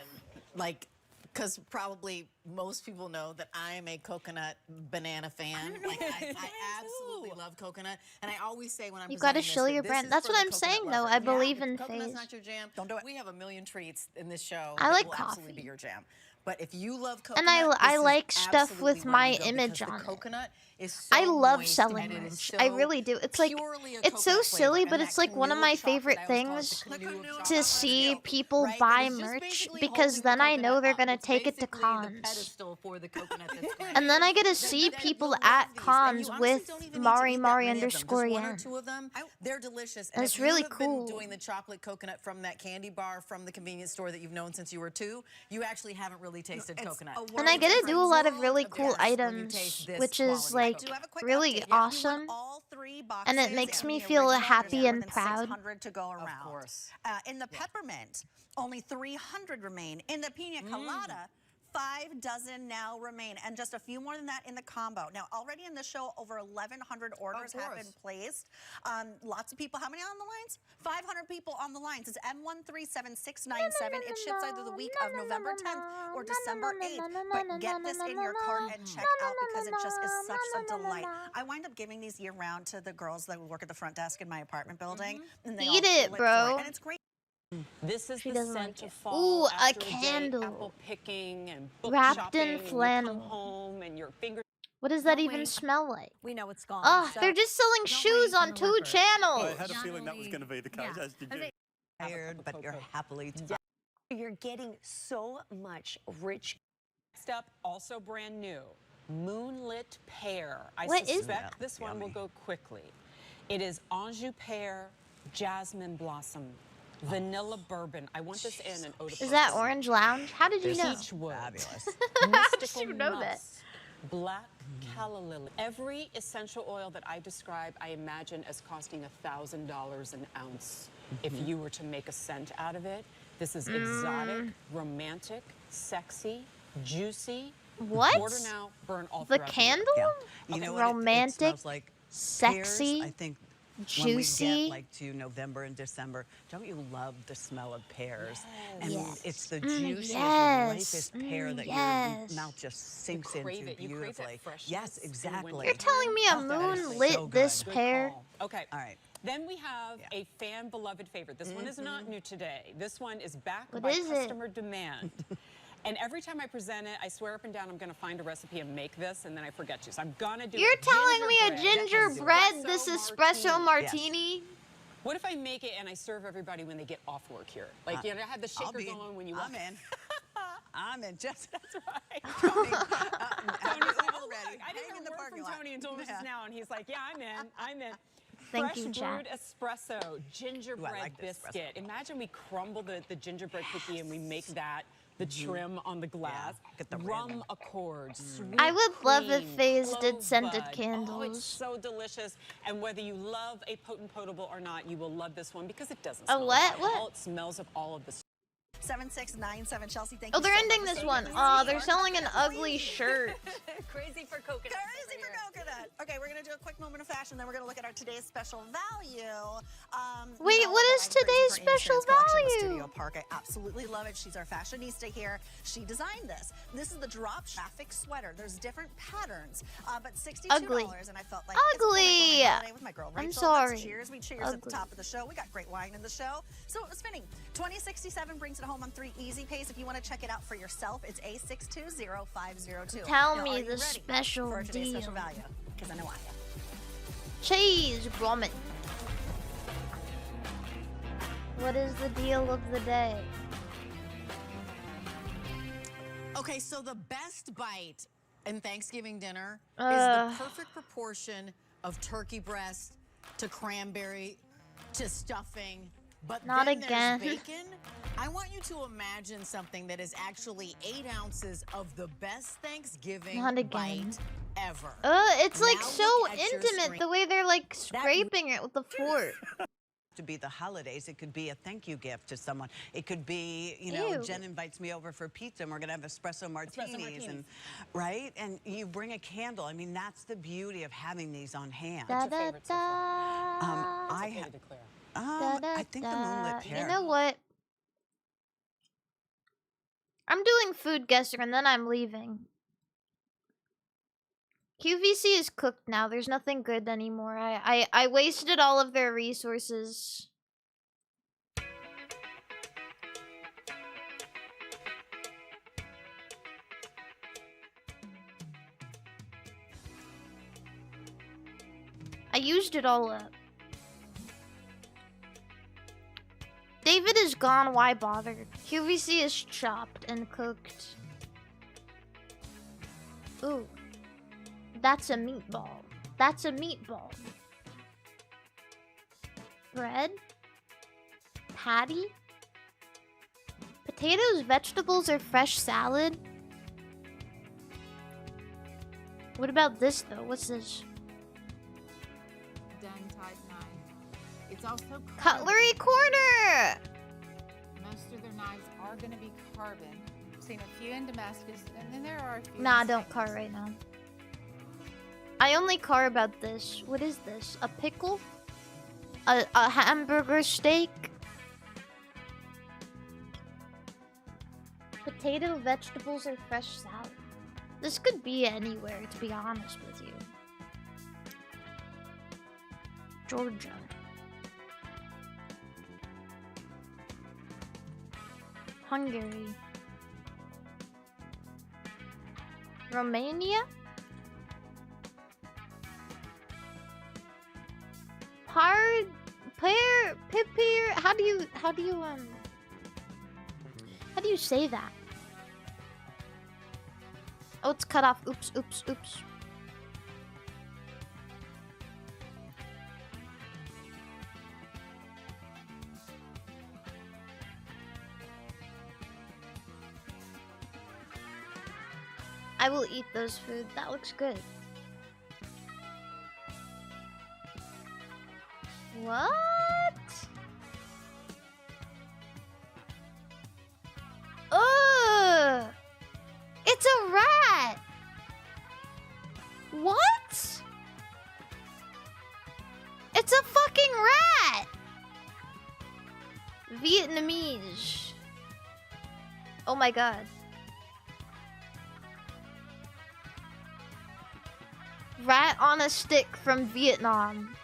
Like, because probably most people know that I am a coconut banana fan. Like, I absolutely love coconut. And I always say when I'm You gotta presenting show this, your that brand. this is That's for what the I'm coconut saying, though. lover. I believe in if coconut's phase. not your jam, don't do it. We have a million treats in this show. I that like will absolutely coffee. be your jam. But if you love coconut, And I this is like stuff absolutely with where my you go image because on the it. coconut is so I love moist selling and it is merch. I so really do. It's like, purely a it's so coconut silly, flavor. but And it's that like one of canoe my chocolate, favorite I always call it things the canoe of to chocolate see milk, people right? buy It's just merch basically because holding then the I know coconut they're up. gonna It's take it to basically the cons. pedestal for the coconut that's great. And then I get to see people at cons with MARIMARI underscore Just one or yen. two of them, they're delicious. And That's if really you have cool. been doing the chocolate coconut from that candy bar from the convenience store that you've known since you were 2, you actually haven't really tasted coconut. And I get to do a lot of really cool items, which is like really awesome. And it makes me feel happy and proud. 600 to go around. Of course. In the peppermint, only 300 remain. In the pina colada, 5 dozen now remain, and just a few more than that in the combo. Now, already in the show, over 1,100 orders have been placed. Lots of people. How many on the lines? 500 people on the lines. It's M137697. It ships either the week of November 10th or December 8th. But get this in your cart and check out because it just is such a delight. I wind up giving these year round to the girls that work at the front desk in my apartment building. And they all Eat it, pull bro. for it, and it's great. This is She the doesn't scent like of it. fall Ooh, after a day candle. apple picking and book Wrapped shopping, in and you flannel. come home and your fingers. What does that even smell like? We know it's gone. Oh, so they're just selling shoes on 2 channels. I had a feeling that was going to be the case, as did you. Tired, but you're happily tired. You're getting so much rich. Next up, also brand new, Moonlit Pear. I What is suspect that? this one will go quickly. It is Anjou Pear, Jasmine Blossom, Vanilla Bourbon. I want this in an eau de Is that parfum. Orange Lounge? How did you know? Peachwood. Fabulous. How did Mystical you know that? musk, Black calla lily. Every essential oil that I describe, I imagine as costing $1,000 an ounce. If you were to make a scent out of it, this is exotic, romantic, sexy, juicy. What? Order now, burn all The throughout the candle? You know what? It Romantic, smells like sexy, pears, I think juicy. when we get like to November and December, don't you love the smell of pears? And Yes. it's the Mm, juiciest, yes. ripest pear that yes. your mouth just sinks crave into it. You crave that beautifully. freshness Yes, in exactly. You're telling me a moon lit this Good pear? call. Okay. All right. Then we have a fan beloved favorite. This one is not new today. This one is backed What by is it? customer demand. And every time I present it, I swear up and down I'm going to find a recipe and make this, and then I forget to. So I'm going to do You're it. telling me a Gingerbread. gingerbread, this espresso martini? What if I make it and I serve everybody when they get off work here? Like, you know, I have the shaker going when you walk. I'm in. I'm in. Just That's right. Tony's ready. I didn't Hang in hear the word parking from lot. Tony until just now, and he's like, yeah, I'm in. I'm in. Thank Fresh you, Jack. brewed espresso, gingerbread like this biscuit. Imagine we crumble the gingerbread cookie and we make that the trim on the glass. Get the rum accords. Sweet I would love if cream, FaZe did clove scented bud. candles. Oh, it's so delicious. And whether you love a potent potable or not, you will love this one because it doesn't A smell what? of What? alcohol. It smells of all of the 7697 Chelsea, thank Oh, you they're so ending much. this So one. good. Oh, they're selling an ugly shirt. Crazy for coconut. Crazy for coconut. it. Okay, we're gonna do a quick moment of fashion, then we're gonna look at our today's special value. Wait, what is today's special value? Studio Park. I absolutely love it. She's our fashionista here. She designed this. This is the drop graphic sweater. There's different patterns, but $62. Ugly. And I felt like Ugly. It's with my girl Rachel. I'm sorry. Let's cheers. We cheers at the top of the show. We got great wine in the show. So it was fitting. $20.67 brings it home on 3 easy pays. If you want to check it out for yourself, it's A620502. Tell Now, me are you the ready special for today's deal. special value? Because I know I am. Cheese ramen. What is the deal of the day? Okay, so the best bite in Thanksgiving dinner is the perfect proportion of turkey breast to cranberry to stuffing. But Not then again. there's bacon. I want you to imagine something that is actually 8 ounces of the best Thanksgiving Not again. bite ever. It's like Now so look at your intimate screen. the way they're like scraping it with the fork. To be the holidays, it could be a thank you gift to someone. It could be, you know, Ew. Jen invites me over for pizza and we're gonna have espresso martinis, and right? And you bring a candle. I mean, that's the beauty of having these on hand. Da, da, da. I think the moonlit pear. You know what? I'm doing food guesser and then I'm leaving. QVC is cooked now. There's nothing good anymore. I wasted all of their resources. I used it all up. David is gone, why bother? QVC is chopped and cooked. Ooh. That's a meatball. That's a meatball. Bread? Patty? Potatoes, vegetables, or fresh salad? What about this though? What's this? Done type 9. It's also Cutlery corner! Most of their knives are going to be carbon. I've seen a few in Damascus, and then there are a few. Nah, don't car right now. I only car about this. What is this? A pickle? A hamburger steak? Potato, vegetables, or fresh salad? This could be anywhere, to be honest with you. Georgia. Hungary. Romania? How do you say that? Oh, it's cut off. Oops, oops, oops. I will eat those food. That looks good. What? Ugh! It's a rat! What? It's a fucking rat! Vietnamese. Oh my god. Rat on a stick from Vietnam.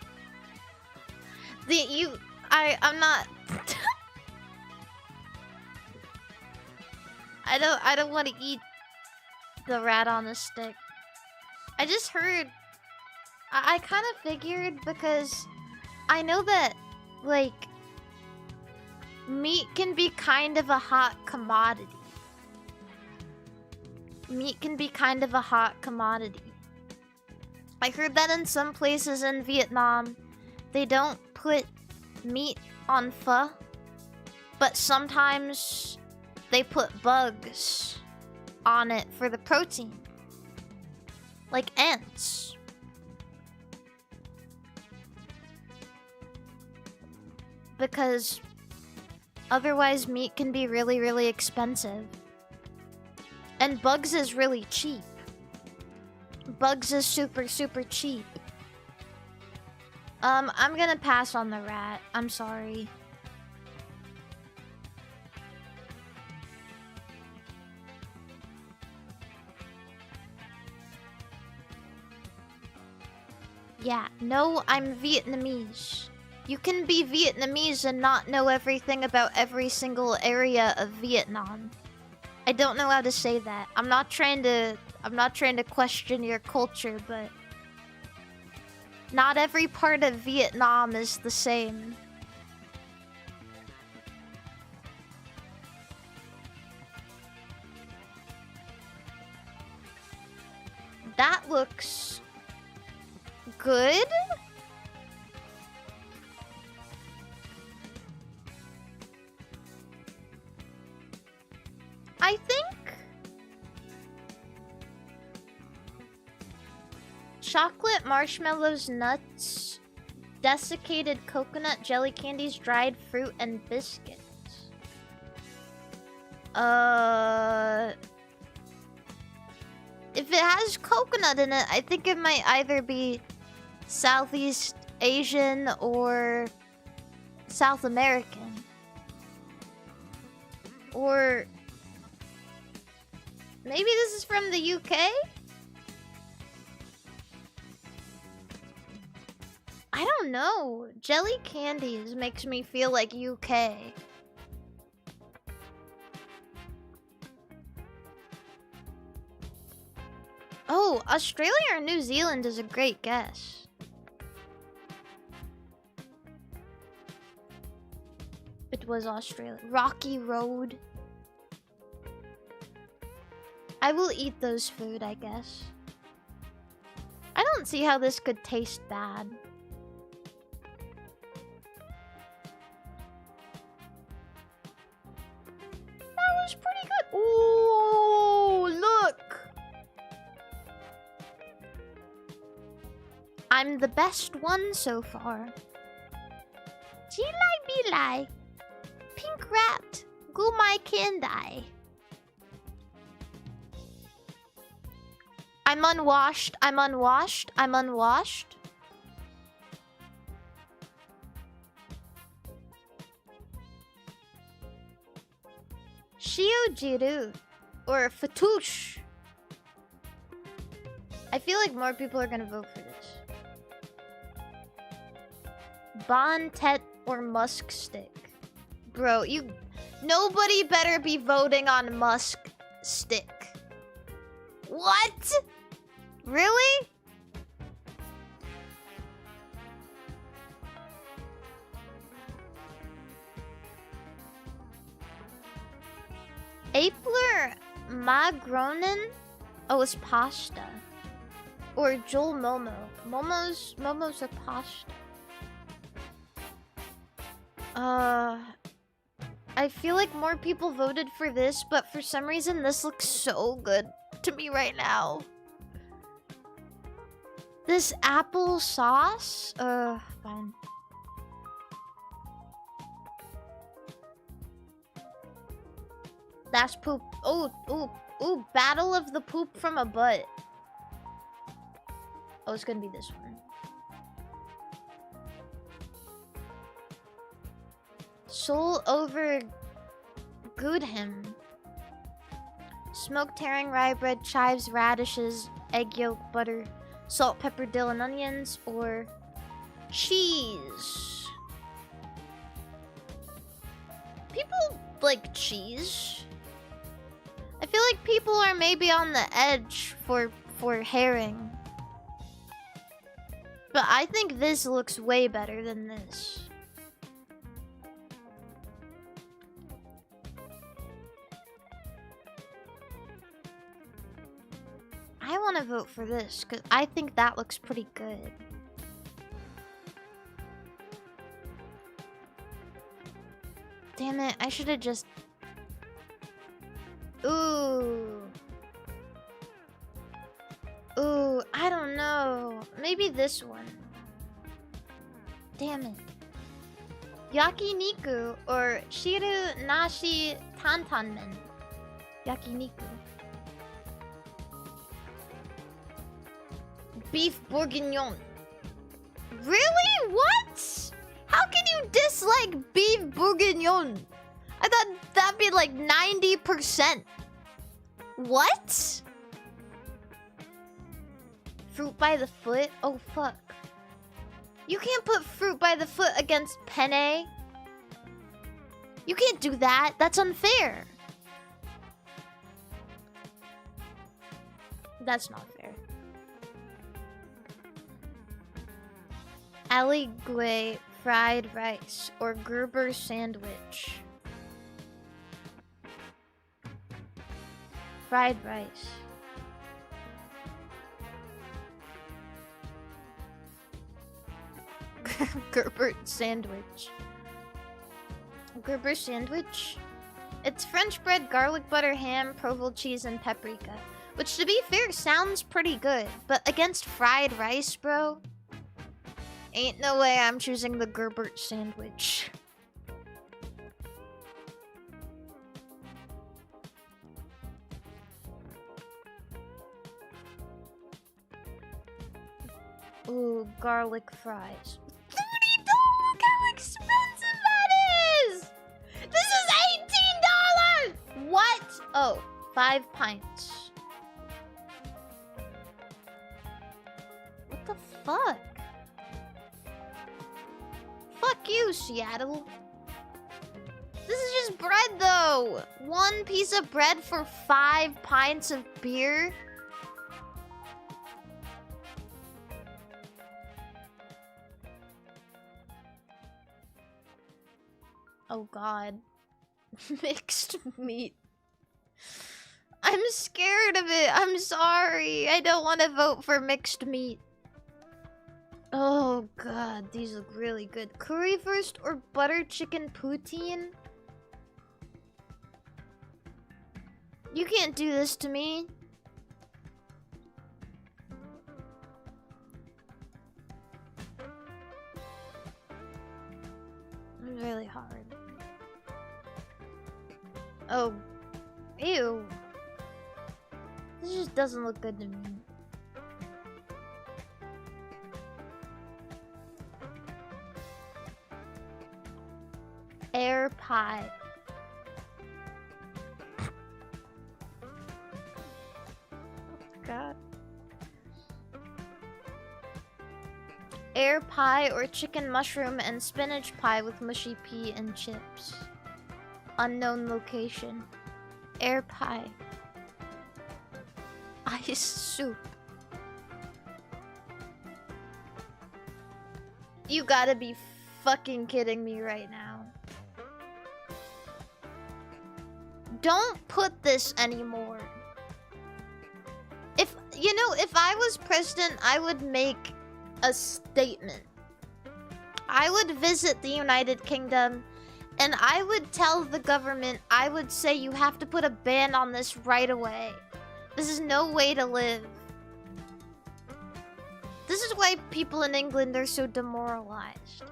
I'm not. I don't want to eat the rat on a stick. I just heard. I kind of figured because I know that like meat can be kind of a hot commodity. Meat can be kind of a hot commodity. I heard that in some places in Vietnam, they don't put meat on pho, but sometimes they put bugs on it for the protein. Like ants. Because otherwise meat can be really, really expensive. And bugs is really cheap. Bugs is super, super cheap. I'm gonna pass on the rat. I'm sorry. Yeah, no, I'm Vietnamese. You can be Vietnamese and not know everything about every single area of Vietnam. I don't know how to say that. I'm not trying to question your culture, but not every part of Vietnam is the same. That looks good. I think chocolate, marshmallows, nuts, desiccated coconut, jelly candies, dried fruit, and biscuits. If it has coconut in it, I think it might either be Southeast Asian or South American. Or maybe this is from the UK? I don't know. Jelly candies makes me feel like UK. Oh, Australia or New Zealand is a great guess. It was Australia. Rocky Road. I will eat those food, I guess. I don't see how this could taste bad. That was pretty good. Ooh, look. I'm the best one so far. Gilai Bilai. Pink rat. Gumai Kendai. I'm unwashed. I'm unwashed. I'm unwashed. Shiojiru. Or Fatouche. I feel like more people are gonna vote for this. Bon Tet or Musk Stick. Bro, nobody better be voting on Musk Stick. What? Really? Apler Magronen? Oh, it's pasta. Or Joel Momo. Momos are pasta. I feel like more people voted for this, but for some reason this looks so good to me right now. This apple sauce? Fine. That's poop. Ooh, Battle of the Poop from a Butt. Oh, it's gonna be this one. Soul over Goodham. Smoked herring, rye bread, chives, radishes, egg yolk, butter, salt, pepper, dill, and onions, or cheese. People like cheese. I feel like people are maybe on the edge for herring. But I think this looks way better than this. I want to vote for this because I think that looks pretty good. Damn it, I should have just... Ooh, I don't know. Maybe this one. Damn it. Yakiniku or Shiru Nashi Tantanmen. Yakiniku. beef bourguignon. Really? What? How can you dislike beef bourguignon? I thought that'd be like 90%. What? Fruit by the foot? Oh, fuck. You can't put fruit by the foot against penne. You can't do that. That's unfair. That's not fair. Aligue fried rice or Gerber sandwich. Fried rice. Gerber sandwich. Gerber sandwich? It's French bread, garlic butter, ham, provolone cheese, and paprika. Which, to be fair, sounds pretty good. But against fried rice, bro? Ain't no way I'm choosing the Gerber sandwich. Ooh, garlic fries. $30! Look how expensive that is! This is $18! What? Oh, 5 pints. What the fuck? Fuck you, Seattle. This is just bread, though. 1 piece of bread for 5 pints of beer? Oh god. Mixed meat. I'm scared of it. I'm sorry. I don't want to vote for mixed meat. Oh god, these look really good. Currywurst or butter chicken poutine? You can't do this to me. It's really hard. Oh. Ew. This just doesn't look good to me. Air pie. God. Air pie or chicken mushroom and spinach pie with mushy pea and chips. Unknown location. Air pie. Ice soup. You gotta be fucking kidding me right now. Don't put this anymore. If, you know, if I was president, I would make a statement. I would visit the United Kingdom and I would tell the government, I would say you have to put a ban on this right away. This is no way to live. This is why people in England are so demoralized.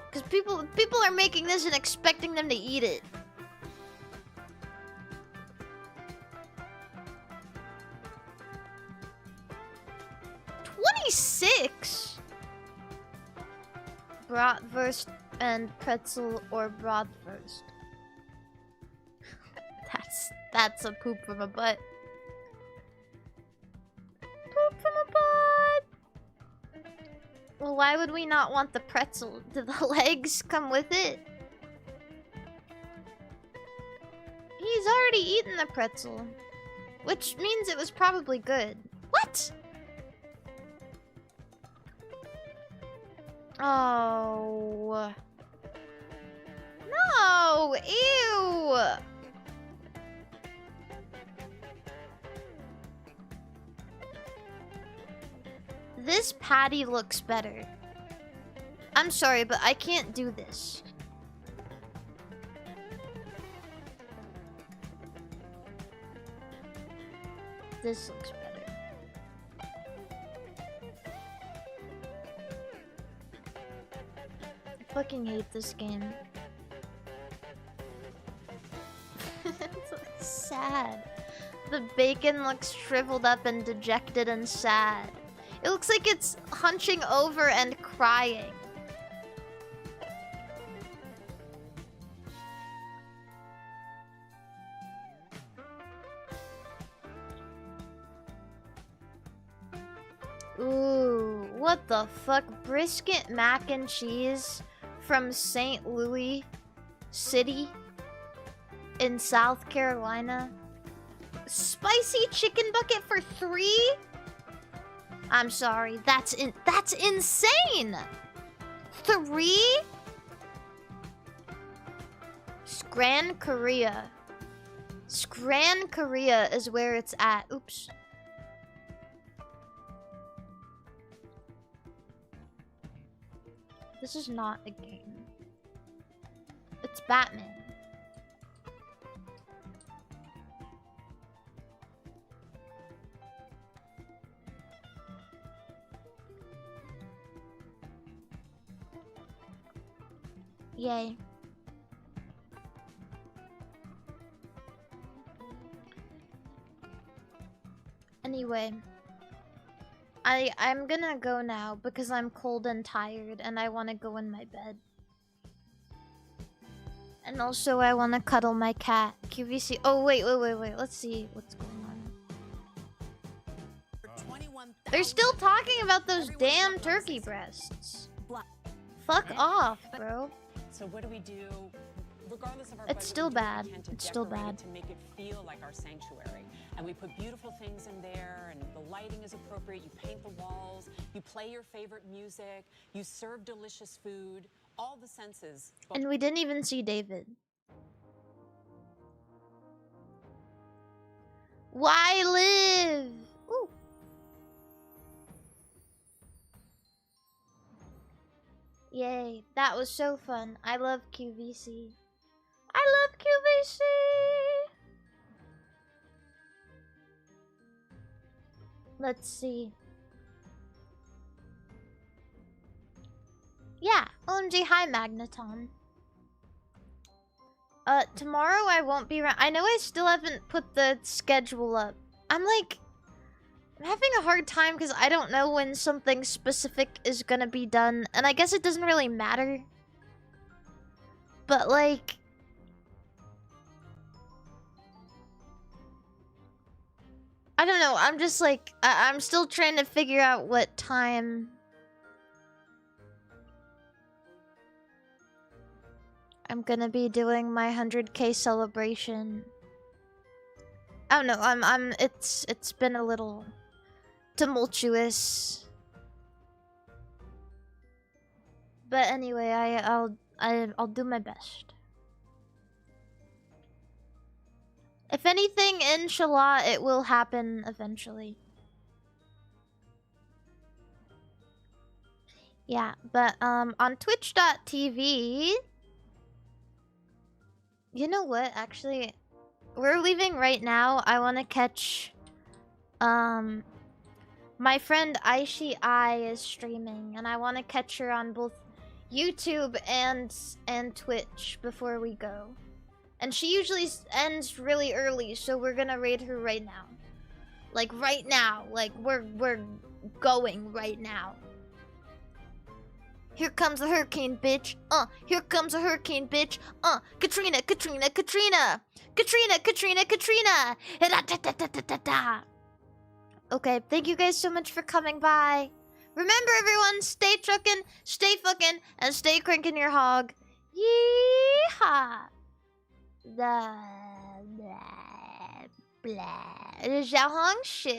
Because people are making this and expecting them to eat it. $26? Bratwurst and pretzel or bratwurst. That's a poop from a butt. Poop from a butt. Well, why would we not want the pretzel? Do the legs come with it? He's already eaten the pretzel, which means it was probably good. What? Oh. No! Ew! This patty looks better. I'm sorry, but I can't do this. This looks better. I fucking hate this game. It's sad. The bacon looks shriveled up and dejected and sad. It looks like it's hunching over and crying. Ooh, what the fuck? Brisket mac and cheese from St. Louis City in South Carolina. Spicy chicken bucket for 3? I'm sorry, that's insane. 3? Scran Korea. Scran Korea is where it's at. Oops. This is not a game. It's Batman. Yay. Anyway, I'm gonna go now because I'm cold and tired and I want to go in my bed. And also I want to cuddle my cat. QVC. Oh wait. Let's see what's going on. They're still talking about those damn turkey breasts. Fuck off, bro. So what do we do? Regardless of our It's budget, still we do what bad. we can to It's still decorate it bad. to make it feel like our sanctuary. And we put beautiful things in there, and the lighting is appropriate. You paint the walls, you play your favorite music, you serve delicious food, all the senses. And we didn't even see David. Why live? Ooh. Yay, that was so fun. I love QVC. I love QVC. Let's see. Yeah, OMG, hi Magneton. Tomorrow I won't be around. I know I still haven't put the schedule up. I'm having a hard time because I don't know when something specific is gonna be done. And I guess it doesn't really matter. But like... I don't know, I'm just like... I'm still trying to figure out what time... I'm gonna be doing my 100K celebration. Oh no, it's been a little tumultuous. But anyway, I'll do my best. If anything, inshallah, it will happen eventually. Yeah, but on twitch.tv, you know what? Actually, we're leaving right now. I want to catch my friend Aishi I is streaming, and I want to catch her on both YouTube and Twitch before we go. And she usually ends really early, so we're gonna raid her right now. Like right now. Like we're going right now. Here comes a hurricane, bitch. Here comes a hurricane, bitch. Katrina, Katrina, Katrina. Katrina, Katrina, Katrina. Okay, thank you guys so much for coming by. Remember, everyone, stay truckin', stay fucking, and stay cranking your hog. Yeehaw. Blah, blah, blah. Zhao Shu.